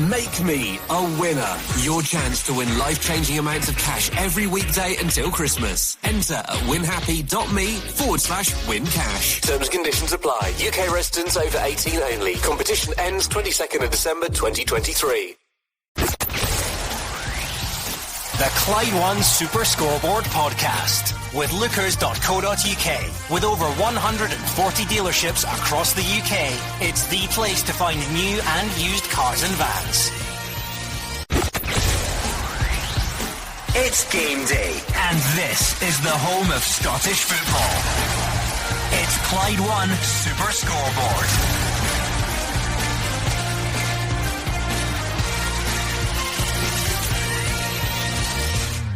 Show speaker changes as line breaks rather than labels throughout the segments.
Make me a winner. Your chance to win life-changing amounts of cash every weekday until Christmas. Enter at winhappy.me/win-cash. Terms and conditions apply. UK residents over 18 only. Competition ends 22nd of December 2023.
The Clyde One Super Scoreboard Podcast with Lookers.co.uk. With over 140 dealerships across the UK, it's the place to find new and used cars and vans. It's game day, and this is the home of Scottish football. It's Clyde One Super Scoreboard.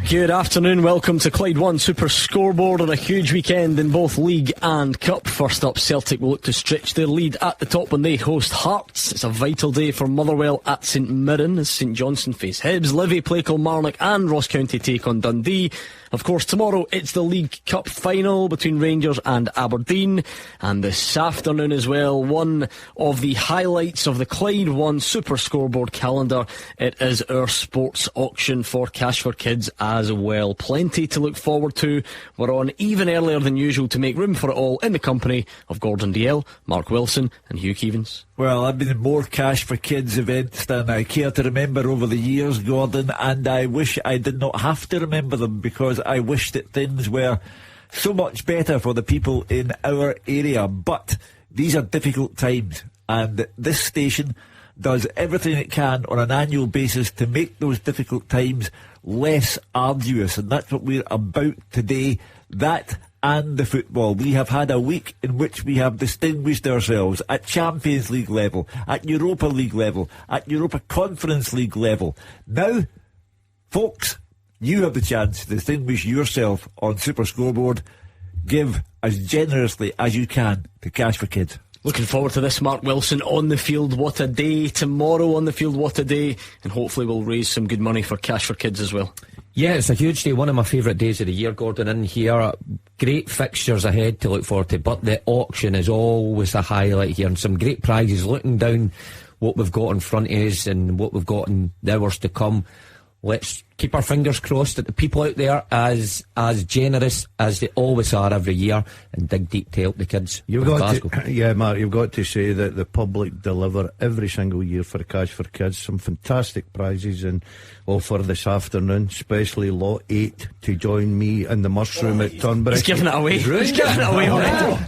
Good afternoon, welcome to Clyde One Super Scoreboard on a huge weekend in both League and Cup. First up, Celtic will look to stretch their lead at the top when they host Hearts. It's a vital day for Motherwell at St Mirren as St Johnstone face Hibs, Livy play Kilmarnock and Ross County take on Dundee. Of course, tomorrow it's the League Cup final between Rangers and Aberdeen, and this afternoon as well, one of the highlights of the Clyde One Super Scoreboard calendar, it is our sports auction for Cash for Kids as well. Plenty to look forward to. We're on even earlier than usual to make room for it all in the company of Gordon Dalziel, Mark Wilson and Hugh Keevins.
Well, I've been in more Cash for Kids events than I care to remember over the years, Gordon, and I wish I did not have to remember them, because I wish that things were so much better for the people in our area. But these are difficult times, and this station does everything it can on an annual basis to make those difficult times less arduous, and that's what we're about today. That and the football. We have had a week in which we have distinguished ourselves at Champions League level, at Europa League level, at Europa Conference League level. Now, folks, you have the chance to distinguish yourself on Super Scoreboard. Give as generously as you can to Cash for Kids.
Looking forward to this, Mark Wilson. On the field, what a day. Tomorrow on the field, what a day. And hopefully we'll raise some good money for Cash for Kids as well.
Yeah, it's a huge day. One of my favourite days of the year, Gordon, in here. Great fixtures ahead to look forward to, but the auction is always a highlight here, and some great prizes. Looking down what we've got in front of us and what we've got in the hours to come, let's keep our fingers crossed that the people out there as generous as they always are every year, and dig deep to help the kids.
Yeah, Mark, you've got to say that the public deliver every single year for Cash for Kids. Some fantastic prizes and offer this afternoon, especially lot 8 to join me in the mushroom at Turnberry.
He's giving it away. He's giving it away already.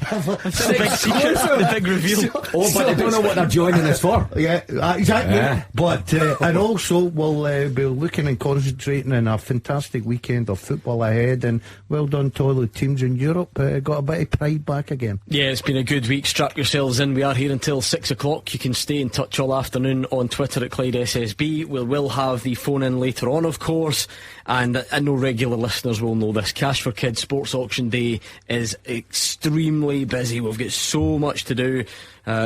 It's the big secret, the big reveal.
Oh, but I don't know what they're joining us for.
Yeah, exactly. Yeah. But and also we'll be looking and concentrating on a fantastic weekend of football ahead, and well done to all the teams in Europe. Got a bit of pride back again.
Yeah, it's been a good week. Strap yourselves in. We are here until 6 o'clock. You can stay in touch all afternoon on Twitter at Clyde SSB. We will have the phone in later on, of course, and I know regular listeners will know this. Cash for Kids Sports Auction Day is extremely busy. We've got so much to do,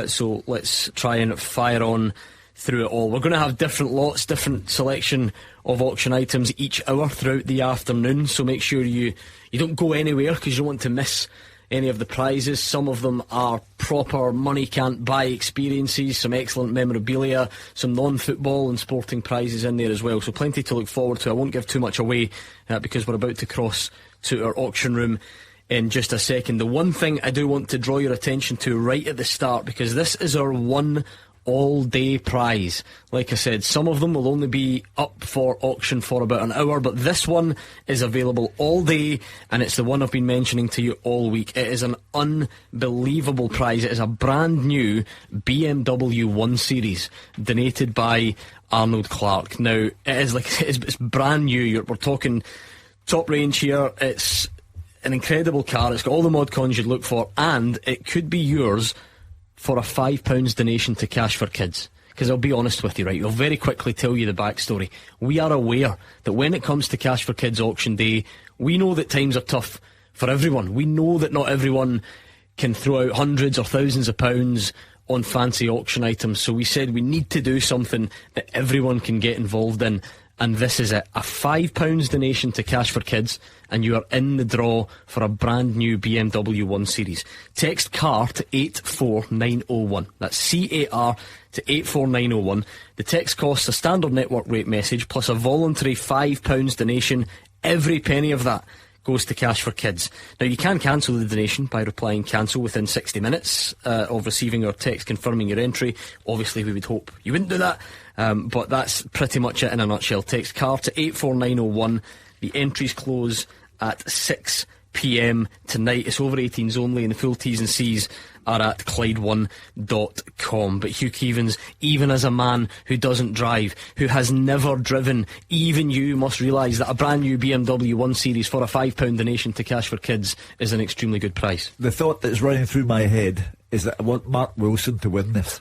so let's try and fire on through it all. We're going to have different lots, different selection of auction items each hour throughout the afternoon, so make sure you don't go anywhere, because you don't want to miss any of the prizes. Some of them are proper money can't buy experiences, some excellent memorabilia, some non-football and sporting prizes in there as well, so plenty to look forward to. I won't give too much away because we're about to cross to our auction room in just a second. The one thing I do want to draw your attention to right at the start, because this is our one all-day prize. Like I said, some of them will only be up for auction for about an hour, but this one is available all day, and it's the one I've been mentioning to you all week. It is an unbelievable prize. It is a brand new BMW 1 Series donated by Arnold Clark. Now, it's brand new. We're talking top range here. It's an incredible car. It's got all the mod cons you'd look for, and it could be yours for a £5 donation to Cash for Kids. Because I'll be honest with you, right, I'll very quickly tell you the backstory. We are aware that when it comes to Cash for Kids auction day, we know that times are tough for everyone. We know that not everyone can throw out hundreds or thousands of pounds on fancy auction items, so we said we need to do something that everyone can get involved in, and this is it, a £5 donation to Cash for Kids, and you are in the draw for a brand new BMW 1 Series. Text CAR to 84901. That's CAR to 84901. The text costs a standard network rate message plus a voluntary £5 donation. Every penny of that goes to Cash for Kids. Now, you can cancel the donation by replying cancel within 60 minutes of receiving our text confirming your entry. Obviously, we would hope you wouldn't do that, but that's pretty much it in a nutshell. Text CAR to 84901. The entries close at 6 p.m. tonight. It's over 18s only, and the full T's and C's are at Clyde1.com. But Hugh Keevins, even as a man who doesn't drive, who has never driven, even you must realise that a brand new BMW 1 Series for a £5 donation to Cash for Kids is an extremely good price.
The thought that's running through my head is that I want Mark Wilson to win this,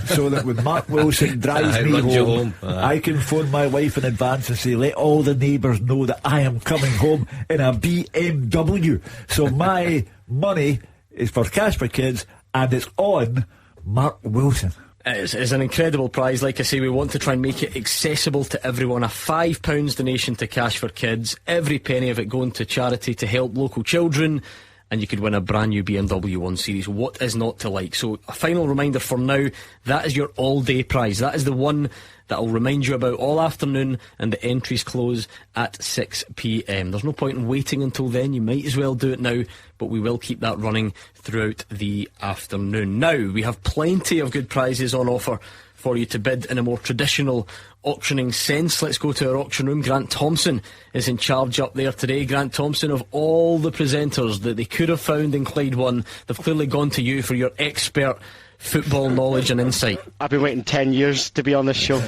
so that when Mark Wilson drives me home, I can phone my wife in advance and say, let all the neighbours know that I am coming home in a BMW. So my money is for Cash for Kids, and it's on Mark Wilson.
It's an incredible prize. Like I say, we want to try and make it accessible to everyone. A £5 donation to Cash for Kids, every penny of it going to charity to help local children, and you could win a brand new BMW 1 Series. What is not to like? So a final reminder for now, that is your all-day prize. That is the one that I'll remind you about all afternoon, and the entries close at 6 p.m. There's no point in waiting until then. You might as well do it now, but we will keep that running throughout the afternoon. Now, we have plenty of good prizes on offer for you to bid in a more traditional auctioning sense. Let's go to our auction room. Grant Thompson is in charge up there today. Grant Thompson, of all the presenters that they could have found in Clyde 1, they've clearly gone to you for your expert football knowledge and insight.
I've been waiting 10 years to be on this show.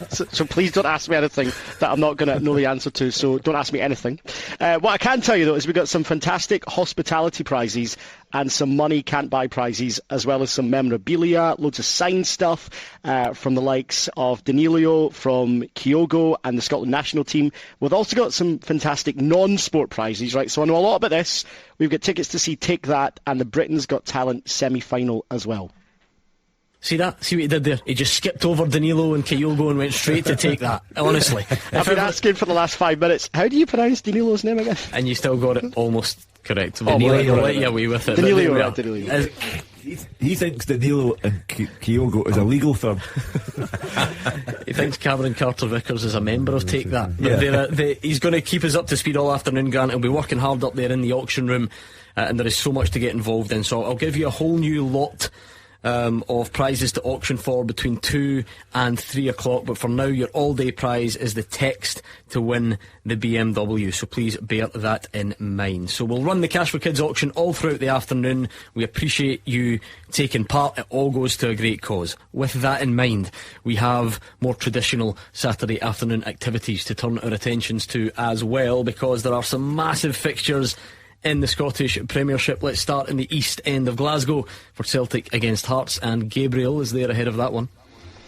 so please don't ask me anything that I'm not going to know the answer to, so don't ask me anything. What I can tell you, though, is we've got some fantastic hospitality prizes and some money can't buy prizes, as well as some memorabilia, loads of signed stuff from the likes of Danilo, from Kyogo and the Scotland national team. We've also got some fantastic non-sport prizes, right? So I know a lot about this. We've got tickets to see Take That and the Britain's Got Talent semi-final as well.
See that? See what he did there? He just skipped over Danilo and Kyogo and went straight to Take That. Honestly.
I've been asking for the last 5 minutes, how do you pronounce Danilo's name again?
And you still got it almost correct.
Danilo,
I'll let you away with it.
Danilo.
He thinks Danilo and Kyogo is a legal firm.
He thinks Cameron Carter-Vickers is a member of Take That.
Yeah.
He's going to keep us up to speed all afternoon, Grant. He'll be working hard up there in the auction room, and there is so much to get involved in. So I'll give you a whole new lot of prizes to auction for between 2 and 3 o'clock, but for now your all-day prize is the text to win the BMW, so please bear that in mind. So we'll run the Cash for Kids auction all throughout the afternoon. We appreciate you taking part. It all goes to a great cause. With that in mind, we have more traditional Saturday afternoon activities to turn our attentions to as well, because there are some massive fixtures in the Scottish Premiership. Let's start in the east end of Glasgow for Celtic against Hearts, and Gabriel is there ahead of that one.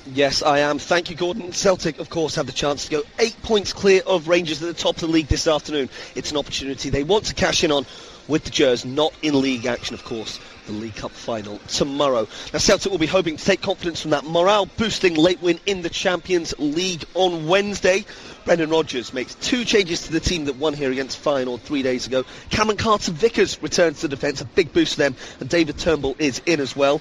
Yes, I am. Thank you, Gordon. Celtic, of course, have the chance to go 8 points clear of Rangers at the top of the league this afternoon. It's an opportunity they want to cash in on with the Gers, not in league action, of course. The League Cup final tomorrow. Now, Celtic will be hoping to take confidence from that morale-boosting late win in the Champions League on Wednesday. Brendan Rodgers makes 2 changes to the team that won here against Feyenoord 3 days ago. Cameron Carter-Vickers returns to the defence, a big boost for them, and David Turnbull is in as well.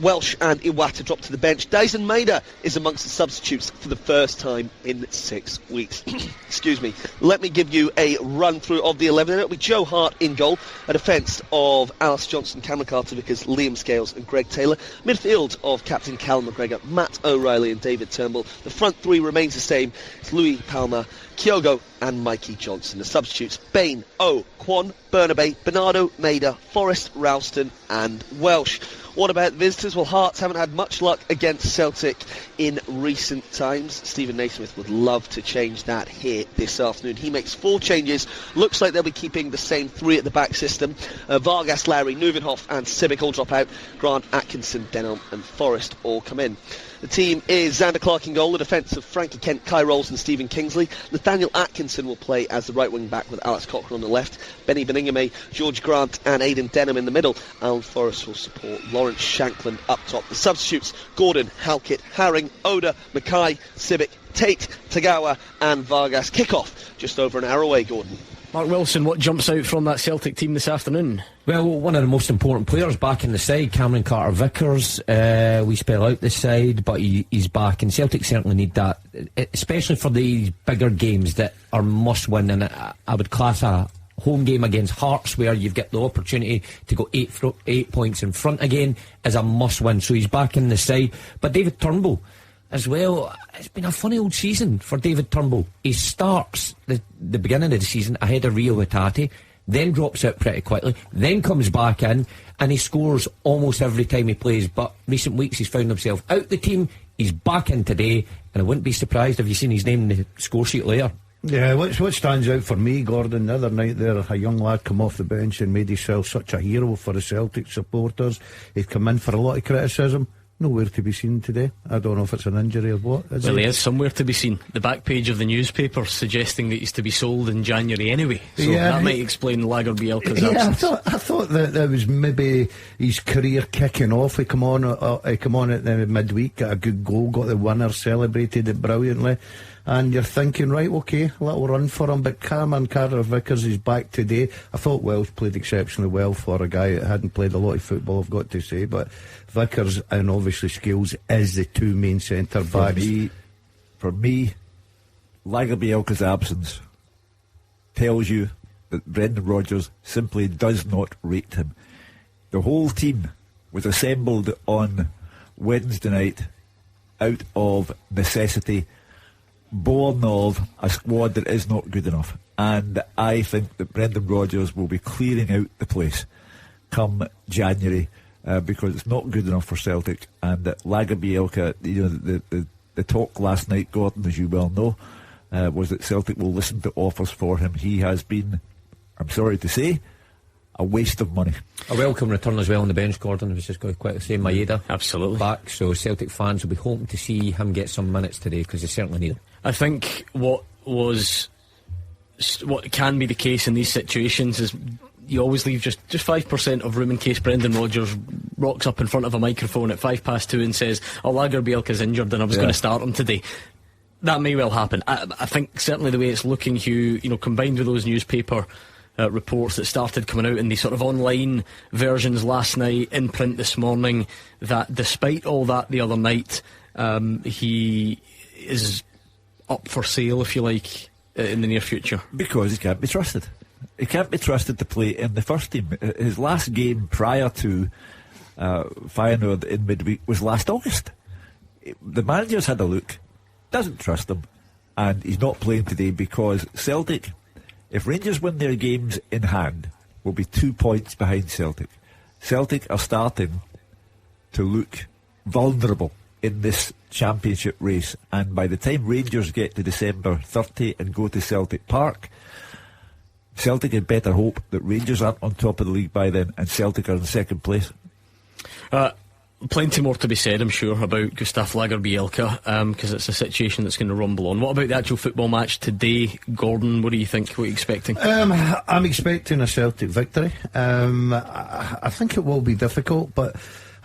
Welsh and Iwata drop to the bench. Dyson Maeda is amongst the substitutes for the first time in 6 weeks. Excuse me. Let me give you a run-through of the 11. It'll be Joe Hart in goal, a defence of Alice Johnston, Cameron Carter-Vickers, Liam Scales and Greg Taylor. Midfield of Captain Callum McGregor, Matt O'Reilly and David Turnbull. The front 3 remains the same. It's Louis Palmer, Kyogo and Mikey Johnson. The substitutes: Bain, O, Kwon, Bernabé, Bernardo, Maeda, Forrest, Ralston and Welsh. What about the visitors? Well, Hearts haven't had much luck against Celtic in recent times. Stephen Naismith would love to change that here this afternoon. He makes 4 changes. Looks like they'll be keeping the same 3 at the back system. Vargas, Lowry, Neuvenhoff and Simic all drop out. Grant, Atkinson, Denholm and Forrest all come in. The team is Xander Clark in goal, the defence of Frankie Kent, Kai Rolls and Stephen Kingsley. Nathaniel Atkinson will play as the right wing back with Alex Cochrane on the left. Benny Beningame, George Grant and Aidan Denham in the middle. Alan Forrest will support Lawrence Shankland up top. The substitutes: Gordon, Halkett, Haring, Oda, Mackay, Sibic, Tate, Tagawa and Vargas. Kick-off just over an hour away, Gordon.
Mark Wilson, what jumps out from that Celtic team this afternoon?
Well, one of the most important players back in the side, Cameron Carter-Vickers. We spell out the side, but he's back, and Celtic certainly need that, especially for these bigger games that are must-win. And I would class a home game against Hearts, where you've got the opportunity to go 8 points in front again, as a must-win. So he's back in the side. But David Turnbull as well, it's been a funny old season for David Turnbull. He starts the beginning of the season ahead of Rio Hatate, then drops out pretty quickly, then comes back in, and he scores almost every time he plays. But recent weeks he's found himself out the team. He's back in today, and I wouldn't be surprised if you seen his name in the score sheet later.
Yeah, what stands out for me, Gordon, the other night there, a young lad come off the bench and made himself such a hero for the Celtic supporters. He'd come in for a lot of criticism. Nowhere to be seen today. I don't know if it's an injury or what.
Well, he is somewhere to be seen. The back page of the newspaper suggesting that he's to be sold in January anyway. So that might explain Lager Bielka's absence.
I thought that was maybe his career kicking off. He come on at the midweek, got a good goal, got the winner, celebrated it brilliantly. And you're thinking, right, okay, a little run for him. But Cameron Carter-Vickers is back today. I thought Welsh played exceptionally well for a guy that hadn't played a lot of football, I've got to say. But Vickers and obviously Scales is the two main centre backs.
For me, Lager Bielka's absence tells you that Brendan Rodgers simply does not rate him. The whole team was assembled on Wednesday night out of necessity, born of a squad that is not good enough. And I think that Brendan Rodgers will be clearing out the place come January, because it's not good enough for Celtic. And Lager Bielka, the talk last night, Gordon, as you well know, was that Celtic will listen to offers for him. He has been, I'm sorry to say, a waste of money. A welcome return as well on the bench, Gordon. I was just going to quite say Maeda
absolutely
back, so Celtic fans will be hoping to see him get some minutes today, because they certainly need him.
I think what can be the case in these situations is you always leave just 5% of room in case Brendan Rodgers rocks up in front of a microphone at 2:05 and says, "Oh, Lager Bielka's injured and I was going to start him today." That may well happen. I think certainly the way it's looking, Hugh, combined with those newspaper reports that started coming out in these sort of online versions last night, in print this morning, that despite all that the other night, he is up for sale, if you like, in the near future.
Because he can't be trusted. He can't be trusted to play in the first team. His last game prior to Feyenoord in midweek was last August. The manager's had a look, doesn't trust him, and he's not playing today because Celtic, if Rangers win their games in hand, will be 2 points behind Celtic. Celtic are starting to look vulnerable in this championship race, and by the time Rangers get to December 30 and go to Celtic Park, Celtic had better hope that Rangers aren't on top of the league by then and Celtic are in second place.
Plenty more to be said, I'm sure, about Gustav Lager Bielka, because it's a situation that's going to rumble on. What about the actual football match today, Gordon? What do you think? What are you expecting?
I'm expecting a Celtic victory. I think it will be difficult, but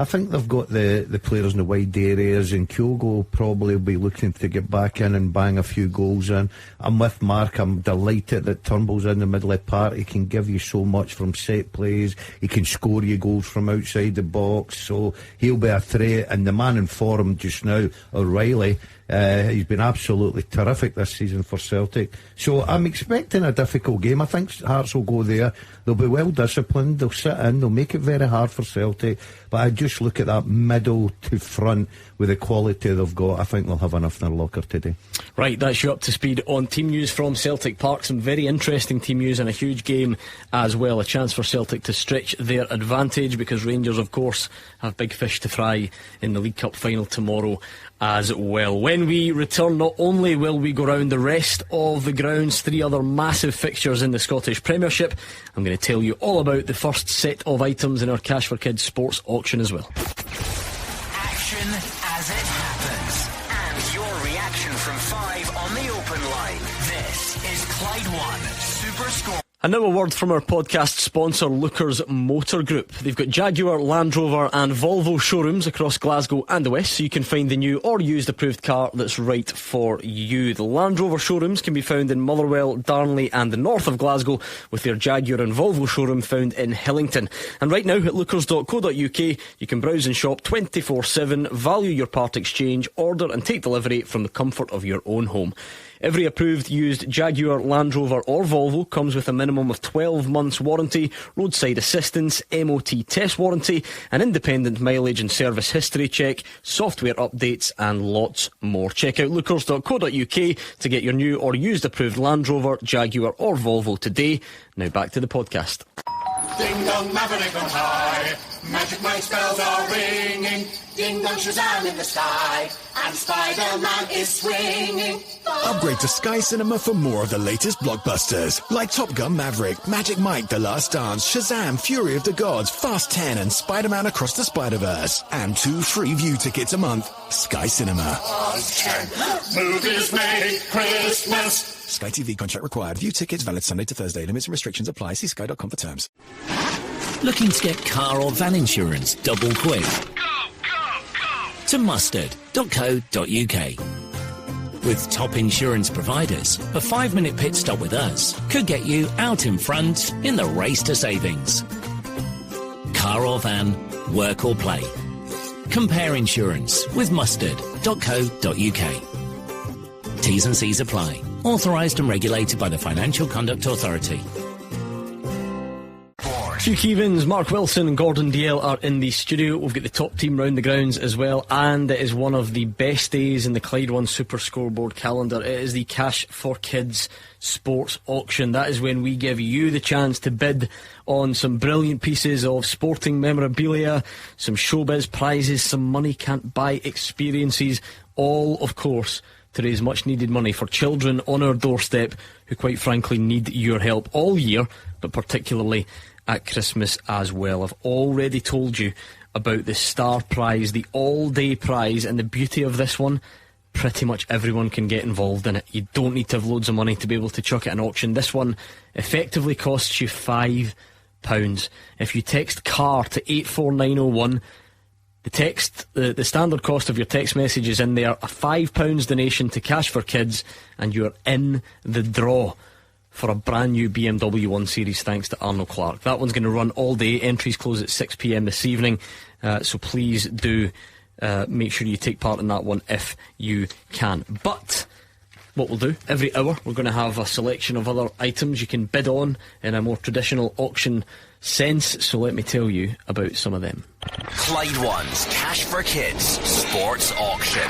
I think they've got the players in the wide areas, and Kyogo will probably be looking to get back in and bang a few goals in. I'm with Mark. I'm delighted that Turnbull's in the middle of the park. He can give you so much from set plays. He can score you goals from outside the box, so he'll be a threat. And the man in form just now, O'Reilly, he's been absolutely terrific this season for Celtic. So I'm expecting a difficult game. I think Hearts will go there. They'll be well disciplined. They'll sit in. They'll make it very hard for Celtic. But I just look at that middle to front with the quality they've got. I think they'll have enough in their locker today.
Right, that's you up to speed on team news from Celtic Park. Some very interesting team news and a huge game as well. A chance for Celtic to stretch their advantage, because Rangers, of course, have big fish to fry in the League Cup final tomorrow as well. When we return, not only will we go round the rest of the grounds, 3 other massive fixtures in the Scottish Premiership, I'm going to tell you all about the first set of items in our Cash for Kids sports auction as well.
Action as it happens. Action from 5 on the open line. This is Clyde One Super Score.
And now a word from our podcast sponsor, Lookers Motor Group. They've got Jaguar, Land Rover and Volvo showrooms across Glasgow and the West, so you can find the new or used approved car that's right for you. The Land Rover showrooms can be found in Motherwell, Darnley and the north of Glasgow, with their Jaguar and Volvo showroom found in Hillington. And right now at lookers.co.uk you can browse and shop 24/7, value your part exchange, order and take delivery from the comfort of your own home. Every approved used Jaguar, Land Rover or Volvo comes with a minimum of 12 months warranty, roadside assistance, MOT test warranty, an independent mileage and service history check, software updates and lots more. Check out lookers.co.uk to get your new or used approved Land Rover, Jaguar or Volvo today. Now back to the podcast.
Ding dong, maverick on high, magic mic spells are ringing, ding dong Shazam in the sky, and Spider-Man is swinging.
Upgrade to Sky Cinema for more of the latest blockbusters, like Top Gun Maverick, Magic Mike, The Last Dance, Shazam, Fury of the Gods, Fast 10 and Spider-Man Across the Spider-Verse, and 2 free view tickets a month. Sky Cinema.
Movies make Christmas.
Sky TV contract required. View tickets valid Sunday to Thursday. Limits and restrictions apply. See sky.com for terms.
Looking to get car or van insurance double quick? To mustard.co.uk. With top insurance providers, a 5-minute pit stop with us could get you out in front in the race to savings. Car or van, work or play. Compare insurance with mustard.co.uk. T's and C's apply. Authorised and regulated by the Financial Conduct Authority.
Hugh Keevins, Mark Wilson and Gordon Dalziel are in the studio. We've got the top team round the grounds as well, and it is one of the best days in the Clyde One Super Scoreboard calendar. It is the Cash for Kids Sports Auction. That is when we give you the chance to bid on some brilliant pieces of sporting memorabilia, some showbiz prizes, some money can't buy experiences, all of course to raise much needed money for children on our doorstep who quite frankly need your help all year, but particularly at Christmas as well. I've already told you about the star prize, the all-day prize, and the beauty of this one, pretty much everyone can get involved in it. You don't need to have loads of money to be able to chuck it in an auction. This one effectively costs you £5. If you text CAR to 84901, the standard cost of your text message is in there, a £5 donation to Cash for Kids, and you're in the draw for a brand new BMW 1 Series thanks to Arnold Clark. That one's going to run all day. Entries close at 6 p.m. this evening, so please do make sure you take part in that one if you can. But what we'll do, every hour we're going to have a selection of other items you can bid on in a more traditional auction sense, so let me tell you about some of them.
Clyde One's Cash for Kids Sports Auction.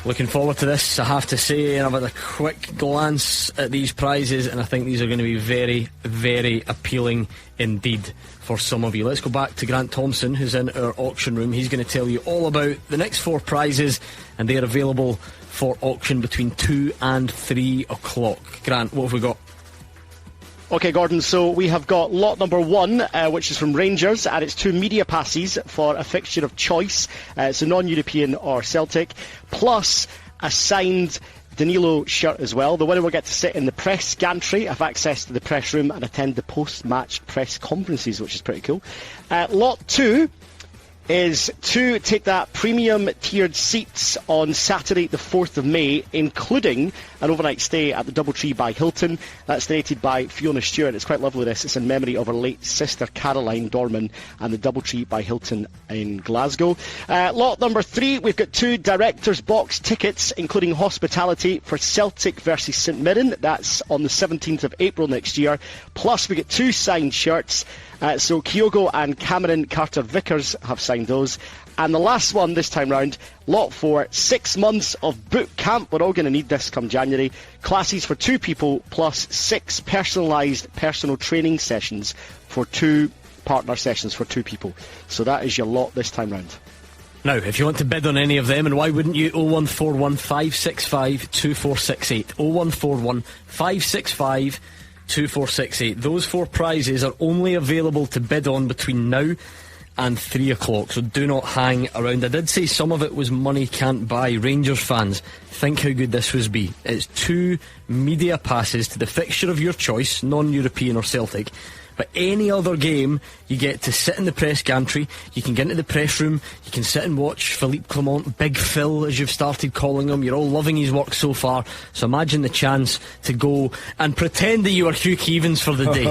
Looking forward to this, I have to say, and I've had a quick glance at these prizes and I think these are going to be very, very appealing indeed for some of you. Let's go back to Grant Thompson, who's in our auction room. He's going to tell you all about the next 4 prizes, and they're available for auction between 2 and 3 o'clock. Grant, what have we got?
OK, Gordon, so we have got lot number 1, which is from Rangers, and it's 2 media passes for a fixture of choice, so non-European or Celtic, plus a signed Danilo shirt as well. The winner will get to sit in the press gantry, have access to the press room, and attend the post-match press conferences, which is pretty cool. Lot 2 is to take that premium tiered seats on Saturday the 4th of May, including an overnight stay at the Doubletree by Hilton. That's donated by Fiona Stewart. It's quite lovely, this. It's in memory of her late sister Caroline Dorman, and the Doubletree by Hilton in Glasgow. Lot number 3, we've got 2 director's box tickets, including hospitality for Celtic versus St Mirren. That's on the 17th of April next year. Plus we get 2 signed shirts. So Kyogo and Cameron Carter-Vickers have signed those. And the last one this time round, lot 4, 6 months of boot camp. We're all going to need this come January. Classes for 2 people, plus 6 personalised personal training sessions for 2 partner sessions for 2 people. So that is your lot this time round.
Now, if you want to bid on any of them, and why wouldn't you, 0141 565 2468. 0141 565 2468. Those 4 prizes are only available to bid on between now and 3 o'clock, so do not hang around. I did say some of it was money can't buy. Rangers fans, think how good this would be. It's 2 media passes to the fixture of your choice, non-European or Celtic. But any other game, you get to sit in the press gantry, you can get into the press room, you can sit and watch Philippe Clement, Big Phil as you've started calling him. You're all loving his work so far, so imagine the chance to go and pretend that you are Hugh Keevins for the day.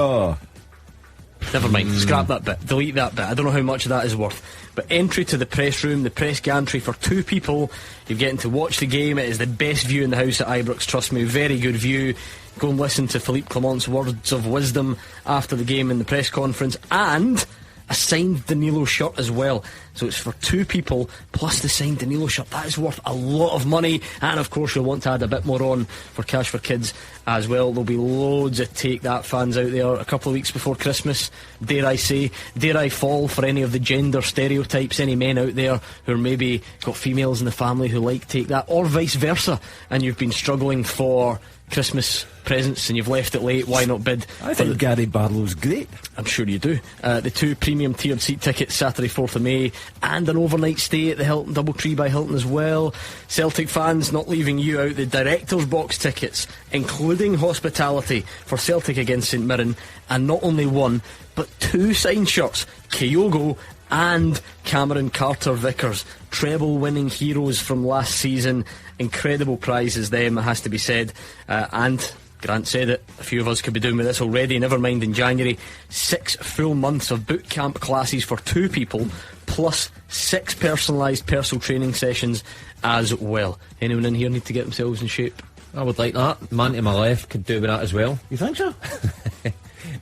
Never mind, scrap that bit, delete that bit. I don't know how much that is worth. But entry to the press room, the press gantry for 2 people. You're getting to watch the game. It is the best view in the house at Ibrox, trust me, very good view. Go and listen to Philippe Clement's words of wisdom after the game in the press conference, and a signed Danilo shirt as well. So it's for 2 people plus the signed Danilo shirt. That is worth a lot of money. And of course you'll want to add a bit more on for Cash for Kids as well. There'll be loads of Take That fans out there a couple of weeks before Christmas, dare I say. Dare I fall for any of the gender stereotypes, any men out there who are maybe got females in the family who like Take That, or vice versa, and you've been struggling for Christmas presents and you've left it late. Why not bid?
I think Gary Barlow's great.
I'm sure you do. The 2 premium tiered seat tickets Saturday 4th of May, and an overnight stay at the Hilton, Doubletree by Hilton as well. Celtic fans, not leaving you out, the director's box tickets including hospitality for Celtic against St Mirren, and not only 1 but 2 signed shirts, Kyogo and Cameron Carter-Vickers, treble winning heroes from last season. Incredible prizes them, it has to be said. And Grant said it, a few of us could be doing with this already, never mind in January. 6 full months of boot camp classes for 2 people, plus 6 personalised personal training sessions as well. Anyone in here need to get themselves in shape?
I would like that. Man to my left could do with that as well.
You think so?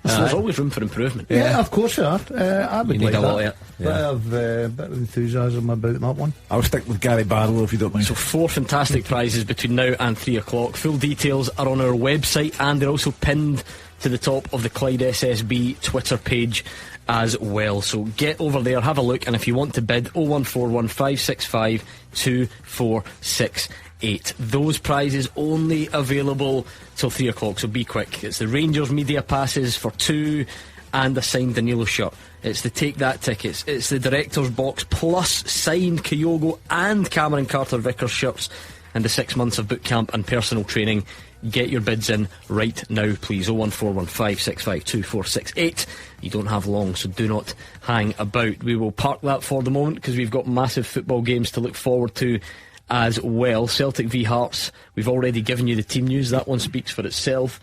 There's always room for improvement.
Yeah, of course there are. I would like that. Bit of enthusiasm about that one.
I'll stick with Gary Barlow if you don't mind.
So 4 fantastic prizes between now and 3 o'clock. Full details are on our website, and they're also pinned to the top of the Clyde SSB Twitter page as well. So get over there, have a look, and if you want to bid, 0141565 2468. Those prizes only available till 3 o'clock, so be quick. It's the Rangers media passes for 2 and a signed Danilo shirt. It's the Take That tickets. It's the director's box plus signed Kyogo and Cameron Carter-Vickers shirts, and the 6 months of boot camp and personal training. Get your bids in right now, please. 0141565 2468. You don't have long, so do not hang about. We will park that for the moment because we've got massive football games to look forward to as well. Celtic v Hearts, we've already given you the team news. That one speaks for itself.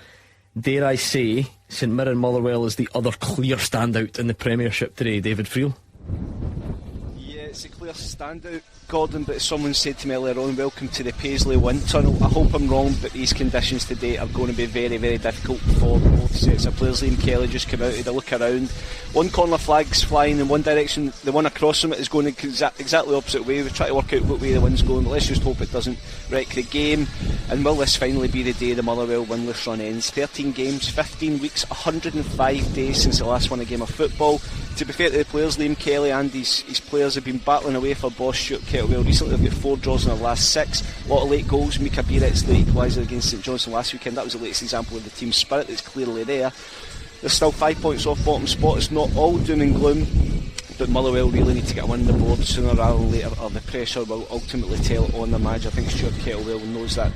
Dare I say, St Mirren Motherwell is the other clear standout in the Premiership today. David Friel?
Yeah, it's a clear standout, Gordon, but as someone said to me earlier on, welcome to the Paisley Wind Tunnel. I hope I'm wrong, but these conditions today are going to be very, very difficult for both sets of players. Liam Kelly just came out, had a look around. One corner flag's flying in one direction, the one across from it is going exactly opposite way. We try to work out what way the wind's going, but let's just hope it doesn't wreck the game. And will this finally be the day the Motherwell winless run ends? 13 games, 15 weeks, 105 days since the last won a game of football. To be fair to the players, Liam Kelly and his players have been battling away for boss Stuart Kettlewell recently. They've got 4 draws in their last 6. A lot of late goals. Mika Biret's the equaliser against St Johnstone last weekend. That was the latest example of the team's spirit that's clearly there. They're still 5 points off bottom spot. It's not all doom and gloom, but Motherwell really need to get a win on the board sooner rather than later, or the pressure will ultimately tell on the manager. I think Stuart Kettlewell knows that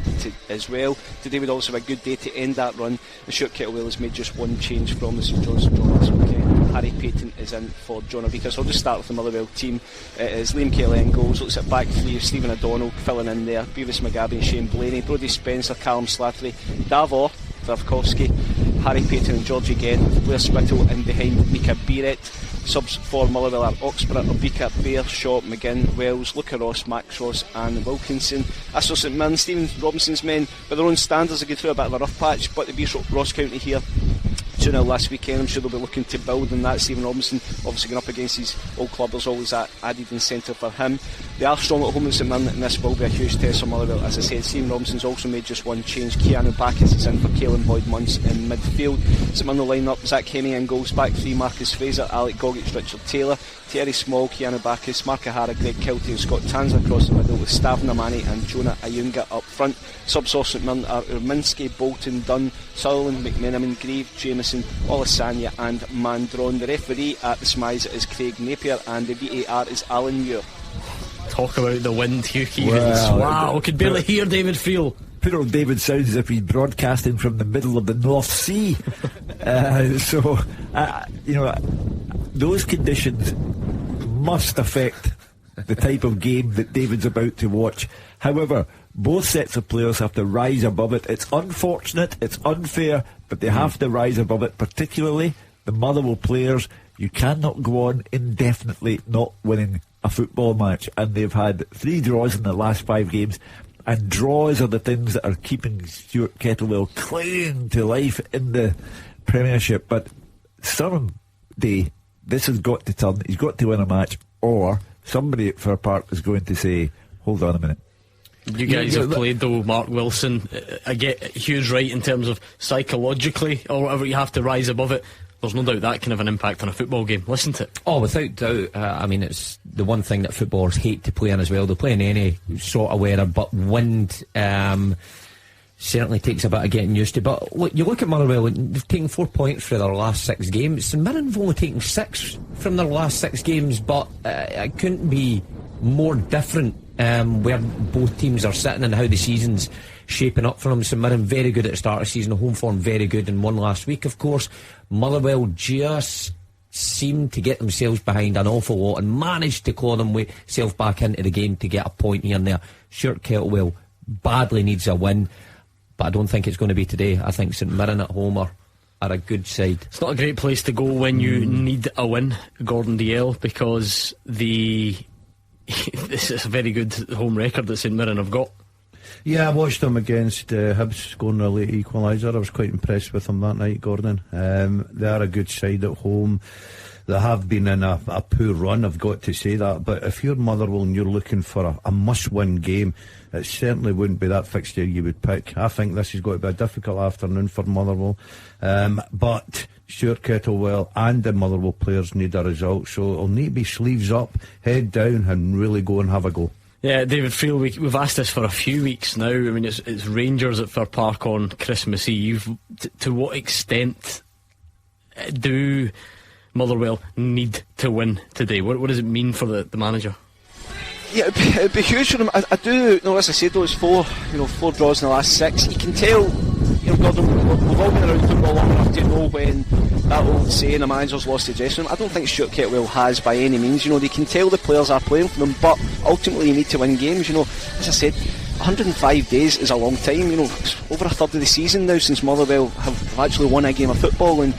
as well. Today would also be a good day to end that run, and Stuart Kettlewell has made just one change from the St Johnstone draw last weekend. Harry Payton is in for John Obika. So I'll just start with the Motherwell team. It is Liam Kelly in goals. Looks at back 3 of Stephen O'Donnell filling in there, Beavis McGabby and Shane Blaney, Brodie Spencer, Callum Slattery, Davor, Dravkovsky, Harry Payton and Georgie Genn, with Blair Spittle in behind Mika Biret. Subs for Motherwell are Oxborough, Obika, Bear, Shaw, McGinn, Wells, Luca Ross, Max Ross and Wilkinson. As for St Mirren, Stephen Robinson's men, by their own standards, they go through a bit of a rough patch, but they beat Ross County here 2-0 last weekend. I'm sure they'll be looking to build on that. Stephen Robinson obviously going up against his old club, there's always that added incentive for him. They are strong at home in St Mirren, and this will be a huge test for Motherwell. As I said, Stephen Robinson's also made just one change. Keanu Bacchus is in for Caelan Boyd-Munce in midfield. St Mirren will line up Zach Heming in goals, back three Marcus Fraser, Alec Gogic, Richard Taylor, Terry Small, Keanu Bacchus, Mark O'Hara, Greg Kiltie and Scott Tansler across the middle, with Stavin Amani and Jonah Ayunga up front. Subs off St Mirren are Urminski, Bolton, Dunn, Sutherland, McMenamin, Grieve, Jameson, Olasanya and Mandron. The referee at the Smize is Craig Napier, and the VAR is Alan Muir.
Talk about the wind, Hugh Keevins. Wow, could barely hear David Friel.
Poor old David sounds as if he's broadcasting from the middle of the North Sea. Those conditions must affect the type of game that David's about to watch. However, both sets of players have to rise above it. It's unfortunate, it's unfair, but they have to rise above it, particularly the Motherwell players. You cannot go on indefinitely not winning a football match, and they've had 3 draws in the last 5 games, and draws are the things that are keeping Stuart Kettlewell clinging to life in the Premiership. But someday this has got to turn. He's got to win a match, or somebody at Fir Park is going to say, hold on a minute.
You guys have played though, Mark Wilson. I get Hugh's right in terms of psychologically or whatever, you have to rise above it. There's no doubt that can have an impact on a football game. Listen to it.
Oh, without doubt. I mean, it's the one thing that footballers hate to play in as well. They play in any sort of weather, but wind certainly takes a bit of getting used to. But look, you look at Motherwell, they've taken 4 points for their last 6 games. St Mirren have only taken 6 from their last 6 games, but it couldn't be more different where both teams are sitting and how the season's shaping up for them. St Mirren very good at the start of the season, home form very good, and won last week, of course. Motherwell just seemed to get themselves behind an awful lot and managed to claw themselves back into the game to get a point here and there. Stuart Kettlewell badly needs a win, but I don't think it's going to be today. I think St Mirren at home are a good side.
It's not a great place to go when you need a win, Gordon Dalziel, because this is a very good home record that St Mirren have got.
Yeah, I watched them against Hibs scoring a late equaliser. I was quite impressed with them that night, Gordon. They are a good side at home. They have been in a poor run, I've got to say that. But if you're Motherwell and you're looking for a must-win game, it certainly wouldn't be that fixture you would pick. I think this has got to be a difficult afternoon for Motherwell. But Stuart Kettlewell and the Motherwell players need a result, so it'll need to be sleeves up, head down, and really go and have a go.
Yeah, David Friel, we've asked this for a few weeks now. I mean, it's Rangers at Fir Park on Christmas Eve. To what extent do Motherwell need to win today? What does it mean for the manager?
Yeah, it'd be huge for them. I do know, as I said, those 4 draws in the last 6. You can tell, Gordon, we've all been around football long enough to know when that old saying, a manager's lost the dressing room. I don't think Stuart Kettlewell has by any means. They can tell the players are playing for them, but ultimately you need to win games. As I said, 105 days is a long time. It's over a third of the season now since Motherwell have actually won a game of football, and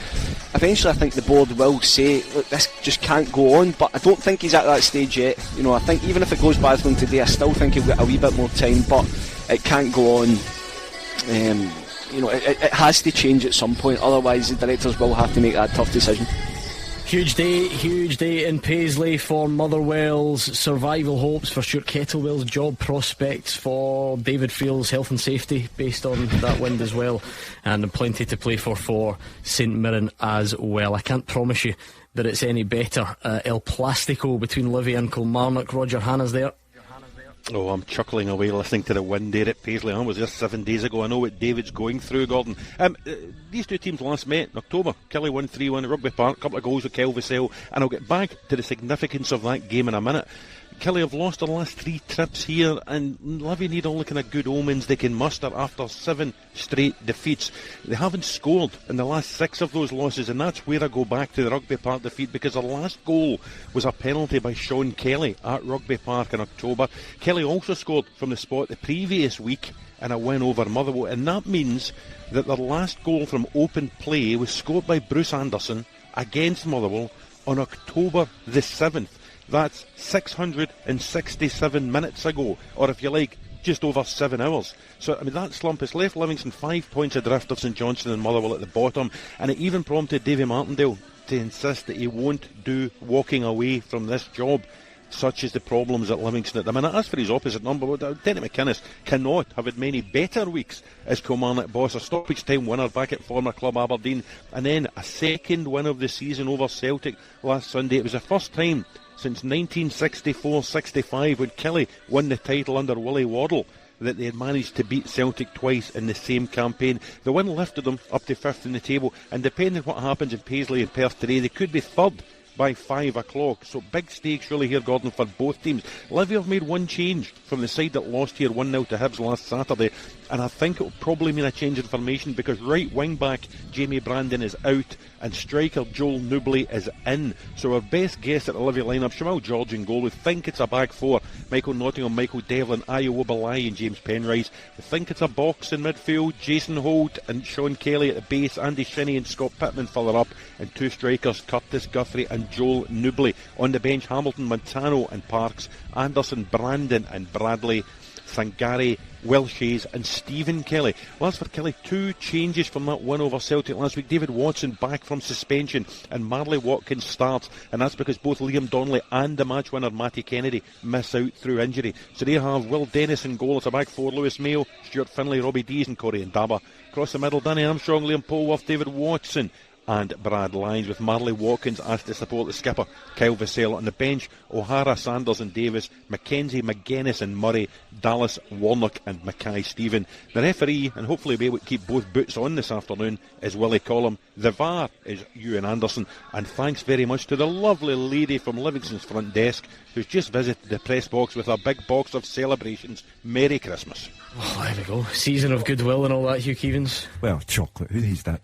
eventually I think the board will say, look, this just can't go on, but I don't think he's at that stage yet. I think even if it goes bad for him today, I still think he'll get a wee bit more time, but it can't go on. It has to change at some point, otherwise the directors will have to make that tough decision.
Huge day in Paisley for Motherwell's survival hopes, for Stuart Kettlewell's job prospects, for David Friel's health and safety based on that wind as well, and plenty to play for St Mirren as well. I can't promise you that it's any better. El Plastico between Livy and Kilmarnock. Roger Hanna's there.
Oh, I'm chuckling away listening to the wind there at Paisley. I was just 7 days ago. I know what David's going through, Gordon. These two teams last met in October. Kelly won 3-1 at Rugby Park, a couple of goals with Kelvisell, and I'll get back to the significance of that game in a minute. Kelly have lost their last 3 trips here, and Livy need all the kind of good omens they can muster after 7 straight defeats. They haven't scored in the last 6 of those losses, and that's where I go back to the Rugby Park defeat, because their last goal was a penalty by Sean Kelly at Rugby Park in October. Kelly also scored from the spot the previous week in a win over Motherwell, and that means that their last goal from open play was scored by Bruce Anderson against Motherwell on October the 7th. That's 667 minutes ago, or if you like, just over 7 hours. So, I mean, that slump has left Livingston 5 points adrift of St Johnstone and Motherwell at the bottom, and it even prompted Davy Martindale to insist that he won't do walking away from this job. such as the problems at Livingston at the minute. As for his opposite number, Denny McInnes cannot have had many better weeks as Kilmarnock boss. A stoppage time winner back at former club Aberdeen, and then a second win of the season over Celtic last Sunday. It was the first time since 1964-65 when Kelly won the title under Willie Waddle that they had managed to beat Celtic twice in the same campaign. The win lifted them up to 5th in the table, and depending on what happens in Paisley and Perth today, they could be 3rd by 5 o'clock. So big stakes really here, Gordon, for both teams. Livy have made one change from the side that lost here 1-0 to Hibs last Saturday, and I think it will probably mean a change in formation, because right wing back Jamie Brandon is out and striker Joel Newbley is in. So our best guess at the Livy lineup, Shamal George in goal. We think it's a back four: Michael Nottingham, Michael Devlin, Ayo Obalai and James Penrice. We think it's a box in midfield: Jason Holt and Sean Kelly at the base, Andy Shinnie and Scott Pittman further up, and two strikers, Curtis Guthrie and Joel Newbley. On the bench, Hamilton, Montano and Parks, Anderson, Brandon and Bradley, Sangari, Welsh's and Stephen Kelly. Well, as for Kelly, two changes from that win over Celtic last week. David Watson back from suspension and Marley Watkins starts, and that's because both Liam Donnelly and the match winner Matty Kennedy miss out through injury. So they have Will Dennis in goal. It's a back four: Lewis Mayo, Stuart Finlay, Robbie Dees and Corey Ndaba. Across the middle, Danny Armstrong, Liam Polworth, David Watson and Brad Lyons, with Marley Watkins asked to support the skipper Kyle Vassell. On the bench, O'Hara, Sanders and Davis, Mackenzie, McGuinness and Murray, Dallas, Warnock and Mackay Stephen. The referee, and hopefully be able to keep both boots on this afternoon, is Willie Collum. The VAR is Ewan Anderson. And thanks very much to the lovely lady from Livingston's front desk who's just visited the press box with a big box of celebrations. Merry Christmas.
Oh, there we go. Season of goodwill and all that, Hugh Keevins.
Well, chocolate, who needs that?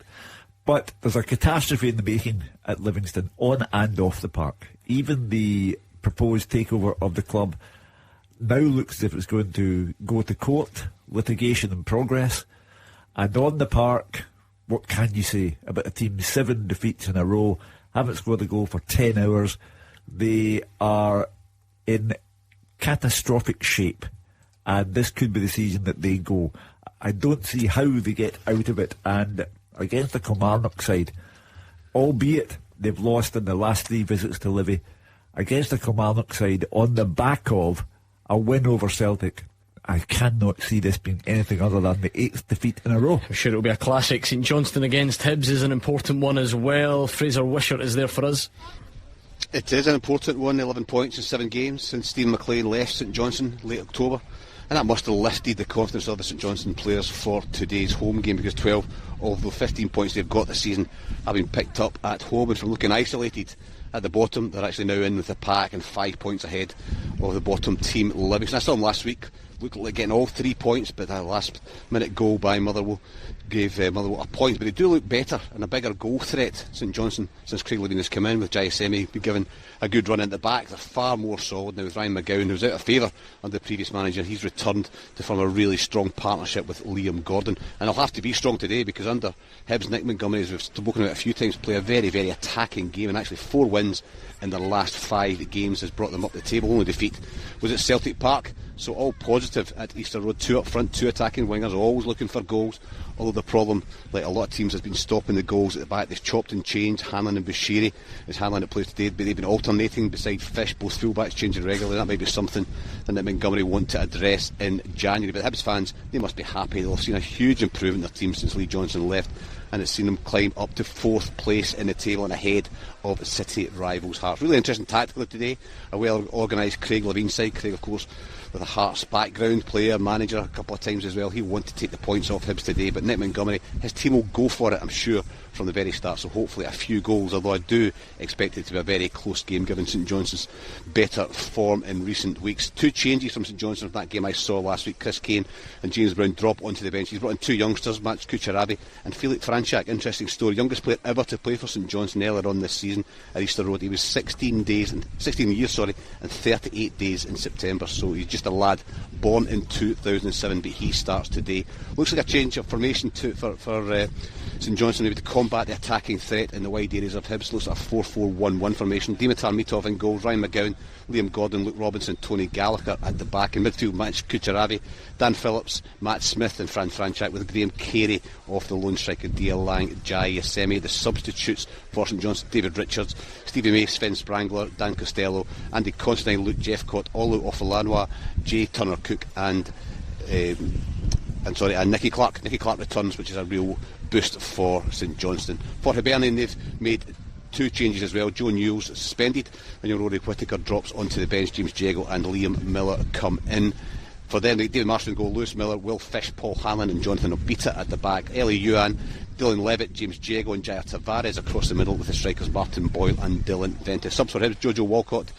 But there's a catastrophe in the making at Livingston, on and off the park. Even the proposed takeover of the club now looks as if it's going to go to court, litigation in progress. And on the park, what can you say about a team? 7 defeats in a row, haven't scored a goal for 10 hours. They are in catastrophic shape, and this could be the season that they go. I don't see how they get out of it, and against the Kilmarnock side, albeit they've lost in the last 3 visits to Livy, against the Kilmarnock side on the back of a win over Celtic, I cannot see this being anything other than the 8th defeat in a row.
I'm sure it'll be a classic. St Johnstone against Hibs is an important one as well. Fraser Wishart is there for us.
It is an important one. 11 points in 7 games since Stephen McLean left St Johnstone late October. And that must have lifted the confidence of the St Johnstone players for today's home game, because 12 of the 15 points they've got this season have been picked up at home. And from looking isolated at the bottom, they're actually now in with the pack and 5 points ahead of the bottom team, Livingston. I saw them last week, looked like getting all 3 points, but that last minute goal by Motherwell gave Motherwell a point. But they do look better and a bigger goal threat, St Johnstone, since Craig Levein has come in, with Jai Semi been given a good run at the back. They're far more solid now with Ryan McGowan, who was out of favour under the previous manager. He's returned to form a really strong partnership with Liam Gordon, and they'll have to be strong today, because under Hibs, Nick Montgomery, as we've spoken about a few times, play a very, very attacking game, and actually 4 wins in their last 5 games has brought them up the table. Only defeat was at Celtic Park, so all positive at Easter Road. 2 up front, 2 attacking wingers, always looking for goals, although the problem, like a lot of teams, has been stopping the goals at the back. They've chopped and changed. Hanlon and Bushiri, as Hanlon that plays today, but they've been alternating beside Fish, both fullbacks changing regularly. That might be something that Montgomery want to address in January. But Hibs fans, they must be happy. They'll have seen a huge improvement in their team since Lee Johnson left, and it's seen them climb up to 4th place in the table and ahead of City rivals Hearts. Really interesting tactically today. A well organised Craig Levein side. Craig, of course, with a Hearts background, player, manager a couple of times as well. He wanted to take the points off Hibs today, but Nick Montgomery, his team will go for it, I'm sure, from the very start. So hopefully a few goals, although I do expect it to be a very close game given St Johnstone's better form in recent weeks. 2 changes from St Johnstone from that game I saw last week. Chris Kane and James Brown drop onto the bench. He's brought in 2 youngsters, Max Kucherabi and Felix Franchak. Interesting story. Youngest player ever to play for St Johnstone earlier on this season at Easter Road. He was 16 years and 38 days in September. So he's just a lad born in 2007, but he starts today. Looks like a change of formation for St Johnstone, maybe to combat the attacking threat in the wide areas of Hibs. Looks like a 4-4-1-1 formation. Dimitar Mitov in goal, Ryan McGowan, Liam Gordon, Luke Robinson, Tony Gallagher at the back. In midfield, Max Kucherabi, Dan Phillips, Matt Smith and Fran Franchak, with Graham Carey off the lone striker Diaz Lang, Jai Yasemi. The substitutes for St Johnstone: David Richards, Stevie May, Sven Sprangler, Dan Costello, Andy Constantine, Luke Jeffcott, Olu Ofalanoa, Jay Turner-Cook and Nicky Clark. Nicky Clark returns, which is a real boost for St Johnstone. For Hibernian, they've made 2 changes as well. Joe Newell's suspended, and Rory Whittaker drops onto the bench. James Jeggle and Liam Miller come in. For them, David Marston go, Lewis Miller, Will Fish, Paul Hanlon and Jonathan Obita at the back. Ellie Yuan, Dylan Levitt, James Jeggle and Jair Tavares across the middle with the strikers Martin Boyle and Dylan Ventus. Subs for Hibs: Jojo Walcott,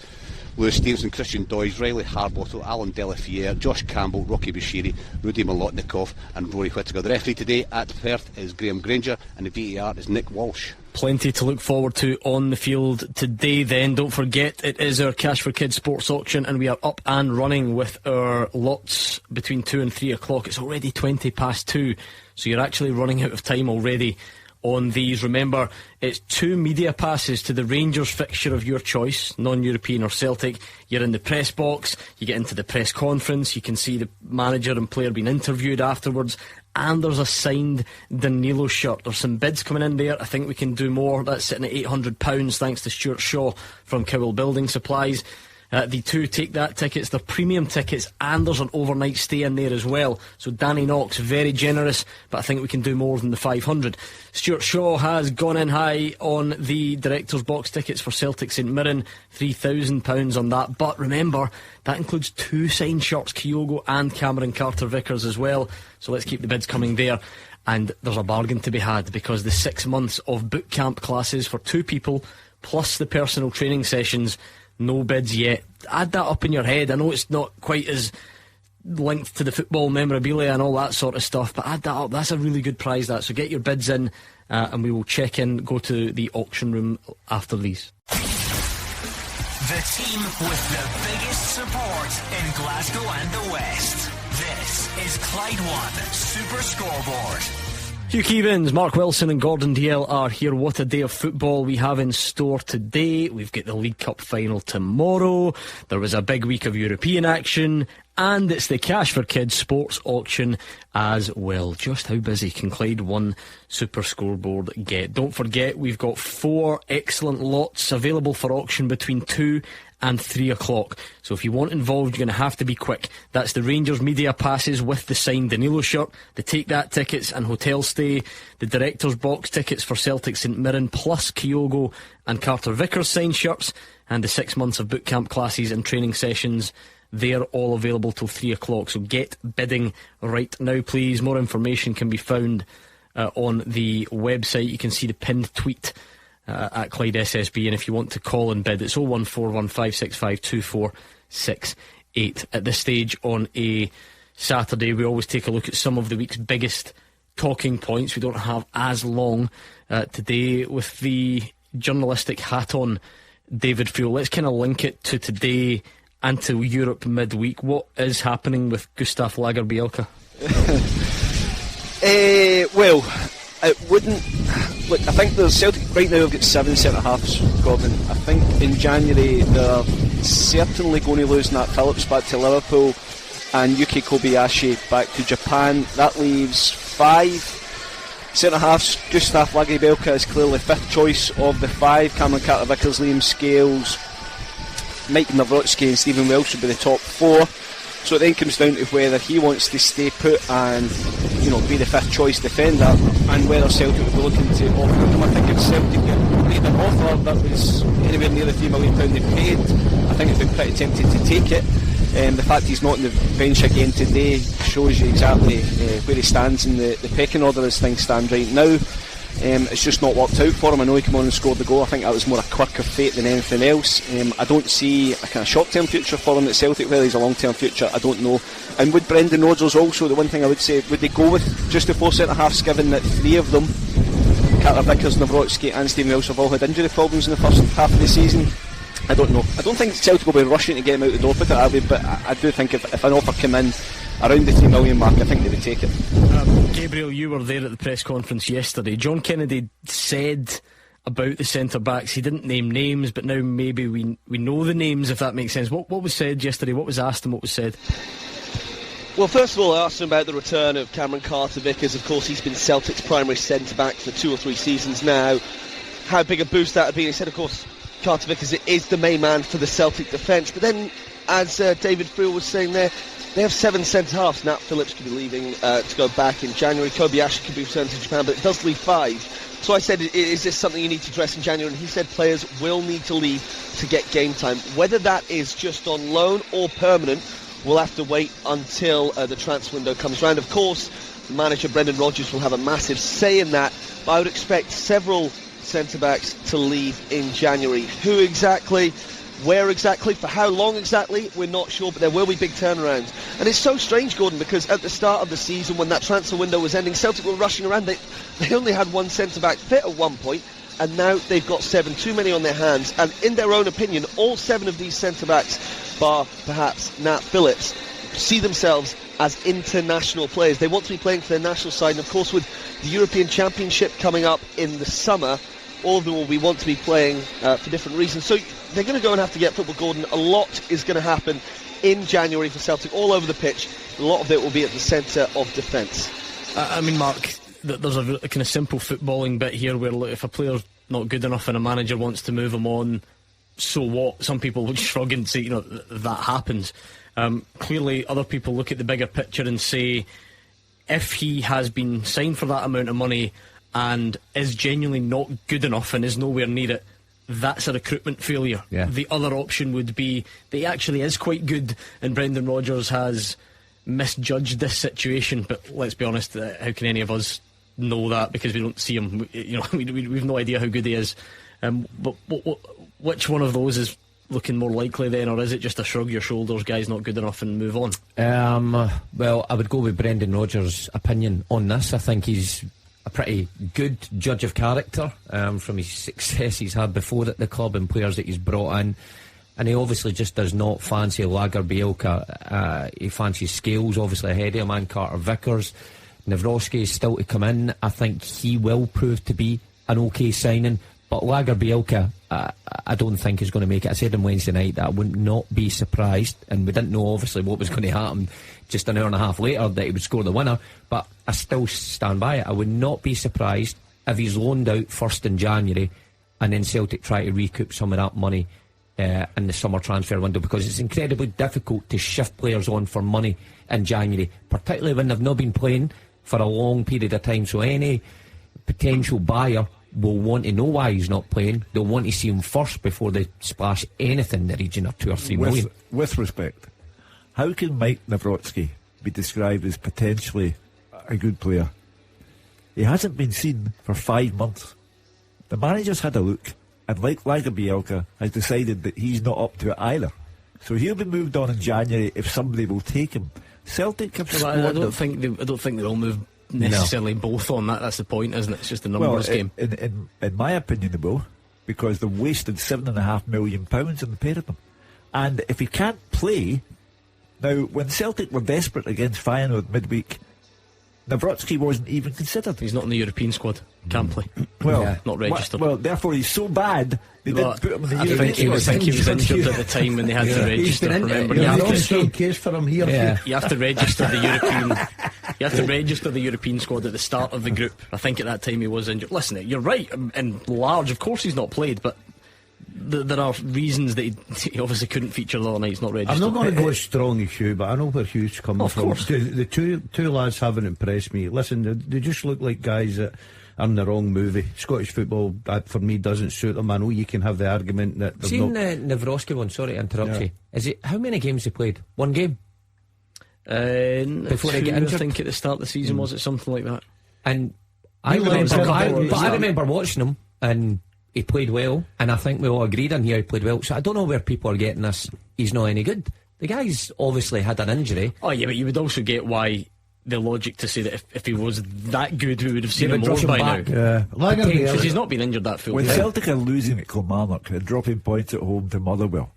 Lewis Stevenson, Christian Doyes, Riley Harbottle, Alan Delafiere, Josh Campbell, Rocky Bashiri, Rudy Molotnikov and Rory Whittaker. The referee today at Perth is Graham Granger and the VAR is Nick Walsh.
Plenty to look forward to on the field today then. Don't forget, it is our Cash for Kids sports auction and we are up and running with our lots between 2 and 3 o'clock. It's already 20 past 2, so you're actually running out of time already on these. Remember, it's 2 media passes to the Rangers fixture of your choice, non-European or Celtic. You're in the press box, you get into the press conference, you can see the manager and player being interviewed afterwards, and there's a signed Danilo shirt. There's some bids coming in there. I think we can do more. That's sitting at £800 thanks to Stuart Shaw from Cowell Building Supplies. The 2 Take That tickets, they're premium tickets, and there's an overnight stay in there as well. So Danny Knox, very generous, but I think we can do more than the 500. Stuart Shaw has gone in high on the director's box tickets for Celtic St Mirren, £3,000 on that. But remember, that includes 2 signed shirts, Kyogo and Cameron Carter-Vickers as well. So let's keep the bids coming there. And there's a bargain to be had, because the 6 months of boot camp classes for 2 people, plus the personal training sessions, no bids yet. Add that up in your head. I know it's not quite as linked to the football memorabilia and all that sort of stuff, but add that up. That's a really good prize, that. So get your bids in, and we will check in, go to the auction room after these.
The team with the biggest support in Glasgow and the West. This is Clyde One Super Scoreboard.
Hugh Keevins, Mark Wilson and Gordon DL are here. What a day of football we have in store today. We've got the League Cup final tomorrow. There was a big week of European action, and it's the Cash for Kids sports auction as well. Just how busy can Clyde One Super Scoreboard get? Don't forget, we've got 4 excellent lots available for auction between 2 and 3 o'clock. So if you want involved, you're going to have to be quick. That's the Rangers media passes with the signed Danilo shirt, the Take That tickets and hotel stay, the director's box tickets for Celtic St Mirren, plus Kyogo and Carter-Vickers signed shirts, and the 6 months of boot camp classes and training sessions. They're all available till 3 o'clock. So get bidding right now, please. More information can be found on the website. You can see the pinned tweet at Clyde SSB, and if you want to call and bid, it's 01415652468. At this stage on a Saturday, we always take a look at some of the week's biggest talking points. We don't have as long today with the journalistic hat on, David Fuel. Let's kind of link it to today and to Europe midweek. What is happening with Gustav Lagerbielke?
Well, it wouldn't. Look, I think there's Celtic right now have got 7 centre-halves, Gordon. I think in January they're certainly going to lose Nat Phillips back to Liverpool and Yuki Kobayashi back to Japan. That leaves 5 centre-halves. Gustav Lagerbielke is clearly 5th choice of the 5. Cameron Carter-Vickers, Liam Scales, Mike Nawrocki and Stephen Welsh would be the top 4. So it then comes down to whether he wants to stay put and, you know, be the 5th choice defender, and whether Celtic would be looking to offer him. I think if Celtic made an offer that was anywhere near the £3 million they paid, I think it'd be pretty tempted to take it. The fact he's not on the bench again today shows you exactly where he stands in the pecking order as things stand right now. It's just not worked out for him. I know he came on and scored the goal. I think that was more a quirk of fate than anything else. I don't see a kind of short-term future for him at Celtic. Whether he's a long-term future, I don't know. And would Brendan Rodgers also, the one thing I would say, would they go with just the 4 centre-halves, given that 3 of them, Carter-Vickers, Nawrocki and Stephen Welsh, have all had injury problems in the first half of the season? I don't know. I don't think Celtic will be rushing to get him out the door, put it that way, but I do think if an offer came in around the £3 million mark, I think they would take it.
Gabriel, you were there at the press conference yesterday. John Kennedy said about the centre-backs, he didn't name names, but now maybe we know the names, if that makes sense. What was said yesterday? What was asked and what was said?
Well, first of all, I asked him about the return of Cameron Carter-Vickers. Of course, he's been Celtic's primary centre-back for 2 or 3 seasons now. How big a boost that would be. He said, of course, Carter-Vickers is the main man for the Celtic defence. But then, as David Friel was saying there, they have 7 centre-halves. Nat Phillips could be leaving to go back in January. Kobayashi could be returned to Japan, but it does leave 5. So I said, is this something you need to address in January? And he said players will need to leave to get game time. Whether that is just on loan or permanent, we'll have to wait until the transfer window comes round. Of course, the manager, Brendan Rodgers, will have a massive say in that, but I would expect several centre-backs to leave in January. Who exactly? Where exactly? For how long exactly? We're not sure, but there will be big turnarounds. And it's so strange, Gordon, because at the start of the season, when that transfer window was ending, Celtic were rushing around. They only had 1 centre-back fit at one point, and now they've got 7, too many on their hands. And in their own opinion, all 7 of these centre-backs, bar perhaps Nat Phillips, see themselves as international players. They want to be playing for their national side, and of course with the European Championship coming up in the summer, all of them will want to be playing for different reasons. So they're going to go and have to get football, Gordon. A lot is going to happen in January for Celtic all over the pitch. A lot of it will be at the centre of defence.
I mean, Mark, there's a kind of simple footballing bit here where, look, if a player's not good enough and a manager wants to move him on, so what? Some people would shrug and say, that happens. Clearly, other people look at the bigger picture and say, if he has been signed for that amount of money and is genuinely not good enough and is nowhere near it, that's a recruitment failure.
Yeah.
The other option would be that he actually is quite good and Brendan Rodgers has misjudged this situation. But let's be honest, how can any of us know that, because we don't see him? We've no idea how good he is. But which one of those is looking more likely then, or is it just a shrug your shoulders, guy's not good enough, and move on?
Well, I would go with Brendan Rodgers' opinion on this. I think he's a pretty good judge of character from his success he's had before at the club and players that he's brought in, and he obviously just does not fancy Lager Bielka. He fancies Scales obviously ahead of him, and Carter-Vickers. Nawrocki is still to come in. I think he will prove to be an okay signing, but Lager Bielka I don't think is going to make it. I said on Wednesday night that I would not be surprised, and we didn't know obviously what was going to happen just an hour and a half later, that he would score the winner, but I still stand by it. I would not be surprised if he's loaned out first in January and then Celtic try to recoup some of that money in the summer transfer window, because it's incredibly difficult to shift players on for money in January, particularly when they've not been playing for a long period of time. So any potential buyer will want to know why he's not playing. They'll want to see him first before they splash anything in the region of 2 or 3 million.
With respect, how can Mike Nawrocki be described as potentially a good player? He hasn't been seen for 5 months. The manager's had a look, and like Lager Bielka, has decided that he's not up to it either. So he'll be moved on in January if somebody will take him. Celtic have
I don't think they'll move necessarily both on that. That's the point, isn't it? It's just a numbers game.
In my opinion, they will, because they've wasted £7.5 million in the pair of them. And if he can't play, now when Celtic were desperate against Feyenoord midweek, Nawrocki wasn't even considered.
He's not in the European squad. Can't play.
Well,
not registered.
Well, therefore he's so bad they didn't put him in the European squad.
I think he was injured at the time when they had to register. Remember, you have to register the European. You have to register the European squad at the start of the group. I think at that time he was injured. Listen, you're right. In large, of course, he's not played, but there are reasons that he obviously couldn't feature the other night. He's not registered.
I'm not going to go as strong as Hugh, but I know where Hugh's coming from. The two lads haven't impressed me. Listen, they just look like guys that are in the wrong movie. Scottish football, for me, doesn't suit them. I know you can have the argument that they've
seen the Nawrocki one. Sorry to interrupt you. Is it how many games he played? 1 game. Before they get injured,
I think at the start of the season was it something like that.
And I remember watching him, and he played well, and I think we all agreed on here he played well. So I don't know where people are getting this. He's not any good. The guy's obviously had an injury.
Oh yeah, but you would also get why the logic to say that if he was that good, we would have seen him more by now.
Yeah,
because he's not been injured that full.
When Celtic are losing at Kilmarnock and dropping points at home to Motherwell,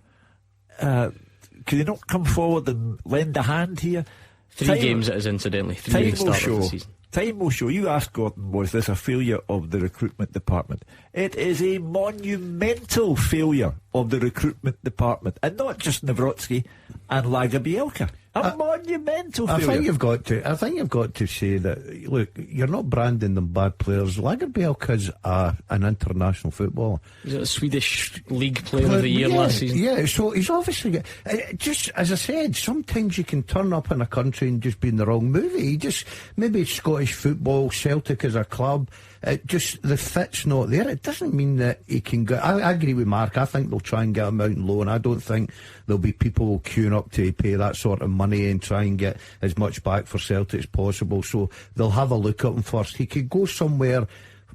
could he not come forward and lend a hand here?
3 games it is, incidentally. 3 at the start of the season.
Time will show. You asked Gordon, was this a failure of the recruitment department? It is a monumental failure of the recruitment department, and not just Nawrocki and Lager Bielka. A monumental
I
failure.
think you've got to say that. Look, you're not branding them bad players. Lagerbielke's an international footballer.
He's a Swedish League Player of the Year last season.
Yeah, so he's obviously just as I said. Sometimes you can turn up in a country and just be in the wrong movie. Maybe Scottish football, Celtic as a club. The fit's not there. It doesn't mean that he can go. I agree with Mark. I think they'll try and get him out on loan. I don't think there'll be people queuing up to pay that sort of money and try and get as much back for Celtic as possible. So they'll have a look at him first. He could go somewhere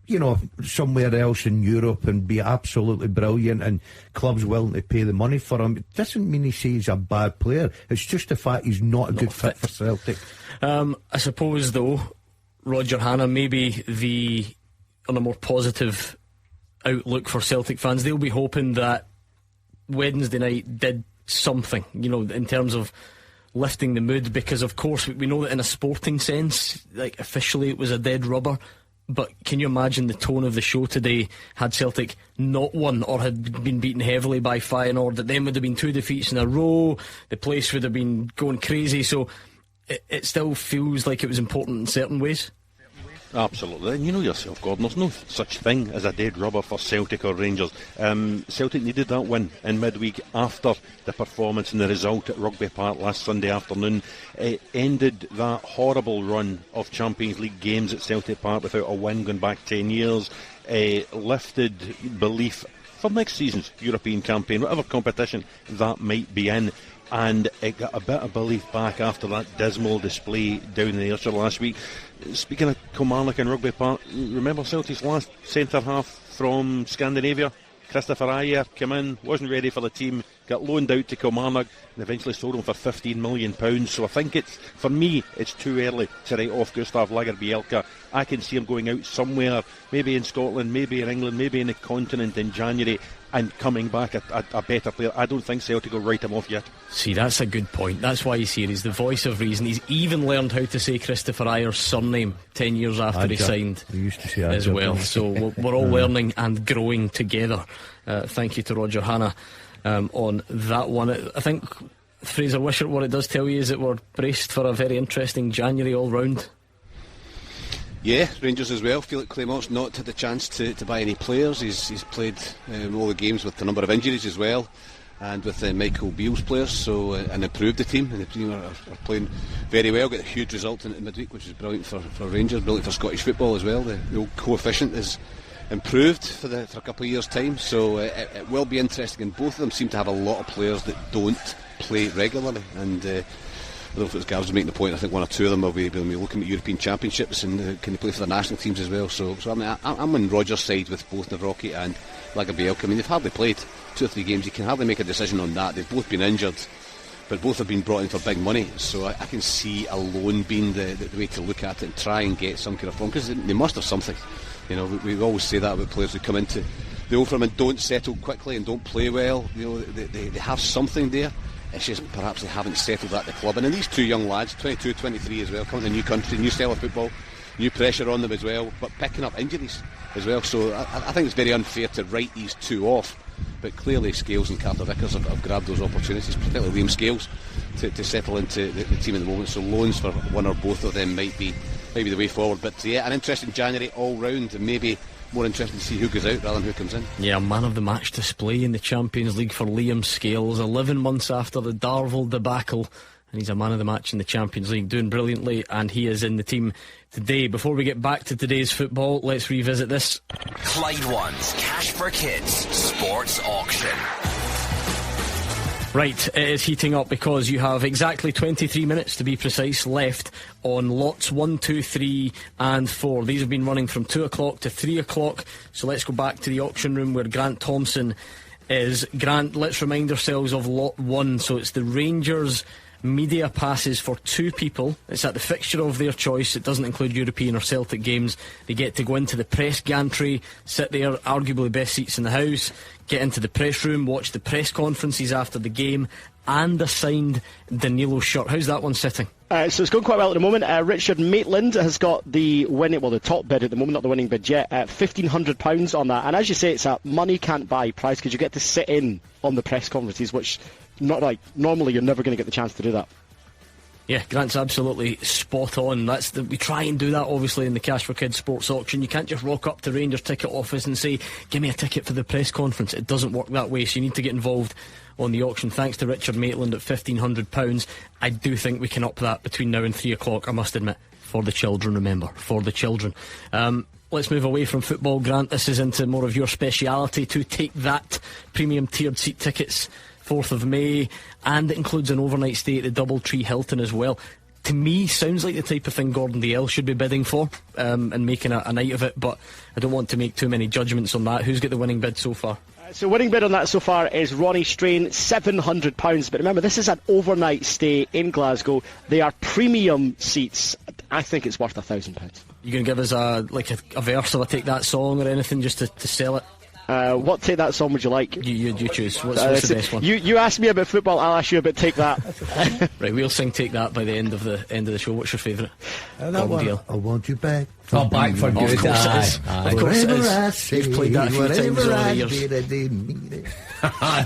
else in Europe and be absolutely brilliant, and clubs willing to pay the money for him. It doesn't mean he's a bad player. It's just the fact he's not a good fit for Celtic.
I suppose, though, Roger Hannah, maybe on a more positive outlook for Celtic fans, they'll be hoping that Wednesday night did something, in terms of lifting the mood, because of course we know that in a sporting sense, like officially it was a dead rubber, but can you imagine the tone of the show today had Celtic not won or had been beaten heavily by Feyenoord? That then would have been 2 defeats in a row, the place would have been going crazy. So it still feels like it was important in certain ways.
Absolutely, and you know yourself, Gordon, there's no such thing as a dead rubber for Celtic or Rangers. Celtic needed that win in midweek after the performance and the result at Rugby Park last Sunday afternoon. It ended that horrible run of Champions League games at Celtic Park without a win going back 10 years. Lifted belief for next season's European campaign, whatever competition that might be in. And it got a bit of belief back after that dismal display down in the Ayrshire last week. Speaking of Kilmarnock and Rugby Park, remember Celtic's last centre half from Scandinavia? Christopher Ayer came in, wasn't ready for the team, got loaned out to Kilmarnock and eventually sold him for £15 million. So I think for me it's too early to write off Gustav Lagerbielke. I can see him going out somewhere, maybe in Scotland, maybe in England, maybe in the continent in January, and coming back a better player. I don't think Celtic will write him off yet.
See, that's a good point. That's why he's here. He's the voice of reason. He's even learned how to say Christopher Ayer's surname 10 years after he signed
used to say
as well. So we're all learning and growing together. Thank you to Roger Hannah on that one. I think, Fraser Wishart, what it does tell you is that we're braced for a very interesting January all round.
Yeah, Rangers as well. Felix Clement's not had the chance to buy any players. He's played all the games with a number of injuries as well, and with Michael Beale's players, so and improved the team. And the team are playing very well. Got a huge result in midweek, which is brilliant for Rangers, brilliant for Scottish football as well. The old coefficient is improved for a couple of years' time, so it will be interesting. And both of them seem to have a lot of players that don't play regularly, and I don't know if it was Gavs was making the point. I think one or two of them will be looking at European Championships and can they play for the national teams as well. So I mean, I'm on Rodgers' side with both Navrocki and Lagerbielke. I mean, they've hardly played 2 or 3 games. You can hardly make a decision on that. They've both been injured, but both have been brought in for big money. So I can see a loan being the way to look at it and try and get some kind of form, because they must have something. We always say that about players who come into the Old Firm and don't settle quickly and don't play well. They have something there. It's just perhaps they haven't settled at the club. And then these 2 young lads, 22, 23 as well, coming to a new country, new style of football, new pressure on them as well, but picking up injuries as well. So I think it's very unfair to write these 2 off. But clearly Scales and Carter Vickers have grabbed those opportunities, particularly Liam Scales, to settle into the team at the moment. So loans for one or both of them might be the way forward. But yeah, an interesting January all round, and maybe more interesting to see who goes out rather than who comes in.
Yeah, man of the match display in the Champions League for Liam Scales, 11 months after the Darvel debacle, and he's a man of the match in the Champions League, doing brilliantly, and he is in the team today. Before we get back to today's football, let's revisit this.
Clyde One's Cash for Kids Sports Auction.
Right, it is heating up because you have exactly 23 minutes to be precise left on lots 1, 2, 3 and 4. These have been running from 2 o'clock to 3 o'clock. So let's go back to the auction room where Grant Thompson is. Grant, let's remind ourselves of lot 1. So it's the Rangers media passes for 2 people. It's at the fixture of their choice. It doesn't include European or Celtic games. They get to go into the press gantry, sit there, arguably best seats in the house, get into the press room, watch the press conferences after the game, and a signed Danilo shirt. How's that one sitting?
So it's going quite well at the moment. Richard Maitland has got the top bid at the moment, not the winning bid yet, £1,500 on that. And as you say, it's a money can't buy prize because you get to sit in on the press conferences, which normally you're never going to get the chance to do that.
Yeah, Grant's absolutely spot on. We try and do that obviously in the Cash for Kids sports auction. You can't just rock up to Rangers ticket office and say, give me a ticket for the press conference. It doesn't work that way, so you need to get involved on the auction. Thanks to Richard Maitland at £1,500. I do think we can up that between now and 3 o'clock, I must admit. For the children, remember, for the children. Let's move away from football, Grant. This is into more of your speciality. To Take That premium tiered seat tickets, 4th of May, and it includes an overnight stay at the Doubletree Hilton as well. To me, sounds like the type of thing Gordon Dalziel should be bidding for, and making a night of it, but I don't want to make too many judgments on that. Who's got the winning bid so far?
So winning bid on that so far is Ronnie Strain, £700. But remember, this is an overnight stay in Glasgow. They are premium seats. I think it's worth £1,000.
You going to give us a verse of a Take That song or anything just to sell it?
What Take That song would you like?
You choose. What's the best one?
You ask me about football, I'll ask you about Take That.
Right, we'll sing Take That by the end of the show. What's your favourite?
That one. I want you back.
Oh, back for good.
Of course it is. Of course it is. You've played that a few times over the years.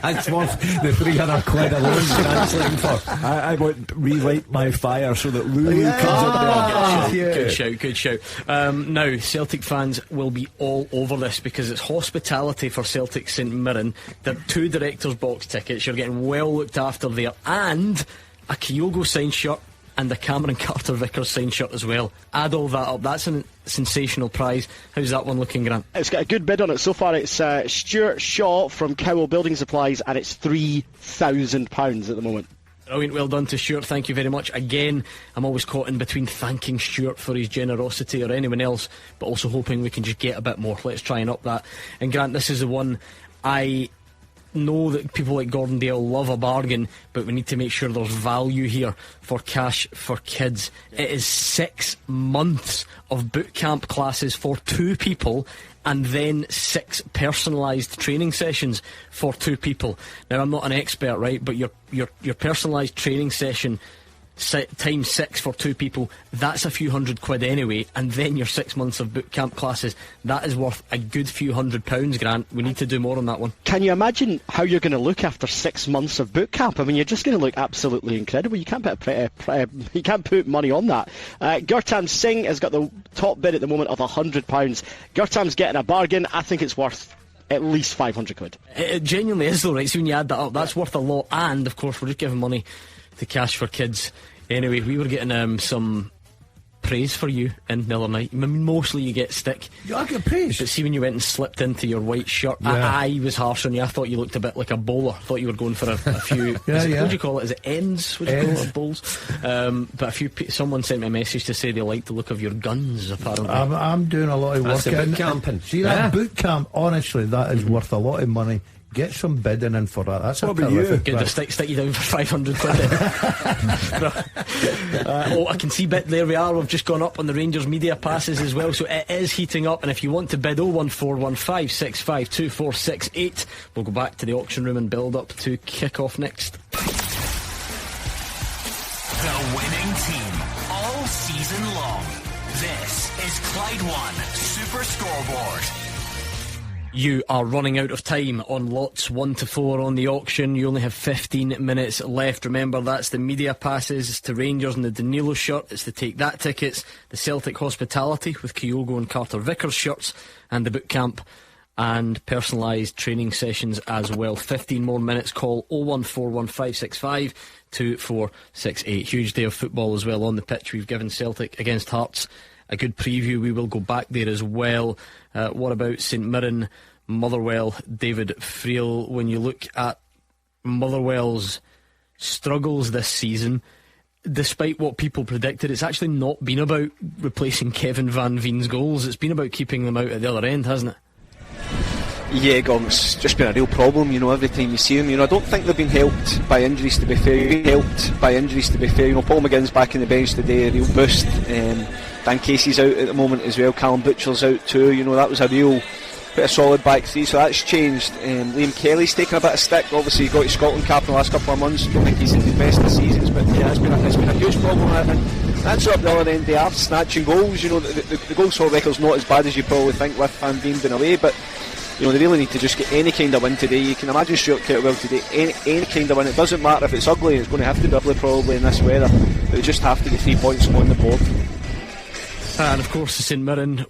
That's worth the £300 alone cancelling for. I won't relight my fire so that Lulu comes up there.
Good shout. Now, Celtic fans will be all over this because it's hospitality for Celtic St Mirren. There are 2 director's box tickets. You're getting well looked after there, and a Kyogo signed shirt and a Cameron Carter-Vickers signed shirt as well. Add all that up, that's a sensational prize. How's that one looking, Grant?
It's got a good bid on it so far. It's Stuart Shaw from Cowell Building Supplies, and it's £3,000 at the moment.
Brilliant, well done to Stuart, thank you very much. Again, I'm always caught in between thanking Stuart for his generosity or anyone else, but also hoping we can just get a bit more. Let's try and up that. And Grant, this is the one I know that people like Gordon Dalziel love a bargain, but we need to make sure there's value here for Cash for Kids. It is 6 months of boot camp classes for 2 people, and then 6 personalised training sessions for 2 people. Now, I'm not an expert, right, but your personalised training session times 6 for 2 people, that's a few £100 anyway, and then your 6 months of boot camp classes, that is worth a good few £100, Grant. We need to do more on that one.
Can you imagine how you're going to look after 6 months of boot camp? I mean, you're just going to look absolutely incredible. You can't put money on that. Gurtam Singh has got the top bid at the moment of £100. Gurtam's getting a bargain. I think it's worth at least £500.
It genuinely is though, right? So when you add that up, that's worth a lot, and of course we're just giving money to Cash for Kids. Anyway, we were getting some praise for you in the other night. I mean, mostly you get stick.
I get praise.
But see, when you went and slipped into your white shirt, I was harsh on you. I thought you looked a bit like a bowler. I thought you were going for a few what do you call it? Is it ends? What do you call it? Bowls? But someone sent me a message to say they liked the look of your guns, apparently.
I'm doing a lot of work.
That's the boot camping.
See, that boot camp, honestly, that is worth a lot of money. Get some bidding in for that. That's what about you?
Good, to stick you down for £500. I can see bit there we are. We've just gone up on the Rangers media passes as well, so it is heating up. And if you want to bid, 01415652468. We'll go back to the auction room and build up to kick off next.
The winning team all season long. This is Clyde One Super Scoreboard.
You are running out of time on lots 1 to 4 on the auction. You only have 15 minutes left. Remember, that's the media passes to Rangers and the Danilo shirt. It's the Take That tickets, the Celtic hospitality with Kyogo and Carter Vickers shirts, and the boot camp and personalised training sessions as well. 15 more minutes. Call 01415652468. Huge day of football as well on the pitch. We've given Celtic against Hearts a good preview. We will go back there as well. What about St Mirren, Motherwell, David Friel? When you look at Motherwell's struggles this season, despite what people predicted, it's actually not been about replacing Kevin Van Veen's goals. It's been about keeping them out at the other end, hasn't it?
Yeah, Gordon, it's just been a real problem, every time you see them. I don't think they've been helped by injuries, to be fair. Paul McGinn's back in the bench today, a real boost. Dan Casey's out at the moment as well. Callum Butcher's out too. That was a solid back three, so that's changed. Liam Kelly's taken a bit of stick. Obviously, he got his Scotland cap in the last couple of months. I don't think he's in the best of the seasons, but yeah, it's been a huge problem. And that's up the other end. They are snatching goals. The goal score record's not as bad as you probably think with Van Veen being away, but
You know, they really need to just get any kind of win today. You can imagine Stuart Kettlewell today, any kind of win. It doesn't matter if it's ugly, it's going to have to be ugly probably in this weather, but they just have to get 3 points on the board.
And of course the St Mirren,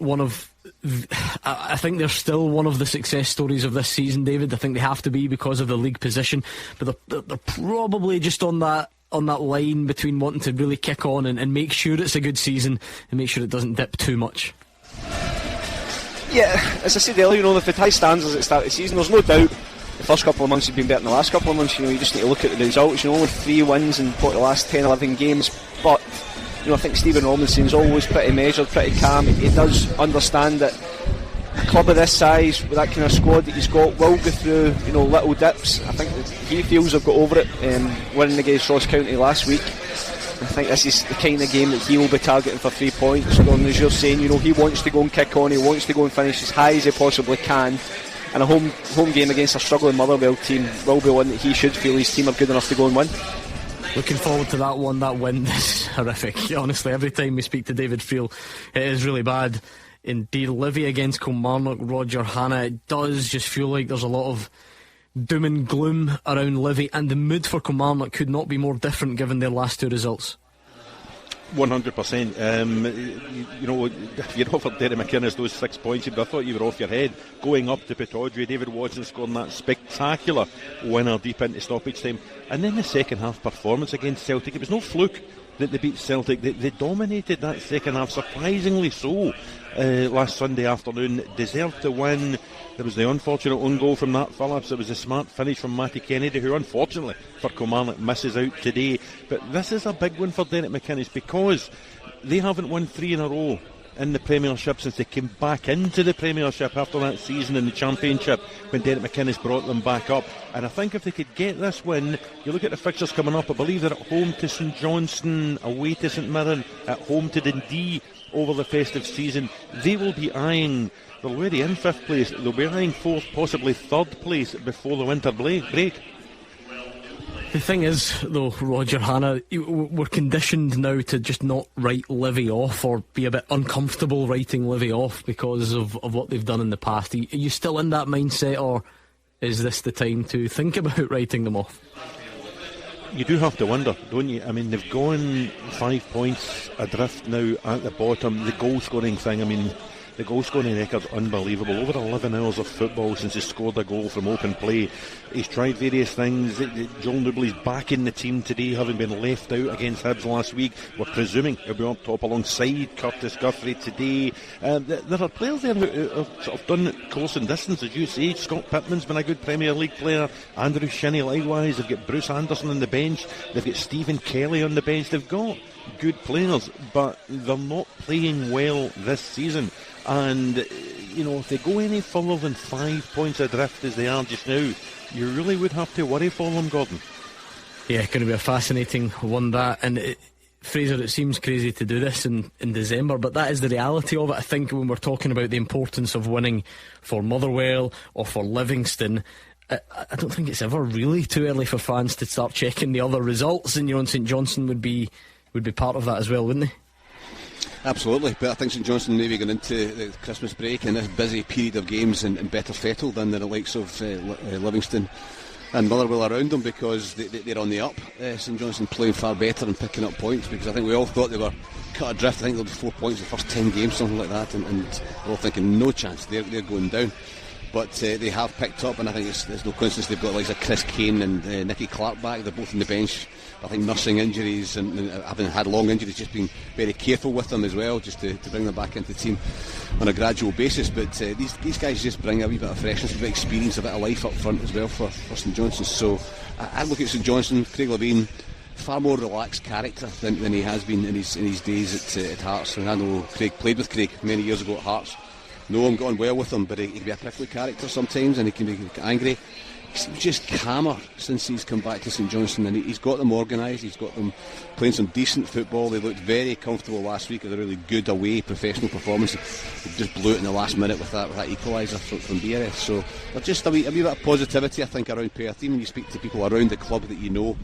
I think they're still one of the success stories of this season, David. I think they have to be because of the league position, but they're probably just on that line between wanting to really kick on and make sure it's a good season and make sure it doesn't dip too much.
Yeah, as I said earlier, you know, if it high standards at the start of the season, there's no doubt the first couple of months have been better than the last couple of months. You know, you just need to look at the results. You know, only 3 wins in the last 10-11 games, but you know, I think Stephen Robinson's always pretty measured, pretty calm. He does understand that a club of this size, with that kind of squad that he's got, will go through, you know, little dips. I think that he feels they've got over it, winning against Ross County last week. I think this is the kind of game that he will be targeting for 3 points. And as you're saying, you know, he wants to go and kick on, he wants to go and finish as high as he possibly can. And a home game against a struggling Motherwell team will be one that he should feel his team are good enough to go and win.
Looking forward to that one. That win is horrific. Honestly, every time we speak to David Friel, it is really bad indeed. Livy against Kilmarnock, Roger Hannah, it does just feel like there's a lot of doom and gloom around Livy, and the mood for Kilmarnock could not be more different given their last 2 results.
100%. You know, if you'd offered Derek McInnes those 6 points, I thought you were off your head. Going up to Pittodrie, David Watson scoring that spectacular winner deep into stoppage time, and then the second half performance against Celtic. It was no fluke that they beat Celtic. They dominated that second half, surprisingly so. Last Sunday afternoon, deserved to win. There was the unfortunate own goal from Nat Phillips. There was a smart finish from Matty Kennedy, who unfortunately for Kilmarnock misses out today. But this is a big one for Derek McInnes because they haven't won 3 in a row in the Premiership since they came back into the Premiership after that season in the Championship when Derek McInnes brought them back up. And I think if they could get this win, you look at the fixtures coming up, I believe they're at home to St Johnstone, away to St Mirren, at home to Dundee over the festive season. They will be eyeing, they're already in 5th place, they'll be eyeing 4th, possibly 3rd place before the winter break.
The thing is, though, Roger Hannah, we're conditioned now to just not write Livy off or be a bit uncomfortable writing Livy off because of what they've done in the past. Are you still in that mindset, or is this the time to think about writing them off?
You do have to wonder, don't you? I mean, they've gone 5 points adrift now at the bottom. The goal scoring thing, I mean, the goal scoring record's unbelievable. Over 11 hours of football since he scored a goal from open play. He's tried various things. Joel Newbley's back in the team today, having been left out against Hibs last week. We're presuming he'll be up top alongside Curtis Guthrie today. There are players there who have sort of done course and distance, as you say. Scott Pittman's been a good Premier League player. Andrew Shinnie likewise. They've got Bruce Anderson on the bench. They've got Stephen Kelly on the bench. They've got good players, but they're not playing well this season. And, you know, if they go any further than 5 points adrift as they are just now, you really would have to worry for them, Gordon.
Yeah, going to be a fascinating one, that. And Fraser, it seems crazy to do this in December, but that is the reality of it. I think when we're talking about the importance of winning for Motherwell or for Livingston, I don't think it's ever really too early for fans to start checking the other results. And, you know, St Johnstone would be part of that as well, wouldn't they?
Absolutely, but I think St Johnstone maybe going into the Christmas break in this busy period of games and better settled than the likes of Livingston and Motherwell around them, because they're on the up. St Johnstone playing far better and picking up points, because I think we all thought they were cut adrift. I think they'll be 4 points in the first 10 games, something like that, and we're all thinking no chance, they're going down. But they have picked up, and I think there's no coincidence they've got like Chris Kane and Nicky Clark back. They're both on the bench, I think, nursing injuries and having had long injuries, just being very careful with them as well, just to bring them back into the team on a gradual basis. But these guys just bring a wee bit of freshness, a bit of experience, a bit of life up front as well for St Johnstone. So I look at St Johnstone, Craig Levein, far more relaxed character than he has been in his days at Hearts. And I know Craig played with Craig many years ago at Hearts. No, I'm going well with him, but he can be a prickly character sometimes, and he can be angry. He's just calmer since he's come back to St Johnstone, and he's got them organised. He's got them playing some decent football. They looked very comfortable last week with a really good away professional performance. They just blew it in the last minute with that equaliser from BRF. So there's just a wee bit of positivity, I think, around Perth. Even when you speak to people around the club that you know,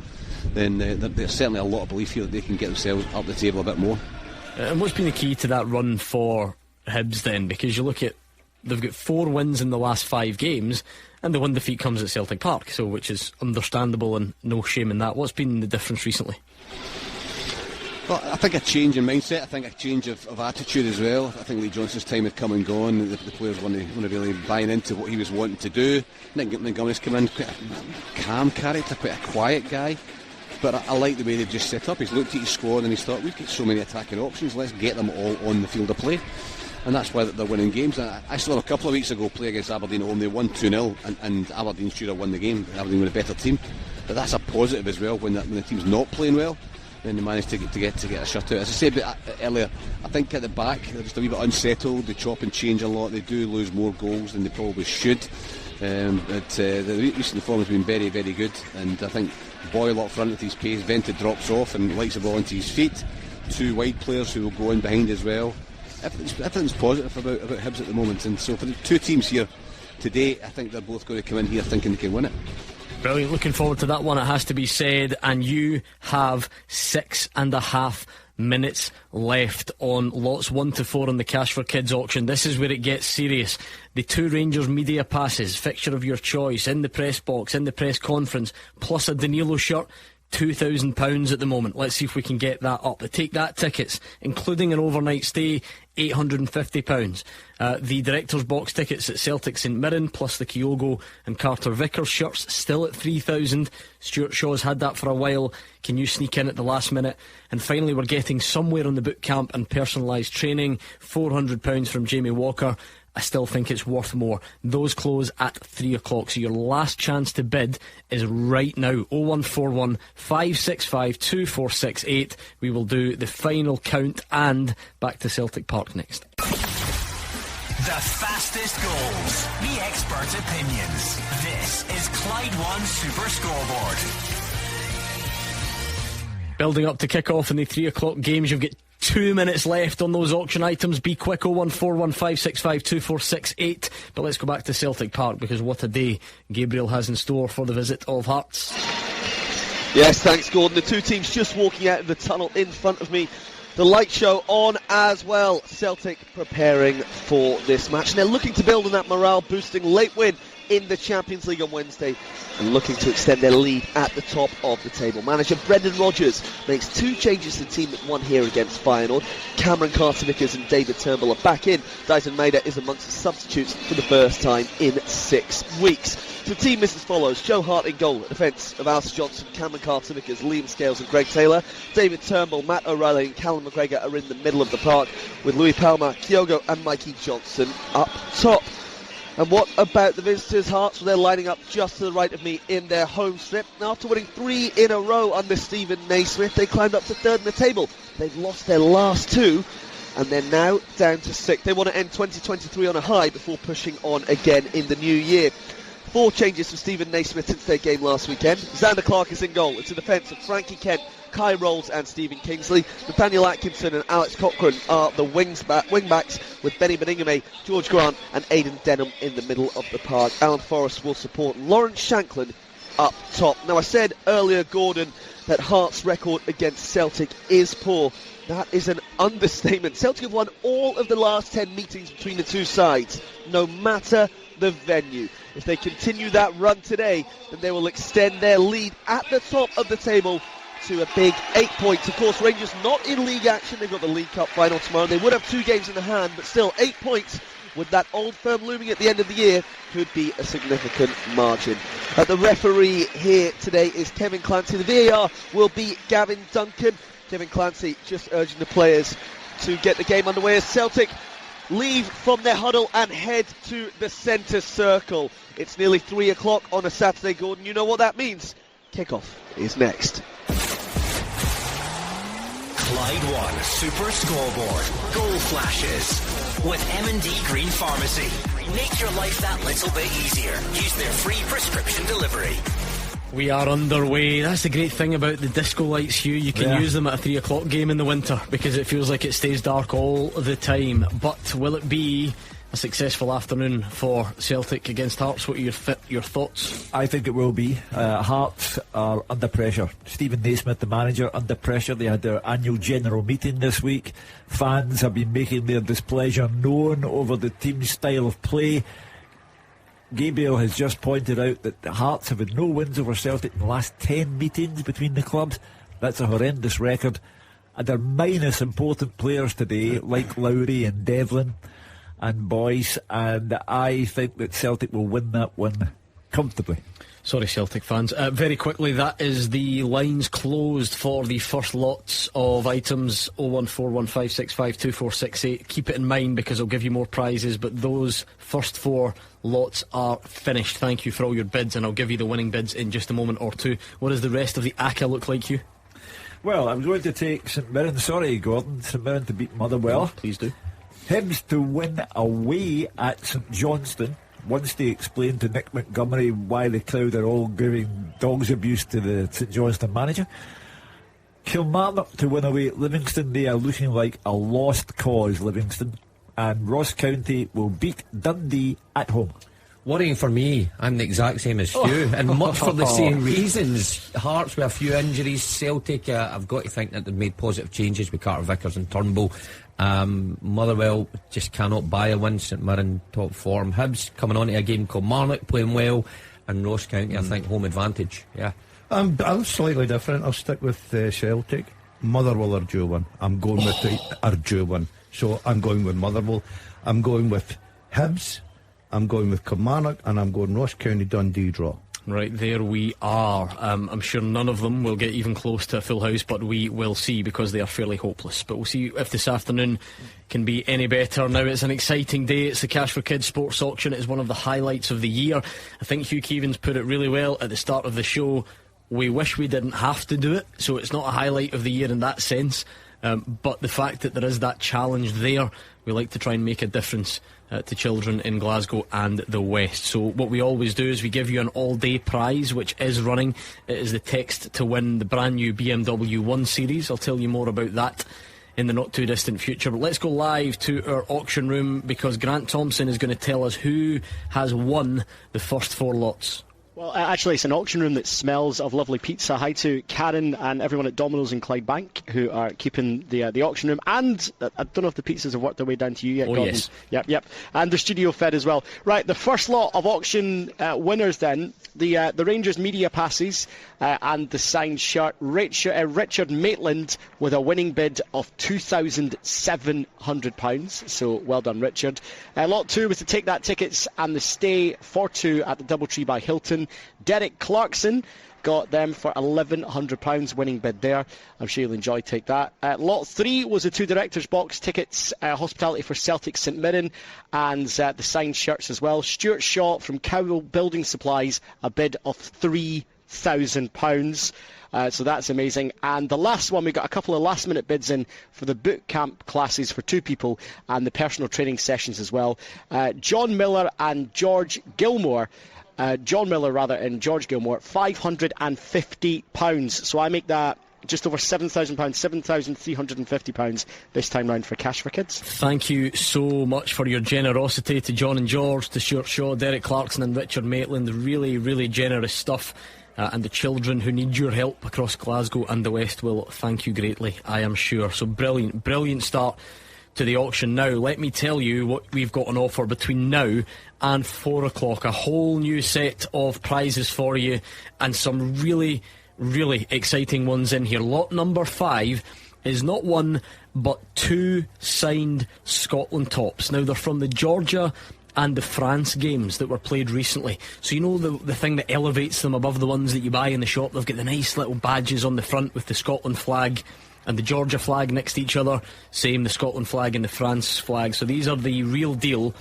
then there's certainly a lot of belief here that they can get themselves up the table a bit more.
And what's been the key to that run for Hibs then? Because you look at they've got 4 wins in the last 5 games, and the one defeat comes at Celtic Park, so which is understandable and no shame in that. What's been the difference recently?
Well, I think a change in mindset, I think a change of attitude as well. I think Lee Johnson's time had come and gone. The players weren't really buying into what he was wanting to do. Nick Montgomery's come in, quite a calm character, quite a quiet guy. But I like the way they've just set up. He's looked at his squad and he's thought, we've got so many attacking options, let's get them all on the field of play. And that's why they're winning games. I saw them a couple of weeks ago play against Aberdeen at home. They won 2-0 and Aberdeen should have won the game. Aberdeen were a better team. But that's a positive as well when the team's not playing well. Then they managed to get a shutout. As I said earlier, I think at the back they're just a wee bit unsettled. They chop and change a lot. They do lose more goals than they probably should. But the recent form has been very, very good. And I think Boyle up front with his pace, Vented drops off and likes the ball into his feet. 2 wide players who will go in behind as well. Everything's positive about Hibs at the moment. And so for the 2 teams here today, I think they're both going to come in here thinking they can win it.
Brilliant, looking forward to that one, it has to be said. And you have 6.5 minutes left on lots 1 to 4 on the Cash for Kids auction. This is where it gets serious. The 2 Rangers media passes, fixture of your choice, in the press box, in the press conference, plus a Danilo shirt. £2,000 at the moment. Let's see if we can get that up. The Take That tickets, including an overnight stay, £850. The Director's Box tickets at Celtic St Mirren, plus the Kyogo and Carter Vickers shirts, still at £3,000. Stuart Shaw's had that for a while. Can you sneak in at the last minute? And finally, we're getting somewhere on the boot camp and personalised training, £400 from Jamie Walker. I still think it's worth more. Those close at 3 o'clock, so your last chance to bid is right now. 0141 565 2468. We will do the final count and back to Celtic Park next.
The fastest goals, the expert opinions. This is Clyde One Super Scoreboard.
Building up to kick off in the 3 o'clock games. You've got 2 minutes left on those auction items. Be quick. 0141 565 2468. But let's go back to Celtic Park, because what a day Gabriel has in store for the visit of Hearts.
Yes, thanks Gordon. The 2 teams just walking out of the tunnel in front of me. The light show on as well. Celtic preparing for this match, and they're looking to build on that morale boosting late win in the Champions League on Wednesday, and looking to extend their lead at the top of the table. Manager Brendan Rodgers makes 2 changes to the team that won here against Feyenoord. Cameron Carter-Vickers and David Turnbull are back in. Dyson Maeda is amongst the substitutes for the first time in 6 weeks. The team is as follows: Joe Hart in goal. At defence of Alistair Johnson, Cameron Carter-Vickers, Liam Scales and Greg Taylor. David Turnbull, Matt O'Reilly and Callum McGregor are in the middle of the park, with Louis Palmer, Kyogo and Mikey Johnson up top. And what about the visitors? Hearts, well, they're lining up just to the right of me in their home strip. Now, after winning 3 in a row under Stephen Naismith, they climbed up to 3rd in the table. They've lost their last 2, and they're now down to 6th. They want to end 2023 on a high before pushing on again in the new year. 4 changes from Stephen Naismith since their game last weekend. Xander Clark is in goal. It's a defence of Frankie Kent, Kai Rolls and Stephen Kingsley. Nathaniel Atkinson and Alex Cochrane are the wing-backs, with Benny Beningame, George Grant and Aidan Denham in the middle of the park. Alan Forrest will support Lawrence Shanklin up top. Now, I said earlier, Gordon, that Hearts' record against Celtic is poor. That is an understatement. Celtic have won all of the last 10 meetings between the 2 sides, no matter the venue. If they continue that run today, then they will extend their lead at the top of the table to a big 8 points. Of course, Rangers not in league action. They've got the League Cup final tomorrow. They would have 2 games in the hand, but still 8 points with that old firm looming at the end of the year could be a significant margin. The referee here today is Kevin Clancy. The VAR will be Gavin Duncan. Kevin Clancy just urging the players to get the game underway as Celtic leave from their huddle and head to the centre circle. It's nearly 3 o'clock on a Saturday, Gordon. You know what that means. Kickoff is next.
Clyde One Super Scoreboard. Goal flashes with M&D Green Pharmacy. Make your life that little bit easier. Use their free prescription delivery.
We are underway. That's the great thing about the disco lights, Hugh. You can use them at a 3 o'clock game in the winter because it feels like it stays dark all the time. But will it be a a successful afternoon for Celtic against Hearts. What are your thoughts?
I think it will be. Hearts are under pressure. Stephen Naismith, the manager, under pressure. They had their annual general meeting this week. Fans have been making their displeasure known over the team's style of play. Gabriel has just pointed out that the Hearts have had no wins over Celtic in the last 10 meetings between the clubs. That's a horrendous record. And they're minus important players today, like Lowry and Devlin and Boyce. And I think that Celtic will win that one comfortably.
Sorry, Celtic fans. Very quickly, that is the lines closed for the first lots of items. 01415652468. Keep it in mind because I'll give you more prizes, but those first 4 lots are finished. Thank you for all your bids, and I'll give you the winning bids in just a moment or two. What does the rest of the ACCA look like, Hugh?
Well, I'm going to take St Mirren. Sorry, Gordon. St Mirren to beat Motherwell.
Oh, please do.
Hibs to win away at St Johnstone. Once they explained to Nick Montgomery why the crowd are all giving dogs abuse to the St Johnstone manager. Kilmarnock to win away at Livingston. They are looking like a lost cause, Livingston. And Ross County will beat Dundee at home.
Worrying for me, I'm the exact same as Hugh, and much for the same reasons. Hearts with a few injuries. Celtic, I've got to think that they've made positive changes with Carter Vickers and Turnbull. Motherwell just cannot buy a win. St Mirren top form. Hibs coming on to a game. Kilmarnock playing well, and Ross County I think home advantage. Yeah,
I'm slightly different. I'll stick with Celtic. Motherwell are due one. I'm going with are due one. So I'm going with Motherwell. I'm going with Hibs. I'm going with Kilmarnock, and I'm going Ross County Dundee draw.
Right, there we are. I'm sure none of them will get even close to a full house, but we will see because they are fairly hopeless. But we'll see if this afternoon can be any better. Now it's an exciting day. It's the Cash for Kids Sports Auction. It is one of the highlights of the year. I think Hugh Keevins put it really well at the start of the show. We wish we didn't have to do it, so it's not a highlight of the year in that sense. But the fact that there is that challenge there, we like to try and make a difference to children in Glasgow and the West. So what we always do is we give you an all-day prize, which is running. It is the text to win the brand new BMW 1 Series. I'll tell you more about that in the not too distant future. But let's go live to our auction room because Grant Thompson is going to tell us who has won the first 4 lots.
Well, actually, it's an auction room that smells of lovely pizza. Hi to Karen and everyone at Domino's in Clydebank who are keeping the auction room. And I don't know if the pizzas have worked their way down to you yet, Gordon.
Yes.
Yep. And the studio fed as well. Right, the first lot of auction winners then. The Rangers media passes and the signed shirt. Richard Maitland with a winning bid of £2,700. So well done, Richard. Lot 2 was to take that tickets and the stay for 2 at the Doubletree by Hilton. Derek Clarkson got them for £1,100, winning bid there. I'm sure you'll enjoy take that. Lot 3 was the 2 directors box tickets, hospitality for Celtic St Mirren, and the signed shirts as well. Stuart Shaw from Cowell Building Supplies, a bid of £3,000. So that's amazing. And the last one, we got a couple of last minute bids in for the boot camp classes for 2 people and the personal training sessions as well. John Miller and George Gilmore. John Miller and George Gilmore, £550. So I make that just over £7,000, £7,350 this time round for Cash for Kids.
Thank you so much for your generosity to John and George, to Stuart Shaw, Derek Clarkson and Richard Maitland. Really, really generous stuff. And the children who need your help across Glasgow and the West will thank you greatly, I am sure. So brilliant start to the auction. Now let me tell you what we've got on offer between now and 4 o'clock. A whole new set of prizes for you and some really exciting ones in here. Lot number 5 is not 1 but 2 signed Scotland tops. Now they're from the Georgia and the France games that were played recently. So you know the thing that elevates them above the ones that you buy in the shop? They've got the nice little badges on the front with the Scotland flag and the Georgia flag next to each other. Same, the Scotland flag and the France flag. So these are the real deal.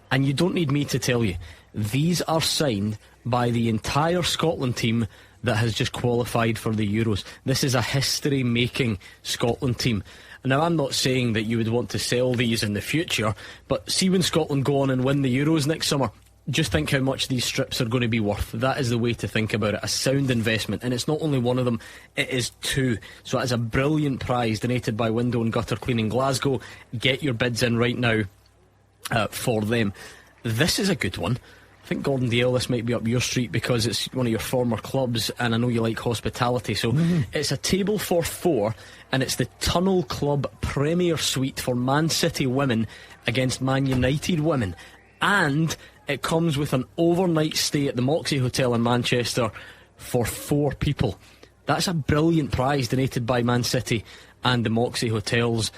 And you don't need me to tell you, these are signed by the entire Scotland team that has just qualified for the Euros. This is a history-making Scotland team. Now, I'm not saying that you would want to sell these in the future, but see when Scotland go on and win the Euros next summer, just think how much these strips are going to be worth. That is the way to think about it. A sound investment. And it's not only one of them, it is 2. So it is a brilliant prize donated by Window and Gutter Cleaning Glasgow. Get your bids in right now for them. This is a good one. I think Gordon Dalziel, this might be up your street because it's one of your former clubs, and I know you like hospitality. So it's a table for 4, and it's the Tunnel Club Premier Suite for Man City women against Man United women, and it comes with an overnight stay at the Moxie Hotel in Manchester for 4 people. That's a brilliant prize donated by Man City and the Moxie Hotels.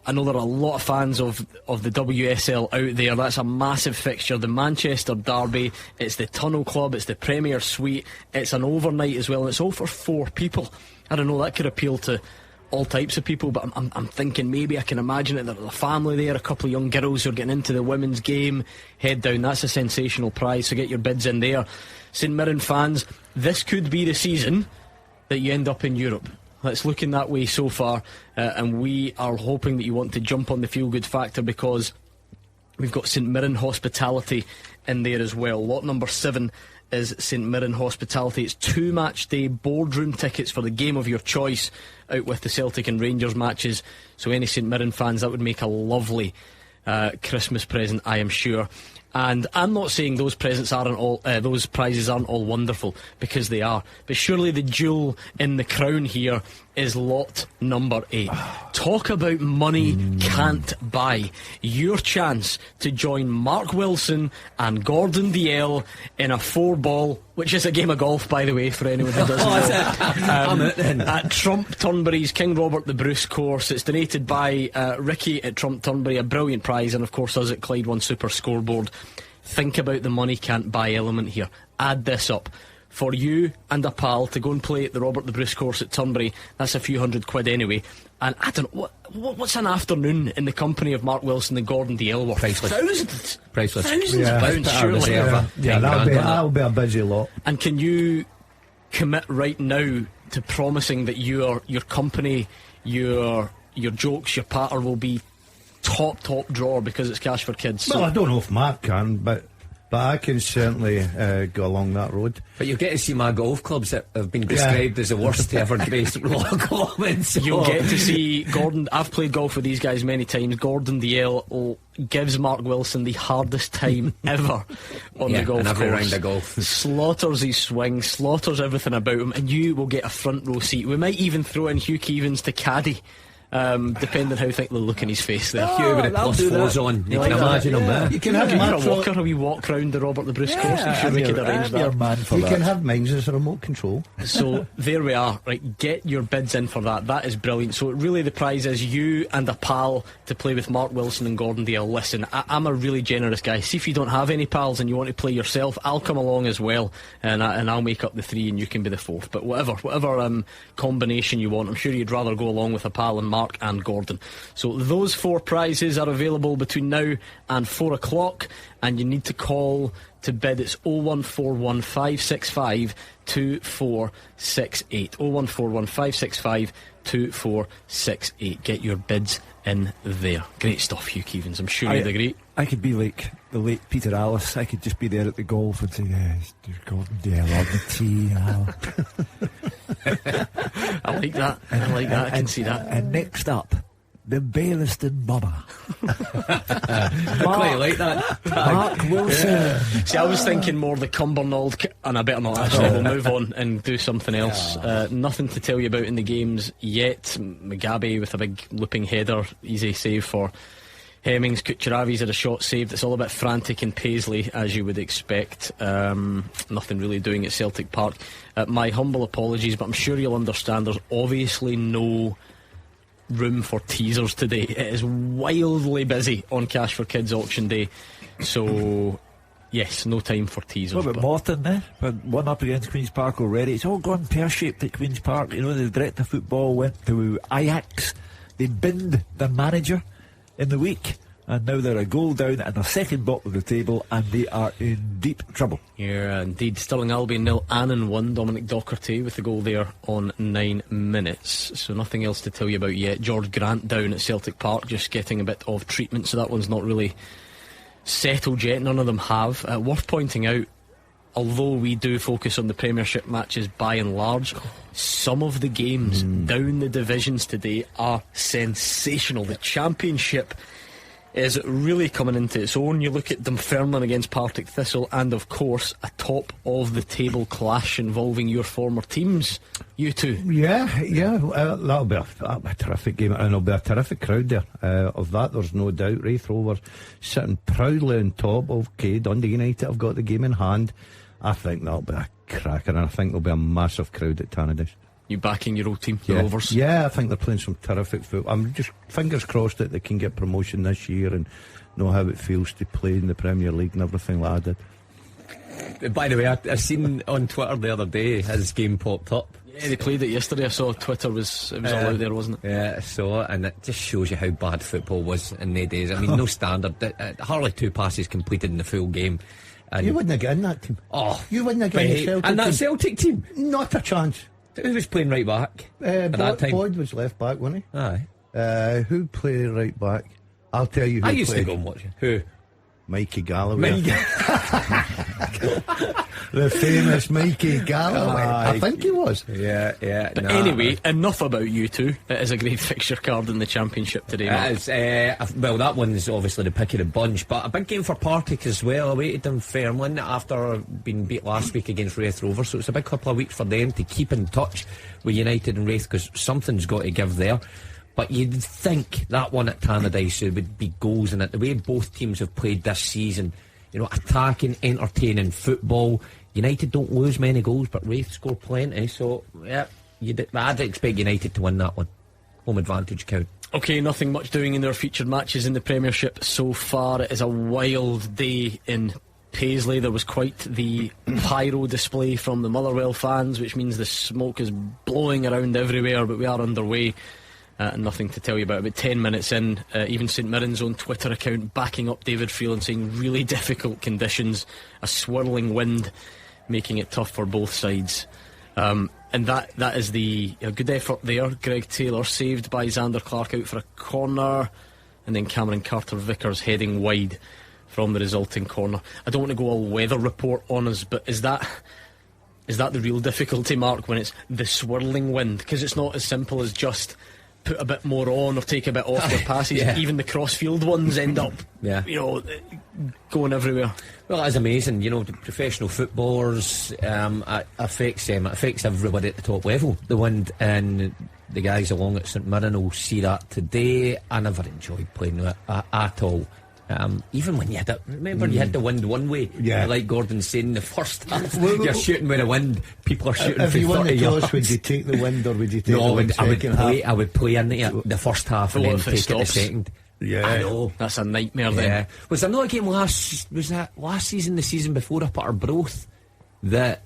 I know there are a lot of fans of the WSL out there. That's a massive fixture. The Manchester Derby, it's the Tunnel Club, it's the Premier Suite, it's an overnight as well, and it's all for 4 people. I don't know, that could appeal to all types of people, but I'm thinking maybe I can imagine it. There's a family there, a couple of young girls who are getting into the women's game. Head down, that's a sensational prize, so get your bids in there. St Mirren fans, this could be the season that you end up in Europe. It's looking that way so far, and we are hoping that you want to jump on the feel-good factor, because we've got St Mirren Hospitality in there as well. Lot number 7 is St Mirren Hospitality. It's 2 match day boardroom tickets for the game of your choice, out with the Celtic and Rangers matches. So any St Mirren fans, that would make a lovely Christmas present, I am sure. And I'm not saying those presents aren't all, those prizes aren't all wonderful, because they are. But surely the jewel in the crown here is lot number 8. Talk about money can't buy. Your chance to join Mark Wilson and Gordon Dalziel in a 4-ball, which is a game of golf, by the way, for anyone who doesn't know. At Trump Turnberry's King Robert the Bruce course. It's donated by Ricky at Trump Turnberry, a brilliant prize, and of course us at Clyde One Super Scoreboard. Think about the money can't buy element here. Add this up. For you and a pal to go and play at the Robert the Bruce course at Turnberry, that's a few £100 anyway. And I don't know, what's an afternoon in the company of Mark Wilson and Gordon Dalziel worth?
Priceless.
Thousands of pounds, surely.
That'll be a busy lot. And
can you commit right now to promising that your company, your jokes, your patter will be top drawer because it's cash for kids?
Well, I don't know if Mark can, but I can certainly go along that road.
But you'll get to see my golf clubs that have been described as the worst to ever grace Log Comments.
You'll get to see Gordon. I've played golf with these guys many times. Gordon Dalziel gives Mark Wilson the hardest time ever on the golf course.
Every round of golf.
Slaughters his swing, slaughters everything about him, and you will get a front row seat. We might even throw in Hugh Keevins to caddy. Depending how thick the look in his face there.
Hugh with the +4s on. You can imagine him there.
You can have Mark
a walker, a wee walk round the Robert the Bruce course. I'm sure we could arrange that.
You can have mine as a remote control.
So there we are. Right, get your bids in for that. That is brilliant. So really the prize is you and a pal to play with Mark Wilson and Gordon Dalziel. Listen, I'm a really generous guy. See if you don't have any pals and you want to play yourself, I'll come along as well, and I'll make up the 3 and you can be the 4th. But whatever combination you want, I'm sure you'd rather go along with a pal and Mark and Gordon. So those 4 prizes are available between now and 4 o'clock, and you need to call to bid. It's 0141 565 2468. 0141 565 2468. Get your bids in there. Great stuff, Hugh Keevins. I'm sure you'd agree.
I could be like the late Peter Alice. I could just be there at the golf and say, "Yes, Gordon Dalziel on the tee."
I like that. I can see that.
And next up, the Bayliston Mama.
Quite like that.
Mark Wilson.
See, I was thinking more the Cumbernauld, and I better not actually. We'll move on and do something else. Nothing to tell you about in the games yet. Mugabe with a big looping header, easy save for Hemmings. Kucheravi's had a shot saved. It's all a bit frantic in Paisley, as you would expect. Nothing really doing at Celtic Park. My humble apologies, but I'm sure you'll understand there's obviously no room for teasers today. It is wildly busy on Cash for Kids auction day, so yes, no time for teasers.
What about Morton there? One up against Queen's Park already. It's all gone pear-shaped at Queen's Park. You know, the director of football went to Ajax. They binned their manager in the week, and now they're a goal down and a second bottom of the table, and they are in deep trouble.
Yeah, indeed. Stirling Albion 0, Annan 1. Dominic Docherty with the goal there on 9 minutes. So nothing else to tell you about yet. George Grant down at Celtic Park, just getting a bit of treatment, so that one's not really settled yet. None of them have. Worth pointing out, although we do focus on the Premiership matches by and large, some of the games down the divisions today are sensational. The Championship is really coming into its own. You look at Dunfermline against Partick Thistle, and of course a top of the table clash involving your former teams, you two.
Yeah, that'll be a terrific game, and there'll be a terrific crowd there. Of that there's no doubt. Raith Rovers sitting proudly on top. Okay, Dundee United have got the game in hand. I think that'll be a cracker, and I think there'll be a massive crowd at Tannadice.
You backing your old team, the Rovers?
Yeah, I think they're playing some terrific football. I'm just fingers crossed that they can get promotion this year and know how it feels to play in the Premier League and everything like I did.
By the way, I seen on Twitter the other day his game popped up.
Yeah, they played it yesterday. I saw Twitter was all out there, wasn't it?
Yeah, I saw it, and it just shows you how bad football was in the days. I mean, no standard. Hardly 2 passes completed in the full game. And
you wouldn't get in that team.
Oh,
you wouldn't get in the Celtic
and that
team.
Celtic team,
not a chance.
Who was playing right back at that time?
Boyd was left back, wasn't he?
Aye.
Who played right back? I'll tell you who
I used
played.
to go and watch it. Who?
Mikey Galloway. The famous Mikey Galloway. I think he was.
Yeah.
But anyway, enough about you two. It is a great fixture card in the Championship today.
Well, that one's obviously the pick of the bunch, but a big game for Partick as well. Away to Dunfermline after being beat last week against Raith Rovers, so it's a big couple of weeks for them to keep in touch with United and Raith, because something's got to give there. But you'd think that one at Tannadice would be goals in it. The way both teams have played this season, you know, attacking, entertaining football. United don't lose many goals, but Raith score plenty. So, yeah, I'd expect United to win that one. Home advantage count.
Okay, nothing much doing in their featured matches in the Premiership so far. It is a wild day in Paisley. There was quite the pyro display from the Motherwell fans, which means the smoke is blowing around everywhere, but we are underway. Nothing to tell you about. 10 minutes in, even St Mirren's own Twitter account backing up David Freeland, saying really difficult conditions, a swirling wind making it tough for both sides. And that is the good effort there. Greg Taylor saved by Xander Clark out for a corner, and then Cameron Carter-Vickers heading wide from the resulting corner. I don't want to go all weather report on us, but is that the real difficulty, Mark, when it's the swirling wind? Because it's not as simple as just put a bit more on or take a bit off their passes. Even the crossfield ones end up going everywhere.
Well, that's amazing. You know, the professional footballers, affects everybody at the top level, the wind, and the guys along at St Mirren will see that today. I never enjoyed playing with it at all. Even when you had you had the wind one way, like Gordon's saying, the first half you're shooting with the wind, people are shooting
if
for
you
30 yards.
toss, would you take the wind or would you take the wind second half?
I would play in the first half and then take it the second.
I know, that's a nightmare then.
Was there not a game last season, the season before, up at Arbroath, that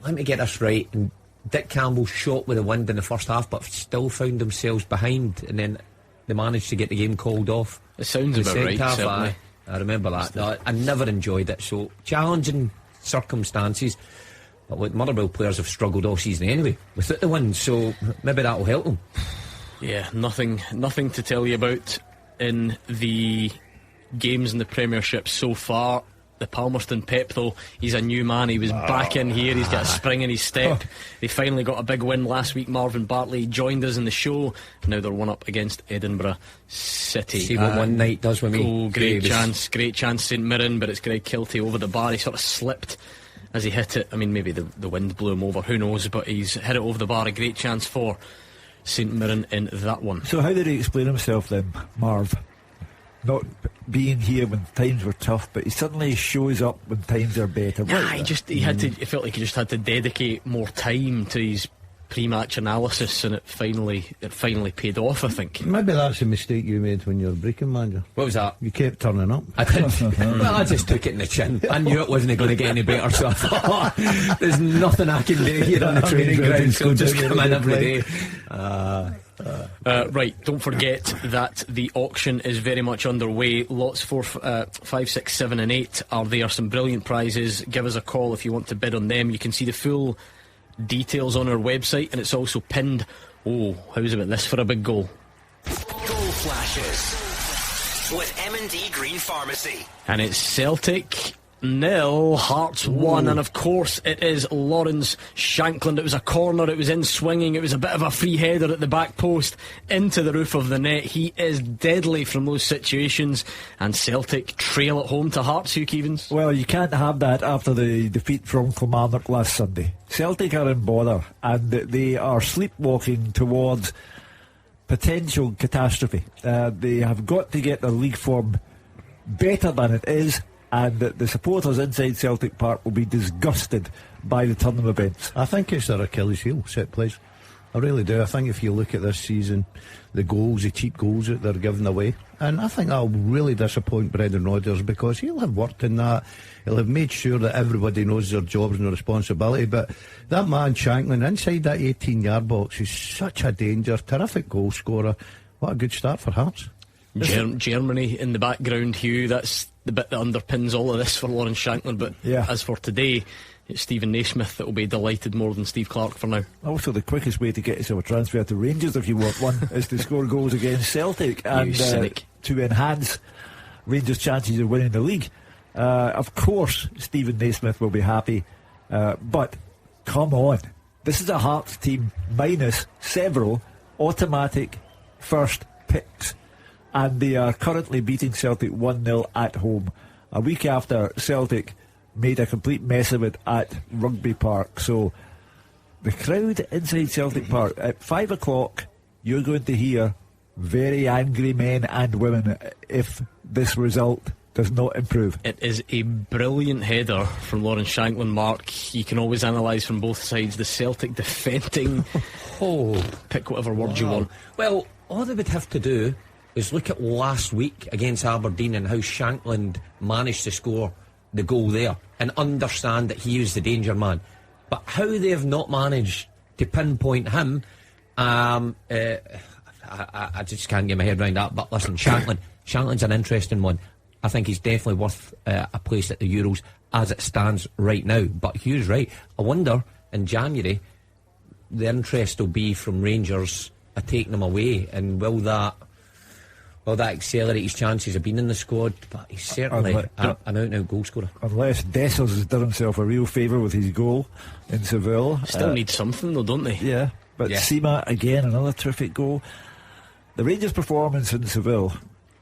let me get this right, and Dick Campbell shot with the wind in the first half but still found themselves behind, and then they managed to get the game called off.
It sounds about right, certainly.
I remember that. I never enjoyed it. So, challenging circumstances. But look, Motherwell players have struggled all season anyway without the win, so maybe that'll help them.
Yeah, nothing to tell you about in the games in the Premiership so far. The Palmerston Pep, though, he's a new man. He was back in here. He's got a spring in his step. They finally got a big win last week. Marvin Bartley joined us in the show. Now they're one up against Edinburgh City.
See what one night does with me.
Oh, great chance, St Mirren, but it's Greg Kiltie over the bar. He sort of slipped as he hit it. I mean, maybe the wind blew him over, who knows, but he's hit it over the bar. A great chance for St Mirren in that one.
So how did he explain himself then, Marv? Not being here when times were tough, but he suddenly shows up when times are better.
He felt like he just had to dedicate more time to his pre-match analysis, and it finally paid off, I think.
Maybe that's a mistake you made when you were Brecon manager.
What was that?
You kept turning up.
I did. Well, I just took it in the chin. I knew it wasn't going to get any better, so I thought, there's nothing I can do here on the training ground, so just come in every day.
Right, don't forget that the auction is very much underway. Lots 4, 5, 6, 7 and 8 are there. Some brilliant prizes. Give us a call if you want to bid on them. You can see the full details on our website, and it's also pinned. Oh, how's about this for a big goal?
Goal flashes with M&D Green Pharmacy.
And it's Celtic nil, Hearts 1, and of course it is Lawrence Shankland. It was a corner, it was in swinging, it was a bit of a free header at the back post into the roof of the net. He is deadly from those situations, and Celtic trail at home to Hearts. Hugh Keevins.
Well, you can't have that after the defeat from Kilmarnock last Sunday. Celtic are in bother, and they are sleepwalking towards potential catastrophe. They have got to get their league form better than it is, and the supporters inside Celtic Park will be disgusted by the turn of events.
I think it's their Achilles heel, set plays. I really do. I think if you look at this season, the goals, the cheap goals that they're giving away, and I think that'll really disappoint Brendan Rodgers, because he'll have worked in that. He'll have made sure that everybody knows their jobs and their responsibility. But that man Shankland inside that 18-yard box is such a danger. Terrific goal scorer. What a good start for Hearts.
Germany in the background, Hugh. That's the bit that underpins all of this for Lawrence Shankland. But as for today, it's Stephen Naismith that will be delighted more than Steve Clark for now.
Also, the quickest way to get yourself a transfer to Rangers, if you want one, is to score goals against Celtic and to enhance Rangers' chances of winning the league. Of course, Stephen Naismith will be happy, but come on, this is a Hearts team minus several automatic first picks, and they are currently beating Celtic 1-0 at home, a week after Celtic made a complete mess of it at Rugby Park. So the crowd inside Celtic Park at 5 o'clock, you're going to hear very angry men and women if this result does not improve.
It is a brilliant header from Lawrence Shankland, Mark. You can always analyse from both sides. The Celtic defending, pick whatever word you want.
Well, all they would have to do is look at last week against Aberdeen and how Shankland managed to score the goal there, and understand that he was the danger man. But how they have not managed to pinpoint him, I just can't get my head around that. But listen, Shankland's an interesting one. I think he's definitely worth a place at the Euros as it stands right now. But Hugh's right. I wonder in January the interest will be from Rangers taking him away, and will that accelerate his chances of being in the squad? But he's certainly an out-and-out goal scorer.
Unless Dessers has done himself a real favour with his goal in Seville.
Still need something though, don't they?
Yeah, but Sima, again, another terrific goal. The Rangers' performance in Seville,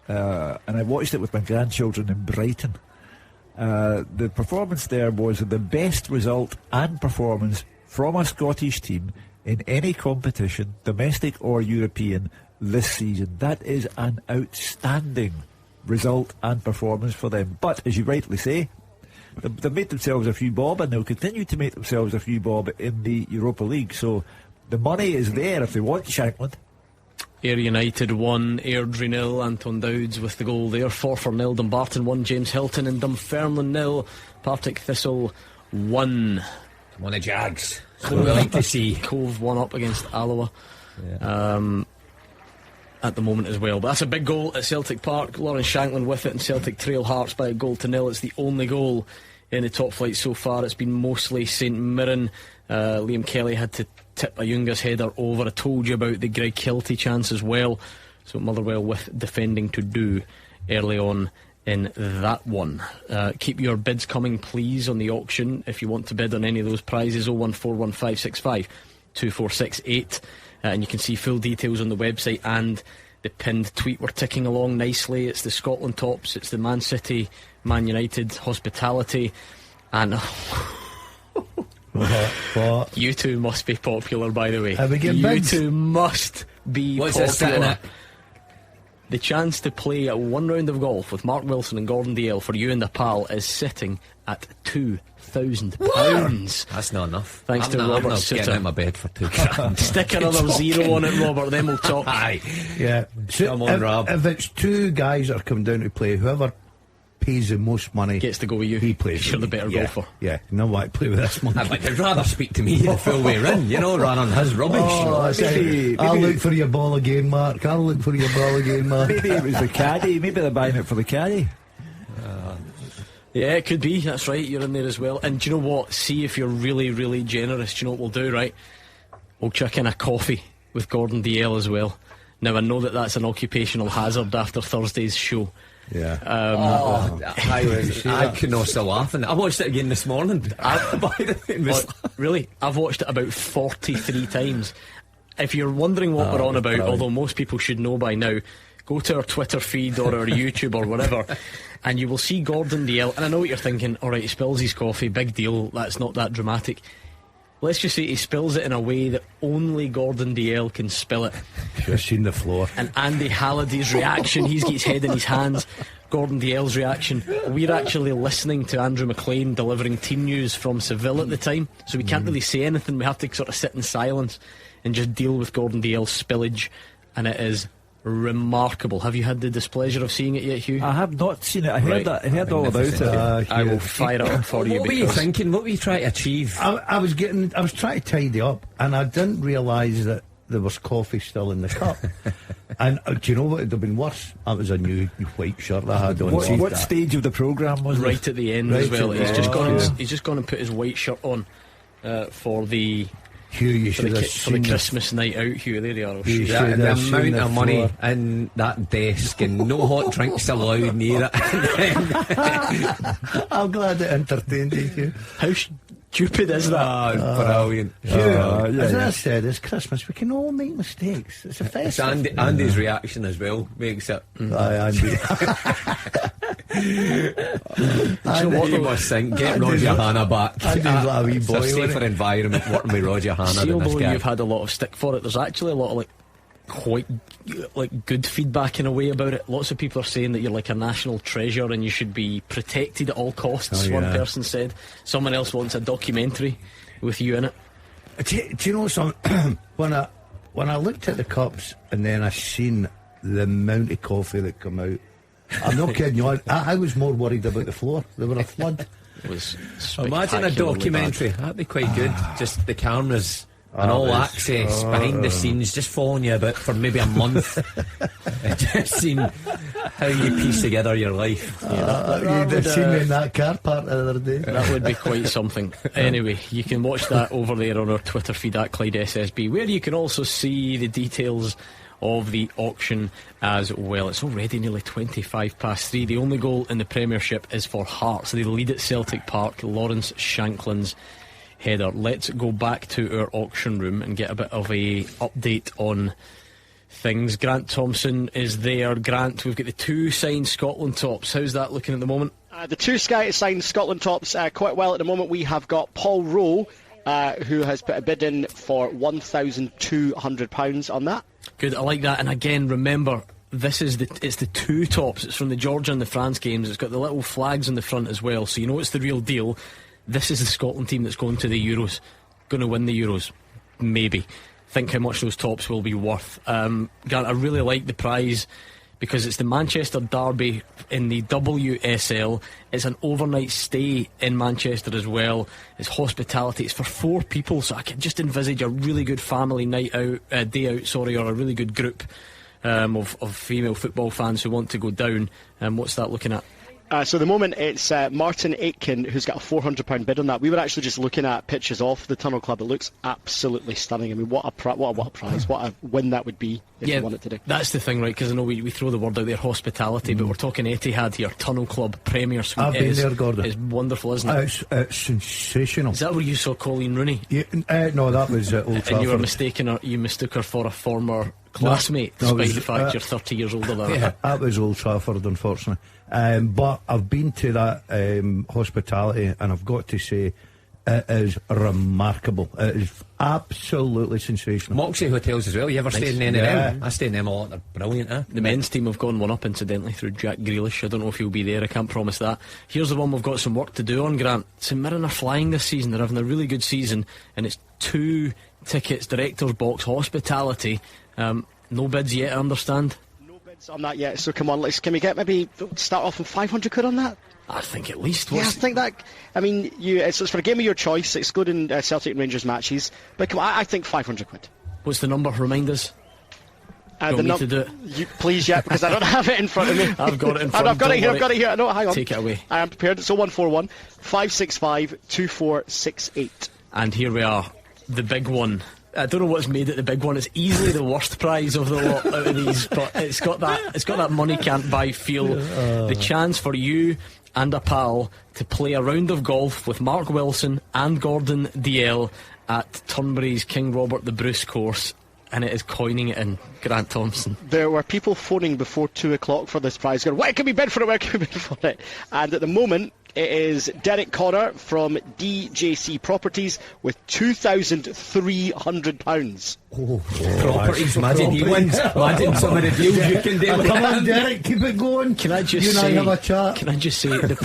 and I watched it with my grandchildren in Brighton, the performance there was the best result and performance from a Scottish team in any competition, domestic or European, this season. That is an outstanding result and performance for them. But as you rightly say, they've made themselves a few bob, and they'll continue to make themselves a few bob in the Europa League. So the money is there if they want Shankland.
Ayr United 1, Airdrie 0. Anton Dowds with the goal there. Forfar 0, Dumbarton 1, James Hilton, and Dunfermline 0, Partick Thistle 1.
One of Jags. So we like to see
Cove 1 up against Alloa. At the moment as well. But that's a big goal at Celtic Park. Lawrence Shankland with it, and Celtic trail Hearts by 1-0. It's the only goal in the top flight so far. It's been mostly St Mirren. Liam Kelly had to tip Ayunga's header over. I told you about the Greg Kelty chance as well. So Motherwell with defending to do early on in that one. Keep your bids coming, please, on the auction if you want to bid on any of those prizes. 0141565 2468. And you can see full details on the website and the pinned tweet. We're ticking along nicely. It's the Scotland tops, it's the Man City, Man United hospitality, and you two must be popular, by the way. You two must be popular.
This sitting at?
The chance to play a one round of golf with Mark Wilson and Gordon Dalziel for you and the pal is sitting at £2,000.
That's not enough.
Thanks to Robert
I'm not
Sutter.
getting out of my bed for £2,000.
Stick another zero on it, Robert, then we'll talk.
Aye.
Yeah.
Come on, Rob.
If it's two guys that are coming down to play, whoever pays the most money
gets to go with you.
He plays.
You're the better golfer.
Yeah, no why play with this monkey.
I'd rather speak to me the full way round, rather than his rubbish.
I'll look for your ball again, Mark. I'll look for your ball again, Mark.
Maybe it was the caddy. Maybe they're buying it for the caddy.
Yeah, it could be. That's right. You're in there as well. And do you know what? See if you're really, really generous. Do you know what we'll do, right? We'll chuck in a coffee with Gordon Dalziel as well. Now I know that that's an occupational hazard after Thursday's show.
Yeah.
I could not stop laughing. I watched it again this morning.
Really? I've watched it about 43 times. If you're wondering what we're on about, although most people should know by now, go to our Twitter feed or our YouTube or whatever, and you will see Gordon Dalziel. And I know what you're thinking, alright, he spills his coffee, big deal, that's not that dramatic. Let's just say he spills it in a way that only Gordon Dalziel can spill it.
Should have seen the floor.
And Andy Halliday's reaction, he's got his head in his hands. Gordon Dalziel's reaction. We're actually listening to Andrew McLean delivering team news from Seville at the time, so we can't really say anything. We have to sort of sit in silence and just deal with Gordon Dalziel's spillage, and it is remarkable. Have you had the displeasure of seeing it yet, Hugh?
I have not seen it. I heard all about it.
I will fire it up for you.
What were you thinking? What were you trying to achieve?
I was trying to tidy up, and I didn't realise that there was coffee still in the cup. And do you know what would have been worse? That was a new white shirt I had on.
What stage of the programme was
right at the end as well? He's just gone and put his white shirt on for the
Hugh, you should have
for the Christmas night out, Hugh. There they are.
The amount of money in that desk and no hot drinks allowed near it.
I'm glad it entertained you, Hugh.
How stupid is that?
Brilliant.
As I said, it's Christmas. We can all make mistakes. It's a festival.
It's Andy's reaction as well makes it.
Andy.
You must think, get Roger Hanna back.
Andy's like a wee boy.
It's a safer environment working with Roger Hanna
See,
than this
although
guy.
you've had a lot of stick for it, there's actually a lot of quite good feedback in a way about it. Lots of people are saying that you're like a national treasure and you should be protected at all costs. One person said. Someone else wants a documentary with you in it.
Do you know something? when I looked at the cups and then I seen the amount of coffee that come out, I'm not kidding you. I was more worried about the floor. There were a flood.
It was
imagine a documentary. That'd be quite good. Just the cameras and all access behind the scenes, just following you about for maybe a month. Just seeing how you piece together your life.
You'd have seen me in that car park the other day.
That would be quite something. Anyway, you can watch that over there on our Twitter feed at Clyde SSB, where you can also see the details of the auction as well. It's already nearly 3:25. The only goal in the Premiership is for Hearts. They lead at Celtic Park. Lawrence Shanklin's header. Let's go back to our auction room and get a bit of a update on things. Grant Thompson is there. Grant, we've got the 2 signed Scotland tops. How's that looking at the moment?
The 2 signed Scotland tops quite well at the moment. We have got Paul Rowe, who has put a bid in for £1,200 on that.
Good, I like that. And again, remember, it's the 2 tops. It's from the Georgia and the France games. It's got the little flags on the front as well, so you know it's the real deal. This is the Scotland team that's going to the Euros, going to win the Euros, maybe. Think how much those tops will be worth. Grant, I really like the prize because it's the Manchester Derby in the WSL. It's an overnight stay in Manchester as well. It's hospitality. It's for 4 people, so I can just envisage a really good family day out, or a really good group of female football fans who want to go down. What's that looking at?
So at the moment it's Martin Aitken who's got a £400 bid on that. We were actually just looking at pictures off the Tunnel Club. It looks absolutely stunning. I mean, what a prize, what a win that would be if you won it today.
That's the thing, right? Because I know we throw the word out there, hospitality, but we're talking Etihad here, Tunnel Club, Premier Suite.
I've been there, Gordon.
It's wonderful, isn't it?
It's sensational.
Is that where you saw Colleen Rooney?
Yeah, no, that was Old Trafford.
And you were you mistook her for a former classmate, despite the fact you're 30 years older than her.
That was Old Trafford, unfortunately. But I've been to that hospitality, and I've got to say, it is remarkable. It is absolutely sensational.
Moxie hotels as well. You ever stayed in any of them? I stayed in them a lot. They're brilliant.
The men's team have gone one up incidentally through Jack Grealish. I don't know if he'll be there. I can't promise that. Here's the one we've got some work to do on, Grant. St Mirren are flying this season. They're having a really good season, and it's 2 tickets, director's box, hospitality. No bids yet, I understand.
On that yet, so come on, can we get maybe start off with £500 on that?
I think at least.
I think that. I mean, it's for a game of your choice, excluding Celtic and Rangers matches. But come on, I think £500.
What's the number? Remind us.
To do it? Please, because I don't have it in front of me.
I've got it in front.
I've got it here. No, hang on.
Take it away.
I am prepared. It's 0141 565 2468.
And here we are, the big one. I don't know what's made it the big one. It's easily the worst prize of the lot out of these, but it's got that money can't buy feel. The chance for you and a pal to play a round of golf with Mark Wilson and Gordon DL at Turnberry's King Robert the Bruce course, and it is coining it in. Grant Thompson.
There were people phoning before 2 o'clock for this prize, going, where can we bid for it, where can we bid for it? And at the moment it is Derek Connor from DJC Properties with £2,300.
Properties, imagine he wins. Imagine some of the deals you can do.
Come on, Derek, keep it going.
Can I just
you
say,
and I have a chat?
Can I just say the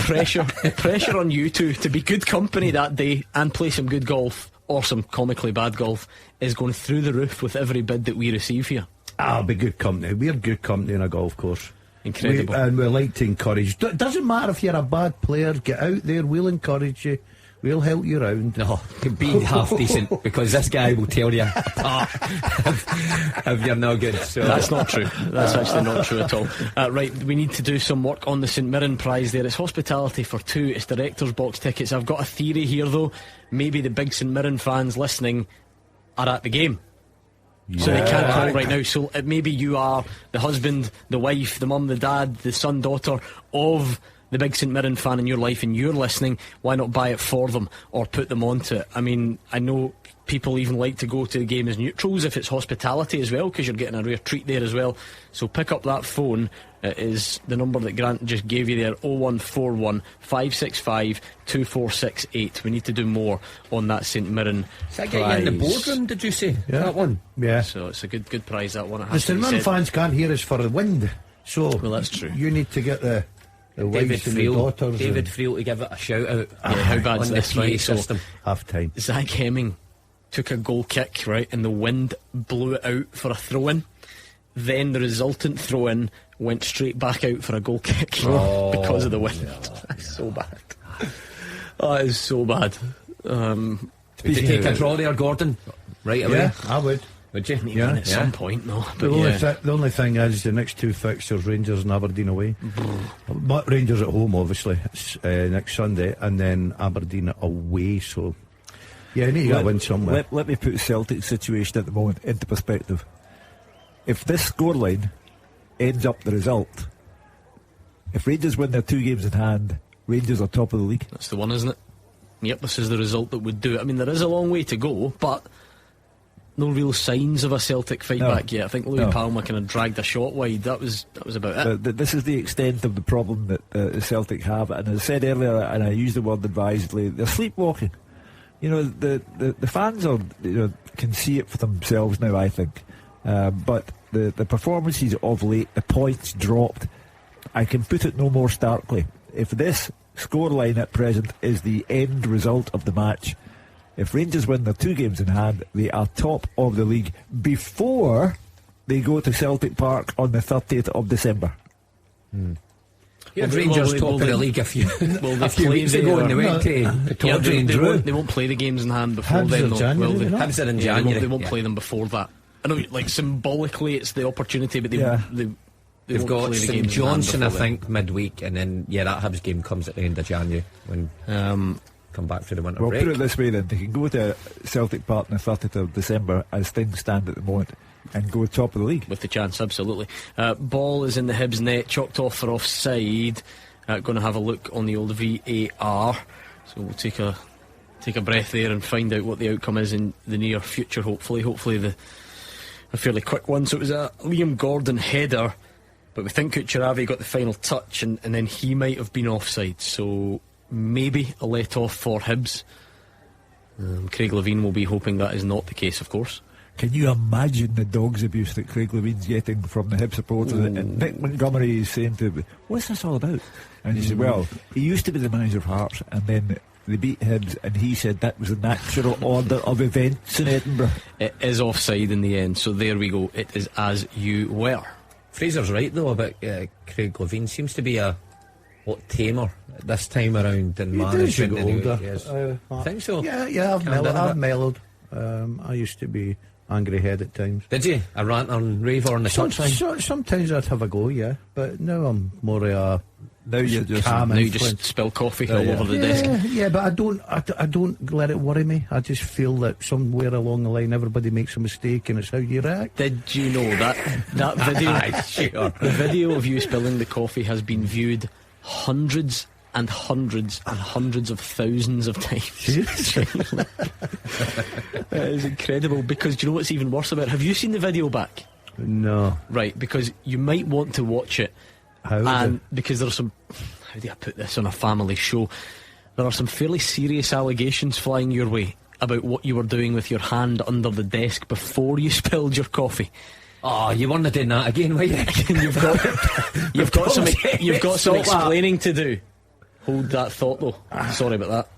pressure on you two to be good company that day and play some good golf, or some comically bad golf, is going through the roof with every bid that we receive here.
I'll be good company. We're good company in a golf course.
Incredible.
And we like to encourage. Doesn't matter if you're a bad player, get out there, we'll encourage you, we'll help you round.
No, be half decent, because this guy will tear you apart if you're no good. So
that's not true. That's actually not true at all. Right, we need to do some work on the St Mirren prize there. It's hospitality for 2, it's director's box tickets. I've got a theory here though. Maybe the big St Mirren fans listening are at the game, so they can't call right now. So maybe you are the husband, the wife, the mum, the dad, the son, daughter of the big St Mirren fan in your life, and you're listening. Why not buy it for them or put them onto it? I mean, I know people even like to go to the game as neutrals if it's hospitality as well, because you're getting a rare treat there as well. So pick up that phone. It is the number that Grant just gave you there, 0141 565 2468. We need to do more on that St Mirren
prize. Does that get you in the boardroom, did you say?
Yeah.
That one?
Yeah.
So it's a good prize, that one.
The St Mirren fans can't hear us for the wind, so
well, that's true.
You need to get the wives and the daughters.
David Friel to give it a shout out.
How bad's this, right?
System.
Half time.
Zach Hemming took a goal kick, right, and the wind blew it out for a throw in. Then the resultant throw in went straight back out for a goal kick because of the wind. That's so bad. Oh, it is so bad.
Would you take a draw there, Gordon? Right away?
Yeah, I would.
Would you?
Yeah, at some point, no. But
the only thing is the next 2 fixtures, Rangers and Aberdeen away. But Rangers at home, obviously. It's next Sunday, and then Aberdeen away. So yeah, you need to win somewhere.
Let me put Celtic's situation at the moment into perspective. If this scoreline ends up the result, if Rangers win their 2 games in hand, Rangers are top of the league.
That's the one, isn't it? Yep, this is the result that would do it. I mean, there is a long way to go, but no real signs of a Celtic fight back yet. I think Louis Palmer kind of dragged a shot wide. That was about it.
This is the extent of the problem that Celtic have, and as I said earlier, and I use the word advisedly, they're sleepwalking. You know, the fans are, can see it for themselves now, I think. But the performances of late, the points dropped, I can put it no more starkly. If this scoreline at present is the end result of the match, if Rangers win their 2 games in hand, they are top of the league before they go to Celtic Park on the 30th of December.
If Rangers top of the league a few weeks ago, and they went to Tawdry and Drew.
They won't play the games in hand before then, though, will they?
Hibs are in January.
They won't play them before that. I know, like, symbolically it's the opportunity, but they've
got St Johnstone, I think, midweek, and then that Hibs game comes at the end of January when come back for the winter break.
Put it this way then, they can go to Celtic Park on the 30th of December as things stand at the moment and go top of the league
with the chance. Absolutely. Ball is in the Hibs net, chalked off for offside. Going to have a look on the old VAR, so we'll take a breath there and find out what the outcome is in the near future. Hopefully a fairly quick one. So it was a Liam Gordon header, but we think Kucheravi got the final touch, and then he might have been offside, so maybe a let off for Hibs. Craig Levein will be hoping that is not the case, of course.
Can you imagine the dog's abuse that Craig Levein's getting from the Hibs supporters? And Nick Montgomery is saying to him, what's this all about? And he said, well, he used to be the manager of Hearts, and then they beat Hibs, and he said that was the natural order of events in Edinburgh.
It is offside in the end, so there we go. It is as you were.
Fraser's right though about Craig Levein. Seems to be a tamer this time around in management. I think so.
Yeah, I've mellowed. I used to be angry head at times.
Did you? A rant on rave or on the touchline?
Sometimes I'd have a go, yeah, but now I'm more
Now you just
Now you just spill coffee all over the desk.
Yeah, but I don't let it worry me. I just feel that somewhere along the line everybody makes a mistake and it's how you react.
Did you know that video?
Sure.
The video of you spilling the coffee has been viewed hundreds and hundreds and hundreds of thousands of times. That is incredible, because do you know what's even worse about it? Have you seen the video back?
No.
Right, because you might want to watch it. Because there's some, how do I put this on a family show, there are some fairly serious allegations flying your way about what you were doing with your hand under the desk before you spilled your coffee.
Oh, you weren't doing that again, were you?
You've got some explaining to do. Hold that thought though. Sorry about that.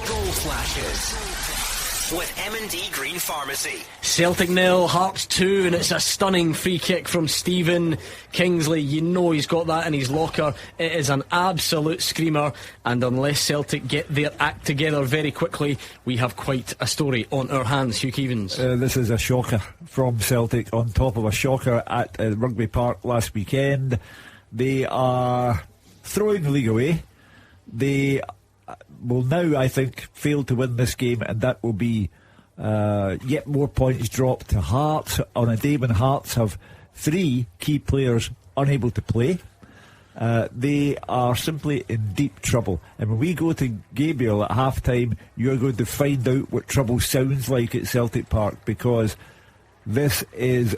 Goal flashes with M&D Green Pharmacy.
Celtic 0, Hearts 2, and it's a stunning free kick from Stephen Kingsley. You know he's got that in his locker. It is an absolute screamer, and unless Celtic get their act together very quickly, we have quite a story on our hands. Hugh Keevins.
This is a shocker from Celtic on top of a shocker at Rugby Park last weekend. They are throwing the league away. They will now, I think, fail to win this game, and that will be yet more points dropped to Hearts on a day when Hearts have 3 key players unable to play. They are simply in deep trouble, and when we go to Gabriel at half time, you're going to find out what trouble sounds like at Celtic Park, because this is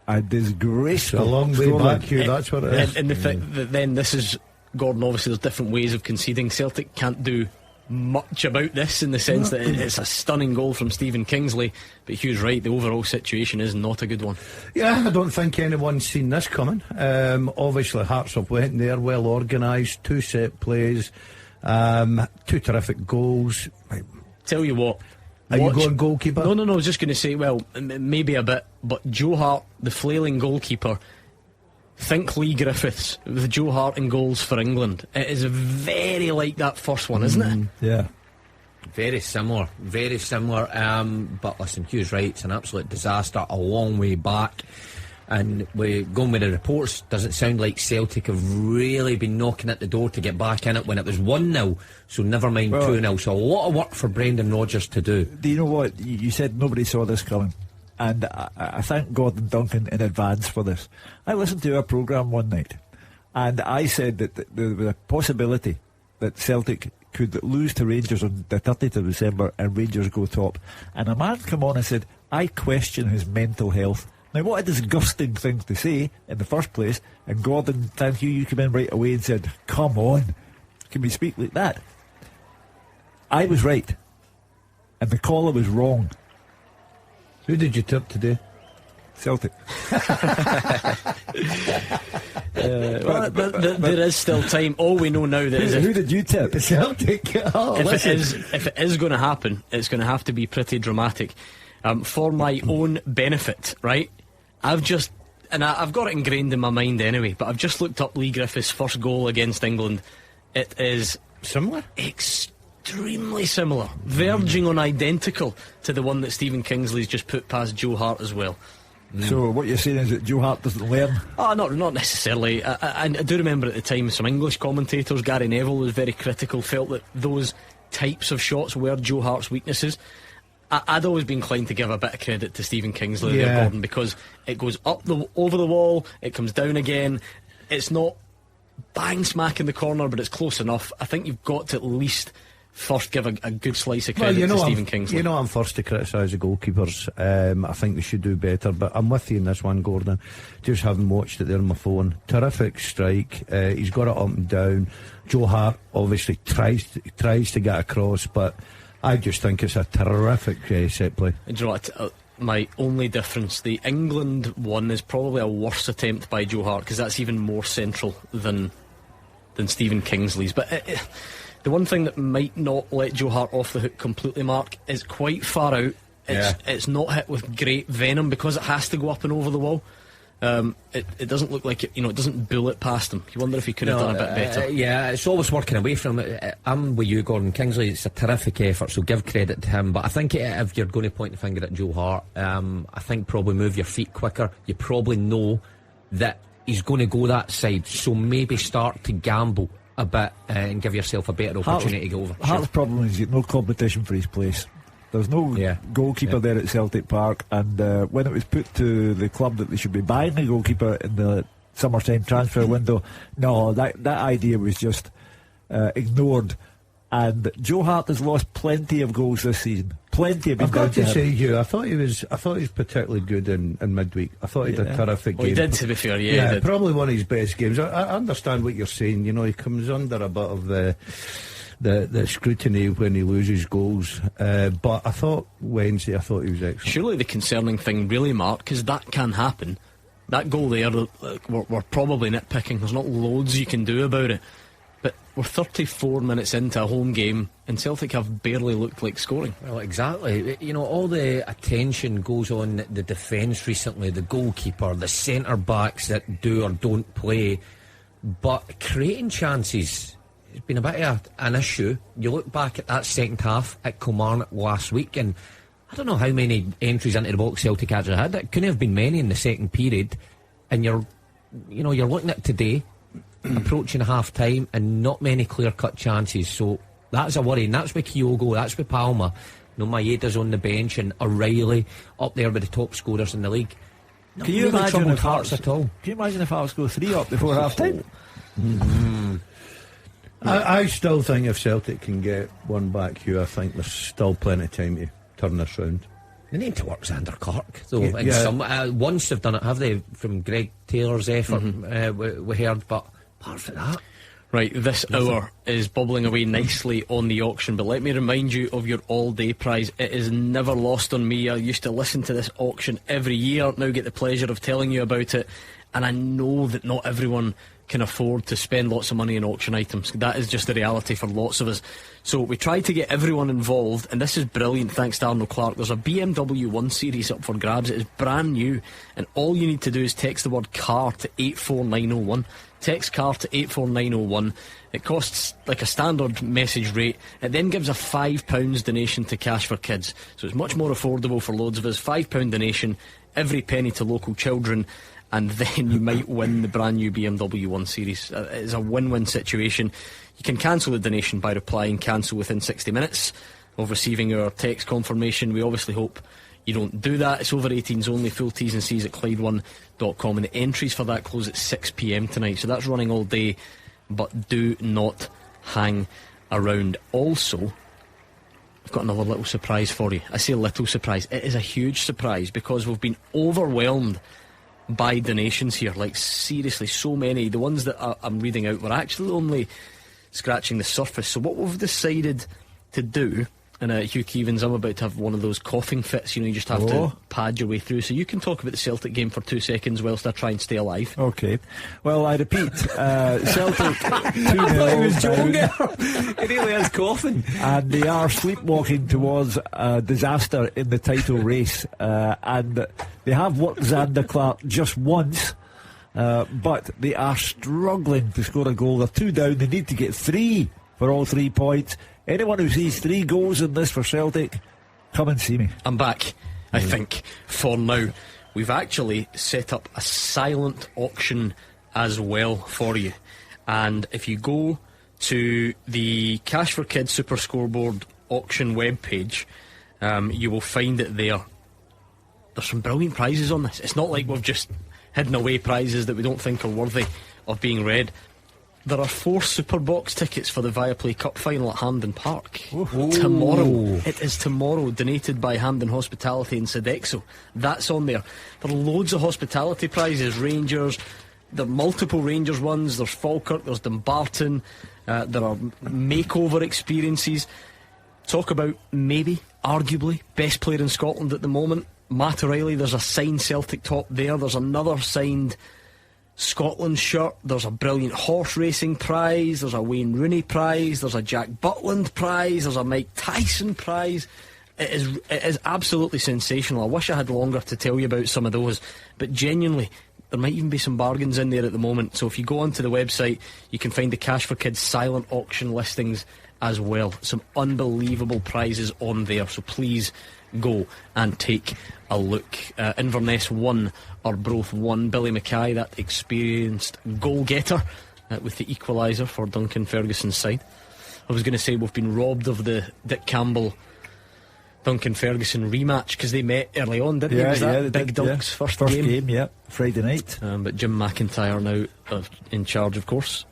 a disgraceful.
It's a long way back, Hugh, that's what it is.
And the fact that then this is, Gordon, obviously there's different ways of conceding. Celtic can't do much about this in the sense that it's a stunning goal from Stephen Kingsley, but Hugh's right, the overall situation is not a good one.
Yeah, I don't think anyone's seen this coming. Obviously Hearts have went there, well organised, 2 set plays, 2 terrific goals.
Tell you what,
are you going goalkeeper?
No, I was just going to say, well, maybe a bit, but Joe Hart, the flailing goalkeeper, think Lee Griffiths with Joe Hart in goals for England. It is very like that first one, isn't it?
Yeah.
Very similar. But listen, Hugh's right, it's an absolute disaster a long way back. And we going with the reports, doesn't sound like Celtic have really been knocking at the door to get back in it when it was 1-0, so never mind 2-0. So a lot of work for Brendan Rodgers to do.
Do you know what? You said nobody saw this coming, and I thank Gordon Duncan in advance for this. I listened to our programme one night, and I said that there was a possibility that Celtic could lose to Rangers on the 30th of December and Rangers go top. And a man come on and said, I question his mental health. Now, what a disgusting thing to say in the first place. And Gordon, thank you, you came in right away and said, come on, can we speak like that? I was right, and the caller was wrong.
Who did you tip today?
Celtic.
There is still time. All we know now that is
who did you tip?
Celtic.
If it is going to happen, it's going to have to be pretty dramatic. For my own benefit, right? I've got it ingrained in my mind anyway, but I've just looked up Lee Griffiths' first goal against England. It is
similar,
extremely similar, verging on identical to the one that Stephen Kingsley's just put past Joe Hart as well.
So what you're saying is that Joe Hart doesn't learn?
Oh, not necessarily. I do remember at the time some English commentators, Gary Neville was very critical, felt that those types of shots were Joe Hart's weaknesses. I'd always been inclined to give a bit of credit to Stephen Kingsley there, Gordon, because it goes over the wall, it comes down again. It's not bang smack in the corner, but it's close enough. I think you've got to at least first give a good slice of credit to Stephen Kingsley.
You know, I'm first to criticise the goalkeepers. I think they should do better, but I'm with you in this one, Gordon. Just having watched it there on my phone, terrific strike. He's got it up and down. Joe Hart obviously tries to get across, but I just think it's a terrific set play.
Do you know what? My only difference, the England one is probably a worse attempt by Joe Hart, because that's even more central than Stephen Kingsley's. But the one thing that might not let Joe Hart off the hook completely, Mark, is quite far out. It's not hit with great venom because it has to go up and over the wall. It doesn't look like it, it doesn't bullet past him. You wonder if he could have done a bit better.
Yeah, it's always working away from it. I'm with you, Gordon. Kingsley, it's a terrific effort, so give credit to him. But I think if you're going to point the finger at Joe Hart, I think probably move your feet quicker. You probably know that he's going to go that side, so maybe start to gamble a bit and give yourself a better opportunity to go over.
Hearts' problem is you've no competition for his place. There's no goalkeeper there at Celtic Park, and when it was put to the club that they should be buying a goalkeeper in the summertime transfer window, no, that idea was just ignored. And Joe Hart has lost plenty of goals this season. Plenty of.
I've got to say, Hugh, I thought he was particularly good in midweek. I thought he did a terrific game.
He did, to be fair, yeah.
Probably one of his best games. I understand what you're saying. You know, he comes under a bit of the scrutiny when he loses goals. But I thought Wednesday, he was excellent.
Surely the concerning thing, really, Mark, because that can happen. That goal there, we're probably nitpicking. There's not loads you can do about it. But we're 34 minutes into a home game and Celtic have barely looked like scoring.
Well, exactly. You know, all the attention goes on the defence recently, the goalkeeper, the centre-backs that do or don't play. But creating chances has been a bit of an issue. You look back at that second half at Kilmarnock last week, and I don't know how many entries into the box Celtic actually had. It couldn't have been many in the second period. And you're looking at today, approaching half time, and not many clear-cut chances. So that's a worry, and that's with Kyogo, that's with Palma. Maeda's on the bench, and O'Reilly up there with the top scorers in the league.
Can you imagine if Hearts at all? Can you imagine if Hearts go 3 up before half time?
I still think if Celtic can get one back, Hugh, I think there's still plenty of time to turn this round.
They need to work Xander Clark, though. Once they've done it, have they? From Greg Taylor's effort, we heard, but apart from that.
Right, this hour is bubbling away nicely on the auction, but let me remind you of your all-day prize. It is never lost on me. I used to listen to this auction every year, now get the pleasure of telling you about it, and I know that not everyone can afford to spend lots of money on auction items. That is just the reality for lots of us. So we try to get everyone involved, and this is brilliant thanks to Arnold Clark. There's a BMW 1 Series up for grabs. It is brand new, and all you need to do is text the word car to 84901. Text car to 84901. It costs like a standard message rate. It then gives a £5 donation to Cash for Kids, so it's much more affordable for loads of us. £5 donation, every penny to local children, and then you might win the brand new BMW 1 Series. It's a win-win situation. You can cancel the donation by replying cancel within 60 minutes of receiving our text confirmation. We obviously hope you don't do that. It's over 18s only, full T's and C's at Clyde1.com, and the entries for that close at 6 PM tonight, so that's running all day, but do not hang around. Also, I've got another little surprise for you. I say a little surprise, it is a huge surprise, because we've been overwhelmed by donations here, like seriously, so many. The ones that I'm reading out were actually only scratching the surface. So what we've decided to do, and Hugh Keevins, I'm about to have one of those coughing fits, you just have to pad your way through, so you can talk about the Celtic game for 2 seconds whilst I try and stay alive.
Okay, well, I repeat, Celtic 2-0.
I thought he was joking. He really is coughing,
and they are sleepwalking towards a disaster in the title race, and they have worked Xander Clark just once, but they are struggling to score a goal. They're 2 down, they need to get 3 for all 3 points. Anyone who sees 3 goals in this for Celtic, come and see me.
I'm back, I think, for now. We've actually set up a silent auction as well for you. And if you go to the Cash for Kids Super Scoreboard auction webpage, you will find it there. There's some brilliant prizes on this. It's not like we've just hidden away prizes that we don't think are worthy of being read. There are 4 Super Box tickets for the Viaplay Cup final at Hampden Park tomorrow. It is tomorrow, donated by Hampden Hospitality and Sodexo. That's on there. There are loads of hospitality prizes. Rangers, there are multiple Rangers ones. There's Falkirk, there's Dumbarton. There are makeover experiences. Talk about maybe, arguably, best player in Scotland at the moment, Matt O'Reilly. There's a signed Celtic top there. There's another signed Scotland shirt. There's a brilliant horse racing prize. There's a Wayne Rooney prize. There's a Jack Butland prize. There's a Mike Tyson prize. It is absolutely sensational. I wish I had longer to tell you about some of those, but genuinely there might even be some bargains in there at the moment. So if you go onto the website, you can find the Cash for Kids silent auction listings as well. Some unbelievable prizes on there, so please go and take a look. Inverness won, Arbroath won. Billy Mackay, that experienced goal getter, with the equaliser for Duncan Ferguson's side. I was going to say we've been robbed of the Dick Campbell Duncan Ferguson rematch because they met early on, didn't they? Was that Big Dunk's first game?
Yeah, Friday night.
But Jim McIntyre now in charge, of course.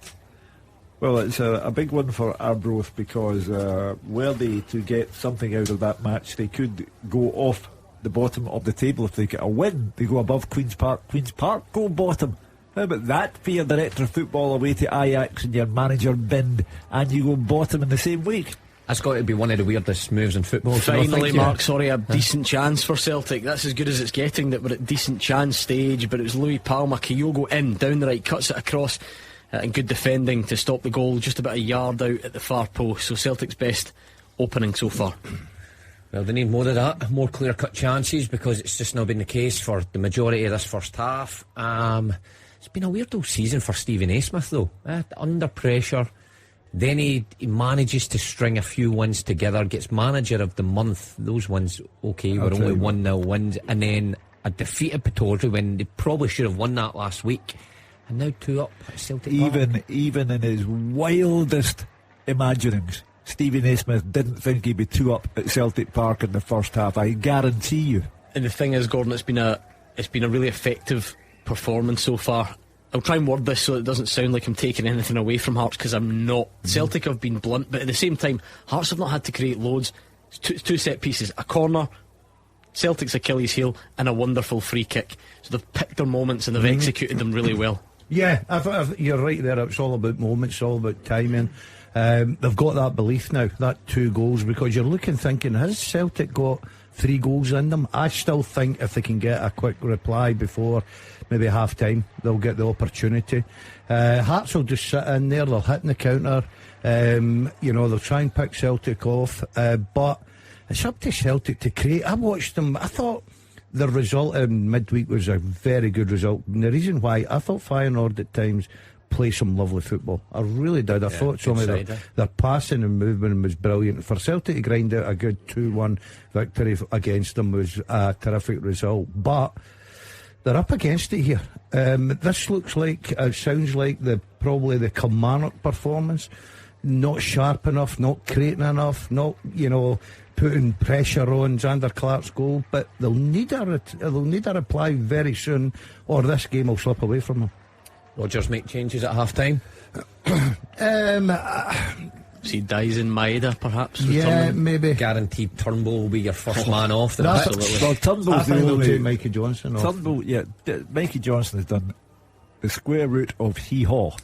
Well, it's a big one for Arbroath because were they to get something out of that match, they could go off the bottom of the table. If they get a win, they go above Queen's Park. Queen's Park go bottom. How about that for your director of football away to Ajax and your manager binned, and you go bottom in the same week?
That's got to be one of the weirdest moves in football.
Finally, Mark, a decent chance for Celtic. That's as good as it's getting, that we're at decent chance stage. But it was Louis Palma, Kyogo in, down the right, cuts it across, and good defending to stop the goal just about a yard out at the far post. So Celtic's best opening so far.
Well, they need more of that, more clear-cut chances, because it's just not been the case for the majority of this first half. It's been a weird old season for Stephen Naismith, though. Under pressure, then he manages to string a few wins together, gets manager of the month. Those wins, okay, were only 1-0 wins, and then a defeat at Pittodrie when they probably should have won that last week, and now 2 up at Celtic Park.
Even in his wildest imaginings, Stevie Naismith didn't think he'd be 2 up at Celtic Park in the first half, I guarantee you.
And the thing is, Gordon, it's been a really effective performance so far. I'll try and word this so it doesn't sound like I'm taking anything away from Hearts, because I'm not. Celtic have been blunt, but at the same time, Hearts have not had to create loads. It's two set pieces, a corner, Celtic's Achilles heel, and a wonderful free kick. So they've picked their moments and they've executed them really well.
Yeah, you're right there. It's all about moments, all about timing. They've got that belief now, that 2 goals, because you're looking thinking, has Celtic got 3 goals in them? I still think if they can get a quick reply before maybe half time, they'll get the opportunity. Hearts will just sit in there, they'll hit in the counter, they'll try and pick Celtic off, but it's up to Celtic to create. I watched them, I thought the result in midweek was a very good result, and the reason why, I thought Feyenoord at times play some lovely football. I really did. I thought some of their passing and movement was brilliant. For Celtic to grind out a good 2-1 victory against them was a terrific result, but they're up against it here. This looks like, sounds like probably the Kilmarnock performance. Not sharp enough, not creating enough, not putting pressure on Xander Clark's goal, but they'll need a reply very soon, or this game will slip away from them.
Rodgers make changes at half time.
See Dyson, Maeda perhaps.
Yeah, maybe.
Guaranteed Turnbull will be your first man off.
Absolutely. Well, Turnbull's the only
take Mikey Johnson off.
Turnbull, Mikey Johnson has done the square root of hee-haw,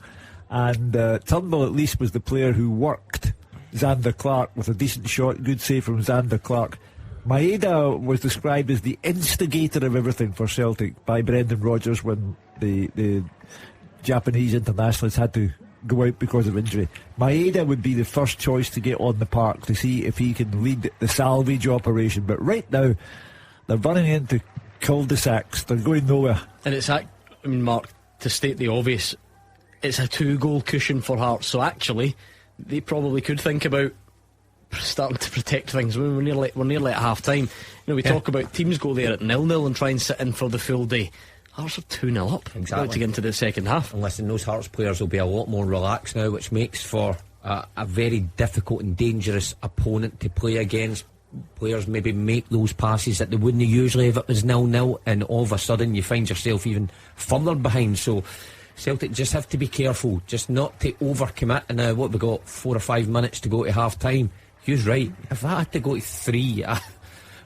and Turnbull at least was the player who worked Xander Clark with a decent shot, good save from Xander Clark. Maeda was described as the instigator of everything for Celtic by Brendan Rodgers when the Japanese internationals had to go out because of injury. Maeda would be the first choice to get on the park to see if he can lead the salvage operation, but right now they're running into cul-de-sacs, they're going nowhere.
And it's Mark, to state the obvious, it's a 2-goal cushion for Hearts, so actually they probably could think about starting to protect things. We're nearly at half time. We talk about teams go there at 0-0 and try and sit in for the full day. Hearts are 2-0 up.
Exactly.
About to get into the second half.
And listen, those Hearts players will be a lot more relaxed now, which makes for a very difficult and dangerous opponent to play against. Players maybe make those passes that they wouldn't usually if it was 0-0, and all of a sudden you find yourself even further behind. So Celtic just have to be careful, just not to overcommit. And now what, we got 4 or 5 minutes to go to half time. Hugh's right, if I had to go to 3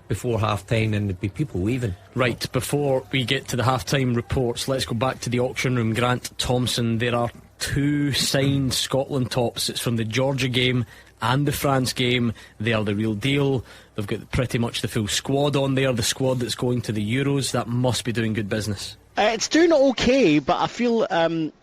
before half time, then there'd be people leaving. Right, before we get to the half time reports, let's go back to the auction room. Grant Thompson, there are 2 signed Scotland tops. It's from the Georgia game and the France game. They are the real deal. They've got pretty much the full squad on there, the squad that's going to the Euros. That must be doing good business.
It's doing okay, but I feel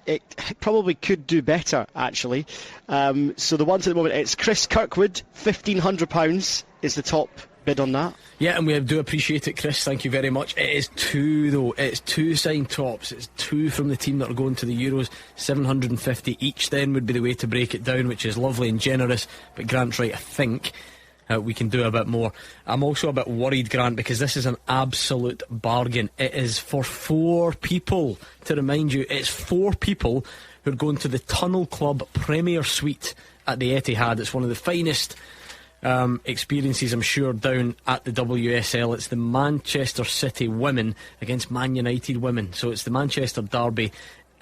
it probably could do better, actually. So the ones at the moment, it's Chris Kirkwood, £1,500 is the top bid on that.
Yeah, and we do appreciate it, Chris. Thank you very much. It is 2, though. It's 2 signed tops. It's 2 from the team that are going to the Euros. 750 each then would be the way to break it down, which is lovely and generous. But Grant's right, I think we can do a bit more. I'm also a bit worried, Grant, because this is an absolute bargain. It is for 4 people. To remind you, it's 4 people who are going to the Tunnel Club Premier Suite at the Etihad. It's one of the finest experiences, I'm sure, down at the WSL. It's the Manchester City women against Man United women, so it's the Manchester derby.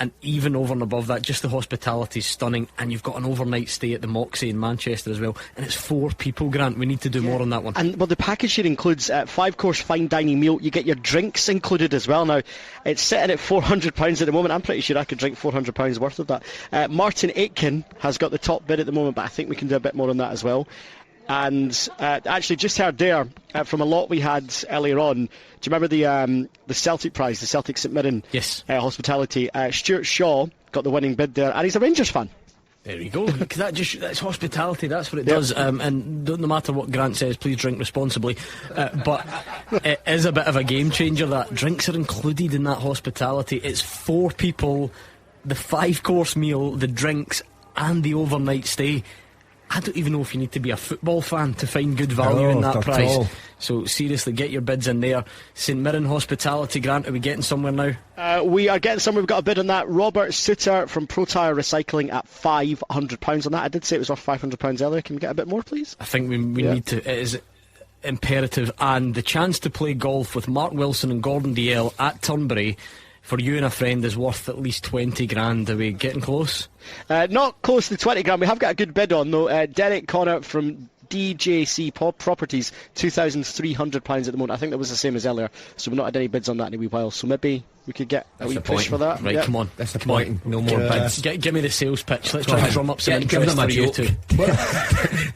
And even over and above that, just the hospitality is stunning. And you've got an overnight stay at the Moxie in Manchester as well. And it's 4 people, Grant. We need to do more on that one.
And well, the package here includes a 5-course fine dining meal. You get your drinks included as well. Now, it's sitting at £400 at the moment. I'm pretty sure I could drink £400 worth of that. Martin Aitken has got the top bid at the moment, but I think we can do a bit more on that as well. And actually, just heard there from a lot we had earlier on. Do you remember the Celtic prize, the Celtic St Mirren hospitality? Stuart Shaw got the winning bid there, and he's a Rangers fan.
There you go. That's hospitality. That's what it does. And no matter what Grant says, please drink responsibly. But it is a bit of a game changer. That drinks are included in that hospitality. It's 4 people, the 5-course meal, the drinks, and the overnight stay. I don't even know if you need to be a football fan to find good value in that price. So seriously, get your bids in there. St Mirren hospitality, Grant, are we getting somewhere now?
We are getting somewhere. We've got a bid on that. Robert Suter from Pro Tyre Recycling at £500 on that. I did say it was worth £500 earlier. Can we get a bit more, please?
I think we need to. It is imperative. And the chance to play golf with Mark Wilson and Gordon Dalziel at Turnberry for you and a friend is worth at least 20 grand. Are we getting close?
Not close to 20 grand. We have got a good bid on, though. Derek Connor from DJC Properties, £2,300 at the moment. I think that was the same as earlier, so we've not had any bids on that in a wee while. So maybe we could get a wee push for that.
Right, come on.
That's the point. No more bids.
Give me the sales pitch. Let's try and drum up some interest
them
for you two.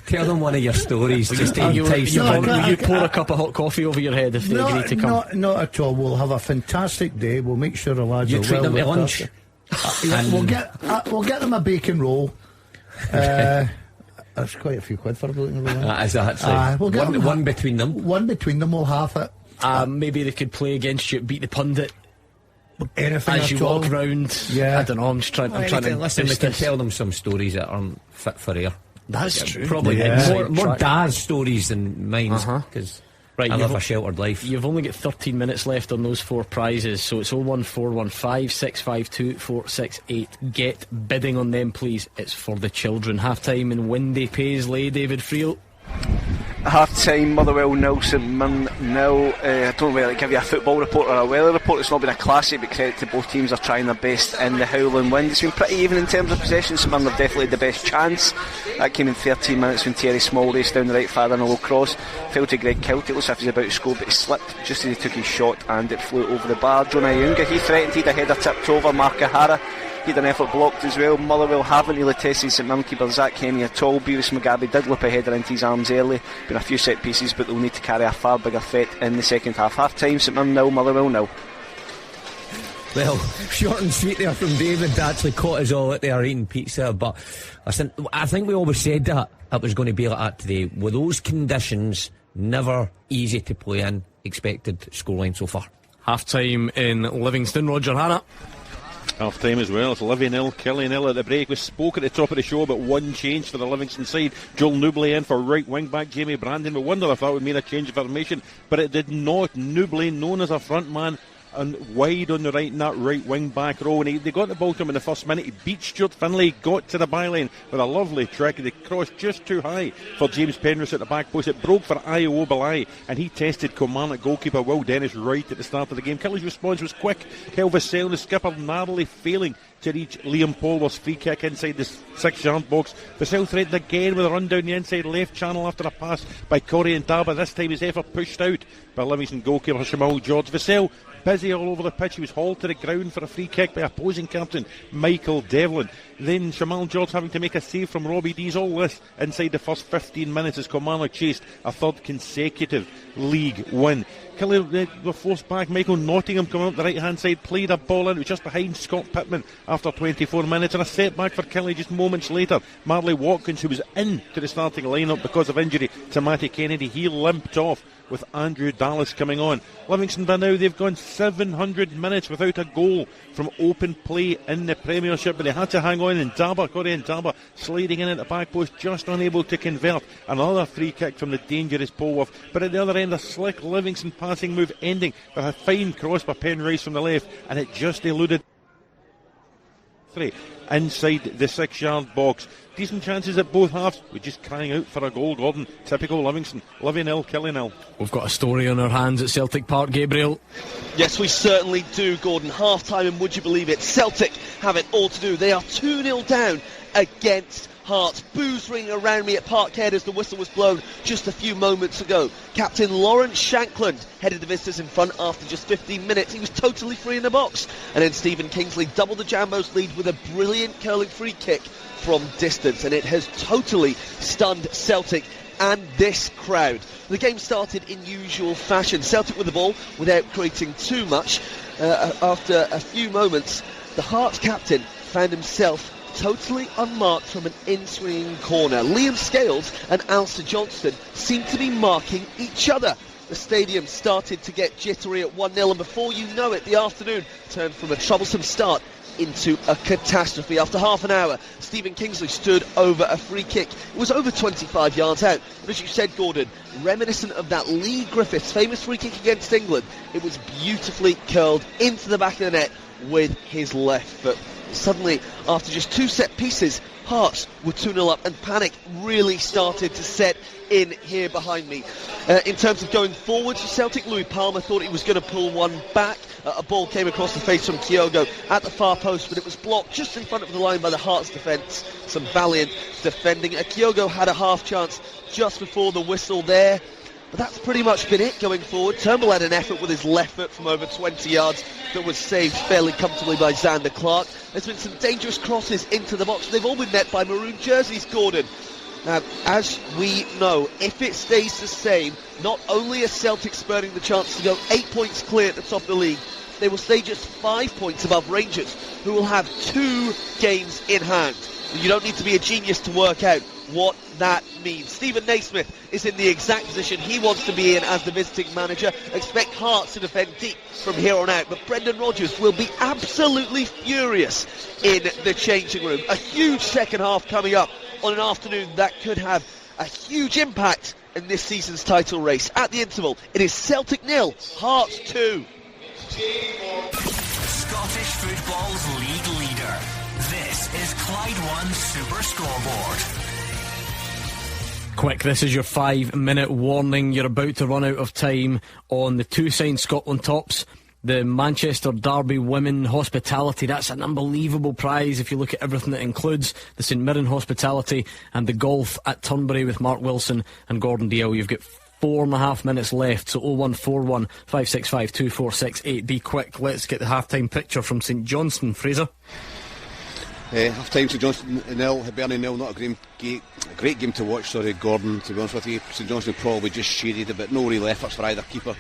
Tell them one of your stories. Just
will you pour a cup of hot coffee over your head if they agree to come?
Not at all. We'll have a fantastic day. We'll make sure the lads
treat them to lunch.
We'll get them a bacon roll. That's quite a few quid for a bacon roll.
Is that actually one between them?
One between them. We'll half it.
Maybe they could play against you, beat the pundit.
Anything
as you walk round.
Yeah.
I don't know. I'm trying to
listen. We can tell them some stories that aren't fit for air.
That's true.
Probably more Daz stories than mine, because I live a sheltered life.
You've only got 13 minutes left on those 4 prizes, so it's 01415 652 468. Get bidding on them, please. It's for the children. Half time in windy Paisley. David Friel.
Half time, Motherwell 0, St Mirren 0. I don't really give you a football report or a weather report. It's not been a classic, but credit to both teams are trying their best in the howling wind. It's been pretty even in terms of possession. St Mirren have definitely had the best chance. That came in 13 minutes when Terry Small raced down the right fired on a low cross. Fell to Greg Kilty. It looks like he's about to score, but he slipped just as he took his shot and it flew over the bar. Jonah Ayunga, he threatened, he'd a header tipped over. Mark O'Hara, he had an effort blocked as well. Motherwell haven't really tested St Mirren keeper Zach Hemming at all. Beavis Mugabe did whip a header into his arms early. Been a few set pieces, but they'll need to carry a far bigger threat in the second half. Half time, St Mirren 0, Motherwell 0.
Well, short and sweet there from David. Actually caught us all out there eating pizza. But listen, I think we always said that it was going to be like that today. With those conditions, never easy to play in. Expected scoreline so far.
Half time in Livingston. Roger Hannah.
Half time as well. It's Livy 0, Kelly 0 at the break. We spoke at the top of the show about one change for the Livingston side. Joel Newbley in for right wing back Jamie Brandon. We wondered if that would mean a change of formation, but it did not. Newbley, known as a front man, and wide on the right in that right wing back row, and they got the ball to him in the first minute. He beat Stuart Finlay, got to the byline with a lovely trick. They crossed just too high for James Penrose at the back post. It broke for Io Obalai, and he tested Kilmarnock goalkeeper Will Dennis right at the start of the game. Kelly's response was quick. Kelvin, the skipper, narrowly failing to reach Liam Polwarth's free kick inside the 6-yard box. Vassell threatened again with a run down the inside left channel after a pass by Corey and Daba. This time his effort pushed out by Livingston goalkeeper Shamal George. Vassell busy all over the pitch. He was hauled to the ground for a free kick by opposing captain Michael Devlin. Then Shamal George having to make a save from Robbie Dees. All this inside the first 15 minutes as Kilmarnock chased a third consecutive league win. Kelly were forced back. Michael Nottingham coming up the right hand side, played a ball in. It was just behind Scott Pittman after 24 minutes, and a setback for Kelly just moments later. Marley Watkins, who was in to the starting lineup because of injury to Matty Kennedy, he limped off with Andrew Dallas coming on. Livingston by now, they've gone 700 minutes without a goal from open play in the Premiership, but they had to hang on, and Corey and Daba sliding in at the back post, just unable to convert. Another free kick from the dangerous Polwarth, but at the other end a slick Livingston passing move ending with a fine cross by Penrice from the left, and it just eluded 3 inside the 6-yard box. Decent chances at both halves. We're just crying out for a goal, Gordon. Typical Livingston. Livy 0, Killie 0.
We've got a story on our hands at Celtic Park, Gabriel.
Yes, we certainly do, Gordon. Half-time, and would you believe it, Celtic have it all to do. They are 2-0 down against Hearts. Boos ringing around me at Parkhead as the whistle was blown just a few moments ago. Captain Lawrence Shankland headed the visitors in front after just 15 minutes. He was totally free in the box. And then Stephen Kingsley doubled the Jambos' lead with a brilliant curling free kick from distance. And it has totally stunned Celtic and this crowd. The game started in usual fashion. Celtic with the ball without creating too much. After a few moments, the Hearts captain found himself totally unmarked from an in-swinging corner. Liam Scales and Alistair Johnstone seemed to be marking each other. The stadium started to get jittery at 1-0, and before you know it, the afternoon turned from a troublesome start into a catastrophe. After half an hour, Stephen Kingsley stood over a free kick. It was over 25 yards out, but as you said, Gordon, reminiscent of that Lee Griffiths famous free kick against England, it was beautifully curled into the back of the net with his left foot. Suddenly, after just 2 set pieces, Hearts were 2-0 up, and panic really started to set in here behind me. In terms of going forward for Celtic, Louis Palmer thought he was going to pull one back. A ball came across the face from Kyogo at the far post, but it was blocked just in front of the line by the Hearts defence. Some valiant defending. Kyogo had a half chance just before the whistle there. But that's pretty much been it going forward. Turnbull had an effort with his left foot from over 20 yards that was saved fairly comfortably by Xander Clark. There's been some dangerous crosses into the box. They've all been met by maroon jerseys, Gordon. Now, as we know, if it stays the same, not only are Celtic spurning the chance to go 8 points clear at the top of the league, they will stay just 5 points above Rangers, who will have 2 games in hand. You don't need to be a genius to work out what that means. Stephen Naismith is in the exact position he wants to be in as the visiting manager. Expect Hearts to defend deep from here on out, but Brendan Rodgers will be absolutely furious in the changing room. A huge second half coming up on an afternoon that could have a huge impact in this season's title race. At the interval, it is Celtic 0, Hearts 2.
Scottish football's league leader. This is Clyde One Super Scoreboard.
Quick, this is your 5-minute warning. You're about to run out of time on the 2 signed Scotland tops. The Manchester Derby Women Hospitality, that's an unbelievable prize if you look at everything it includes. The St Mirren Hospitality and the golf at Turnberry with Mark Wilson and Gordon Dalziel. You've got 4.5 minutes left, so 0141 565 2468. Be quick, let's get the half-time picture from St Johnstone. Fraser?
Half-time, St Johnstone 0, Hibernian 0. Not a great game to watch, sorry, Gordon, to be honest with you. St Johnstone probably just shaded a bit. No real efforts for either keeper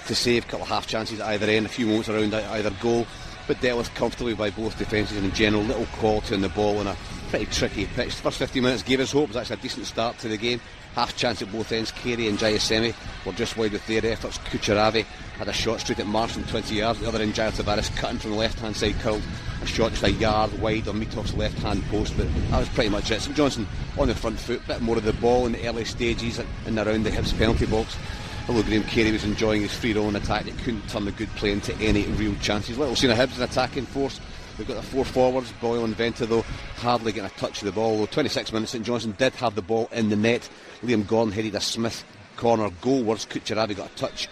to save. A couple of half chances at either end, a few moments around either goal, but dealt with comfortably by both defences, and in general, little quality on the ball and a pretty tricky pitch. The first 15 minutes gave us hope. It was actually a decent start to the game. Half chance at both ends. Carey and Jayasemi were just wide with their efforts. Kucheravi had a shot straight at Marsh from 20 yards. The other end, Jair Tavares cutting from the left hand side, curled a shot just a yard wide on Mitoff's left hand post, but that was pretty much it. St Johnstone on the front foot, a bit more of the ball in the early stages and around the Hibs penalty box. Although Graham Carey was enjoying his free rolling attack, it couldn't turn the good play into any real chances. Little seen a Hibs an attacking force. They've got the 4 forwards. Boyle and Venter, though, hardly getting a touch of the ball. Though 26 minutes, St Johnstone did have the ball in the net. Liam Gordon headed a Smith corner goalwards. Kucheravi got a touch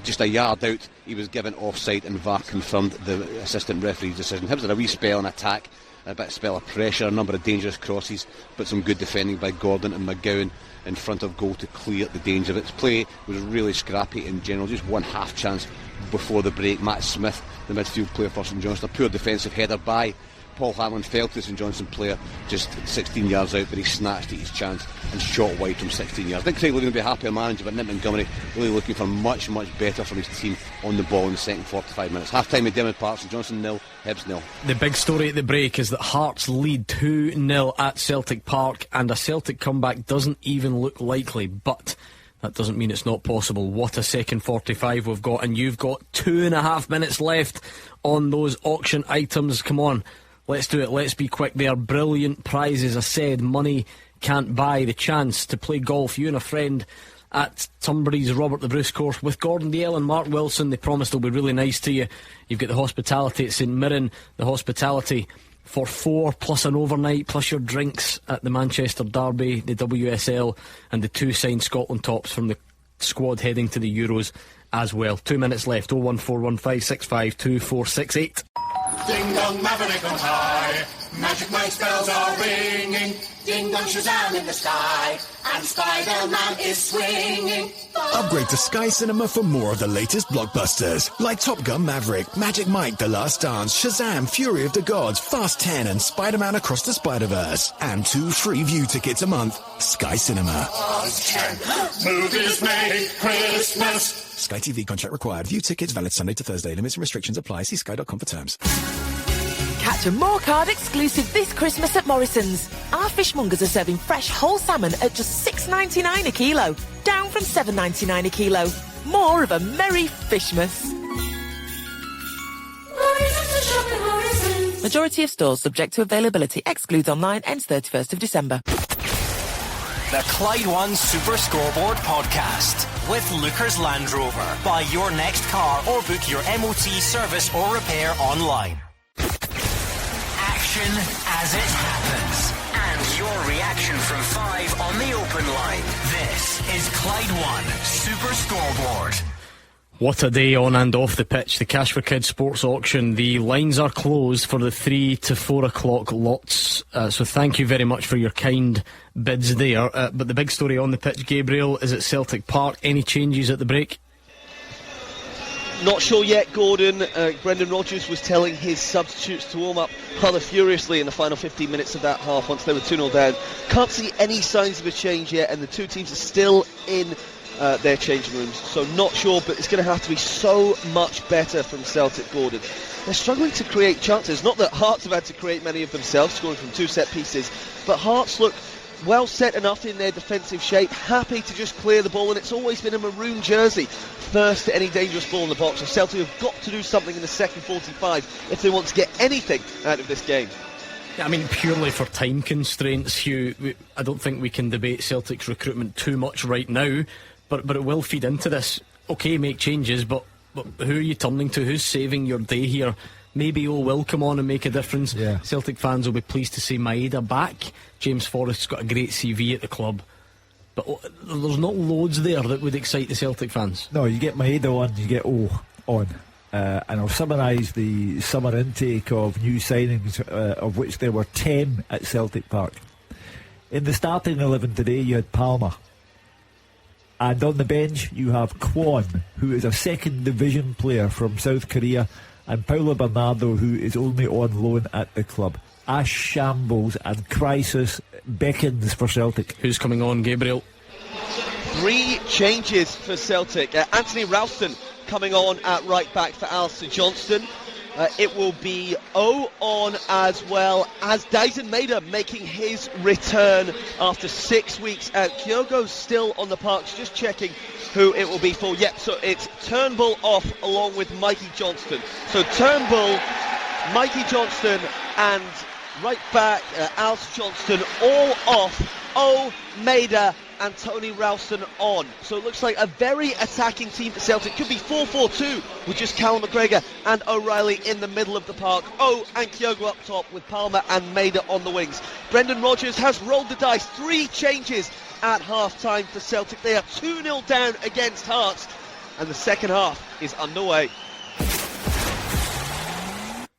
just a yard out. He was given offside, and VAR confirmed the assistant referee's decision. Hibs had a wee spell in attack, a bit of spell of pressure, a number of dangerous crosses, but some good defending by Gordon and McGowan in front of goal to clear the danger of it. Its play was really scrappy in general. Just one half chance before the break. Matt Smith, the midfield player for St Johnstone, a poor defensive header by Paul Hamlin, fell to the St Johnstone player just 16 yards out, but he snatched at his chance and shot wide from 16 yards. I think Craig Logan will be a happier manager, but Nick Montgomery really looking for much better from his team on the ball in the second 45 minutes. Half time at Denman Park, St Johnstone 0, Hibs 0.
The big story at the break is that Hearts lead 2-0 at Celtic Park, and a Celtic comeback doesn't even look likely, but that doesn't mean it's not possible. What a second 45 we've got, and you've got 2.5 minutes left on those auction items. Come on, let's do it, let's be quick. They are brilliant prizes. I said money can't buy the chance to play golf. You and a friend at Tunbury's Robert the Bruce course with Gordon Dalziel and Mark Wilson. They promised they'll be really nice to you. You've got the hospitality at St Mirren, the hospitality for 4 plus an overnight plus your drinks at the Manchester Derby, the WSL, and the 2 signed Scotland tops from the squad heading to the Euros as well. 2 minutes left. 01415652468.
Ding dong, maverick on high. Magic Mike spells are ringing. Ding dong, Shazam in the sky. And Spider-Man is swinging.
Upgrade to Sky Cinema for more of the latest blockbusters, like Top Gun Maverick, Magic Mike The Last Dance, Shazam Fury of the Gods, Fast 10 and Spider-Man Across the Spider-Verse. And 2 free view tickets a month. Sky Cinema.
Movies made Christmas.
Sky TV contract required. View tickets valid Sunday to Thursday. Limits and restrictions apply. See sky.com for terms.
Catch a More Card exclusive this Christmas at Morrison's. Our fishmongers are serving fresh whole salmon at just $6.99 a kilo, down from $7.99 a kilo. More of a merry Fishmas. Majority of stores subject to availability. Excludes online. Ends 31st of December.
The Clyde One Super Scoreboard Podcast with Lucas Land Rover. Buy your next car or book your MOT service or repair online. Action as it happens. And your reaction from 5 on the open line. This is Clyde One Super Scoreboard.
What a day on and off the pitch. The Cash for Kids sports auction. The lines are closed for the 3 to 4 o'clock lots. So thank you very much for your kind bids there. But the big story on the pitch, Gabriel, is at Celtic Park. Any changes at the break?
Not sure yet, Gordon. Brendan Rodgers was telling his substitutes to warm up rather furiously in the final 15 minutes of that half once they were 2-0 down. Can't see any signs of a change yet, and the two teams are still in their changing rooms, so not sure, but it's going to have to be so much better from Celtic, Gordon. They're struggling to create chances. Not that Hearts have had to create many of themselves, scoring from 2 set pieces, but Hearts look well set enough in their defensive shape, happy to just clear the ball, and it's always been a maroon jersey first to any dangerous ball in the box. So Celtic have got to do something in the second 45 if they want to get anything out of this game.
Yeah, I mean, purely for time constraints, Hugh, I don't think we can debate Celtic's recruitment too much right now. But it will feed into this. OK, make changes, but who are you turning to? Who's saving your day here? Maybe will come on and make a difference. Yeah. Celtic fans will be pleased to see Maeda back. James Forrest's got a great CV at the club, but there's not loads there that would excite the Celtic fans.
No, you get Maeda on, you get on. And I'll summarise the summer intake of new signings, of which there were 10 at Celtic Park. In the starting 11 today, you had Palmer. And on the bench you have Kwon, who is a second division player from South Korea, and Paulo Bernardo, who is only on loan at the club. A shambles, and crisis beckons for Celtic.
Who's coming on, Gabriel?
3 changes for Celtic. Anthony Ralston coming on at right back for Alistair Johnstone. It will be O on as well as Dyson Maeda making his return after 6 weeks out. Kyogo's still on the park, just checking who it will be for. Yep, so it's Turnbull off along with Mikey Johnston. So Turnbull, Mikey Johnston and right back Alistair Johnstone all off. O, Maeda and Tony Ralston on. So it looks like a very attacking team for Celtic. Could be 4-4-2 with just Callum McGregor and O'Reilly in the middle of the park. O and Kyogo up top with Palmer and Maeda on the wings. Brendan Rodgers has rolled the dice. 3 changes at half-time for Celtic. They are 2-0 down against Hearts, and the second half is underway.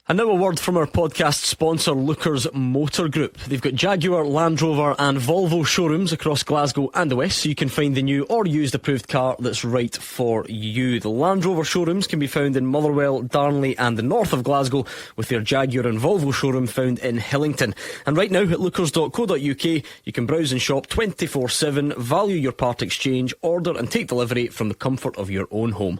And now a word from our podcast sponsor, Lookers Motor Group. They've got Jaguar, Land Rover and Volvo showrooms across Glasgow and the West, so you can find the new or used approved car that's right for you. The Land Rover showrooms can be found in Motherwell, Darnley and the north of Glasgow, with their Jaguar and Volvo showroom found in Hillington. And right now at lookers.co.uk you can browse and shop 24/7, value your part exchange, order and take delivery from the comfort of your own home.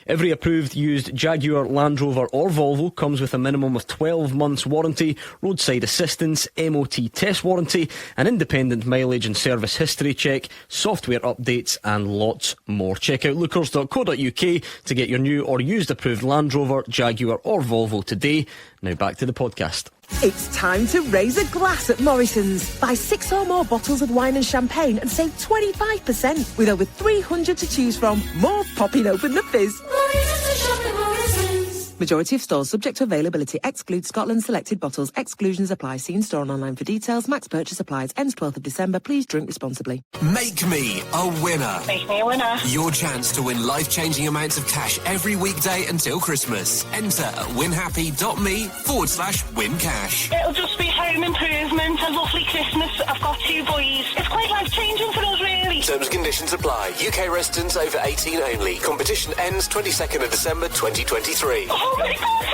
Every approved used Jaguar, Land Rover or Volvo comes with a minimum of 12 months warranty, roadside assistance, MOT test warranty, an independent mileage and service history check, software updates and lots more. Check out lookers.co.uk to get your new or used approved Land Rover, Jaguar or Volvo today. Now back to the podcast.
It's time to raise a glass at Morrison's. Buy 6 or more bottles of wine and champagne and save 25% with over 300 to choose from. More popping open the fizz.
Morrison's to shop at Morrison's.
Majority of stores subject to availability. Exclude Scotland selected bottles. Exclusions apply. See in-store and online for details. Max purchase applies. Ends 12th of December. Please drink responsibly.
Make me a winner.
Make me a winner.
Your chance to win life-changing amounts of cash every weekday until Christmas. Enter at winhappy.me/win-cash.
It'll just be home improvement, a lovely Christmas. I've got 2 boys. It's quite life-changing for us, really.
Terms and conditions apply. UK residents over 18 only. Competition ends 22nd of December 2023.
Oh my God,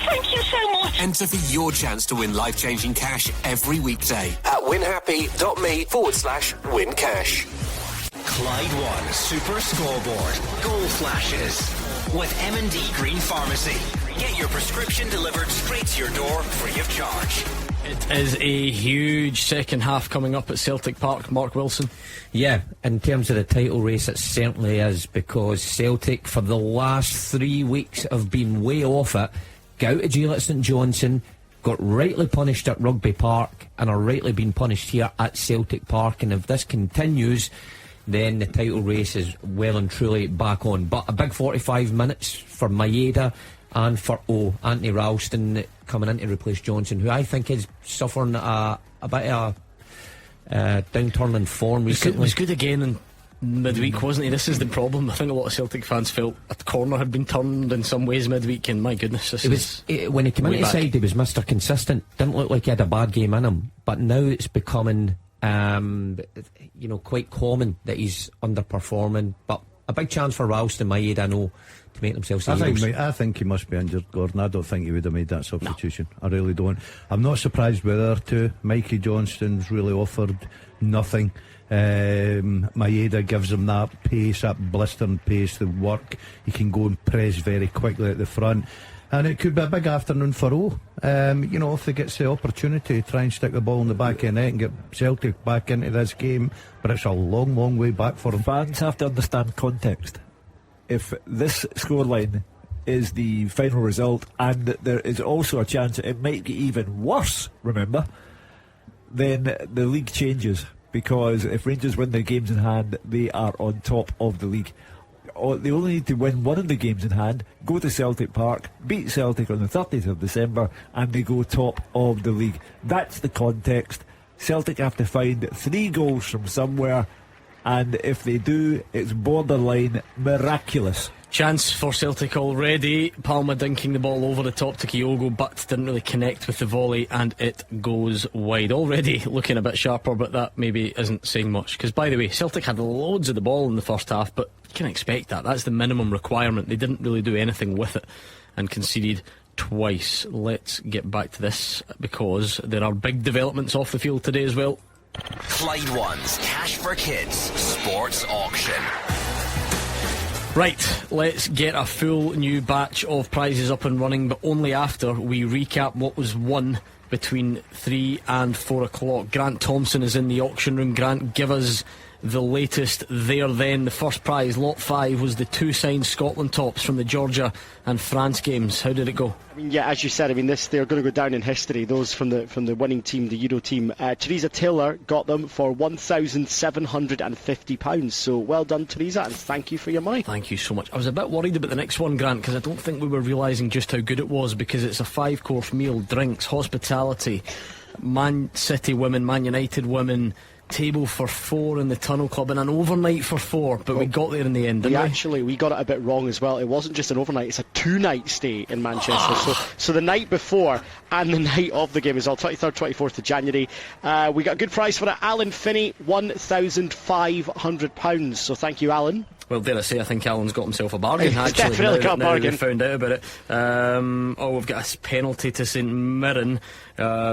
thank you so much.
Enter for your chance to win life-changing cash every weekday at winhappy.me/win-cash.
Clyde One Super Scoreboard Goal Flashes with M&D Green Pharmacy. Get your prescription delivered straight to your door free of charge.
It is a huge second half coming up at Celtic Park. Mark Wilson.
Yeah, in terms of the title race, it certainly is, because Celtic for the last 3 weeks have been way off it. Got out of jail at St Johnstone, got rightly punished at Rugby Park, and are rightly being punished here at Celtic Park. And if this continues, then the title race is well and truly back on. But a big 45 minutes for Maeda and for Anthony Ralston coming in to replace Johnson, who I think is suffering a bit of a downturn in form recently.
It was good again in midweek, wasn't he? This is the problem. I think a lot of Celtic fans felt a corner had been turned in some ways midweek, and my goodness,
when he came into the side, he was Mr. Consistent. Didn't look like he had a bad game in him, but now it's becoming quite common that he's underperforming. But a big chance for Ralston, Maeda, I know, to make themselves heroes.
I think he must be injured, Gordon. I don't think he would have made that substitution. No. I really don't. I'm not surprised with her too. Mikey Johnston's really offered nothing. Maeda gives him that pace, that blistering pace, the work. He can go and press very quickly at the front. And it could be a big afternoon for O. If they get the opportunity to try and stick the ball in the back of the net and get Celtic back into this game. But it's a long, long way back for them.
Fans have to understand context. If this scoreline is the final result, and there is also a chance it might get even worse, remember, then the league changes. Because if Rangers win their games in hand, they are on top of the league. They only need to win one of the games in hand, go to Celtic Park, beat Celtic on the 30th of December, and they go top of the league. That's the context. Celtic have to find 3 goals from somewhere, and if they do, it's borderline miraculous.
Chance for Celtic already. Palma dinking the ball over the top to Kyogo, but didn't really connect with the volley, and it goes wide. Already looking a bit sharper, but that maybe isn't saying much. Because, by the way, Celtic had loads of the ball in the first half, but you can expect that. That's the minimum requirement. They didn't really do anything with it and conceded twice. Let's get back to this, because there are big developments off the field today as well.
Clyde One's Cash for Kids Sports Auction.
Right, let's get a full new batch of prizes up and running, but only after we recap what was won between 3 and 4 o'clock. Grant Thompson is in the auction room. Grant, give us the latest there then. The first prize, lot 5, was the 2 signed Scotland tops from the Georgia and France games. How did it go?
Yeah, as you said, they're going to go down in history. Those from the winning team, the Euro team. Teresa Taylor got them for £1,750. So well done, Teresa, and thank you for your money.
Thank you so much. I was a bit worried about the next one, Grant, because I don't think we were realising just how good it was, because it's a 5-course meal, drinks, hospitality, Man City women, Man United women, table for 4 in the Tunnel Club, and an overnight for 4, but we got there in the end, didn't we? We got it a bit wrong as well. It wasn't just an overnight, it's a 2-night stay in Manchester. So the night before and the night of the game as well, 23rd, 24th of January. We got a good price for it. Alan Finney, £1,500. So thank you, Alan. Well, dare I say, I think Alan's got himself a bargain, actually.
Definitely got a bargain.
We found out about it. We've got a penalty to St Mirren,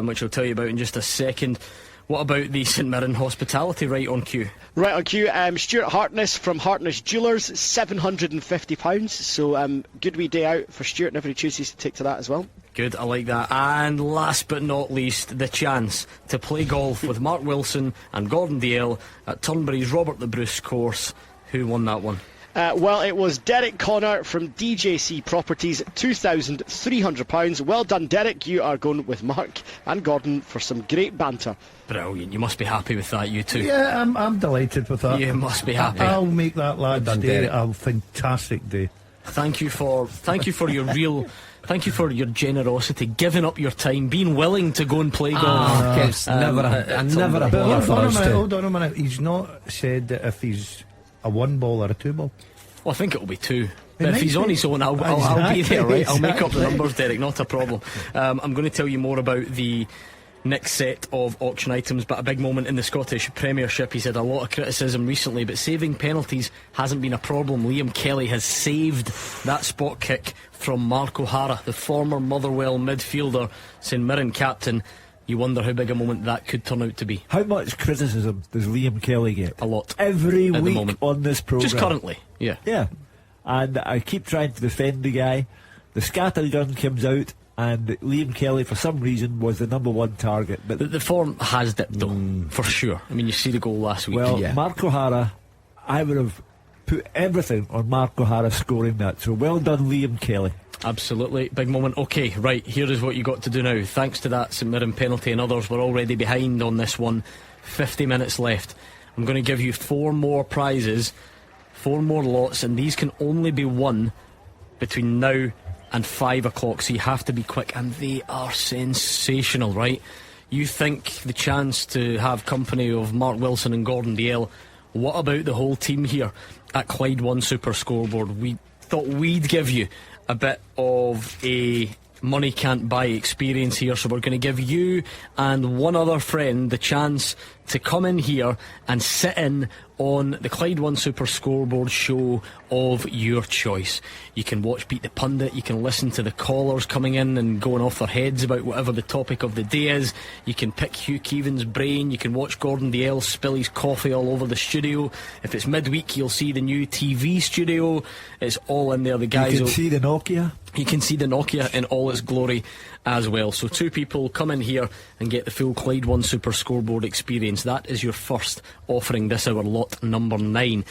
which I'll tell you about in just a second. What about the St Mirren hospitality right on cue?
Right on cue, Stuart Hartness from Hartness Jewellers, £750. So good wee day out for Stuart, and every Tuesday to take to that as well.
Good, I like that. And last but not least, the chance to play golf with Mark Wilson and Gordon Dalziel at Turnberry's Robert the Bruce course. Who won that one?
Well, it was Derek Connor from DJC Properties, £2,300. Well done, Derek. You are going with Mark and Gordon for some great banter.
Brilliant. You must be happy with that, you two.
Yeah, I'm delighted with that.
You must be happy.
I'll make that lad's day a fantastic day.
Thank you for your real Thank you for your generosity, giving up your time, being willing to go and play golf.
It's never a bother for us.
Hold on a minute. He's not said that if he's a 1 ball or a 2 ball.
Well, I think it'll be 2. But if he's on his own, I'll be there, right? I'll make up the numbers, Derek, not a problem. I'm going to tell you more about the next set of auction items, but a big moment in the Scottish Premiership. He's had a lot of criticism recently, but saving penalties hasn't been a problem. Liam Kelly has saved that spot kick from Mark O'Hara, the former Motherwell midfielder, St Mirren captain. You wonder how big a moment that could turn out to be.
How much criticism does Liam Kelly get?
A lot.
Every week on this programme.
Just currently, yeah.
And I keep trying to defend the guy. The scattergun comes out, and Liam Kelly, for some reason, was the number 1 target. But
the form has dipped, though, for sure. I mean, you see the goal last week.
Well, Mark O'Hara, I would have put everything on Mark O'Hara scoring that. So well done, Liam Kelly.
Absolutely, big moment. Okay, right, here is what you got to do now. Thanks to that St Mirren penalty and others, we're already behind on this one. 50 minutes left. I'm going to give you 4 more prizes, 4 more lots, and these can only be won between now and 5 o'clock, so you have to be quick, and they are sensational, right? You think the chance to have company of Mark Wilson and Gordon Dalziel. What about the whole team here at Clyde One Super Scoreboard? We thought we'd give you a bit of a money can't buy experience here, so we're going to give you and one other friend the chance to come in here and sit in on the Clyde One Super Scoreboard show of your choice. You can watch Beat the Pundit, you can listen to the callers coming in and going off their heads about whatever the topic of the day is. You can pick Hugh Keevins' brain, you can watch Gordon Dalziel spill his coffee all over the studio. If it's midweek, you'll see the new TV studio. It's all in there. The guys,
you can see the Nokia.
You can see the Nokia in all its glory as well. So 2 people come in here and get the full Clyde One Super Scoreboard experience. That is your first offering this hour, lot number 9.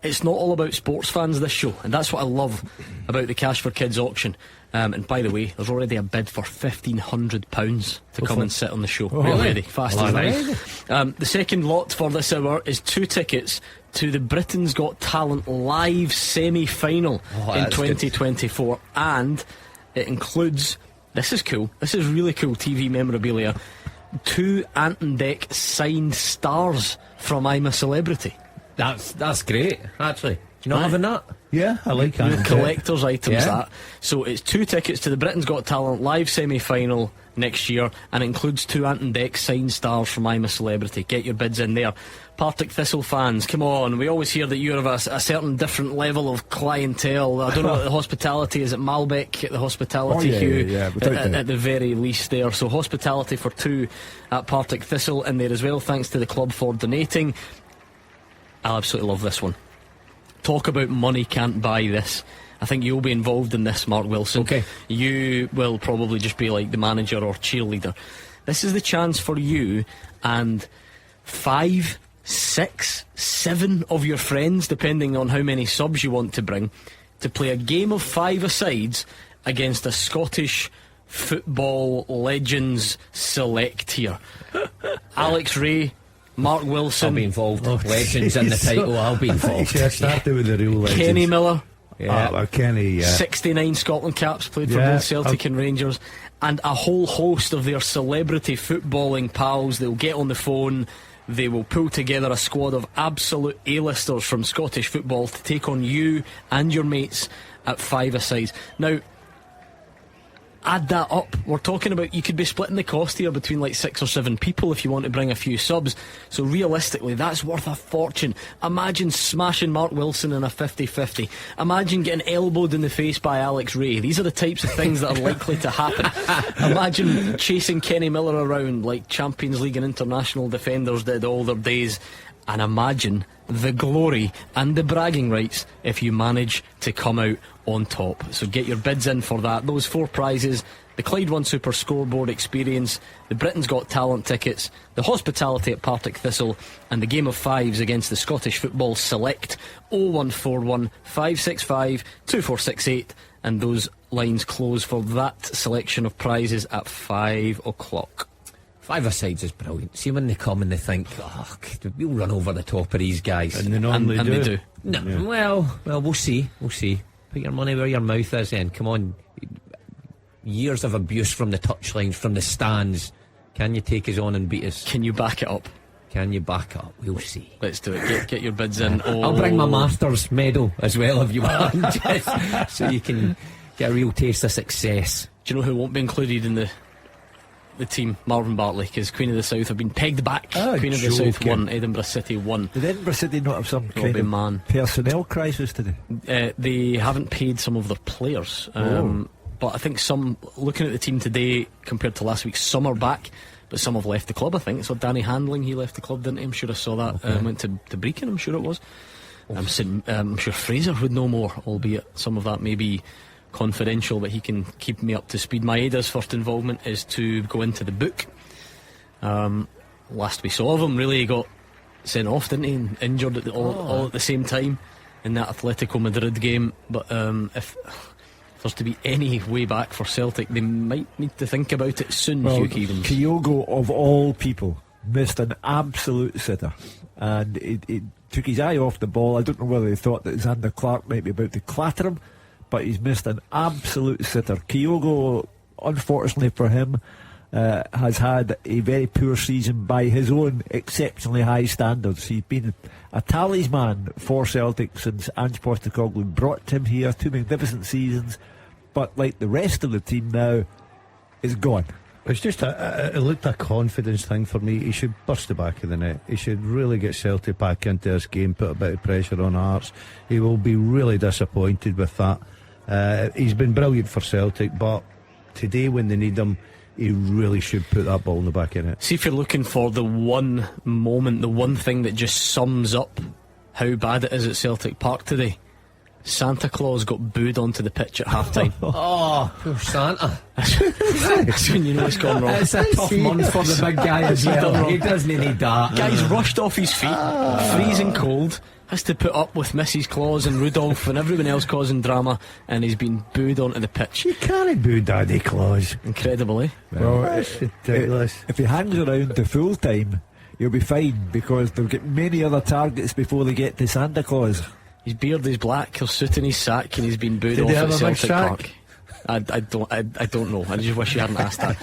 It's not all about sports fans, this show, and that's what I love about the Cash for Kids auction. And by the way, there's already a bid for £1,500 to come and sit on the show. Already, fast as nice. The second lot for this hour is 2 tickets to the Britain's Got Talent live semi-final in 2024, good. And it includes, this is cool, this is really cool TV memorabilia, 2 Ant and Dec signed stars from I'm a Celebrity.
That's great, actually. Do you not having that?
Yeah, I like that.
Collector's items, that. So it's 2 tickets to the Britain's Got Talent live semi-final next year, and it includes 2 Ant and Dec signed stars from I'm a Celebrity. Get your bids in there. Partick Thistle fans, come on, we always hear that you have a certain different level of clientele. I don't know what the hospitality is at Malbec, at the hospitality, Hugh, at the very least there. So hospitality for 2 at Partick Thistle in there as well. Thanks to the club for donating. I absolutely love this one. Talk about money can't buy this. I think you'll be involved in this, Mark Wilson.
Okay.
You will probably just be like the manager or cheerleader. This is the chance for you and 5, 6, 7 of your friends, depending on how many subs you want to bring, to play a game of 5-a-sides against a Scottish football legends select here. Alex Ray, Mark Wilson.
I'll be involved. Legends in the title, I'll be involved.
Yeah, started with the real legends.
Kenny Miller.
Yeah, Kenny.
69 Scotland caps, played for both Celtic and Rangers, and a whole host of their celebrity footballing pals. They'll get on the phone. They will pull together a squad of absolute A-listers from Scottish football to take on you and your mates at 5-a-sides. Now, add that up. We're talking about, you could be splitting the cost here between like 6 or 7 people if you want to bring a few subs. So realistically, that's worth a fortune. Imagine smashing Mark Wilson in a 50-50. Imagine getting elbowed in the face by Alex Ray. These are the types of things that are likely to happen. Imagine chasing Kenny Miller around like Champions League and international defenders did all their days. And imagine the glory and the bragging rights if you manage to come out on top. So get your bids in for that. Those 4 prizes: the Clyde One Super Scoreboard experience, the Britain's Got Talent tickets, the hospitality at Partick Thistle, and the game of 5s against the Scottish Football Select. 0141 565 2468, and those lines close for that selection of prizes at 5 o'clock.
5-a-sides is brilliant. See when they come and they think, we'll run over the top of these guys,
and they normally
do. They do.
No, yeah. Well, we'll see. Put your money where your mouth is. Then come on. years of abuse from the touchline, from the stands. Can you take us on and beat us?
Can you back it up?
Can you back up? We'll see.
Let's do it. Get your bids in.
I'll bring my Masters medal as well if you want, just so you can get a real taste of success.
Do you know who won't be included in the team? Marvin Bartley, because Queen of the South have been pegged back. Queen of the South won, Edinburgh City won.
Did Edinburgh City not have some kind of personnel crisis today?
They haven't paid some of their players, but I think some, looking at the team today compared to last week, some are back, but some have left the club. I think so. Danny Handling, he left the club, didn't he? I'm sure I saw that. Went to Brecon, I'm sure it was. I'm sure Fraser would know more, albeit some of that may be confidential, but he can keep me up to speed. Maeda's first involvement is to go into the book. Last we saw of him, really, he got sent off, didn't he? Injured all at the same time in that Atletico Madrid game. But if there's to be any way back for Celtic, they might need to think about it soon. Hugh Keevins.
Kyogo, of all people, missed an absolute sitter, and it took his eye off the ball. I don't know whether he thought that Xander Clark might be about to clatter him, but he's missed an absolute sitter. Kyogo, unfortunately for him, has had a very poor season by his own exceptionally high standards. He's been a talisman for Celtic since Ange Postecoglou brought him here. 2 magnificent seasons, but like the rest of the team now, is gone.
It's just it looked a confidence thing for me. He should burst the back of the net. He should really get Celtic back into this game, put a bit of pressure on Hearts. He will be really disappointed with that. He's been brilliant for Celtic, but today when they need him, he really should put that ball in the back of the net.
See, if you're looking for the one moment, the one thing that just sums up how bad it is at Celtic Park today, Santa Claus got booed onto the pitch at half time.
Oh, poor Santa.
That's when you know it's gone wrong.
It's a tough month for the big guy as well. He doesn't need that.
Guy's rushed off his feet, freezing cold, has to put up with Mrs. Claus and Rudolph and everyone else causing drama, and he's been booed onto the pitch.
You can't boo Daddy Claus.
Incredible, eh?
Well, that's ridiculous. If he hangs around to full time, he'll be fine, because they'll get many other targets before they get to Santa Claus.
His beard is black, he'll suit in his sack, and he's been booed
Did
off
he
at
have a big
Celtic
sack?
Park. I don't know. I just wish you hadn't asked that.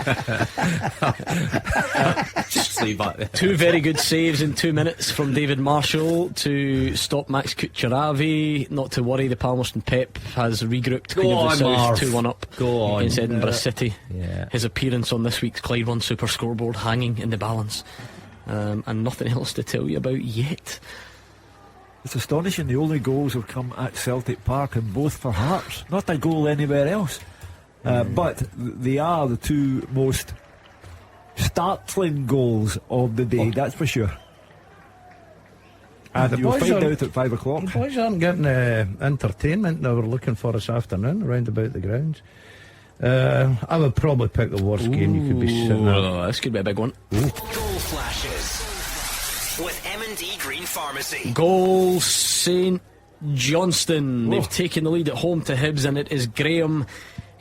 Just leave that there.
2 very good saves in 2 minutes from David Marshall to stop Max Kucheravi. Not to worry, the Palmerston Pep has regrouped. Queen of the South 2-1 up against Edinburgh City.
Yeah.
His appearance on this week's Clyde One Super Scoreboard hanging in the balance, and nothing else to tell you about yet.
It's astonishing the only goals have come at Celtic Park, and both for Hearts, not a goal anywhere else. But they are the 2 most startling goals of the day, that's for sure. And you'll find out at 5 o'clock.
The boys aren't getting the entertainment they were looking for this afternoon around about the grounds. I would probably pick the worst game you could be sitting at.
This could be a big one.
Goal flashes with M&D Green Pharmacy.
Goal St Johnstone. They've taken the lead at home to Hibs, and it is Graham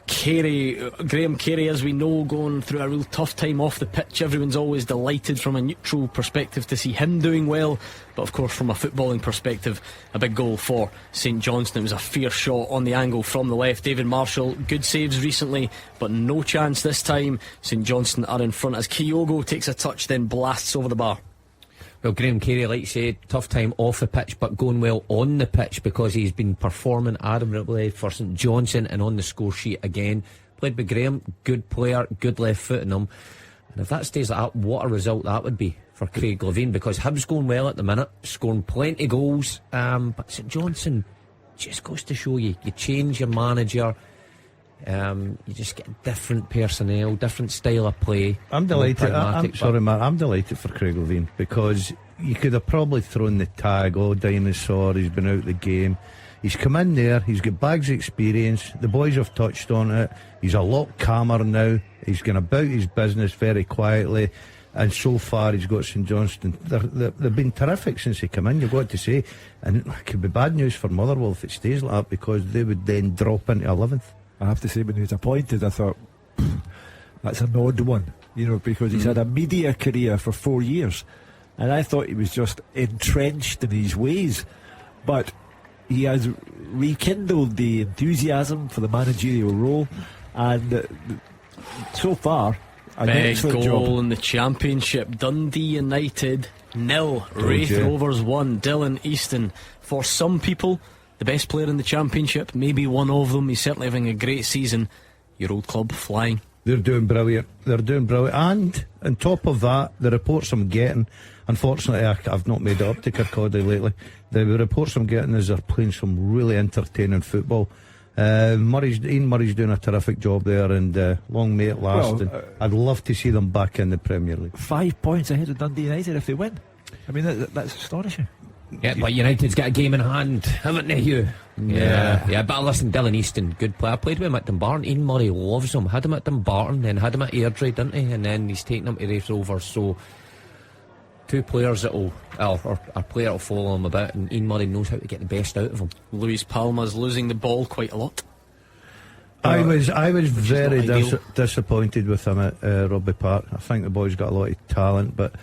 Carey, as we know, going through a real tough time off the pitch. Everyone's always delighted from a neutral perspective to see him doing well, but of course from a footballing perspective, a big goal for St Johnstone. It was a fierce shot on the angle from the left. David Marshall, good saves recently, but no chance this time. St Johnstone are in front as Kyogo takes a touch, then blasts over the bar.
Well, Graham Carey, like you said, tough time off the pitch, but going well on the pitch, because he's been performing admirably for St Johnstone and on the score sheet again. Played by Graham, good player, good left foot in him. And if that stays like that, what a result that would be for Craig Levein, because Hibs going well at the minute, scoring plenty goals, but St Johnstone just goes to show you change your manager, you just get different personnel, different style of play.
I'm delighted. I'm delighted for Craig Levein, because you could have probably thrown the tag, dinosaur, he's been out the game. He's come in there, he's got bags of experience, the boys have touched on it, he's a lot calmer now, he's going about his business very quietly, and so far he's got St Johnstone. They've been terrific since he came in, you've got to say, and it could be bad news for Motherwell if it stays like that, because they would then drop into 11th.
I have to say, when he was appointed, I thought, that's an odd one, because he's had a media career for 4 years, and I thought he was just entrenched in his ways, but he has rekindled the enthusiasm for the managerial role. And so far, an
big
excellent
goal
job
in the Championship. Dundee United 0, Wraith Rovers 1. Dylan Easton, for some people, the best player in the Championship, maybe one of them. He's certainly having a great season. Your old club flying.
They're doing brilliant. And on top of that, the reports I'm getting, unfortunately I've not made it up to Kirkcaldy lately, the reports I'm getting is they're playing some really entertaining football. Ian Murray's doing a terrific job there, and long may it last. And I'd love to see them back in the Premier League.
5 points ahead of Dundee United if they win. I mean, that's astonishing.
Yeah, but United's got a game in hand, haven't they, Hugh? Yeah. But listen, Dylan Easton, good player. I played with him at Dumbarton. Ian Murray loves him. Had him at Dumbarton, then had him at Airdrie, didn't he? And then he's taken him to Wraith Rovers. So, two players or a player will follow him about, and Ian Murray knows how to get the best out of him.
Luis Palma's losing the ball quite a lot.
I was very disappointed with him at Rugby Park. I think the boy's got a lot of talent, but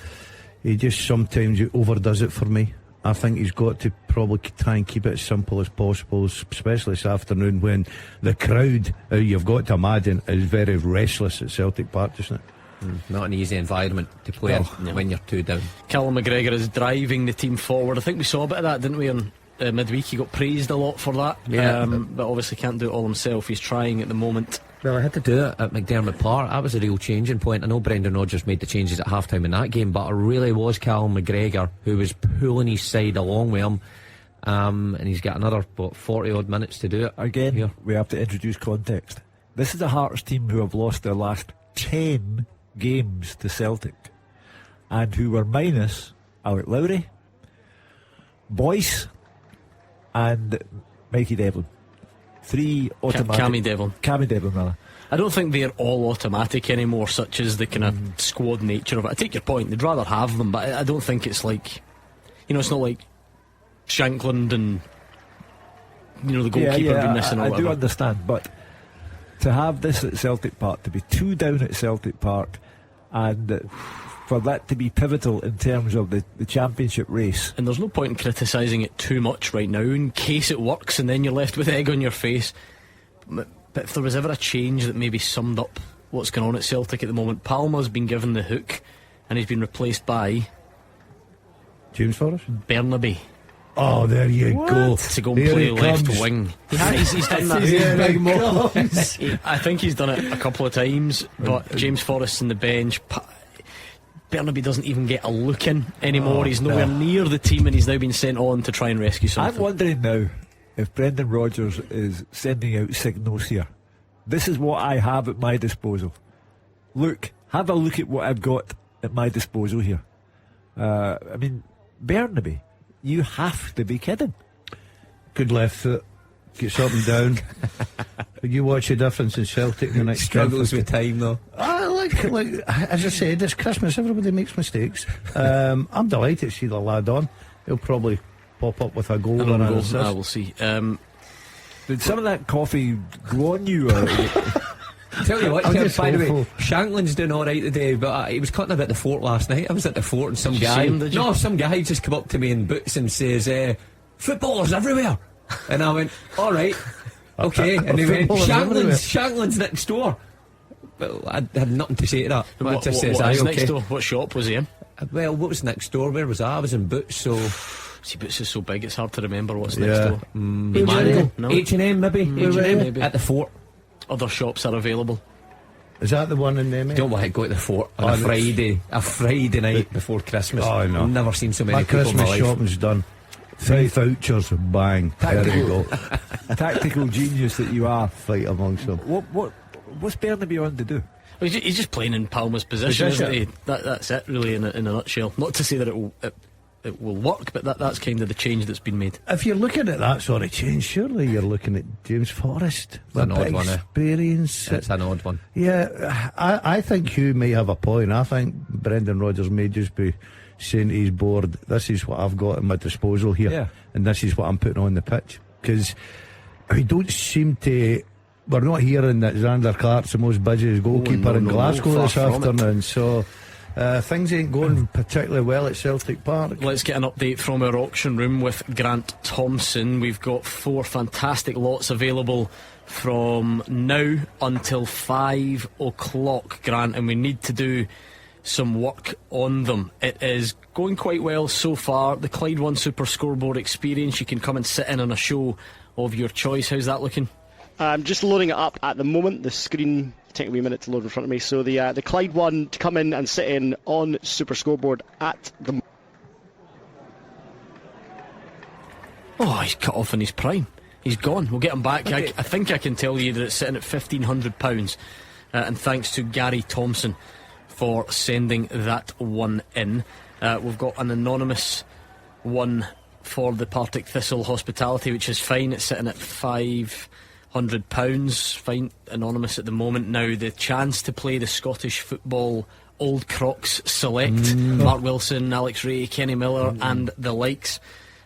he just sometimes overdoes it for me. I think he's got to probably try and keep it as simple as possible, especially this afternoon when the crowd, you've got to imagine, is very restless at Celtic Park, isn't it?
Not an easy environment to play in when you're 2 down.
Callum McGregor is driving the team forward. I think we saw a bit of that, didn't we, on midweek? He got praised a lot for that. But obviously can't do it all himself. He's trying at the moment.
Well, I had to do it at McDermott Park. That was a real changing point. I know Brendan Rodgers made the changes at half time in that game, but it really was Callum McGregor who was pulling his side along with him. And he's got another 40 odd minutes to do it.
Again,
here
we have to introduce context. This is a Hearts team who have lost their last 10 games to Celtic, and who were minus Alec Lowry, Boyce, and Mikey Devlin. 3 automatic. Cammy Devlin, rather.
I don't think they're all automatic anymore, such as the kind of squad nature of it. I take your point, they'd rather have them, but I don't think it's like, it's not like Shankland and the goalkeeper being missing or
I
whatever.
do understand, but to have this at Celtic Park, to be 2 down at Celtic Park, and for that to be pivotal in terms of the Championship race.
And there's no point in criticising it too much right now, in case it works and then you're left with egg on your face. But if there was ever a change that maybe summed up what's going on at Celtic at the moment, Palma's been given the hook and he's been replaced by
James Forrest?
Bernaby.
Oh, there you go.
To go and play left wing. He's done that. I think he's done it a couple of times, but James Forrest's on the bench. Bernaby doesn't even get a look in anymore. He's nowhere near the team, and he's now been sent on to try and rescue something.
I'm wondering now if Brendan Rodgers is sending out signals here. This is what I have at my disposal. Look, have a look at what I've got at my disposal here. I mean, Bernaby, you have to be kidding.
Good left foot, gets up and down. You watch the difference in Celtic in the next
struggles with time though.
Like as I said, it's Christmas, everybody makes mistakes. I'm delighted to see the lad on. He'll probably pop up with a goal or an assist.
We'll see.
Did some of that coffee go on you?
Tell you what, by the way, Shankland's doing alright today, but he was cutting about the fort last night. I was at the fort and some guy just come up to me in boots and says, footballers everywhere. And I went, alright, okay. And he went, Shankland's next door. Well, I had nothing to say to that.
What next door? What shop was he in?
Well, what was next door? Where was I? I was in Boots, so...
See, Boots is so big, it's hard to remember what's next door.
H&M maybe?
Maybe.
At the fort.
Other shops are available.
Is that the one in there, mate?
Don't want to go to the fort on a Friday night before Christmas.
Oh, no.
I've never seen so many
my
people
Christmas
in my life.
shopping's done. 3 vouchers, bang. There you go.
Tactical genius that you are.
Fight amongst them.
What's Bernaby on to do?
Well, he's just playing in Palma's position, isn't he? That's it, really, in a nutshell. Not to say that it will work, but that's kind of the change that's been made.
If you're looking at that sort of change, surely you're looking at James Forrest.
It's an odd one.
Experience.
It's an odd one.
Yeah, I think Hugh may have a point. I think Brendan Rodgers may just be saying to his board, this is what I've got at my disposal here, and this is what I'm putting on the pitch. Because we don't seem to... We're not hearing that Xander Clark's the most busiest goalkeeper in Glasgow this afternoon, so Things ain't going particularly well at Celtic Park.
Let's get an update from our auction room with Grant Thompson. We've got 4 fantastic lots available from now until 5 o'clock, Grant, and we need to do some work on them. It is going quite well so far. The Clyde One Super Scoreboard experience, you can come and sit in on a show of your choice. How's that looking?
I'm just loading it up at the moment. The screen taking me a minute to load in front of me. So the Clyde One to come in and sit in on Super Scoreboard at the...
Oh, he's cut off in his prime. He's gone. We'll get him back. Okay. I think I can tell you that it's sitting at £1,500. And thanks to Gary Thompson for sending that one in. We've got an anonymous one for the Partick Thistle Hospitality, which is fine. It's sitting at £500. Fine, anonymous at the moment. Now, the chance to play the Scottish Football Old Crocs Select, Mark Wilson, Alex Ray, Kenny Miller, and the likes.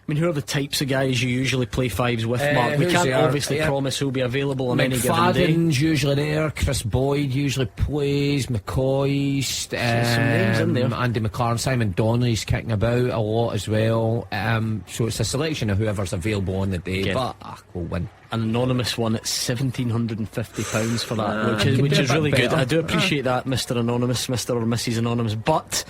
I mean, who are the types of guys you usually play fives with, Mark? We can't obviously promise who'll be available on any given day.
McFadden's usually there, Chris Boyd usually plays, McCoy's, some names in there. Andy McLaren, Simon Donnelly's kicking about a lot as well. So it's a selection of whoever's available on the day, but we'll win.
An anonymous one at £1,750 for that, which is really good. I do appreciate that, Mr. Anonymous, Mr. or Mrs. Anonymous, but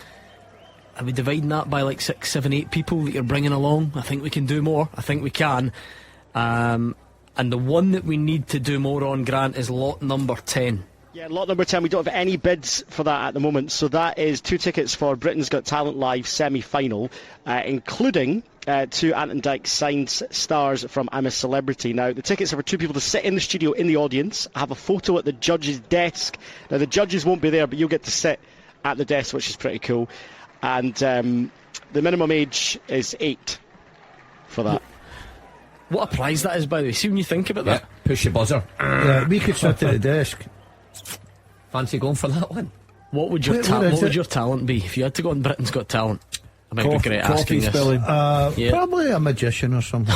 are we dividing that by like 6, 7, 8 people that you're bringing along? I think we can do more. I think we can. And the one that we need to do more on, Grant, is lot number 10.
Yeah, lot number 10. We don't have any bids for that at the moment. So that is 2 tickets for Britain's Got Talent Live semi-final, including 2 Anton Dyke signed stars from I'm a Celebrity. Now, the tickets are for 2 people to sit in the studio in the audience, have a photo at the judge's desk. Now, the judges won't be there, but you'll get to sit at the desk, which is pretty cool. And the minimum age is 8 for that.
What a prize that is, by the way. See, when you think about that.
Push your buzzer.
Yeah, we could sit at the desk.
Fancy going for that one?
What would your talent be if you had to go on Britain's Got Talent? I might be great asking this.
Probably a magician or something.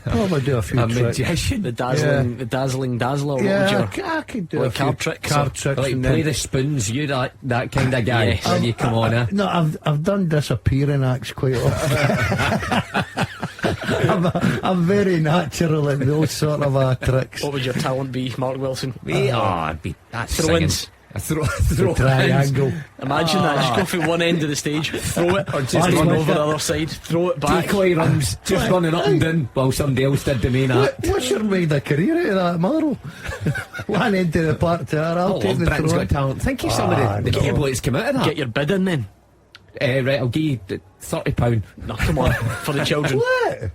Probably do a few tricks.
Magician, the dazzling dazzler.
Yeah, I could do a few
card tricks.
Like play the spoons. You that kind of guy.
Yes.
When you come on.
No, I've done disappearing acts quite often. I'm very natural at those sort of tricks.
What would your talent be, Mark Wilson?
I'd be
throw-ins.
A throw
triangle.
Imagine that. Just go from one end of the stage, throw it, or just run over the other side, throw it back.
Decoy runs, just running up and down while somebody else did the main act.
What's your made a career out of that, Motherwell? One end of the park to her. I'll take the
Britain's
throw.
Got Talent. Think of some of the blokes come out of that.
Get your bid in then.
Right, I'll give you £30.
No, come on, for the children.
What?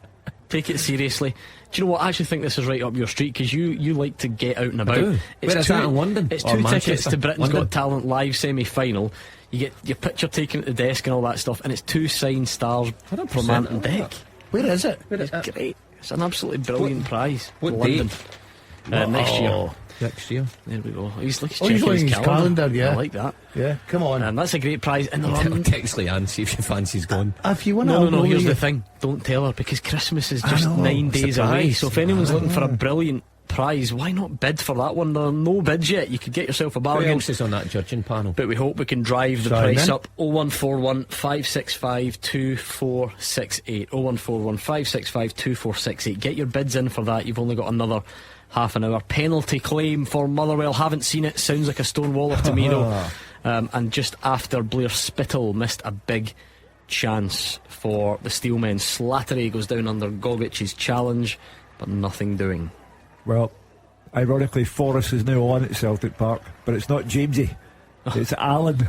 Take it seriously. Do you know what? I actually think this is right up your street because you like to get out and about.
Where is that in London?
It's 2 tickets to Britain's Got Talent Live semi-final. You get your picture taken at the desk and all that stuff, and it's 2 signed stars from Anton Dyke.
Where is it?
It's great. It's an absolutely brilliant prize.
What
London. Next year.
Next year.
There we go. He's checking
his calendar. Yeah,
I like that.
Yeah, come on.
That's a great prize. And
text Leanne, see if she fancies going.
If you want
no. Here's the thing. Don't tell her because Christmas is just 9 days away. So if anyone's looking for a brilliant prize, why not bid for that one? There are no bids yet. You could get yourself a bargain.
Who else is on that judging panel?
But we hope we can drive the price up. 0141 565 2468. 0141 565 2468. Get your bids in for that. You've only got another half an hour. Penalty claim for Motherwell. Haven't seen it. Sounds like a stone waller to me though. And just after Blair Spittle missed a big chance for the Steelmen. Slattery goes down under Gogic's challenge, but nothing doing.
Well, ironically, Forrest is now on at Celtic Park, but it's not Jamesy. It's Alan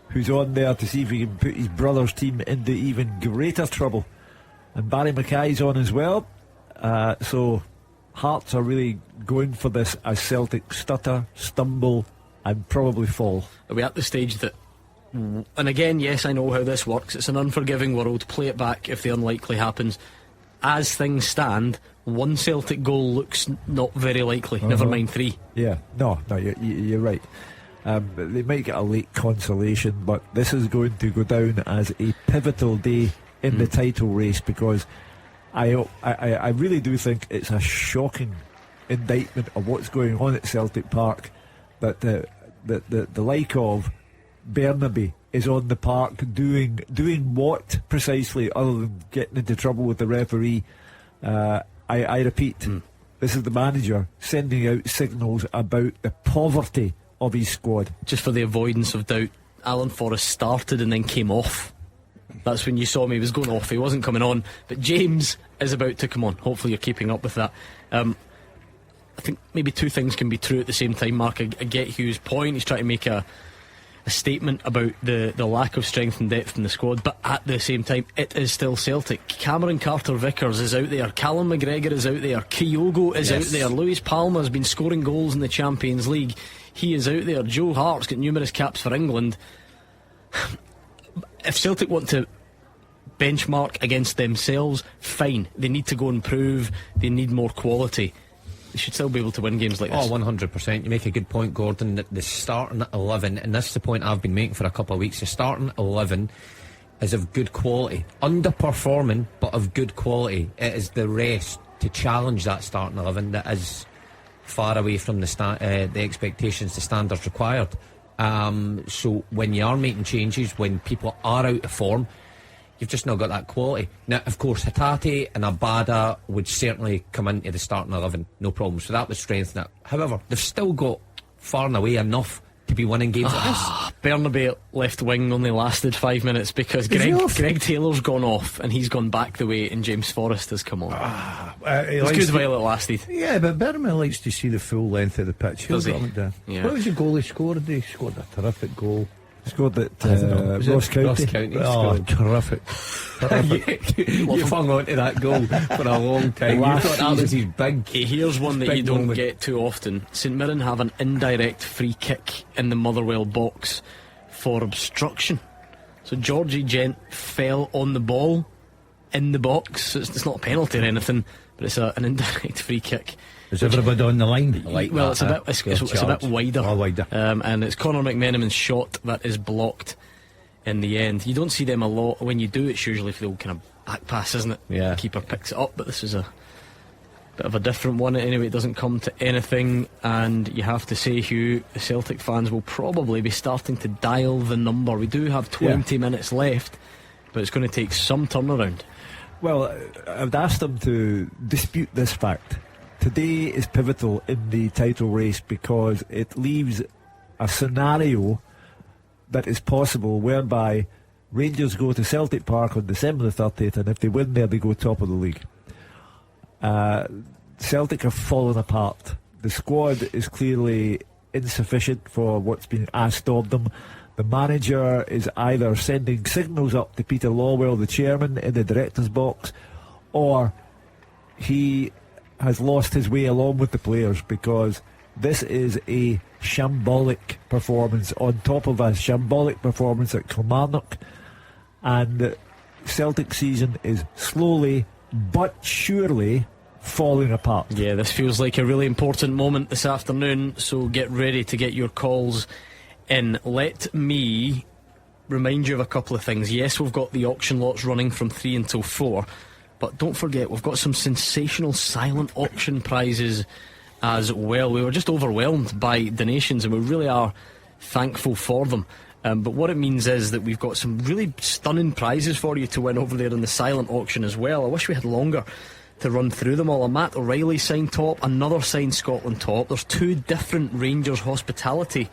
who's on there to see if he can put his brother's team into even greater trouble. And Barry Mackay's on as well. So Hearts are really going for this as Celtic stutter, stumble and probably fall.
Are we at the stage that, and again, yes, I know how this works, it's an unforgiving world, play it back if the unlikely happens. As things stand, 1 Celtic goal looks not very likely, never mind 3.
Yeah, no, you're right. They might get a late consolation, but this is going to go down as a pivotal day in the title race, because I really do think it's a shocking indictment of what's going on at Celtic Park, that the like of Burnaby is on the park doing what precisely, other than getting into trouble with the referee? I repeat, this is the manager sending out signals about the poverty of his squad.
Just for the avoidance of doubt, Alan Forrest started and then came off. That's when you saw me. He was going off, he wasn't coming on. But James is about to come on. Hopefully you're keeping up with that. I think maybe two things can be true at the same time, Mark. I get Hugh's point. He's trying to make a statement about the lack of strength and depth in the squad, but at the same time it is still Celtic. Cameron Carter-Vickers is out there, Callum McGregor is out there, Kyogo is out there, Luis Palma has been scoring goals in the Champions League, he is out there, Joe Hart's got numerous caps for England. If Celtic want to benchmark against themselves, fine, they need to go and prove they need more quality. They should still be able to win games like this.
100%. You make a good point, Gordon, that the starting 11, and this is the point I've been making for a couple of weeks, the starting 11 is of good quality. Underperforming, but of good quality. It is the rest to challenge that starting 11 that is far away from the expectations, the standards required. So when you are making changes, when people are out of form, you've just not got that quality. Now, of course, Hatate and Abada would certainly come into the starting 11, no problem. So that would strengthen it. However, they've still got far and away enough to be winning games like this.
Burnaby left wing only lasted 5 minutes because Greg Taylor's gone off and he's gone back the way, and James Forrest has come on. It was good while it lasted.
Yeah, but Burnaby likes to see the full length of the pitch.
Does he?
Yeah. What was the goal he scored? He scored a terrific goal.
Scored at Ross County.
Terrific.
You've hung on to that goal for a long time. You thought that was his big.
Here's one that you don't
moment.
get too often. St Mirren have an indirect free kick in the Motherwell box for obstruction. So Georgie Gent fell on the ball in the box. It's not a penalty or anything, but it's an indirect free kick.
Is everybody on the line?
Well, it's a bit wider.
Wider.
And it's Conor McMenamin's shot that is blocked in the end. You don't see them a lot. When you do, it's usually for the old kind of back pass, isn't it?
Yeah.
The keeper picks it up, but this is a bit of a different one. Anyway, it doesn't come to anything, and you have to say, Hugh, the Celtic fans will probably be starting to dial the number. We do have 20 minutes left, but it's going to take some turnaround.
Well, I would ask them to dispute this fact. Today is pivotal in the title race because it leaves a scenario that is possible whereby Rangers go to Celtic Park on December the 30th, and if they win there, they go top of the league. Celtic have fallen apart. The squad is clearly insufficient for what's been asked of them. The manager is either sending signals up to Peter Lawwell, the chairman, in the director's box, or he has lost his way along with the players, because this is a shambolic performance on top of a shambolic performance at Kilmarnock, and Celtic season is slowly but surely falling apart.
Yeah, this feels like a really important moment this afternoon, so get ready to get your calls in. Let me remind you of a couple of things. Yes, we've got the auction lots running from 3 until 4, but don't forget we've got some sensational silent auction prizes as well. We were just overwhelmed by donations, and we really are thankful for them. But what it means is that we've got some really stunning prizes for you to win over there in the silent auction as well. I wish we had longer to run through them all. A Matt O'Reilly signed top, another signed Scotland top. There's 2 different Rangers hospitality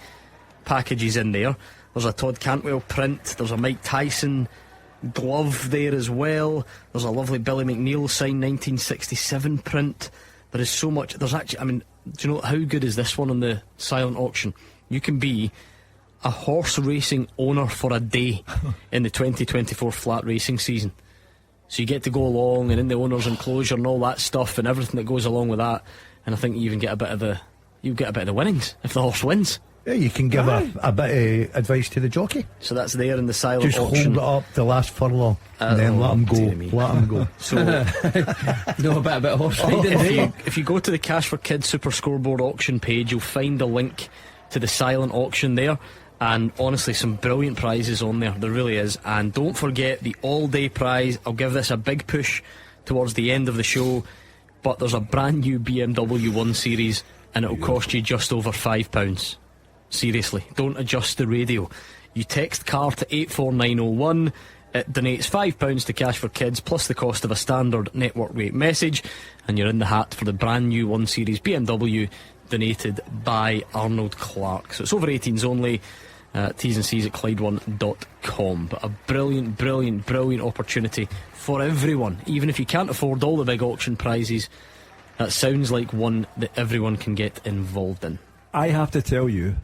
packages in there. There's a Todd Cantwell print, there's a Mike Tyson glove there as well, there's a lovely Billy McNeil signed 1967 print. There is so much. There's actually, I mean, do you know how good is this one on the silent auction? You can be a horse racing owner for a day in the 2024 flat racing season. So you get to go along and in the owner's enclosure and all that stuff and everything that goes along with that. And I think you even get a bit of the winnings if the horse wins.
Yeah, you can give a bit of advice to the jockey.
So that's there in the silent
just
auction.
Hold it up the last furlong and then let him go. Let him go.
So
know a bit about horse riding.
If you go to the Cash for Kids Super Scoreboard auction page, you'll find a link to the silent auction there. And honestly, some brilliant prizes on there. There really is. And don't forget the all-day prize. I'll give this a big push towards the end of the show, but there's a brand new BMW 1 Series, and it'll cost you just over £5. Seriously, don't adjust the radio. You text CAR to 84901. It donates £5 to Cash for Kids plus the cost of a standard network rate message, and you're in the hat for the brand new 1 Series BMW donated by Arnold Clark. So it's over 18s only. T's and C's at Clyde1.com. But a brilliant opportunity for everyone. Even if you can't afford all the big auction prizes, that sounds like one that everyone can get involved in.
I have to tell you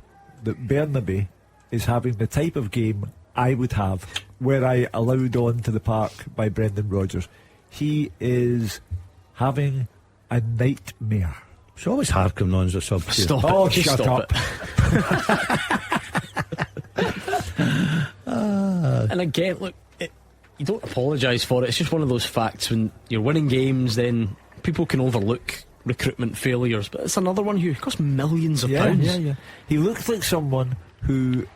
that Burnaby is having the type of game I would have were I allowed on to the park by Brendan Rodgers. He is having a nightmare.
It's always Harcombe on as a sub.
Stop it.
Oh,
Just
shut
stop
up.
And again, look, you don't apologise for it. It's just one of those facts. When you're winning games, then people can overlook recruitment failures, but it's another one who costs millions of pounds.
Yeah. He looks like someone who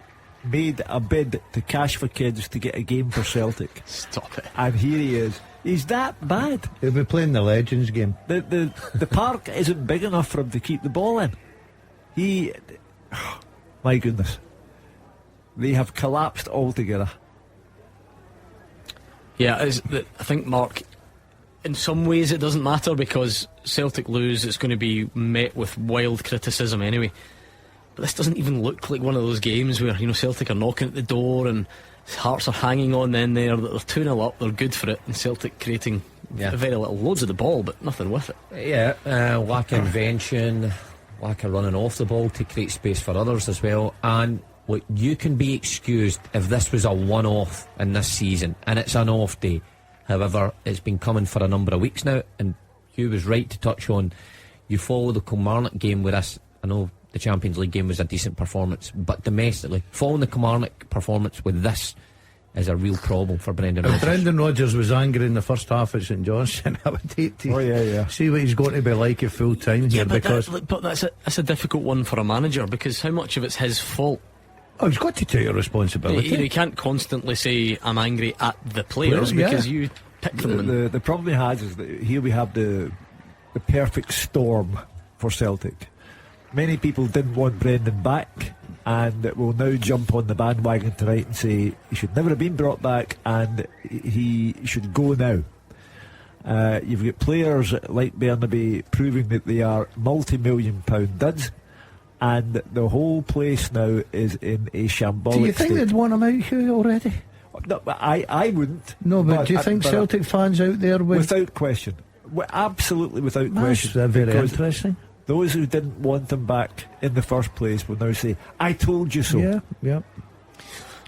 made a bid to Cash for Kids to get a game for Celtic.
Stop it.
And here he is. He's that bad.
He'll be playing the Legends game.
The park isn't big enough for him to keep the ball in. My goodness. They have collapsed altogether.
Yeah, I think, Mark, in some ways it doesn't matter because Celtic lose, it's going to be met with wild criticism anyway. But this doesn't even look like one of those games where, Celtic are knocking at the door and Hearts are hanging on in there, that they're 2-0 up, they're good for it, and Celtic creating very little, loads of the ball, but nothing with it.
Yeah, lack of invention, lack of running off the ball to create space for others as well. And look, you can be excused if this was a one-off in this season, and it's an off day. However, it's been coming for a number of weeks now, and Hugh was right to touch on, you follow the Kilmarnock game with us. I know the Champions League game was a decent performance, but domestically, following the Kilmarnock performance with this is a real problem for Brendan Rodgers.
If Brendan Rodgers was angry in the first half at St Johnstone, I would hate to see what he's going to be like at full time here.
But that's a difficult one for a manager, because how much of it's his fault?
Oh, he's got to take your responsibility.
You can't constantly say I'm angry at the players because you pick them.
The problem he has is that here we have the perfect storm for Celtic. Many people didn't want Brendan back and will now jump on the bandwagon tonight and say he should never have been brought back and he should go now. You've got players like Burnaby proving that they are multi-million-pound duds, and the whole place now is in a shambolic
Do you think
state.
they'd want him out here already?
No, I wouldn't.
No, but do you think Celtic fans out there would?
Without question. Absolutely without question.
That's very interesting.
Those who didn't want them back in the first place will now say, I told you so.
Yeah.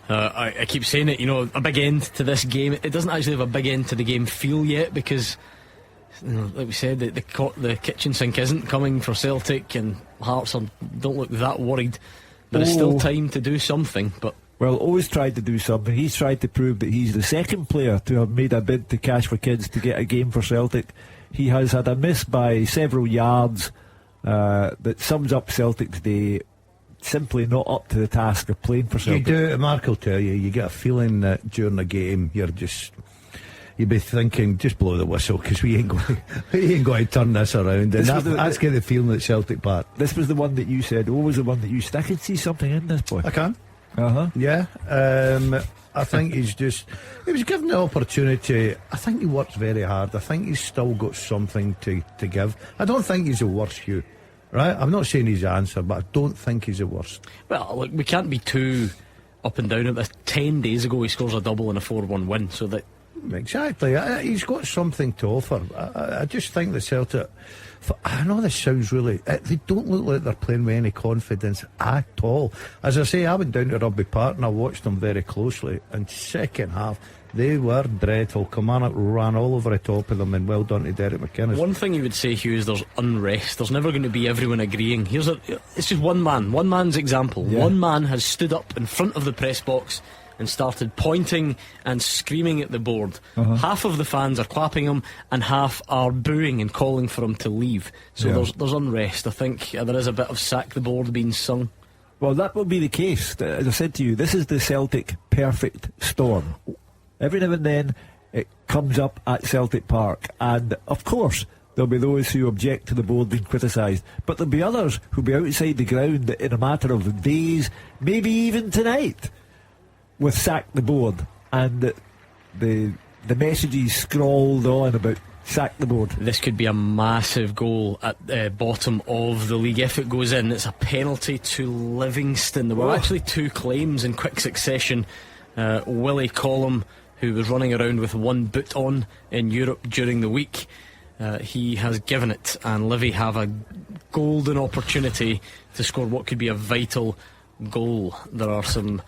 I keep saying it, a big end to this game. It doesn't actually have a big end to the game feel yet, because like we said, the kitchen sink isn't coming for Celtic, and Hearts don't look that worried. There is still time to do something, but
well, always tried to do something. He's tried to prove that he's the second player to have made a bid to Cash for Kids to get a game for Celtic. He has had a miss by several yards that sums up Celtic's day. Simply not up to the task of playing for Celtic.
You do, Mark will tell you get a feeling that during the game you'd be thinking, just blow the whistle, because we ain't going to turn this around. And that's get the feeling at Celtic Park.
This was the one that you said, was the one that you said, I can see something in this boy.
I can.
Yeah.
I think he was given the opportunity. I think he works very hard. I think he's still got something to give. I don't think he's the worst, Hugh. Right? I'm not saying he's the answer, but I don't think he's the worst.
Well, look, we can't be too up and down at this. 10 days ago he scores a double and a 4-1 win, so that
exactly, he's got something to offer. I just think the Celtic, I know this sounds really, they don't look like they're playing with any confidence at all. As I say, I went down to Rugby Park and I watched them very closely, and second half they were dreadful. Kilmarnock ran all over the top of them, and well done to Derek McInnes.
One thing you would say, Hugh, is there's unrest. There's never going to be everyone agreeing. It's just one man's example. One man has stood up in front of the press box and started pointing and screaming at the board. Half of the fans are clapping him and half are booing and calling for him to leave. So there's unrest. I think there is a bit of sack the board being sung.
Well, that will be the case. As I said to you, this is the Celtic perfect storm. Every now and then it comes up at Celtic Park, and of course there'll be those who object to the board being criticised, but there'll be others who'll be outside the ground in a matter of days, maybe even tonight, with sack the board, and the messages scrawled on about sack the board.
This could be a massive goal at the bottom of the league if it goes in. It's a penalty to Livingston. There were actually two claims in quick succession. Willie Collum, who was running around with one boot on in Europe during the week, he has given it, and Livy have a golden opportunity to score what could be a vital goal. There are some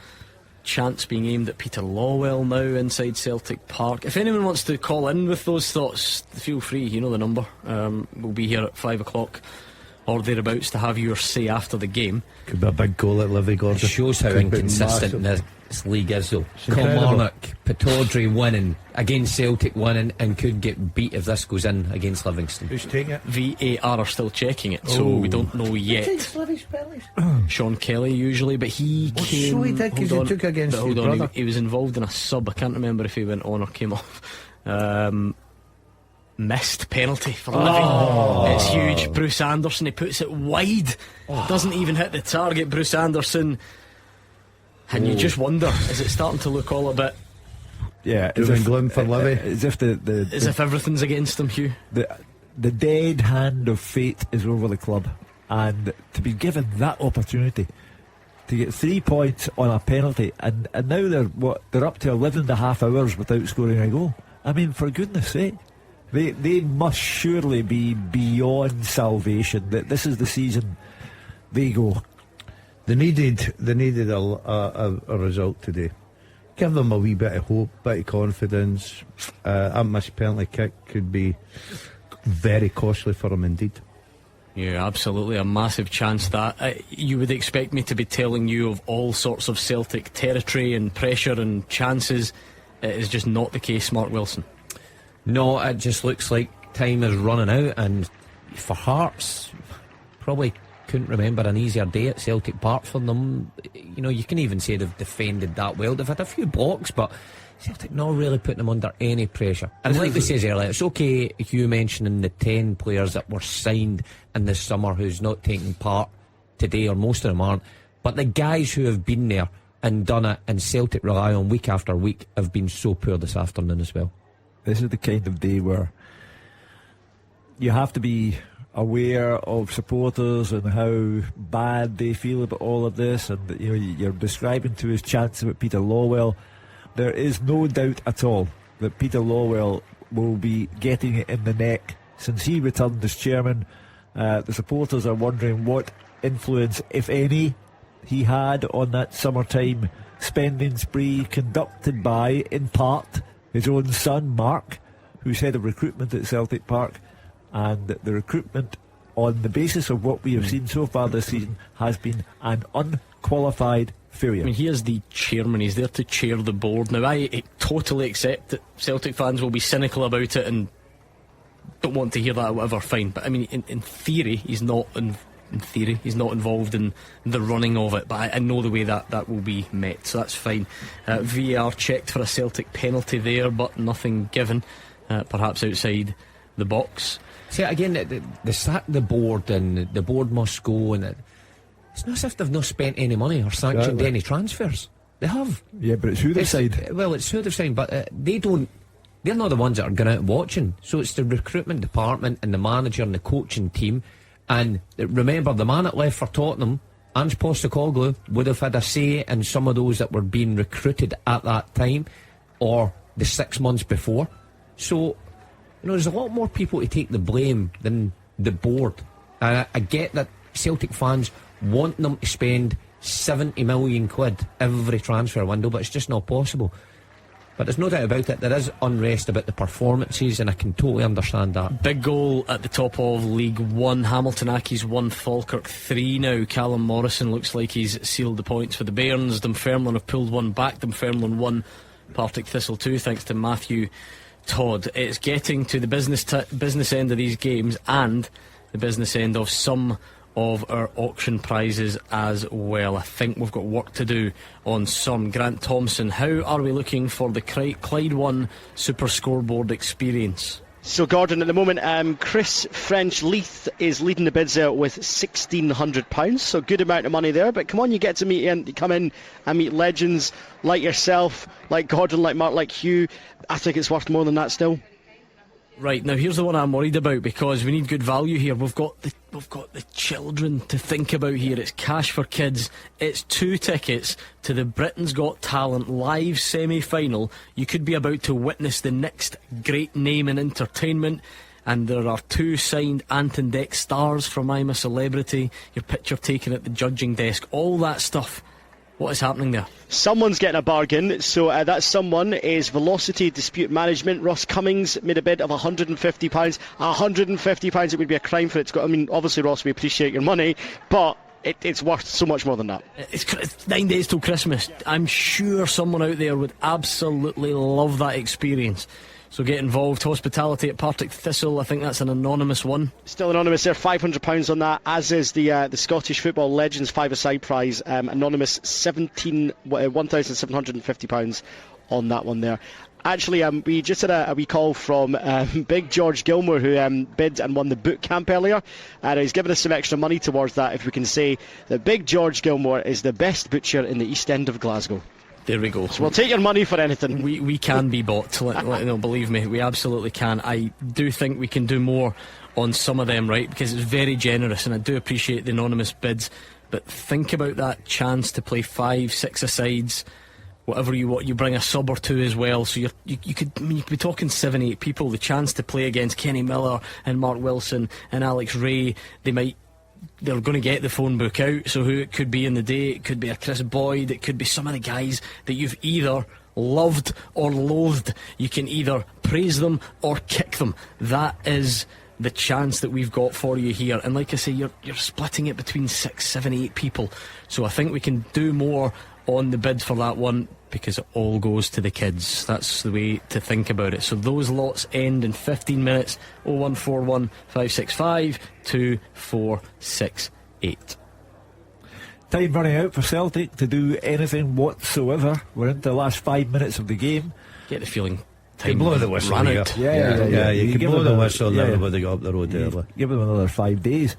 chants being aimed at Peter Lawwell now inside Celtic Park. If anyone wants to call in with those thoughts, feel free. You know the number. We'll be here at 5 o'clock or thereabouts to have your say after the game.
Could be a big goal at Livy, Gordon.
It shows how inconsistent this league is, though. Kilmarnock, Pittodrie winning against Celtic winning, and could get beat if this goes in against Livingston.
Who's taking it?
VAR are still checking it, so we don't know yet. Sean Kelly usually, but he came.
So he did, because he took against his brother.
He was involved in a sub. I can't remember if he went on or came off. Missed penalty for Livy. It's huge. Bruce Anderson, he puts it wide, doesn't even hit the target. Bruce Anderson, and you just wonder, is it starting to look all a bit
doom and gloom for Livy?
As if
as if everything's against them, Hugh.
The dead hand of fate is over the club, and to be given that opportunity to get 3 points on a penalty, and now they're up to 11.5 hours without scoring a goal. I mean, for goodness sake, they must surely be beyond salvation. That this is the season they go.
They needed a result today. Give them a wee bit of hope, bit of confidence. A missed penalty kick could be very costly for them indeed.
Yeah, absolutely, a massive chance that. You would expect me to be telling you of all sorts of Celtic territory and pressure and chances. It is just not the case, Mark Wilson.
No, it just looks like time is running out, and for Hearts, probably couldn't remember an easier day at Celtic Park for them. You know, you can even say they've defended that well. They've had a few blocks, but Celtic not really putting them under any pressure. And like we said earlier, it's okay Hugh mentioning the 10 players that were signed in this summer who's not taking part today, or most of them aren't, but the guys who have been there and done it, and Celtic rely on week after week, have been so poor this afternoon as well.
This is the kind of day where you have to be aware of supporters and how bad they feel about all of this. And you're describing to his chants about Peter Lawwell. There is no doubt at all that Peter Lawwell will be getting it in the neck since he returned as chairman. The supporters are wondering what influence, if any, he had on that summertime spending spree conducted by, in part, his own son Mark, who's head of recruitment at Celtic Park. And the recruitment, on the basis of what we have seen so far this season, has been an unqualified failure.
I mean, he is the chairman, he's there to chair the board. Now, I totally accept that Celtic fans will be cynical about it and don't want to hear that or whatever, fine. But I mean, in theory, he's not he's not involved in the running of it, but I know the way that will be met, so that's fine. VAR checked for a Celtic penalty there, but nothing given, perhaps outside the box.
See, again, they sack the board, and the board must go, and it's not as if they've not spent any money or sanctioned any transfers. They have.
Yeah, but it's who they signed.
Well, it's who they've signed, but they're not the ones that are going out watching. So it's the recruitment department and the manager and the coaching team. And remember, the man that left for Tottenham, Ange Postecoglou, would have had a say in some of those that were being recruited at that time, or the 6 months before. So, there's a lot more people to take the blame than the board. I get that Celtic fans want them to spend 70 million quid every transfer window, but it's just not possible. But there's no doubt about it, there is unrest about the performances, and I can totally understand that.
Big goal at the top of League One. Hamilton Accies 1, Falkirk 3 now. Callum Morrison looks like he's sealed the points for the Bairns. Dunfermline have pulled one back. Dunfermline 1, Partick Thistle 2, thanks to Matthew Todd. It's getting to the business end of these games and the business end of some of our auction prizes as well. I think we've got work to do on some. Grant Thompson, how are we looking for the Clyde 1 Super Scoreboard experience?
So, Gordon, at the moment, Chris French Leith is leading the bids out with £1,600. So, good amount of money there. But come on, you get to come in and meet legends like yourself, like Gordon, like Mark, like Hugh. I think it's worth more than that still.
Right, now here's the one I'm worried about, because we need good value here. We've got the children to think about here. It's cash for kids. It's 2 tickets to the Britain's Got Talent live semi-final. You could be about to witness the next great name in entertainment, and there are 2 signed Ant and Dec stars from I'm a Celebrity, your picture taken at the judging desk, all that stuff. What is happening there?
Someone's getting a bargain. So that someone is Velocity Dispute Management. Ross Cummings made a bid of £150. £150, it would be a crime for it to go. I mean, obviously, Ross, we appreciate your money, but it's worth so much more than that.
It's 9 days till Christmas. I'm sure someone out there would absolutely love that experience. So get involved. Hospitality at Partick Thistle, I think that's an anonymous one. Still anonymous there, £500 on that, as is the Scottish Football Legends 5-a-side prize, anonymous, £1,750 on that one there. Actually, we just had a wee call from Big George Gilmore, who bid and won the boot camp earlier, and he's given us some extra money towards that, if we can say that Big George Gilmore is the best butcher in the East End of Glasgow. There we go.
So we'll take your money for anything.
We can be bought. No, believe me, we absolutely can. I do think we can do more on some of them, right? Because it's very generous, and I do appreciate the anonymous bids. But think about that chance to play 5-6-a-sides, whatever you want. You bring a sub or 2 as well. So you could be talking 7-8 people. The chance to play against Kenny Miller and Mark Wilson and Alex Ray. They're going to get the phone book out, so who it could be in the day. It could be a Chris Boyd, it could be some of the guys that you've either loved or loathed. You can either praise them or kick them. That is the chance that we've got for you here, and like I say, you're splitting it between 6, 7, 8 people. So I think we can do more on the bid for that one, because it all goes to the kids. That's the way to think about it. So those lots end in 15 minutes. 0141 565 2468.
Time running out for Celtic to do anything whatsoever. We're into the last 5 minutes of the game.
Get the feeling
You blow the whistle.
Run out. Yeah.
You can blow the whistle and everybody go up the road early.
Give them another 5 days.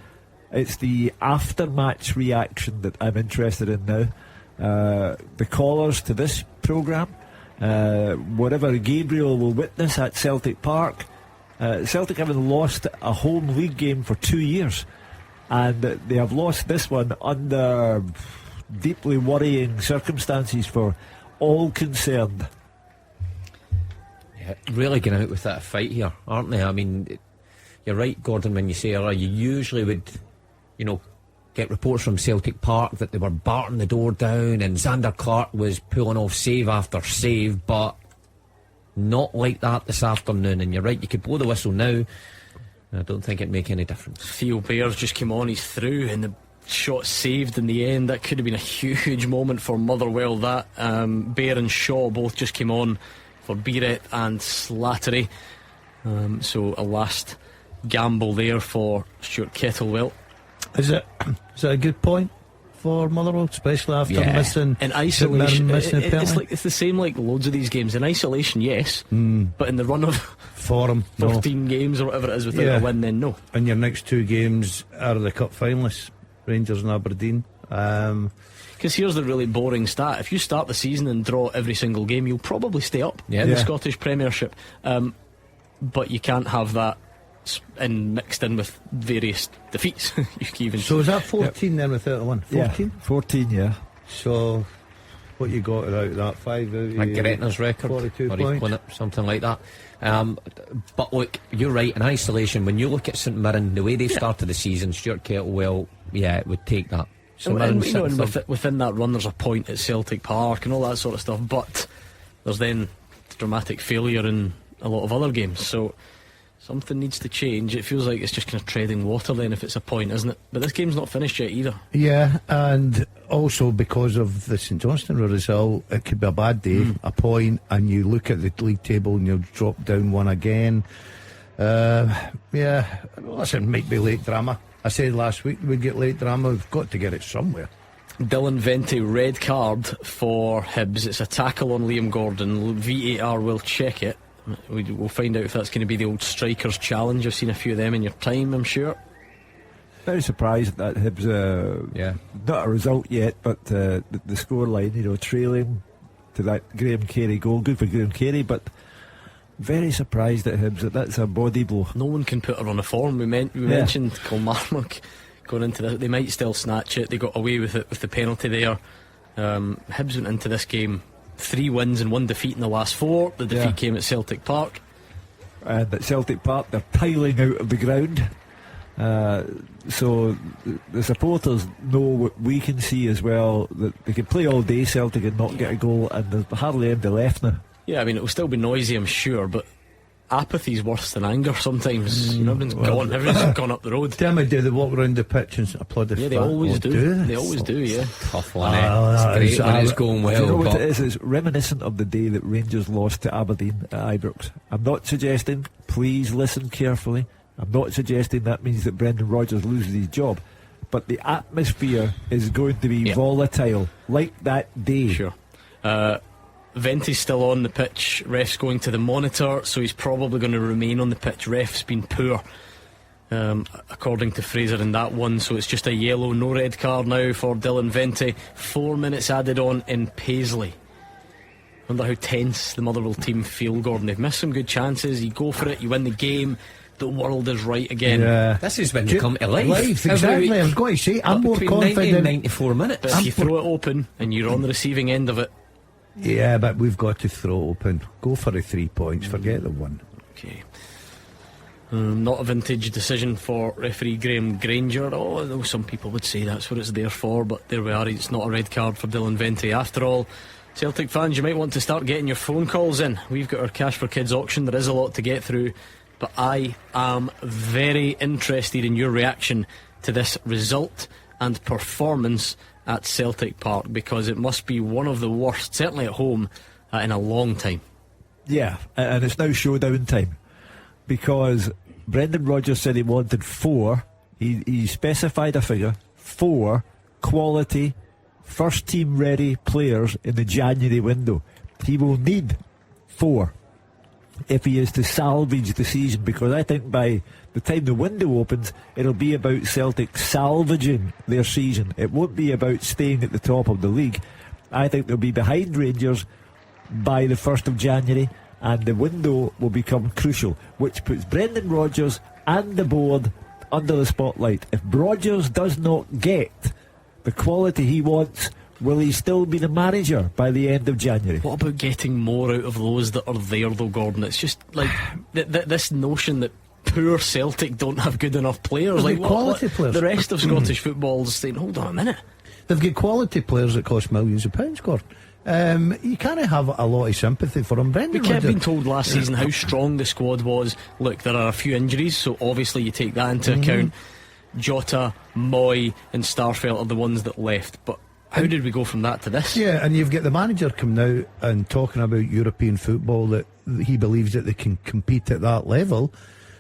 It's the after-match reaction that I'm interested in now. The callers to this programme, whatever Gabriel will witness at Celtic Park. Celtic haven't lost a home league game for 2 years, and they have lost this one under deeply worrying circumstances for all concerned.
Yeah, really going out with that fight here, aren't they? I mean, you're right, Gordon, when you say earlier, you usually would, get reports from Celtic Park that they were barting the door down and Xander Clark was pulling off save after save, but not like that this afternoon. And you're right, you could blow the whistle now. I don't think it'd make any difference.
Theo Bair's just came on, he's through, and the shot saved in the end. That could have been a huge moment for Motherwell. That Bair and Shaw both just came on for Beirett and Slattery. So a last gamble there for Stuart Kettlewell.
Is it a good point for Motherwell, especially after missing
in isolation? It's the same like loads of these games. In isolation, yes, but in the run of
form,
14 games or whatever it is without a win, then no.
And your next 2 games are the cup finalists, Rangers and Aberdeen.
Because here's the really boring stat: if you start the season and draw every single game, you'll probably stay up in the Scottish Premiership. But you can't have that mixed in with various defeats.
So is that 14 then without a win? 14?
14, yeah.
So what you got out of that? 5 out
like Gretna's record,
42
or
points,
something like that. But look, you're right, in isolation, when you look at St Mirren, the way they've started the season, Stuart Kettlewell, it would take that.
And within that run there's a point at Celtic Park and all that sort of stuff, but there's then dramatic failure in a lot of other games. So something needs to change. It feels like it's just kind of treading water then if it's a point, isn't it? But this game's not finished yet either.
Yeah, and also because of the St Johnstone result, it could be a bad day, a point, and you look at the league table and you'll drop down one again. Listen, might be late drama. I said last week we'd get late drama. We've got to get it somewhere.
Dylan Vente, red card for Hibs. It's a tackle on Liam Gordon. VAR will check it. We'll find out if that's going to be the old strikers challenge. I've seen a few of them in your time, I'm sure.
Very surprised that Hibs, not a result yet, but the scoreline, trailing to that Graham Carey goal. Good for Graham Carey, but very surprised at Hibs. That's a body blow.
No one can put her on a form. We mentioned Kilmarnock going into this. They might still snatch it. They got away with it with the penalty there. Hibs went into this game 3 wins and 1 defeat in the last 4. The defeat came at Celtic Park.
And at Celtic Park, they're piling out of the ground. So the supporters know what we can see as well, that they can play all day, Celtic, and not get a goal, and there's hardly anybody left now. Yeah,
I mean, it will still be noisy, I'm sure, but apathy's worse than anger sometimes. Everyone's gone up the road.
They walk around the pitch and applaud the
they always do. They always do, yeah.
Tough one, It's great when it's going well.
Do you know what it is? It's reminiscent of the day that Rangers lost to Aberdeen at Ibrox. I'm not suggesting, please listen carefully, I'm not suggesting that means that Brendan Rodgers loses his job, but the atmosphere is going to be volatile, like that day.
Sure. Vente's still on the pitch, ref's going to the monitor, so he's probably going to remain on the pitch. Ref's been poor, according to Fraser in that one, so it's just a yellow, no red card now for Dylan Vente. 4 minutes added on in Paisley. Wonder how tense the Motherwell team feel, Gordon. They've missed some good chances. You go for it, you win the game, the world is right again.
This is when you come to life.
Exactly, I was going to say, I'm more confident.
90 and 94 minutes.
But if you throw it open and you're on the receiving end of it.
Yeah, but we've got to throw open. Go for the 3 points, forget the 1.
Okay. Not a vintage decision for referee Graham Granger. Although some people would say that's what it's there for, but there we are. It's not a red card for Dylan Vente after all. Celtic fans, you might want to start getting your phone calls in. We've got our Cash for Kids auction. There is a lot to get through, but I am very interested in your reaction to this result and performance at Celtic Park, because it must be one of the worst, certainly at home, in a long time.
Yeah, and it's now showdown time, because Brendan Rodgers said he wanted 4. He specified a figure, 4 quality first team ready players in the January window. He will need 4 if he is to salvage the season, because I think by the time the window opens, it'll be about Celtic salvaging their season. It won't be about staying at the top of the league. I think they'll be behind Rangers by the 1st of January, and the window will become crucial, which puts Brendan Rodgers and the board under the spotlight. If Rodgers does not get the quality he wants, will he still be the manager by the end of January?
What about getting more out of those that are there, though, Gordon? It's just like this notion that poor Celtic don't have good enough players.
Like quality players.
The rest of Scottish football's saying, hold on a minute.
They've got quality players that cost millions of pounds, Gordon. You can't have a lot of sympathy for them.
We kept being told last season how strong the squad was. Look, there are a few injuries, so obviously you take that into account. Jota, Moy and Starfelt are the ones that left, but how did we go from that to this?
Yeah, and you've got the manager coming out and talking about European football, that he believes that they can compete at that level.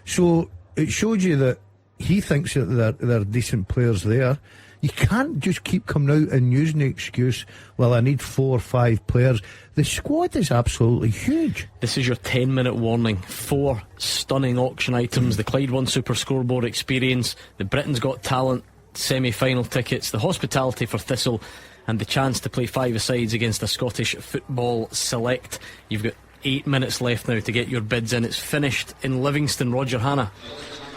So it showed you that he thinks that there are decent players there. You can't just keep coming out and using the excuse, well, I need 4 or 5 players. The squad is absolutely huge.
This is your 10-minute warning. 4 stunning auction items. The Clyde One Super Scoreboard experience, the Britain's Got Talent semi-final tickets, the hospitality for Thistle, and the chance to play 5-a-sides against a Scottish football select. You've got 8 minutes left now to get your bids in. It's finished in Livingston. Roger Hannah.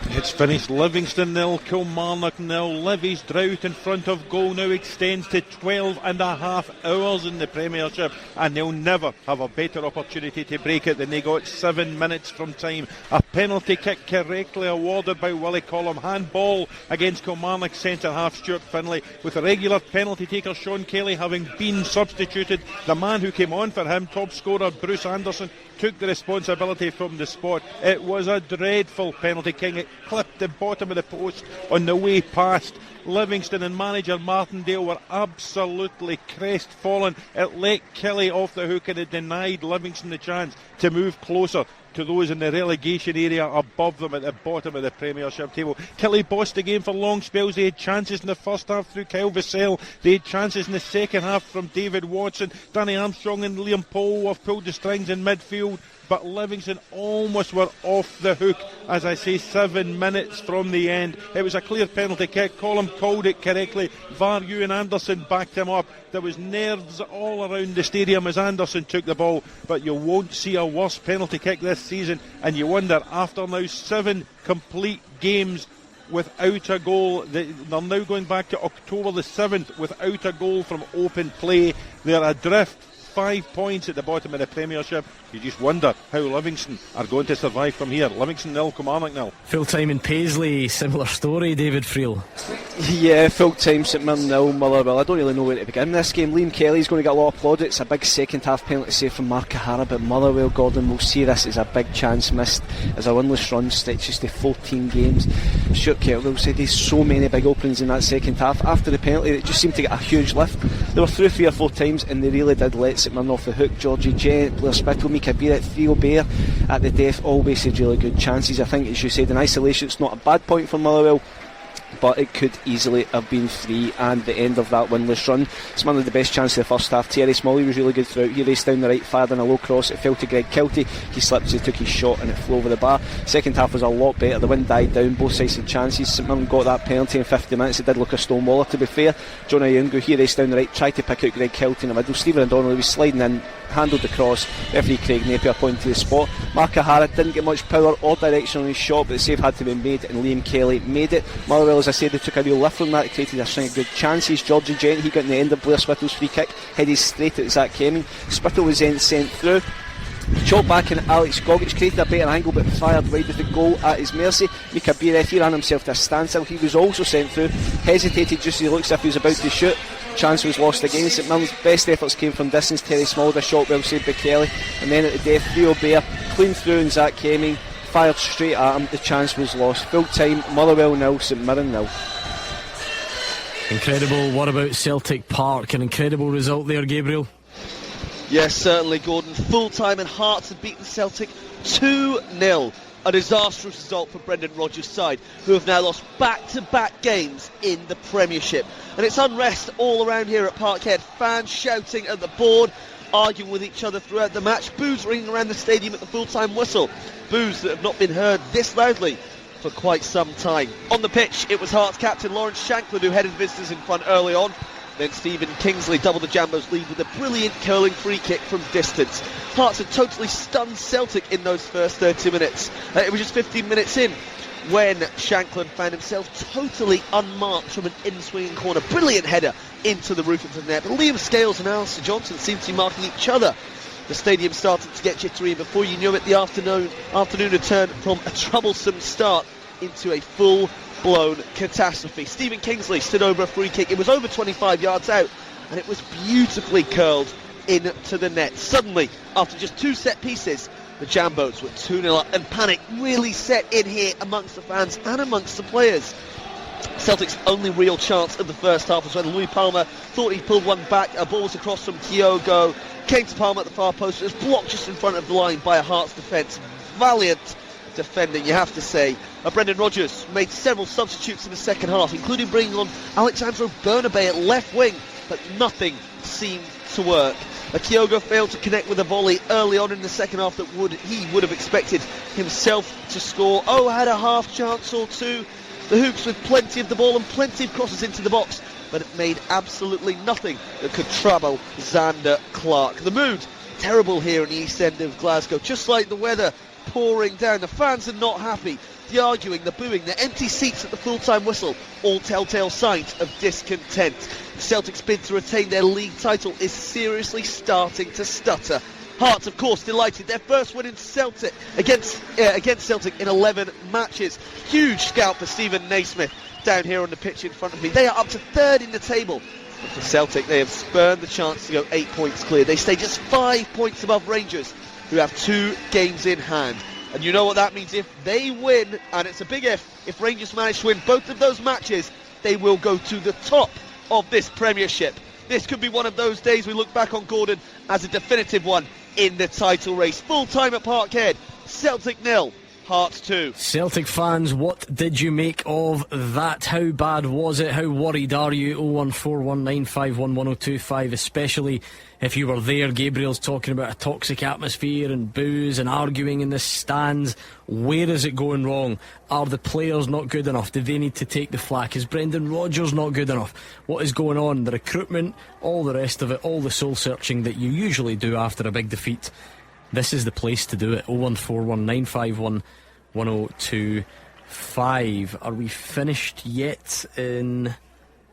It's finished. Livingston 0, Kilmarnock 0. Livy's drought in front of goal now extends to 12.5 hours in the Premiership, and they'll never have a better opportunity to break it than they got 7 minutes from time. A penalty kick correctly awarded by Willie Collum. Handball against Kilmarnock centre half Stuart Finlay, with a regular penalty taker Sean Kelly having been substituted. The man who came on for him, top scorer Bruce Anderson, took the responsibility from the spot. It was a dreadful penalty kick. It clipped the bottom of the post on the way past. Livingston and manager Martindale were absolutely crestfallen. It let Kelly off the hook, and it denied Livingston the chance to move closer to those in the relegation area above them at the bottom of the Premiership table. Kelly bossed the game for long spells. They had chances in the first half through Kyle Vassell. They had chances in the second half from David Watson. Danny Armstrong and Liam Powell have pulled the strings in midfield. but Livingston almost were off the hook. As I say, 7 minutes from the end. It was a clear penalty kick. Colm called it correctly. VAR Ewan Anderson backed him up. There was nerves all around the stadium as Anderson took the ball, but you won't see a worse penalty kick this season, and you wonder, after now 7 complete games without a goal, they're now going back to October the 7th without a goal from open play. They're adrift, 5 points at the bottom of the Premiership. You just wonder how Livingston are going to survive from here. Livingston 0, Kilmarnock 0.
Full time in Paisley, similar story, David Friel.
Yeah, full time, St Mirren 0, Motherwell. I don't really know where to begin this game. Liam Kelly's going to get a lot of plaudits. A big second half penalty save from Mark O'Hara, but Motherwell, Gordon, will see this as a big chance missed as a winless run stretches to 14 games. Stuart Kettlewell said there's so many big openings in that second half. After the penalty, it just seemed to get a huge lift. They were through 3 or 4 times and they really did let St Mirren off the hook. Georgie Gent, Blair Spittle, Mika Beer, Theo Bear at the death all wasted really good chances. I think, as you said, in isolation it's not a bad point for Motherwell, but it could easily have been 3, and the end of that winless run. It's one of the best chances of the first half. Thierry Smalley was really good throughout. He raced down the right, fired in a low cross, it fell to Greg Kiltie, he slipped, he took his shot and it flew over the bar. Second half was a lot better, the wind died down, both sides had chances. St Mirren got that penalty in 50 minutes, it did look a stonewaller to be fair. John Ayungu, he raced down the right, tried to pick out Greg Kiltie in the middle. Stephen O'Donnell was sliding in, handled the cross, referee Craig Napier pointed to the spot. Mark O'Hara didn't get much power or direction on his shot, but the save had to be made and Liam Kelly made it. Motherwell, as I said, they took a real lift from that, it created a string of good chances. Georgie Gent, he got in the end of Blair Spittle's free kick, headed straight at Zach Hemming. Spittle was then sent through. Chop back and Alex Gogic created a better angle but fired wide with the goal at his mercy. Mika Biref, he ran himself to a standstill, he was also sent through, hesitated just as he looks as if he was about to shoot. Chance was lost again. St Mirren's best efforts came from distance. Terry Small, a shot well saved by Kelly, and then at the death Theo Bear clean through and Zach Hemming fired straight at him. The chance was lost. Full time, Motherwell 0, St Mirren 0.
Incredible. What about Celtic Park? An incredible result there, Gabriel.
Yes, certainly, Gordon. Full time and Hearts have beaten Celtic 2-0. A disastrous result for Brendan Rodgers' side, who have now lost back-to-back games in the Premiership. And it's unrest all around here at Parkhead. Fans shouting at the board, arguing with each other throughout the match. Boos ringing around the stadium at the full-time whistle. Boos that have not been heard this loudly for quite some time. On the pitch, it was Hearts captain Lawrence Shankland who headed visitors in front early on. Then Stephen Kingsley doubled the Jambos lead with a brilliant curling free kick from distance. Hearts had totally stunned Celtic in those first 30 minutes. It was just 15 minutes in when Shankland found himself totally unmarked from an in-swinging corner. Brilliant header into the roof of the net. But Liam Scales and Alistair Johnson seemed to be marking each other. The stadium started to get jittery, and before you knew it, the afternoon had turned from a troublesome start into a full-blown catastrophe. Stephen Kingsley stood over a free kick. It was over 25 yards out, and it was beautifully curled into the net. Suddenly, after just 2 set pieces, the Jambos were 2-0 up, and panic really set in here amongst the fans and amongst the players. Celtic's only real chance of the first half was when Louis Palmer thought he pulled one back. A ball was across from Kyogo, came to Palmer at the far post. It was blocked just in front of the line by a Hearts defence. Valiant defending, you have to say. Brendan Rodgers made several substitutes in the second half, including bringing on Alexandro Bernabei at left wing, but nothing seemed to work. Kyogo failed to connect with a volley early on in the second half that he would have expected himself to score. Had a half chance or two. The Hoops with plenty of the ball and plenty of crosses into the box, but it made absolutely nothing that could trouble Zander Clark. The mood terrible here in the east end of Glasgow, just like the weather pouring down. The fans are not happy. The arguing, the booing, the empty seats at the full-time whistle, all telltale signs of discontent. The Celtics' bid to retain their league title is seriously starting to stutter. Hearts, of course, delighted. Their first win in Celtic against Celtic in 11 matches. Huge scout for Stephen Naismith down here on the pitch in front of me. They are up to third in the table. But for Celtic, they have spurned the chance to go 8 points clear. They stay just 5 points above Rangers, who have 2 games in hand. And you know what that means. If they win, and it's a big if Rangers manage to win both of those matches, they will go to the top of this Premiership. This could be one of those days we look back on, Gordon, as a definitive one in the title race. Full time at Parkhead, Celtic 0, Hearts 2.
Celtic fans, what did you make of that? How bad was it? How worried are you? 01419511025, especially if you were there. Gabriel's talking about a toxic atmosphere and boos and arguing in the stands. Where is it going wrong? Are the players not good enough? Do they need to take the flak? Is Brendan Rodgers not good enough? What is going on? The recruitment, all the rest of it, all the soul searching that you usually do after a big defeat. This is the place to do it. 01419511025. Are we finished yet in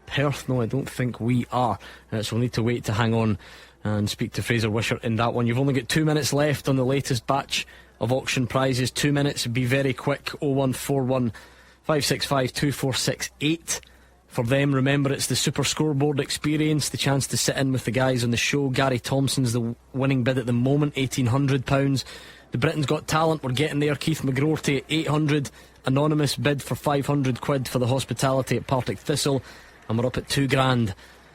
Perth? No, I don't think we are. So we'll need to wait to hang on and speak to Fraser Wishart in that one. You've only got 2 minutes left on the latest batch of auction prizes. 2 minutes, be very quick. 01415652468. For them, remember, it's the Super Scoreboard experience, the chance to sit in with the guys on the show. Gary Thompson's the winning bid at the moment, £1,800. The Britain's Got Talent, we're getting there. Keith McGroarty at 800. Anonymous bid for 500 quid for the hospitality at Partick Thistle. And we're up at £2,000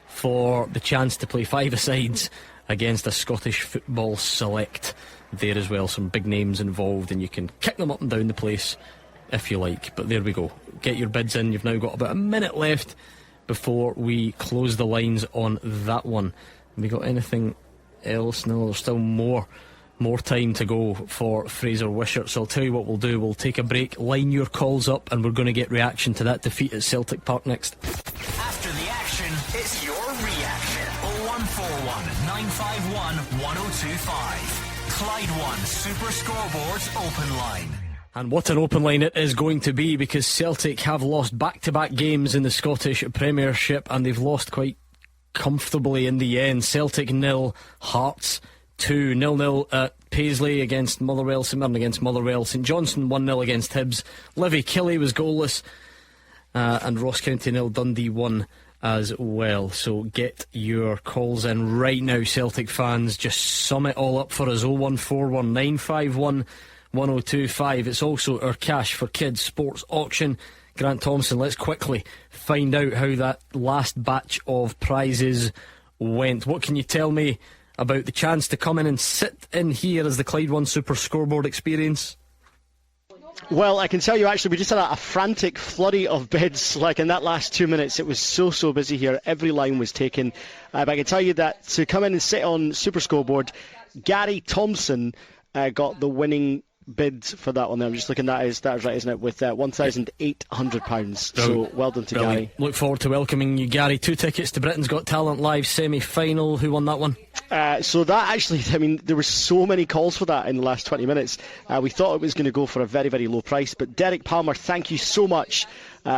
for the chance to play 5-a-sides against a Scottish football select there as well. Some big names involved, and you can kick them up and down the place if you like. But there we go, get your bids in. You've now got about a minute left before we close the lines on that one. Have we got anything else? No, there's still more time to go for Fraser Wishart. So I'll tell you what we'll do, we'll take a break, line your calls up, and we're going to get reaction to that defeat at Celtic Park next.
After the action, it's your reaction. 0141 951 1025. Clyde One Super Scoreboard's open line.
And what an open line it is going to be, because Celtic have lost back-to-back games in the Scottish Premiership, and they've lost quite comfortably in the end. Celtic 0, Hearts 2. 0-0 at Paisley against Motherwell, St Mirren against Motherwell, St Johnstone 1-0 against Hibs. Livy Killy was goalless, and Ross County 0, Dundee 1 as well. So get your calls in right now, Celtic fans. Just sum it all up for us. 0141 951 1025. It's also our Cash for Kids sports auction. Grant Thompson, let's quickly find out how that last batch of prizes went. What can you tell me about the chance to come in and sit in here as the Clyde One Super Scoreboard experience?
Well, I can tell you, actually, we just had a frantic flurry of bids. Like in that last 2 minutes, it was so busy here. Every line was taken. But I can tell you that to come in and sit on Super Scoreboard, Gary Thompson got the winning bid for that one there. I'm just looking at that is right, isn't it, with £1,800. So well done to Gary.
Look forward to welcoming you, Gary. 2 tickets to Britain's Got Talent live semi-final. Who won that one?
So that actually, I mean, there were so many calls for that in the last 20 minutes. We thought it was going to go for a very, very low price, but Derek Palmer, thank you so much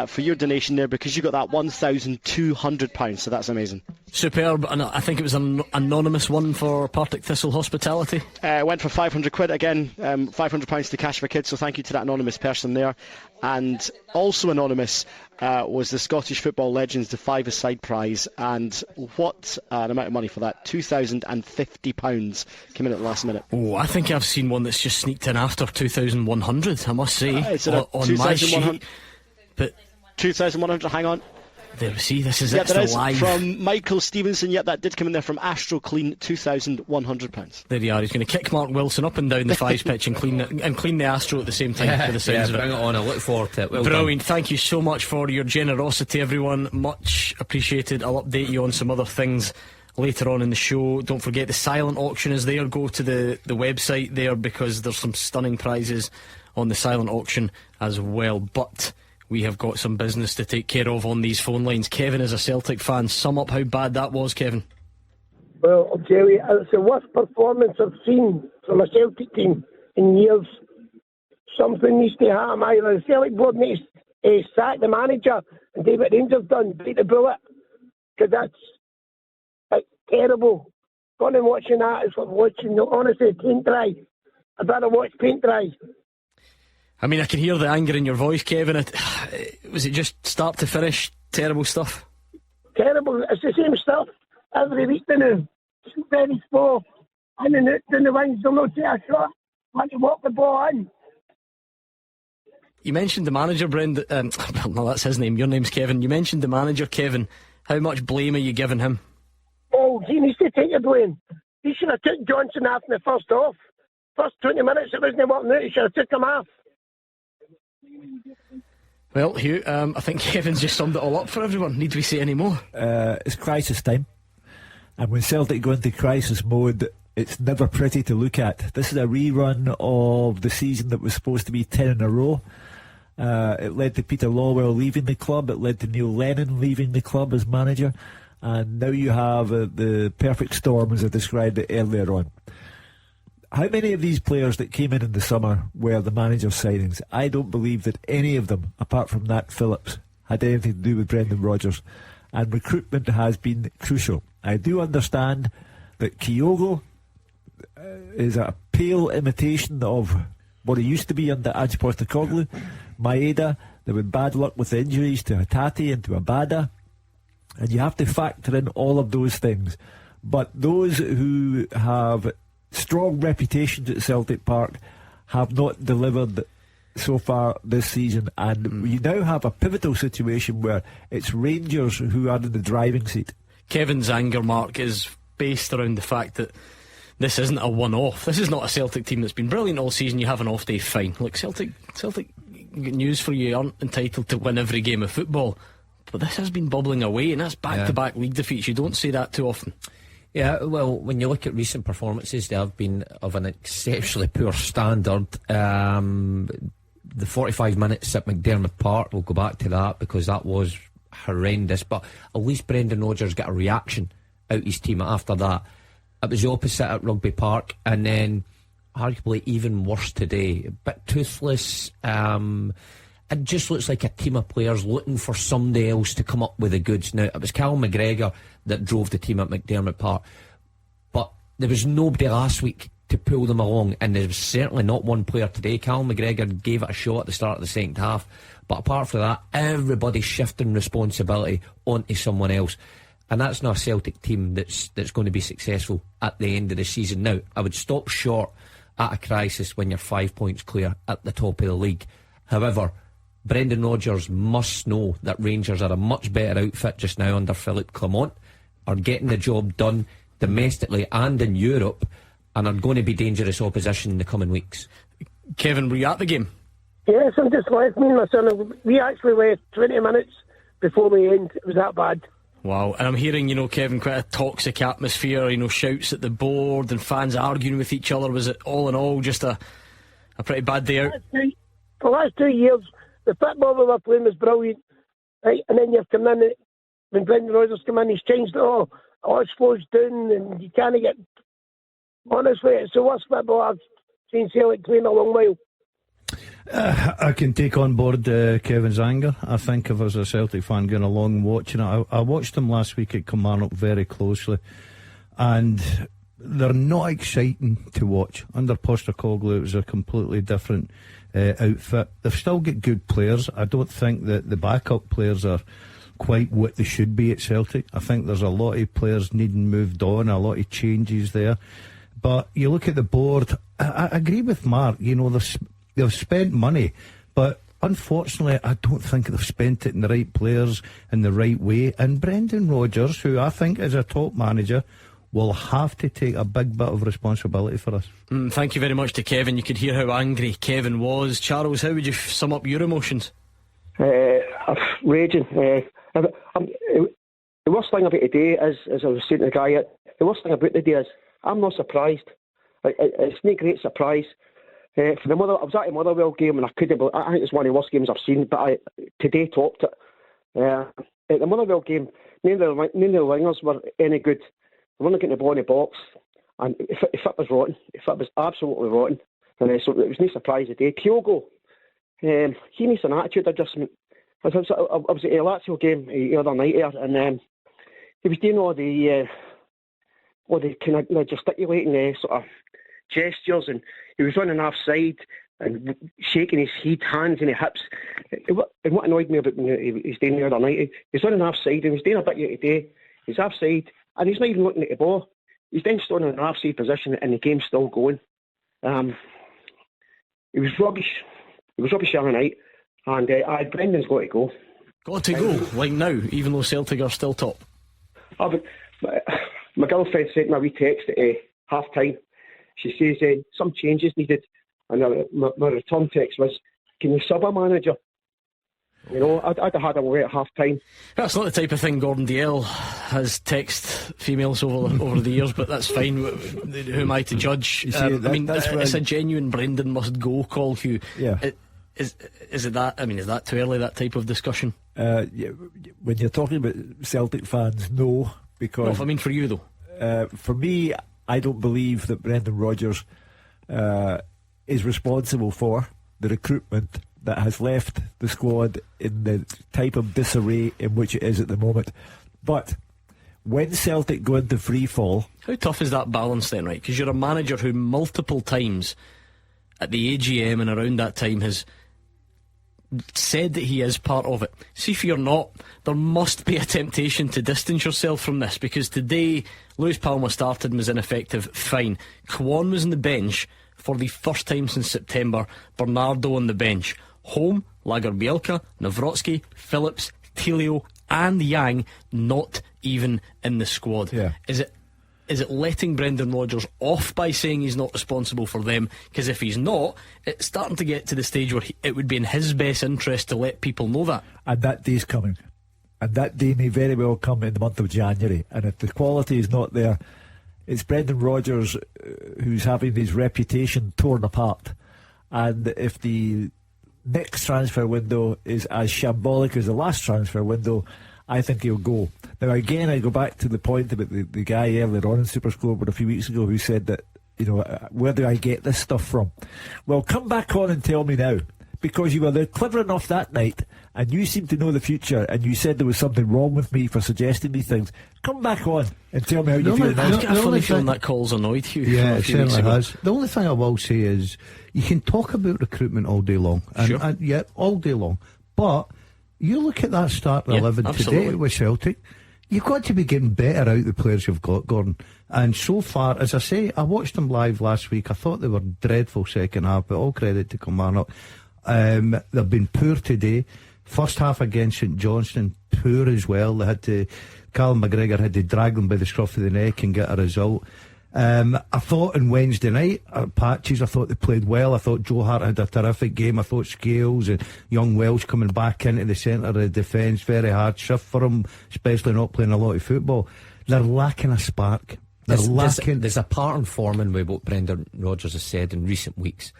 for your donation there, because you got that £1,200, so that's amazing.
Superb. And I think it was an anonymous one for Partick Thistle Hospitality.
Went for 500 quid again, £500 to Cash for Kids, so thank you to that anonymous person there. And also anonymous was the Scottish Football Legends, the 5-a-side prize, and what an amount of money for that, £2,050 came in at the last minute.
Oh, I think I've seen one that's just sneaked in after 2,100, I must say, on my sheet. But
2,100, hang on.
There we see, this is
extra
live.
From Michael Stevenson, that did come in there from Astro Clean, £2,100.
There you are, he's going to kick Mark Wilson up and down the Fives pitch and clean the Astro at the same time. For the sounds of it.
Bring it on, I look forward to it. Well
Brilliant,
done.
Thank you so much for your generosity, everyone. Much appreciated. I'll update you on some other things later on in the show. Don't forget the silent auction is there. Go to the website there, because there's some stunning prizes on the silent auction as well. But we have got some business to take care of on these phone lines. Kevin is a Celtic fan. Sum up how bad that was, Kevin.
Well, I'll tell you, it's the worst performance I've seen from a Celtic team in years. Something needs to happen. Either the Celtic board needs to sack the manager and do what Rangers done, beat the bullet, because that's terrible. Going and watching that is like watching, honestly, paint dry. I'd rather watch paint dry.
I mean, I can hear the anger in your voice, Kevin. Was it just start to finish terrible stuff?
Terrible. It's the same stuff every week now. It's very slow. And then the wings, they'll not take a shot. Want to walk the ball in.
You mentioned the manager, Brendan. No, that's his name. Your name's Kevin. You mentioned the manager, Kevin. How much blame are you giving him?
Oh, he needs to take the blame. He should have took Johnson off in the first half. First 20 minutes, it wasn't working out. He should have took him off.
Well, Hugh, I think Kevin's just summed it all up for everyone. Need we say any more?
It's crisis time. And when Celtic go into crisis mode, it's never pretty to look at. This is a rerun of the season that was supposed to be 10 in a row. It led to Peter Lawwell leaving the club. It led to Neil Lennon leaving the club as manager. And now you have the perfect storm, as I described it earlier on. How many of these players that came in the summer were the manager's signings? I don't believe that any of them, apart from Nat Phillips, had anything to do with Brendan Rodgers. And recruitment has been crucial. I do understand that Kyogo is a pale imitation of what he used to be under Ange Postecoglou. Maeda, there was bad luck with the injuries to Hatate and to Abada. And you have to factor in all of those things. But those who have strong reputations at Celtic Park have not delivered so far this season. And you now have a pivotal situation where it's Rangers who are in the driving seat.
Kevin's anger, Mark, is based around the fact that this isn't a one-off. This is not a Celtic team that's been brilliant all season. You have an off day, fine. Look, Celtic, good news for you, aren't entitled to win every game of football. But this has been bubbling away, and that's back-to-back league defeats. You don't say that too often.
Yeah, well, when you look at recent performances, they have been of an exceptionally poor standard. The 45 minutes at McDermott Park, we'll go back to that because that was horrendous. But at least Brendan Rodgers got a reaction out his team after that. It was the opposite at Rugby Park, and then arguably even worse today. A bit toothless. It just looks like a team of players looking for somebody else to come up with the goods. Now, it was Callum McGregor that drove the team at McDermott Park, but there was nobody last week to pull them along, and there was certainly not one player today. Callum McGregor gave it a shot at the start of the second half, but apart from that, everybody's shifting responsibility onto someone else, and that's not a Celtic team that's going to be successful at the end of the season. Now, I would stop short at a crisis when you're 5 points clear at the top of the league. However, Brendan Rodgers must know that Rangers are a much better outfit just now under Philippe Clement, are getting the job done domestically and in Europe, and are going to be dangerous opposition in the coming weeks.
Kevin, were you at the game?
Yes, I'm just left. Me and my son, we actually left 20 minutes before the end. It was that bad.
Wow. And I'm hearing, Kevin, quite a toxic atmosphere, shouts at the board and fans arguing with each other. Was it all in all just a pretty bad day out?
The last 2 years, the football we were playing was brilliant, right? And then you've come in, when Brendan Rodgers come in, he's changed it all. All slows down, and you can't get. Honestly, it's the worst football I've seen Celtic play in a long while.
I can take on board Kevin's anger. I think if I was a Celtic fan going along watching it, I watched them last week at Kilmarnock very closely, and they're not exciting to watch. Under Postecoglou, it was a completely different outfit. They've still got good players. I don't think that the backup players are quite what they should be at Celtic. I think there's a lot of players needing moved on, a lot of changes there. But you look at the board, I agree with Mark. They've spent money, but unfortunately I don't think they've spent it in the right players in the right way. And Brendan Rodgers, who I think is a top manager, will have to take a big bit of responsibility for us.
Thank you very much to Kevin. You could hear how angry Kevin was. Charles, how would you sum up your emotions?
Raging. The worst thing about today is, as I was saying to the guy, the worst thing about the day is I'm not surprised. It's not a great surprise. I was at a Motherwell game, and I think it's one of the worst games I've seen, but today topped it. At the Motherwell game, none of the wingers were any good. They weren't getting the ball in the box, and if it was rotten, if it was absolutely rotten, and so it was no surprise today. Kyogo, he needs an attitude adjustment. I was at a Lazio game the other night here, and he was doing all the kind of gesticulating sort of gestures, and he was running offside and shaking his hands and his hips. And what annoyed me about when he was doing the other night, he was running offside, and he was doing a bit here today. He's offside, and he's not even looking at the ball. He's then stood in an offside position, and the game's still going. It was rubbish. It was rubbish the other night, and Brendan's got to go.
Got to go, like now, even though Celtic are still top.
Oh, but my girlfriend sent me a wee text at half time. She says some changes needed, and my return text was, can you sub a manager? You know, I'd have had him away at half time.
That's not the type of thing Gordon Dalziel has text females over the years, but that's fine. Who am I to judge?
See,
it's a genuine Brendan must go call, Hugh.
Yeah.
Is it that? I mean, is that too early, that type of discussion?
When you're talking about Celtic fans, no. Because
no, I mean for you though.
For me, I don't believe that Brendan Rodgers is responsible for the recruitment that has left the squad in the type of disarray in which it is at the moment. But when Celtic go into free fall,
how tough is that balance then, right? Because you're a manager who multiple times at the AGM and around that time has said that he is part of it. See, if you're not, there must be a temptation to distance yourself from this, because today Luis Palma started and was ineffective, fine. Kwon was on the bench for the first time since September. Bernardo on the bench. Home, Lagerbielka, Nawrocki, Phillips, Tilio and Yang not even in the squad.
Yeah.
Is it letting Brendan Rodgers off by saying he's not responsible for them? Because if he's not, it's starting to get to the stage where it would be in his best interest to let people know that.
And that day's coming. And that day may very well come in the month of January. And if the quality is not there, it's Brendan Rodgers who's having his reputation torn apart. And if the next transfer window is as shambolic as the last transfer window, I think he'll go. Now again, I go back to the point about the guy earlier on in Super Scoreboard a few weeks ago who said that, you know, where do I get this stuff from? Well, come back on and tell me now, because you were clever enough that night and you seem to know the future, and you said there was something wrong with me for suggesting these things. Come back on and tell me how you feel now.
I've got a funny feeling that call's annoyed Hugh.
Yeah, it certainly has. The only thing I will say is you can talk about recruitment all day long, and yeah, all day long, but you look at that starting 11 today with Celtic, you've got to be getting better out the players you've got, Gordon. And so far, as I say, I watched them live last week. I thought they were dreadful second half, but all credit to Kilmarnock. They've been poor today. First half against St Johnstone, poor as well. Callum McGregor had to drag them by the scruff of the neck and get a result. I thought on Wednesday night at Patches, I thought they played well. I thought Joe Hart had a terrific game. I thought Scales and young Welsh coming back into the centre of the defence, very hard shift for them, especially not playing a lot of football. They're lacking a spark.
There's a pattern forming with what Brendan Rodgers has said in recent weeks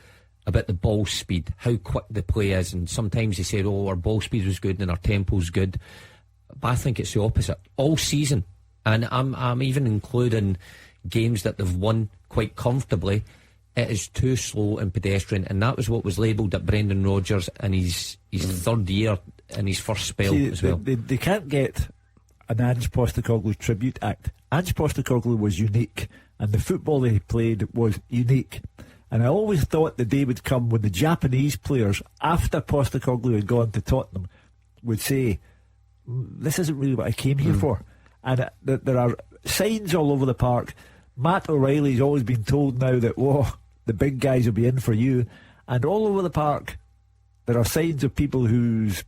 about the ball speed, how quick the play is, and sometimes he said, our ball speed was good and our tempo's good, but I think it's the opposite all season, and I'm even including games that they've won quite comfortably. It is too slow and pedestrian, and that was what was labelled at Brendan Rodgers in his third year in his first spell as well.
They can't get an Ange Postecoglou tribute act. Ange Postecoglou was unique, and the football he played was unique. And I always thought the day would come when the Japanese players, after Postecoglou had gone to Tottenham, would say, this isn't really what I came here for. And there are signs all over the park. Matt O'Reilly's always been told now that, the big guys will be in for you. And all over the park, there are signs of people whose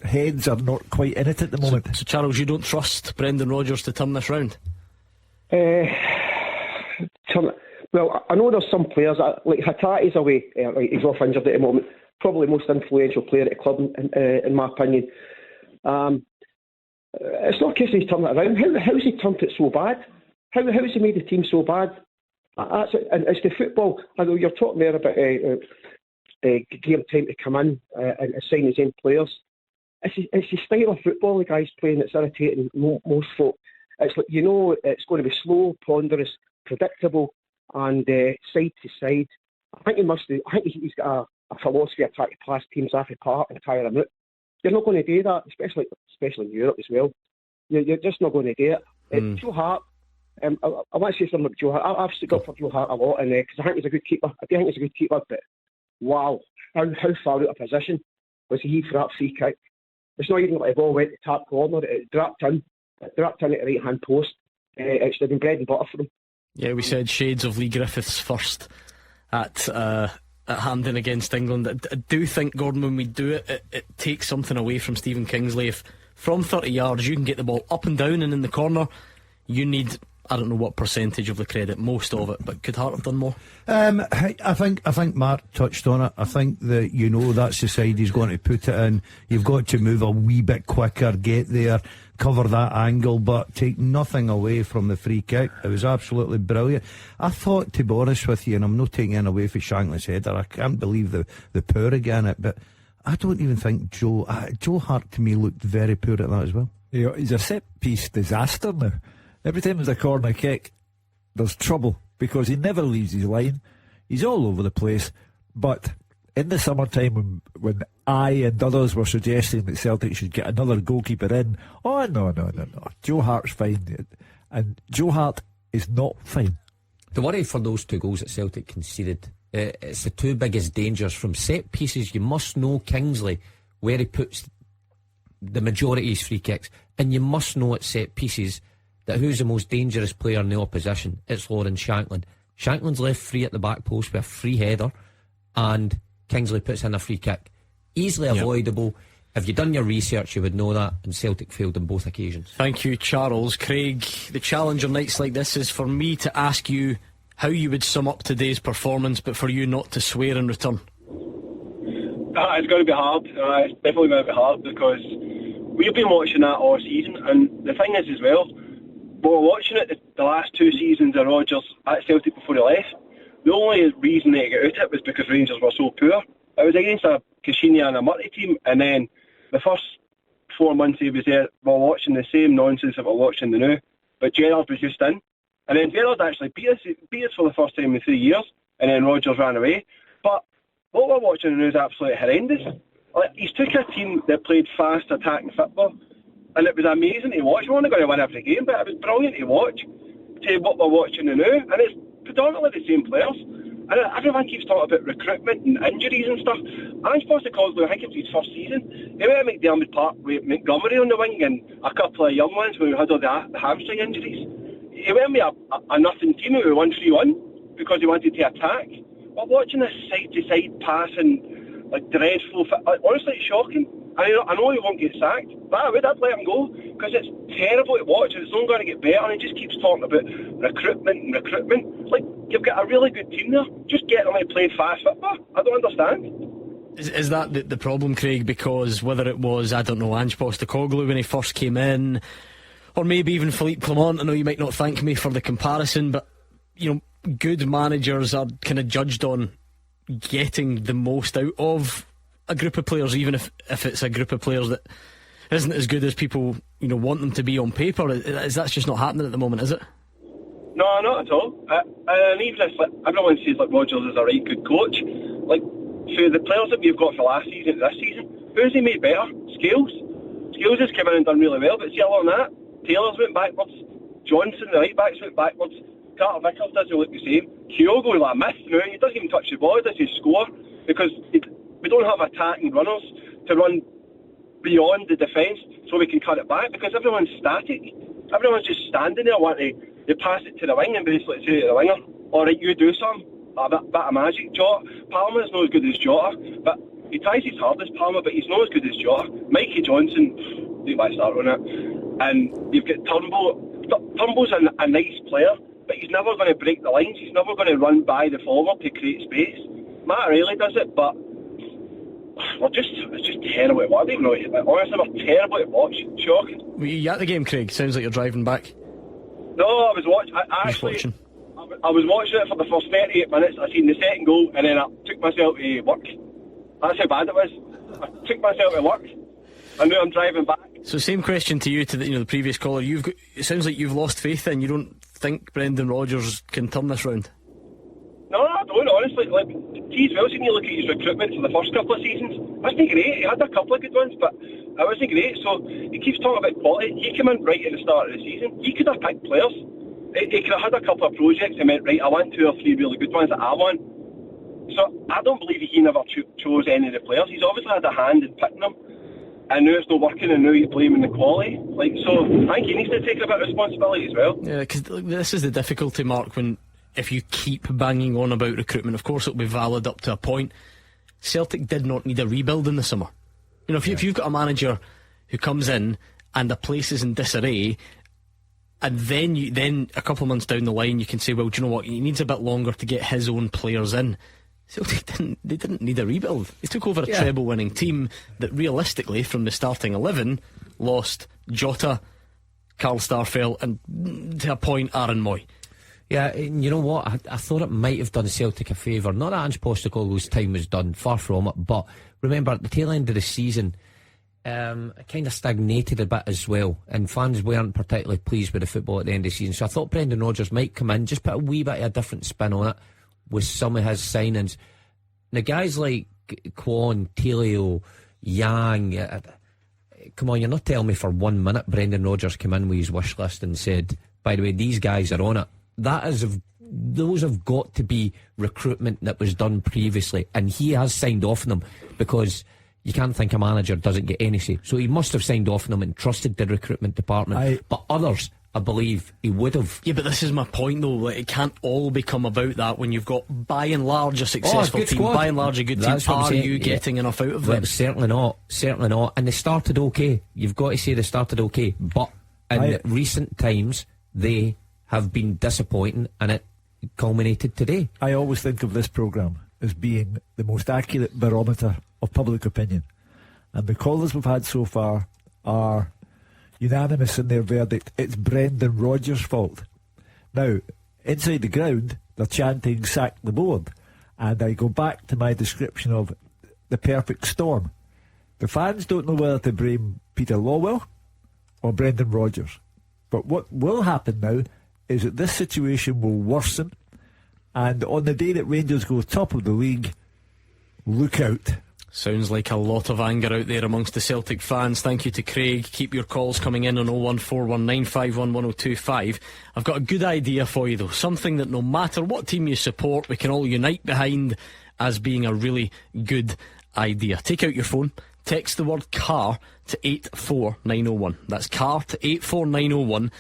heads are not quite in it at the moment.
So Charles, you don't trust Brendan Rodgers to turn this round?
Well, I know there's some players, like Hatati's away, he's off injured at the moment, probably the most influential player at the club, in my opinion. It's not a case of he's turned it around. How has he turned it so bad? How has he made the team so bad? That's it. And it's the football. I know you're talking there about game time to come in and sign his own players. It's the style of football the guy's playing that's irritating most folk. It's like, it's going to be slow, ponderous, predictable, and side to side. I think he's got a philosophy of trying to pass teams off the park and tire them out. You're not going to do that, especially in Europe as well. You're just not going to do it. Joe Hart, I want to say something about Joe Hart. I've stood up for Joe Hart a lot, because I think he's a good keeper. I do think he's a good keeper, but wow, how far out of position was he for that free kick? It's not even like the ball went to top corner. It dropped in at the right hand post. It's been bread and butter for him.
Yeah, we said shades of Lee Griffiths first at Hampden against England. I do think, Gordon, when we do it, it takes something away from Stephen Kingsley. If from 30 yards you can get the ball up and down and in the corner, you need I don't know what percentage of the credit, most of it, but could Hart have done more?
I think Mark touched on it. I think that, that's the side he's going to put it in. You've got to move a wee bit quicker, get there, cover that angle, but take nothing away from the free kick. It was absolutely brilliant. I thought, to be honest with you, and I'm not taking it away from Shankland's header, I can't believe the poor again it, but I don't even think Joe Hart to me looked very poor at that as well.
He's a set piece disaster now. Every time there's a corner kick, there's trouble because he never leaves his line. He's all over the place. But in the summertime, when I and others were suggesting that Celtic should get another goalkeeper in, no. Joe Hart's fine. And Joe Hart is not fine.
The worry for those 2 goals that Celtic conceded, it's the 2 biggest dangers from set pieces. You must know Kingsley where he puts the majority of his free kicks, and you must know at set pieces that who's the most dangerous player in the opposition. It's Lawrence Shankland. Shankland's left free at the back post with a free header, and Kingsley puts in a free kick. Easily avoidable. If you'd done your research, you would know that, and Celtic failed on both occasions.
Thank you, Charles. Craig, the challenge on nights like this is for me to ask you how you would sum up today's performance, but for you not to swear in return.
It's going to be hard. It's definitely going to be hard because we've been watching that all season, and the thing is as well, we were watching it the last 2 seasons of Rodgers at Celtic before he left. The only reason they got out of it was because Rangers were so poor. It was against a Caixinha and a Murray team, and then the first 4 months he was there, we were watching the same nonsense that we're watching now. But Gerrard was just in, and then Gerrard actually beat us for the first time in 3 years, and then Rodgers ran away. But what we're watching now is absolutely horrendous. He's took a team that played fast attacking football, and it was amazing to watch. We're only going to win every game, but it was brilliant to watch, to what we're watching now, and it's predominantly the same players. And everyone keeps talking about recruitment and injuries and stuff. Ange Postecoglou, I think it's his first season, he went to McDermott Park with Montgomery on the wing and a couple of young ones who had all the hamstring injuries. He went with a nothing team who won 3-1 because he wanted to attack. We're watching this side-to-side passing, dreadful. Honestly, it's shocking. I know he won't get sacked, but I'd let him go because it's terrible to watch and it's not going to get better, and he just keeps talking about recruitment. You've got a really good team there. Just get them to play fast football. I don't understand.
Is that the problem, Craig? Because whether it was, Ange Postecoglou when he first came in, or maybe even Philippe Clement, I know you might not thank me for the comparison, but good managers are kind of judged on getting the most out of a group of players, even if it's a group of players that isn't as good as people want them to be on paper. Is that just not happening at the moment, is it?
No, not at all. And even if everyone says Rodgers is a right good coach, for the players that we've got for last season to this season, who's he made better? Scales has come in and done really well, but see along that, Taylor's went backwards, Johnson, the right backs, went backwards, Carter Vickers doesn't look the same, Kyogo is like a myth, he doesn't even touch the ball, he doesn't score, because we don't have attacking runners to run beyond the defence so we can cut it back, because everyone's static. Everyone's just standing there wanting to pass it to the wing and basically say to the winger, alright, you do something. A bit of magic. Palmer's not as good as Jota, but he tries his hardest, Palmer, but he's not as good as Jota. Mikey Johnson, do I start on it? And you've got Turnbull. Turnbull's a nice player, but he's never going to break the lines. He's never going to run by the forward to create space. Matt Riley does it, but it's just terrible to watch. I don't know. Honestly, we're terrible to watch. Shocking.
Were you at the game, Craig? Sounds like you're driving back.
No, I was watching. I was watching it for the first 38 minutes. I seen the second goal, and then I took myself to work. That's how bad it was. I took myself to work, and now I'm driving back.
So, same question to you, to the previous caller. It sounds like you've lost faith. Then you don't think Brendan Rodgers can turn this round?
No, I don't. Honestly, T as well. When you look at his recruitment for the first couple of seasons, wasn't great. He had a couple of good ones, but it wasn't great. So he keeps talking about quality. He came in right at the start of the season. He could have picked players. He could have had a couple of projects and went, right, I want 2 or 3 really good ones that I want. So I don't believe he never chose any of the players. He's obviously had a hand in picking them, and now it's not working, and now he's blaming the quality. So I think he needs to take a bit of responsibility as well.
Yeah, because this is the difficulty, Mark, if you keep banging on about recruitment. Of course it'll be valid up to a point. Celtic did not need a rebuild in the summer. If you've got a manager who comes in and the place is in disarray, And then a couple of months down the line, you can say, well, do you know what? He needs a bit longer to get his own players in. Celtic didn't need a rebuild. They took over a treble-winning team that realistically, from the starting 11, lost Jota, Carl Starfelt, and to a point, Aaron Moy.
Yeah, you know what? I thought it might have done Celtic a favour. Not that Ange Postecoglou's time was done, far from it. But remember, at the tail end of the season, it kind of stagnated a bit as well, and fans weren't particularly pleased with the football at the end of the season. So I thought Brendan Rodgers might come in, just put a wee bit of a different spin on it with some of his signings. Now, guys like Kwon, Telio, Yang, come on, you're not telling me for 1 minute Brendan Rodgers came in with his wish list and said, by the way, these guys are on it. Those have got to be recruitment that was done previously, and he has signed off on them, because you can't think a manager doesn't get any say. So he must have signed off on them and trusted the recruitment department. But others, I believe he would have.
Yeah, but this is my point, though. Like, it can't all become about that when you've got, by and large, a successful team,
squad.
by and large a good
That's
team.
what I'm
Are
saying.
you getting enough out of them?
Certainly not. And they started okay. You've got to say they started okay. But in recent times, they have been disappointing, and it culminated today.
I always think of this programme as being the most accurate barometer of public opinion, and the callers we've had so far are unanimous in their verdict. It's Brendan Rodgers' fault. Now, inside the ground, they're chanting "sack the board," and I go back to my description of the perfect storm. The fans don't know whether to blame Peter Lawwell or Brendan Rodgers, but what will happen now is that this situation will worsen, and on the day that Rangers go top of the league, look out.
Sounds like a lot of anger out there amongst the Celtic fans. Thank you to Craig. Keep your calls coming in on 01419511025. I've got a good idea for you, though. Something that no matter what team you support, we can all unite behind as being a really good idea. Take out your phone, text the word car to 84901. That's car to 84901.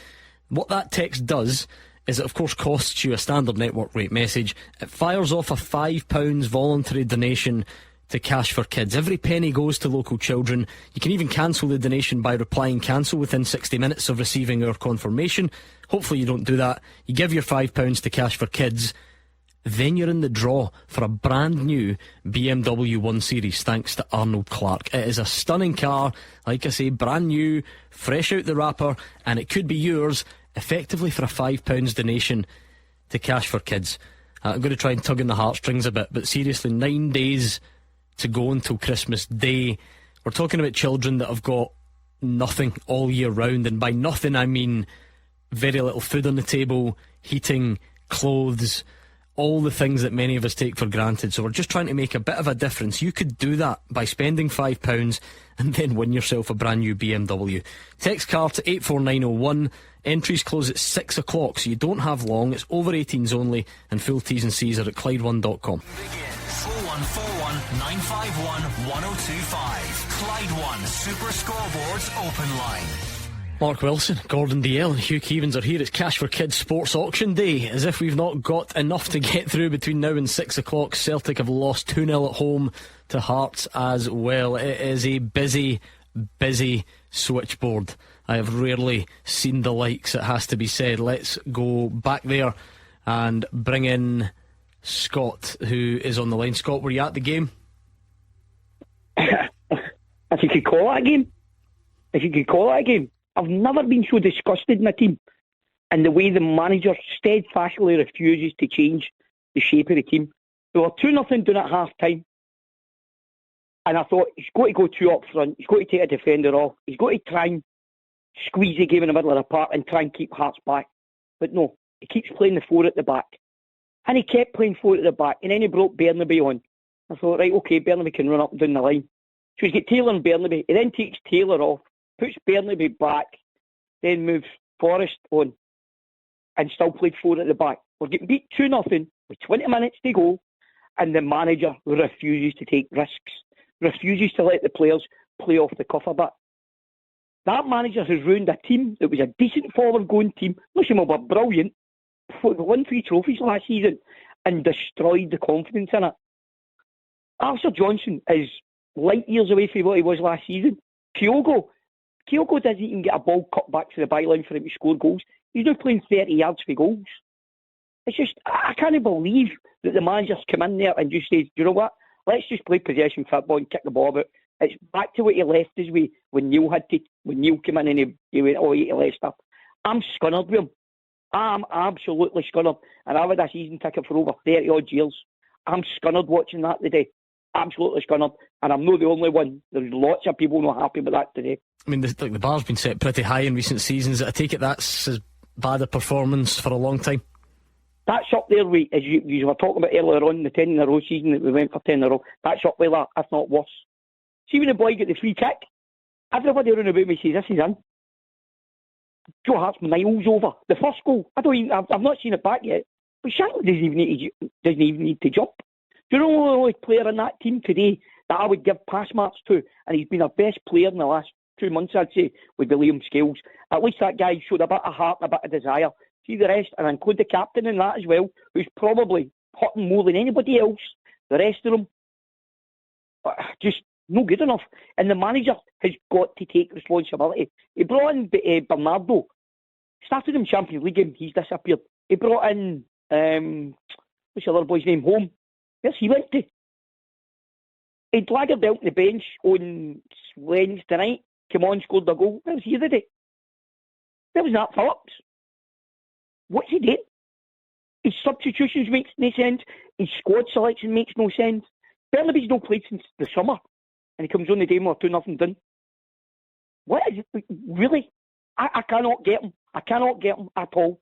What that text does is it of course costs you a standard network rate message. It fires off a £5 voluntary donation to Cash for Kids. Every penny goes to local children. You can even cancel the donation by replying cancel within 60 minutes of receiving our confirmation. Hopefully you don't do that. You give your £5 to Cash for Kids, then you're in the draw for a brand new BMW 1 Series thanks to Arnold Clark. It is a stunning car, like I say, brand new, fresh out the wrapper, and it could be yours effectively for a £5 donation to Cash for Kids. I'm going to try and tug in the heartstrings a bit, but seriously, 9 days to go until Christmas Day. We're talking about children that have got nothing all year round, and by nothing I mean very little food on the table, heating, clothes, all the things that many of us take for granted. So we're just trying to make a bit of a difference. You could do that by spending £5 and then win yourself a brand new BMW. Text car to 84901. Entries close at 6 o'clock, so you don't have long. It's over 18s only, and full T's and C's are at Clyde1.com.
0141 951 1025. Clyde One Super Scoreboard's open line.
Mark Wilson, Gordon Dalziel and Hugh Keevins are here. It's Cash for Kids Sports Auction Day. As if we've not got enough to get through between now and 6 o'clock. Celtic have lost 2-0 at home to Hearts as well. It is a busy switchboard. I have rarely seen the likes, it has to be said. Let's go back there and bring in Scott, who is on the line. Scott, were you at the game?
If you could call it a game. I've never been so disgusted in a team, and the way the manager steadfastly refuses to change the shape of the team. They were 2-0 down at half time, and I thought he's got to go 2 up front, he's got to take a defender off, he's got to try and squeeze the game in the middle of the park and try and keep Hearts back. But no, he keeps playing the 4 at the back, and he kept playing 4 at the back, and then he brought Bernabei on. I thought, right, okay, Bernabei can run up and down the line. So he's got Taylor and Bernabei. He then takes Taylor off, puts Bernabei back, then moves Forrest on, and still played 4 at the back. We're getting beat 2-0 with 20 minutes to go, and the manager refuses to take risks, refuses to let the players play off the cuff a bit. That manager has ruined a team that was a decent forward-going team. Listen, we were brilliant. We won 3 trophies last season and destroyed the confidence in it. Alistair Johnson is light years away from what he was last season. Kyogo doesn't even get a ball cut back to the byline for him to score goals. He's not playing 30 yards for goals. It's just, I can't believe that the manager's come in there and just says, you know what, let's just play possession football and kick the ball about. It's back to what he left us with when Neil came in and he went, oh, he left stuff. I'm scunnered with him. I'm absolutely scunnered. And I've had a season ticket for over 30 odd years. I'm scunnered watching that today. Absolutely scunnered. And I'm not the only one. There's lots of people not happy with that today.
I mean, the bar's been set pretty high in recent seasons. I take it that's as bad a performance for a long time.
That's up there with, as you were talking about earlier on, the 10 in a row season that we went for 10 in a row. That's up with that, if not worse. See when the boy got the free kick, everybody around about me says, this is in. Joe Hart's miles over. The first goal, I've not seen it back yet, but Shankly doesn't even need to jump. Do you know the only player in that team today that I would give pass marks to, and he's been our best player in the last 2 months, I'd say, would be Liam Scales. At least that guy showed a bit of heart and a bit of desire. See the rest, and include the captain in that as well, who's probably hurting more than anybody else. The rest of them, just no good enough. And the manager has got to take responsibility. He brought in Bernardo, started him Champions League game, he's disappeared. He brought in, what's the other boy's name, Home. Where's he went to? He'd lagged out on the bench on Wednesday night, came on, scored a goal. Where was he the day? Where was Nat Phillips? What's he doing? His substitutions makes no sense. His squad selection makes no sense. Bernaby's not played since the summer, and he comes on the day with 2-0 done. What is it? Really? I cannot get him. I cannot get him at all.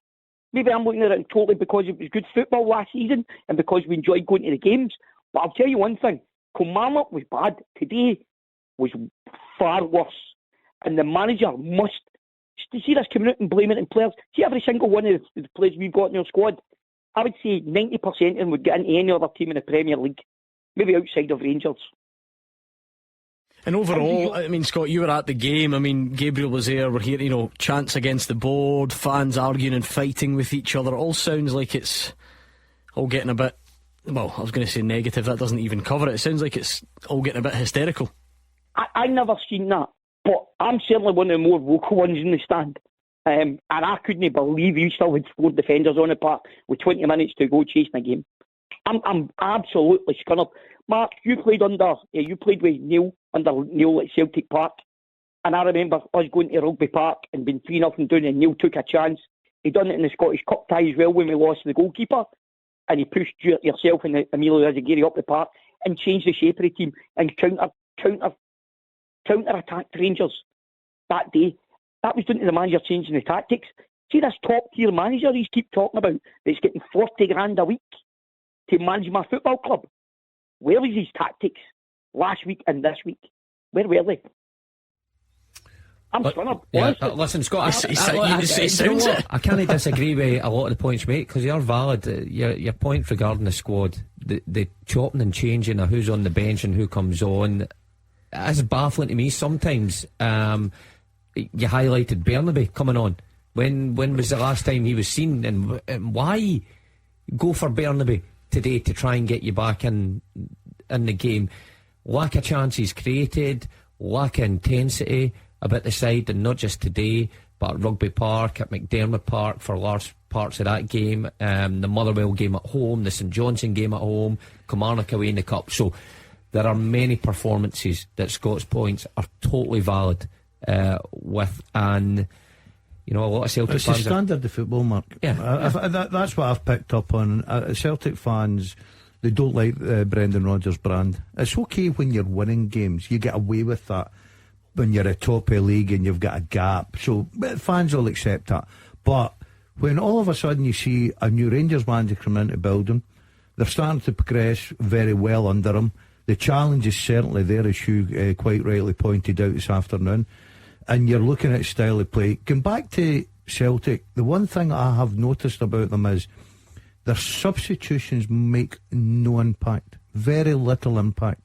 Maybe I'm looking at it totally because it was good football last season and because we enjoyed going to the games. But I'll tell you one thing. Kilmarnock was bad. Today was far worse. And the manager must... See this coming out and blaming it on players. See every single one of the players we've got in our squad. I would say 90% of them would get into any other team in the Premier League. Maybe outside of Rangers.
And overall, I mean, Scott, you were at the game. I mean, Gabriel was there. We're hearing, chants against the board, fans arguing and fighting with each other. It all sounds like it's all getting a bit, well, I was going to say negative. That doesn't even cover it. It sounds like it's all getting a bit hysterical.
I never seen that. But I'm certainly one of the more vocal ones in the stand. And I couldn't believe you still had 4 defenders on the park with 20 minutes to go chasing a game. I'm absolutely scunnered. Mark, you played with Neil under Neil at Celtic Park. And I remember us going to Rugby Park and being 3-0 down, and Neil took a chance. He done it in the Scottish Cup tie as well when we lost the goalkeeper. And he pushed yourself and Emilio Azaguirre up the park and changed the shape of the team and counter-attacked Rangers that day. That was down to the manager changing the tactics. See this top-tier manager he's keep talking about that's getting 40 grand a week to manage my football club? Where was his tactics last week and this week? Where were they? I'm scunnered.
Listen, Scott, I can't disagree with a lot of the points you make because they are valid. Your point regarding the squad, the chopping and changing of who's on the bench and who comes on, it's baffling to me sometimes. You highlighted Bernaby coming on. When was the last time he was seen, and why go for Bernaby today to try and get you back in the game? Lack of chances created, lack of intensity about the side, and not just today, but at Rugby Park, at McDermott Park for large parts of that game, the Motherwell game at home, the St Johnstone game at home, Kilmarnock away in the Cup. So there are many performances that Scott's points are totally valid with, and a lot of Celtic fans.
It's the standard of football, Mark.
Yeah,
that's what I've picked up on. Celtic fans, they don't like Brendan Rodgers' brand. It's okay when you're winning games, you get away with that. When you're at top of the league and you've got a gap, so fans will accept that. But when all of a sudden you see a new Rangers manager come into the building, they're starting to progress very well under him. The challenge is certainly there, as Hugh quite rightly pointed out this afternoon. And you're looking at style of play. Going back to Celtic, the one thing I have noticed about them is their substitutions make no impact, very little impact.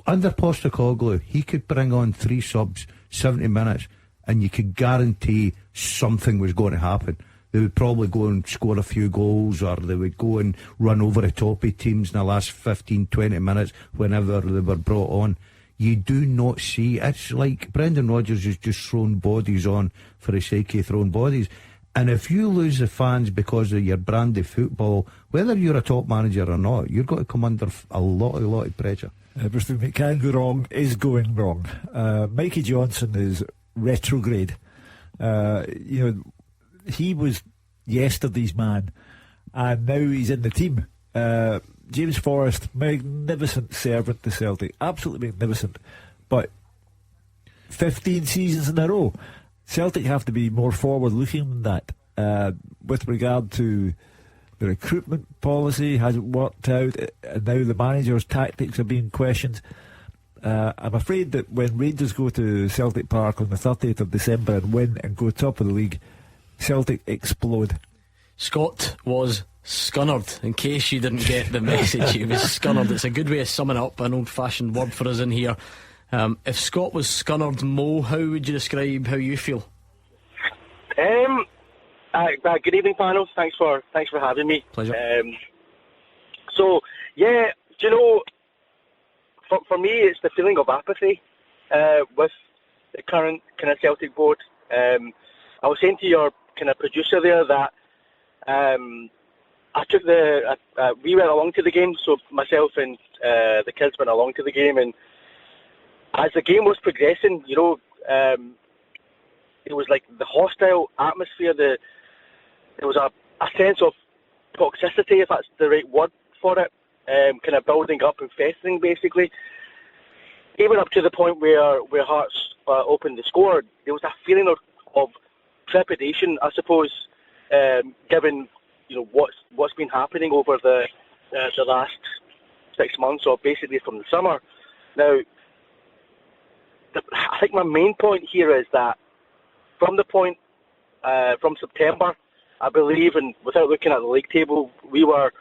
Under Postecoglou, he could bring on 3 subs, 70 minutes, and you could guarantee something was going to happen. They would probably go and score a few goals, or they would go and run over the top of teams in the last 15, 20 minutes whenever they were brought on. You do not see, it's like Brendan Rodgers has just thrown bodies on for the sake of throwing bodies. And if you lose the fans because of your brand of football, whether you're a top manager or not, you're going to come under a lot of pressure.
Everything that can go wrong is going wrong. Mikey Johnson is retrograde. He was yesterday's man, and now he's in the team. James Forrest, magnificent servant to Celtic, absolutely magnificent, but 15 seasons in a row. Celtic have to be more forward looking than that with regard to the recruitment policy. Hasn't worked out, and now the manager's tactics are being questioned. I'm afraid that when Rangers go to Celtic Park on the 30th of December and win and go top of the league, Celtic explode.
Scott was scunnered, in case you didn't get the message. He was scunnered. It's a good way of summing up an old-fashioned word for us in here. If Scott was scunnered, Mo, how would you describe how you feel?
Good evening, panel. Thanks for having me.
Pleasure.
So, yeah, do you know, for me, it's the feeling of apathy with the current kind of Celtic board. I was saying to your kind of producer there that we went along to the game, so myself and the kids went along to the game, and as the game was progressing, it was like the hostile atmosphere, there was a sense of toxicity, if that's the right word for it, kind of building up and festering, basically. Even up to the point where Hearts opened the score, there was a feeling of trepidation, I suppose, given what's been happening over the last 6 months, or basically from the summer. Now, I think my main point here is that from September, I believe, and without looking at the league table, we were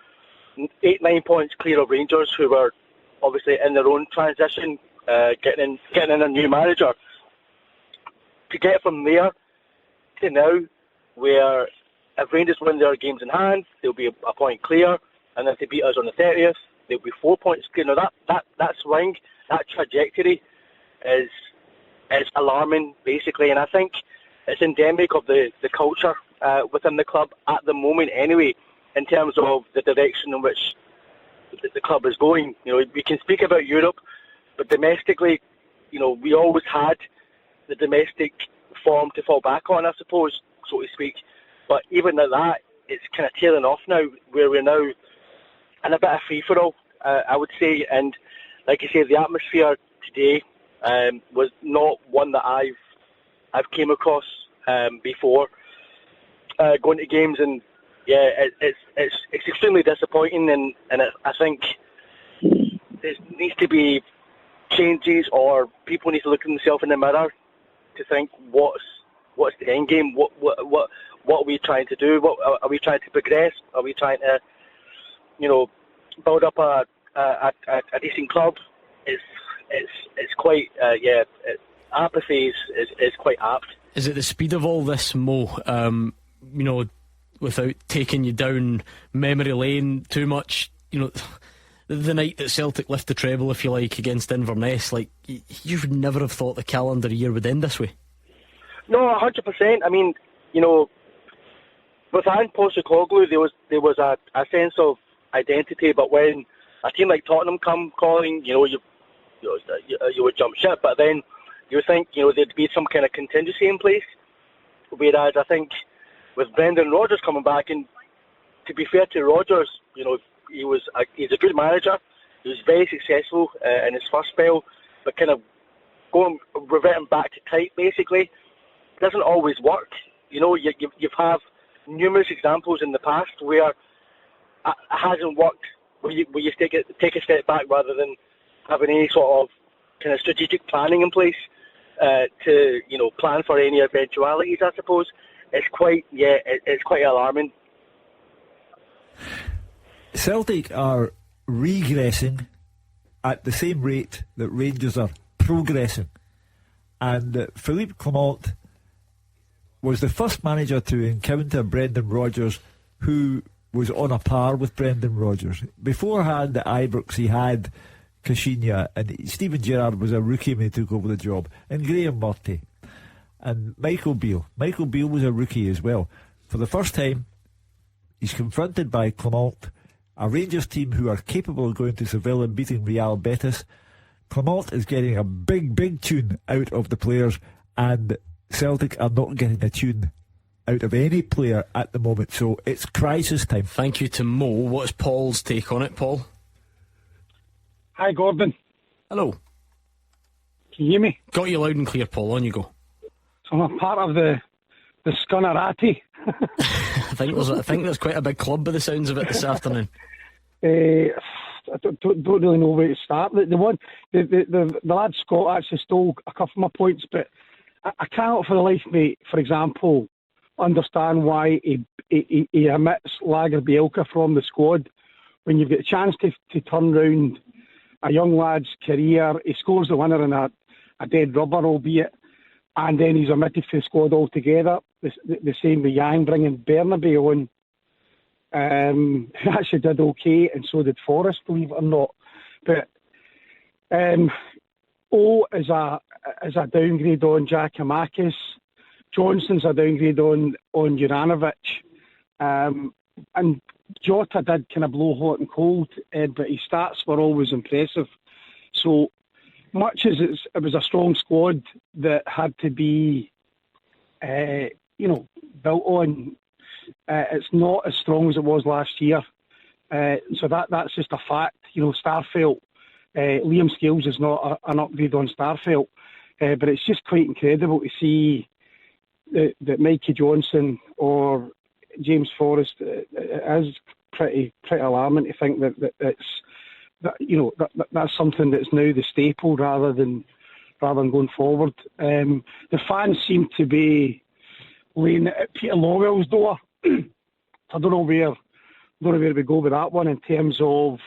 8-9 points clear of Rangers, who were obviously in their own transition, getting in a new manager. To get from there to now, where if Rangers win their games in hand, they'll be a point clear, and if they beat us on the 30th, they'll be 4 points clear. Now that swing, that trajectory is alarming, basically, and I think it's endemic of the culture within the club at the moment anyway, in terms of the direction in which the club is going. We can speak about Europe, but domestically, we always had the domestic form to fall back on, I suppose, so to speak. But even at that, it's kind of tailing off now, where we're now in a bit of free-for-all, I would say. And like I say, the atmosphere today was not one that I've came across before going to games, and yeah, it's extremely disappointing, and I think there needs to be changes, or people need to look at themselves in the mirror to think what's the end game, what are we trying to do, what are we trying to progress, are we trying to build up a decent club. It's quite apathy is quite apt.
Is it the speed of all this, Mo? Without taking you down memory lane too much, the night that Celtic lift the treble, if you like, against Inverness, like, you would never have thought the calendar year would end this way.
No, 100%. I mean, with Ange Postecoglou, there was a sense of identity, but when a team like Tottenham come calling, you would jump ship, but then you would think, there'd be some kind of contingency in place. Whereas I think with Brendan Rodgers coming back, and to be fair to Rodgers, he's a good manager. He was very successful in his first spell, but kind of reverting back to type, basically, doesn't always work. You've had numerous examples in the past where it hasn't worked, where you take a step back rather than having any sort of kind of strategic planning in place to plan for any eventualities, I suppose. It's quite alarming.
Celtic are regressing at the same rate that Rangers are progressing, and Philippe Clement was the first manager to encounter Brendan Rodgers who was on a par with Brendan Rodgers. Beforehand at Ibrox he had Caixinha, and Stephen Gerrard was a rookie when he took over the job, and Graham Murphy and Michael Beale. Michael Beale was a rookie as well. For the first time, he's confronted by Kilmarnock, a Rangers team who are capable of going to Seville and beating Real Betis. Kilmarnock is getting a big tune out of the players, and Celtic are not getting a tune out of any player at the moment, so it's crisis time.
Thank you to Mo. What's Paul's take on it, Paul?
Hi, Gordon.
Hello.
Can you hear me?
Got you loud and clear, Paul. On you go.
So I'm a part of the Scunnerati.
I think there's quite a big club by the sounds of it this afternoon.
I don't really know where to start. The lad Scott actually stole a couple of my points, but I cannot for the life of me, for example, understand why he omits Lagerbielke from the squad when you've got a chance to turn round a young lad's career. He scores the winner in a dead rubber, albeit, and then he's omitted from the squad altogether. The same with Yang, bringing Bernabe on. He actually did okay, and so did Forrest, believe it or not. But O is a downgrade on Giacomakis. Johnston's a downgrade on Juranovic. And Jota did kind of blow hot and cold, but his stats were always impressive. So much as it was a strong squad that had to be, built on, it's not as strong as it was last year. So that's just a fact. Starfelt, Liam Scales is not an upgrade on Starfelt, but it's just quite incredible to see that Mikey Johnson or James Forrest is pretty alarming to think that's something that's now the staple rather than going forward. The fans seem to be laying it at Peter Lawwell's door. I don't know where we go with that one in terms of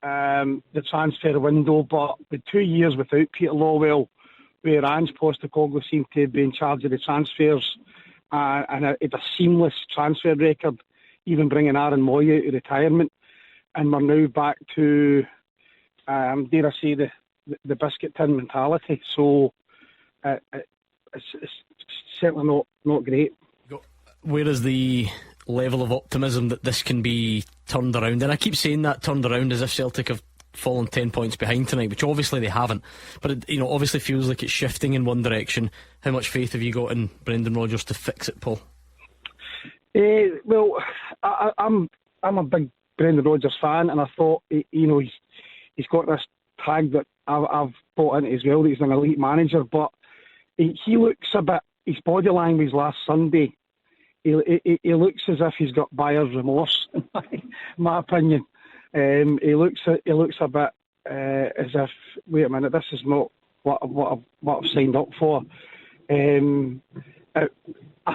the transfer window, but the 2 years without Peter Lawwell, where Ange Postecoglou seemed to be in charge of the transfers, and it's a seamless transfer record, even bringing Aaron Moy out of retirement, and we're now back to, dare I say, the biscuit tin mentality. So it's certainly not great.
Where is the level of optimism that this can be turned around? And I keep saying that, turned around, as if Celtic have fallen 10 points behind tonight, which obviously they haven't, but it obviously feels like it's shifting in one direction. How much faith have you got in Brendan Rodgers to fix it, Paul?
Well, I'm a big Brendan Rodgers fan, and I thought he's got this tag that I've bought into as well, that he's an elite manager, but he looks a bit, his body language last Sunday, he looks as if he's got buyer's remorse, in my opinion. He looks a bit as if, wait a minute, this is not what I've signed up for. I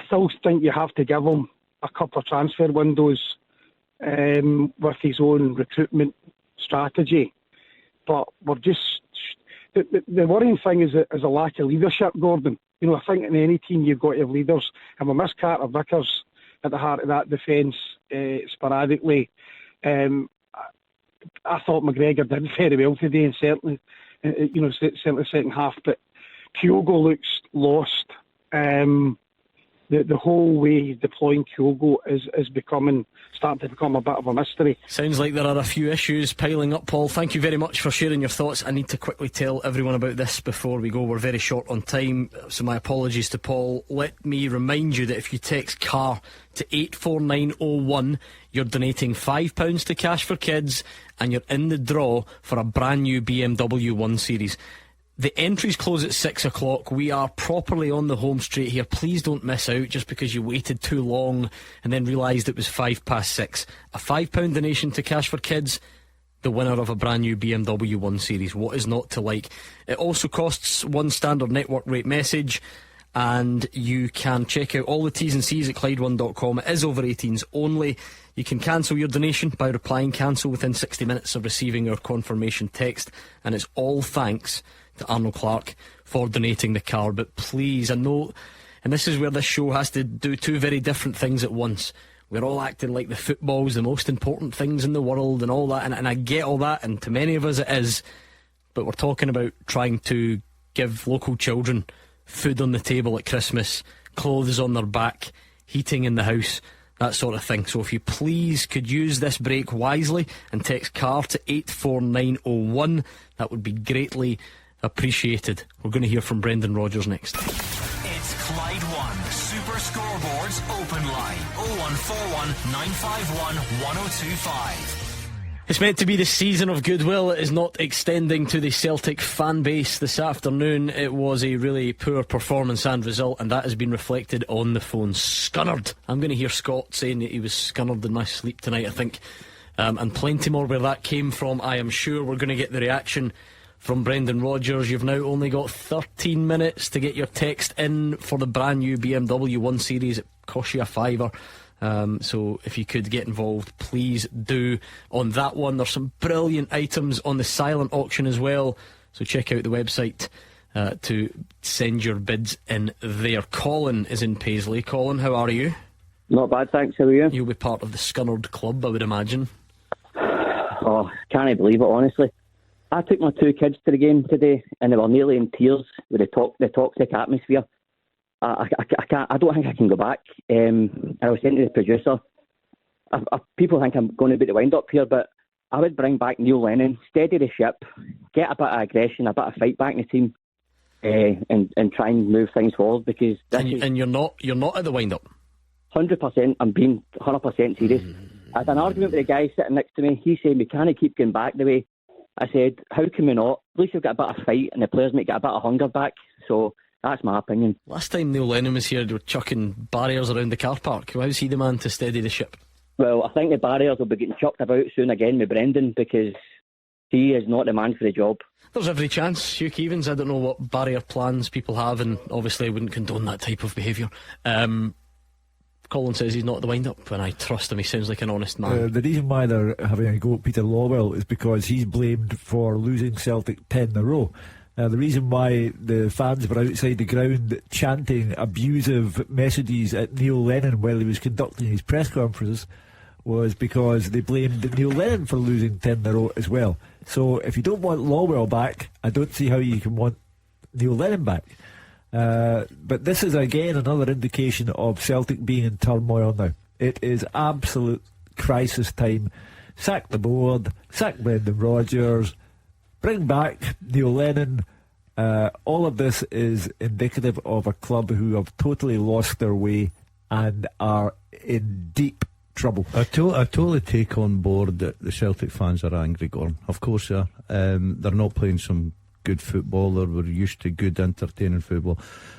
still think you have to give him a couple of transfer windows with his own recruitment strategy. But we're just the worrying thing is a lack of leadership, Gordon. I think in any team you've got to have leaders, and we miss Carter Vickers at the heart of that defence sporadically. I thought McGregor did very well today, and certainly second half. But Kyogo looks lost. The whole way he's deploying Kyogo is starting to become a bit of a mystery.
Sounds like there are a few issues piling up, Paul. Thank you very much for sharing your thoughts. I need to quickly tell everyone about this before we go. We're very short on time, so my apologies to Paul. Let me remind you that if you text CAR to 84901, you're donating £5 to Cash for Kids, and you're in the draw for a brand new BMW 1 Series. The entries close at 6 o'clock. We are properly on the home straight here. Please don't miss out just because you waited too long and then realised it was 6:05. A £5 donation to Cash for Kids, the winner of a brand new BMW 1 Series. What is not to like? It also costs one standard network rate message, and you can check out all the T's and C's at Clyde1.com. It is over 18s only. You can cancel your donation by replying cancel within 60 minutes of receiving your confirmation text, and it's all thanks to Arnold Clark for donating the car. But please, I know, and this is where this show has to do two very different things at once. We're all acting like the football's the most important things in the world and all that, and I get all that, and to many of us it is, but we're talking about trying to give local children food on the table at Christmas, clothes on their back, heating in the house, that sort of thing. So if you please could use this break wisely and text CAR to 84901, that would be greatly appreciated. We're going to hear from Brendan Rodgers next.
It's Clyde One Super Scoreboard's open line 0141 951 1025.
It's meant to be the season of goodwill. It is not extending to the Celtic fan base this afternoon. It was a really poor performance and result, and that has been reflected on the phone. Scunnered. I'm going to hear Scott saying that he was scunnered in my sleep tonight, I think. And plenty more where that came from, I am sure. We're going to get the reaction from Brendan Rodgers. You've now only got 13 minutes to get your text in for the brand new BMW 1 Series. It costs you £5. So if you could get involved, please do on that one. There's some brilliant items on the silent auction as well, so check out the website to send your bids in there. Colin is in Paisley. Colin, how are you?
Not bad, thanks. How are you?
You'll be part of the Scunnered Club, I would imagine.
Oh, can't think, honestly. I took my 2 kids to the game today and they were nearly in tears with the toxic atmosphere. I don't think I can go back. I was saying to the producer, people think I'm going to be the wind up here, but I would bring back Neil Lennon, steady the ship, get a bit of aggression, a bit of fight back in the team, and try and move things forward. Because
and you're not at the wind up.
100%. I'm being 100% serious. I had an argument with the guy sitting next to me. He said we can't keep going back the way. I said, how can we not? At least we've got a bit of fight, and the players might get a bit of hunger back. So that's my opinion.
Last time Neil Lennon was here, they were chucking barriers around the car park. How's he the man to steady the ship?
Well, I think the barriers will be getting chucked about soon again with Brendan, because he is not the man for the job.
There's every chance. Hugh Keevins, I don't know what barrier plans people have, and obviously I wouldn't condone that type of behaviour. Colin says he's not at the wind-up, and I trust him. He sounds like an honest man.
The reason why they're having a go at Peter Lawwell is because he's blamed for losing Celtic 10 in a row. The reason why the fans were outside the ground chanting abusive messages at Neil Lennon while he was conducting his press conferences was because they blamed Neil Lennon for losing 10 in a row as well. So if you don't want Lawwell back, I don't see how you can want Neil Lennon back. But this is again another indication of Celtic being in turmoil now. It is absolute crisis time. Sack the board, sack Brendan Rodgers, bring back Neil Lennon. All of this is indicative of a club who have totally lost their way and are in deep trouble.
I totally take on board that the Celtic fans are angry, Gordon. Of course they are. They're not playing some good football. We're used to good entertaining football,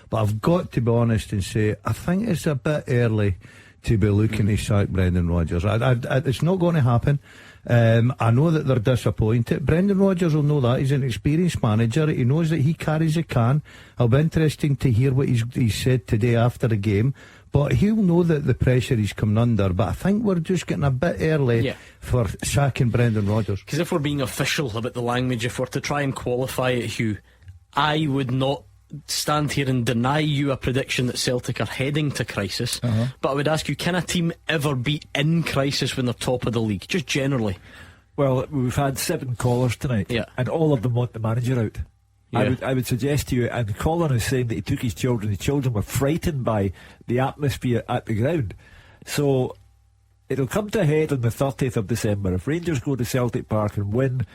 but I've got to be honest and say I think it's a bit early to be looking to sack Brendan Rodgers. It's not going to happen. I know that they're disappointed. Brendan Rodgers will know that. He's an experienced manager. He knows that he carries a can. It'll be interesting to hear what he's said today after the game, but he'll know that the pressure he's coming under. But I think we're just getting a bit early for sacking Brendan Rodgers.
Because if we're being official about the language, if we're to try and qualify it, Hugh, I would not stand here and deny you a prediction that Celtic are heading to crisis, but I would ask you, can a team ever be in crisis when they're top of the league, just generally?
Well, we've had 7 callers tonight, and all of them want the manager out. I would suggest to you, and Colin is saying that he took his children were frightened by the atmosphere at the ground. So it'll come to a head on the 30th of December. If Rangers go to Celtic Park and win,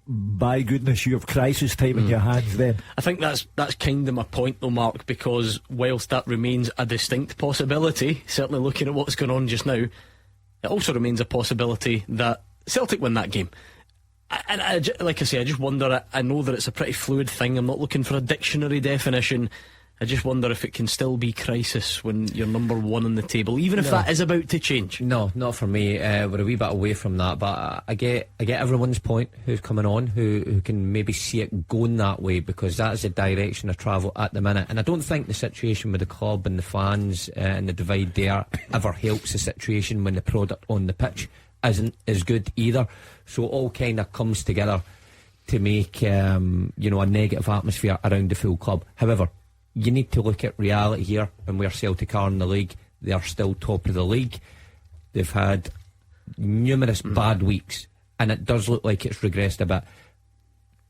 by goodness, you have crisis time in your hands then.
I think that's kind of my point though, Mark, because whilst that remains a distinct possibility, certainly looking at what's going on just now, it also remains a possibility that Celtic win that game. And like I say, I just wonder, I know that it's a pretty fluid thing, I'm not looking for a dictionary definition. I just wonder if it can still be crisis when you're number 1 on the table, even if that is about to change.
No, not for me. We're a wee bit away from that, but I get everyone's point who's coming on, who can maybe see it going that way, because that is the direction of travel at the minute. And I don't think the situation with the club and the fans and the divide there ever helps the situation when the product on the pitch isn't as good either. So it all kind of comes together to make a negative atmosphere around the full club. However, you need to look at reality here and where Celtic are in the league. They are still top of the league. They've had numerous bad weeks, and it does look like it's regressed a bit.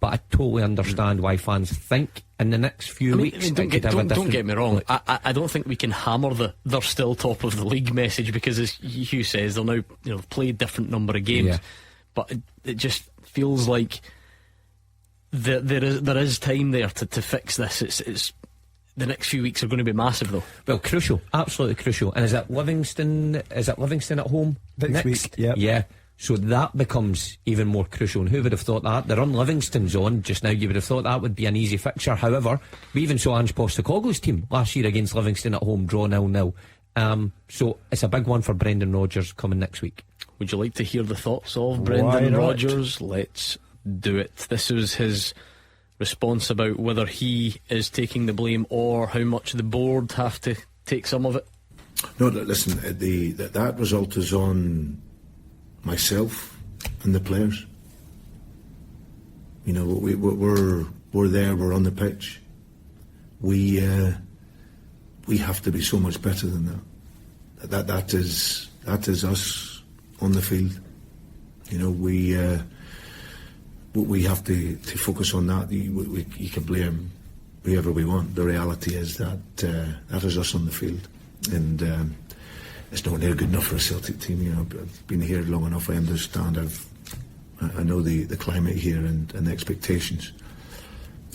but I totally understand why fans think in the next few weeks.
Don't get me wrong. I don't think we can hammer they're still top of the league message, because, as Hugh says, they'll now played different number of games. But it just feels like there is time there to fix this. It's the next few weeks are going to be massive, though.
Well, crucial, absolutely crucial. And is it Livingston at home
next week?
Yeah. So that becomes even more crucial. And who would have thought that? They're on Livingston's on just now. You would have thought that would be an easy fixture. However, we even saw Ange Postecoglou's team last year against Livingston at home draw 0-0. So it's a big one for Brendan Rodgers coming next week.
Would you like to hear the thoughts of Brendan Rodgers? Let's do it. This was his response about whether he is taking the blame or how much the board have to take some of it.
No, listen, that result is on myself and the players. You know, we're there, we're on the pitch. We have to be so much better than that. That is us on the field. You know, we have to focus on that. You can blame whoever we want. The reality is that is us on the field, and it's not near good enough for a Celtic team. You know, I've been here long enough. I understand. I know the climate here and the expectations.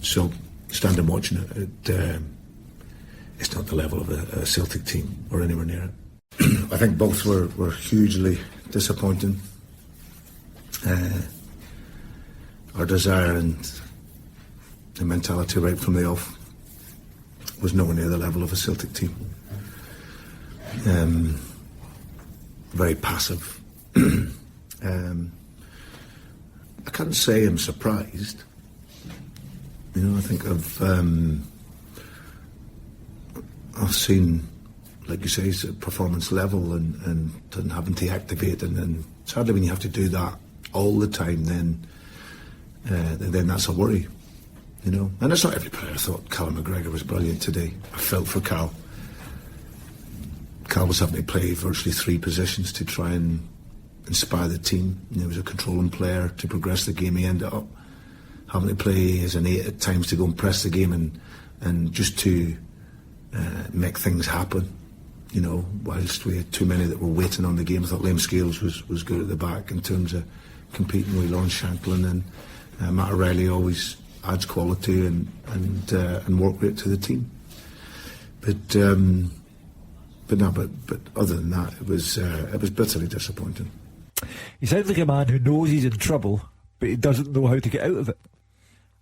So standing watching it, it's not the level of a Celtic team or anywhere near it. I think both were hugely disappointing. Our desire and the mentality right from the off was nowhere near the level of a Celtic team. Very passive. I can't say I'm surprised. You know, I think I've seen, like you say, performance level and having to activate, and sadly when you have to do that all the time, then that's a worry, you know. And it's not every player. I thought Callum McGregor was brilliant today. I felt for Cal. Cal was having to play virtually 3 positions to try and inspire the team. He was a controlling player to progress the game. He ended up having to play as an 8 at times to go and press the game and just to make things happen. You know, whilst we had too many that were waiting on the game. I thought Liam Scales was good at the back in terms of competing with Lon Shanklin, and Matt O'Reilly always adds quality and work rate to the team. But other than that, it was bitterly disappointing.
He sounds like a man who knows he's in trouble, but he doesn't know how to get out of it.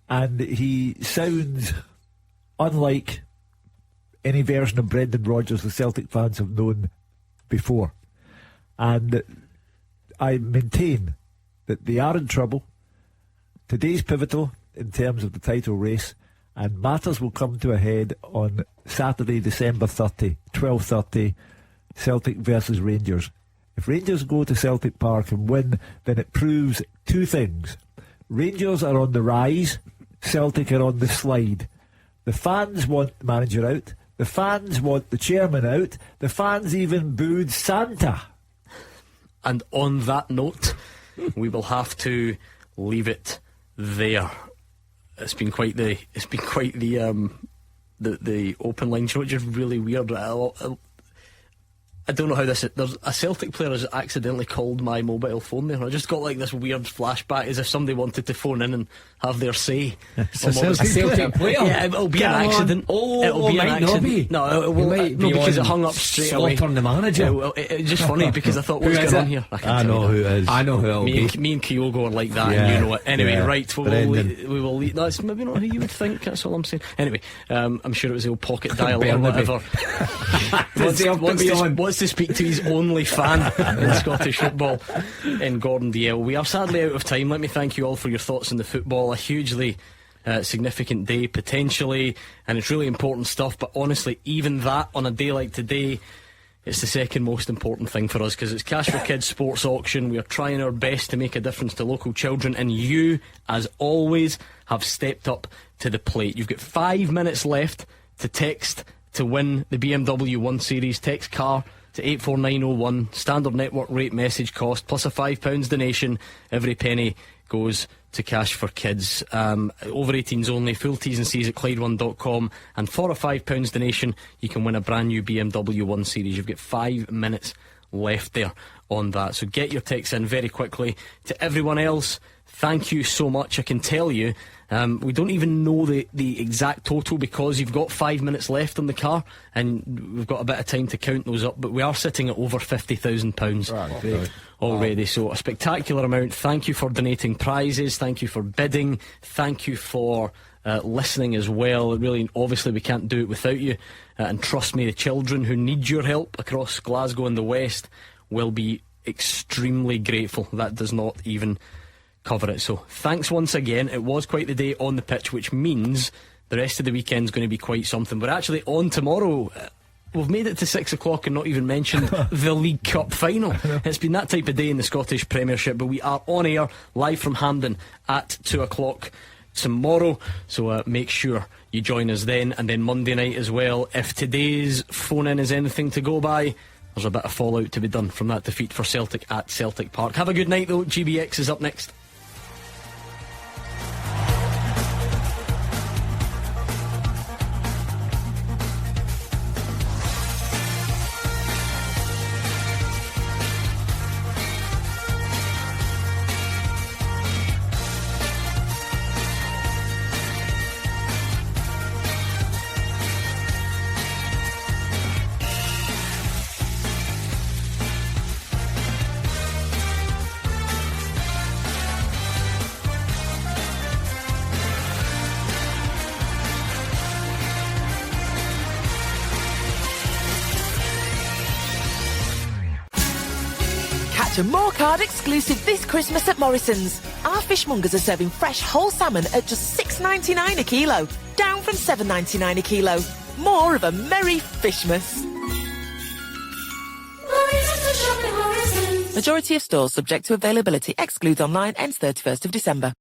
And he sounds unlike any version of Brendan Rodgers the Celtic fans have known before. And I maintain that they are in trouble. Today's pivotal in terms of the title race, and matters will come to a head on Saturday, December 30, 12:30, Celtic versus Rangers. If Rangers go to Celtic Park and win, then it proves 2 things. Rangers are on the rise, Celtic are on the slide. The fans want the manager out, the fans want the chairman out, the fans even booed Santa.
And on that note, we will have to leave it there. It's been quite the open line show, which is really weird. I don't know how this is. There's a Celtic player has accidentally called my mobile phone there. I just got like this weird flashback as if somebody wanted to phone in and have their say.
A Celtic player?
Yeah, it'll be an accident.
It'll be an accident.
No, it will be because it hung up straight away.
Slaughtering the manager.
It's just funny because I thought, what's going on here?
I know who it is.
I know who it'll be.
Me and Kyogo are like that,
Yeah,
and you know it. Anyway,
yeah.
right, we will leave. That's maybe not who you would think, that's all I'm saying. Anyway, I'm sure it was the old pocket dial or whatever. Wants to speak to his only fan in Scottish football in Gordon Dalziel. We are sadly out of time. Let me thank you all for your thoughts on the football. A hugely significant day potentially, and it's really important stuff, but honestly, even that on a day like today, it's the second most important thing for us, because it's Cash for Kids sports auction. We are trying our best to make a difference to local children, and you, as always, have stepped up to the plate. You've got 5 minutes left to text to win the BMW 1 Series. Text car to 84901, standard network rate message cost plus a £5 donation. Every penny goes to Cash for Kids. Over 18s only, full T's and C's at Clyde1.com, and for a £5 donation you can win a brand new BMW 1 Series. You've got 5 minutes left there on that, so get your texts in very quickly. To everyone else, thank you so much. I can tell you, we don't even know the exact total because you've got 5 minutes left on the car and we've got a bit of time to count those up, but we are sitting at over £50,000 already. So a spectacular amount. Thank you for donating prizes, thank you for bidding, thank you for listening as well. Really, obviously we can't do it without you, and trust me, the children who need your help across Glasgow and the West will be extremely grateful. That does not even cover it. So thanks once again. It was quite the day on the pitch, which means the rest of the weekend's going to be quite something. We're actually on tomorrow. We've made it to 6 o'clock and not even mentioned the League Cup final. It's been that type of day in the Scottish Premiership, but we are on air live from Hampden at 2 o'clock tomorrow, so make sure you join us then, and then Monday night as well. If today's phone in is anything to go by, there's a bit of fallout to be done from that defeat for Celtic at Celtic Park. Have a good night though. GBX is up next.
A more card exclusive this Christmas at Morrison's. Our fishmongers are serving fresh whole salmon at just $6.99 a kilo, down from $7.99 a kilo. More of a merry Fishmas. Majority of stores subject to availability. Excludes online. Ends 31st of December.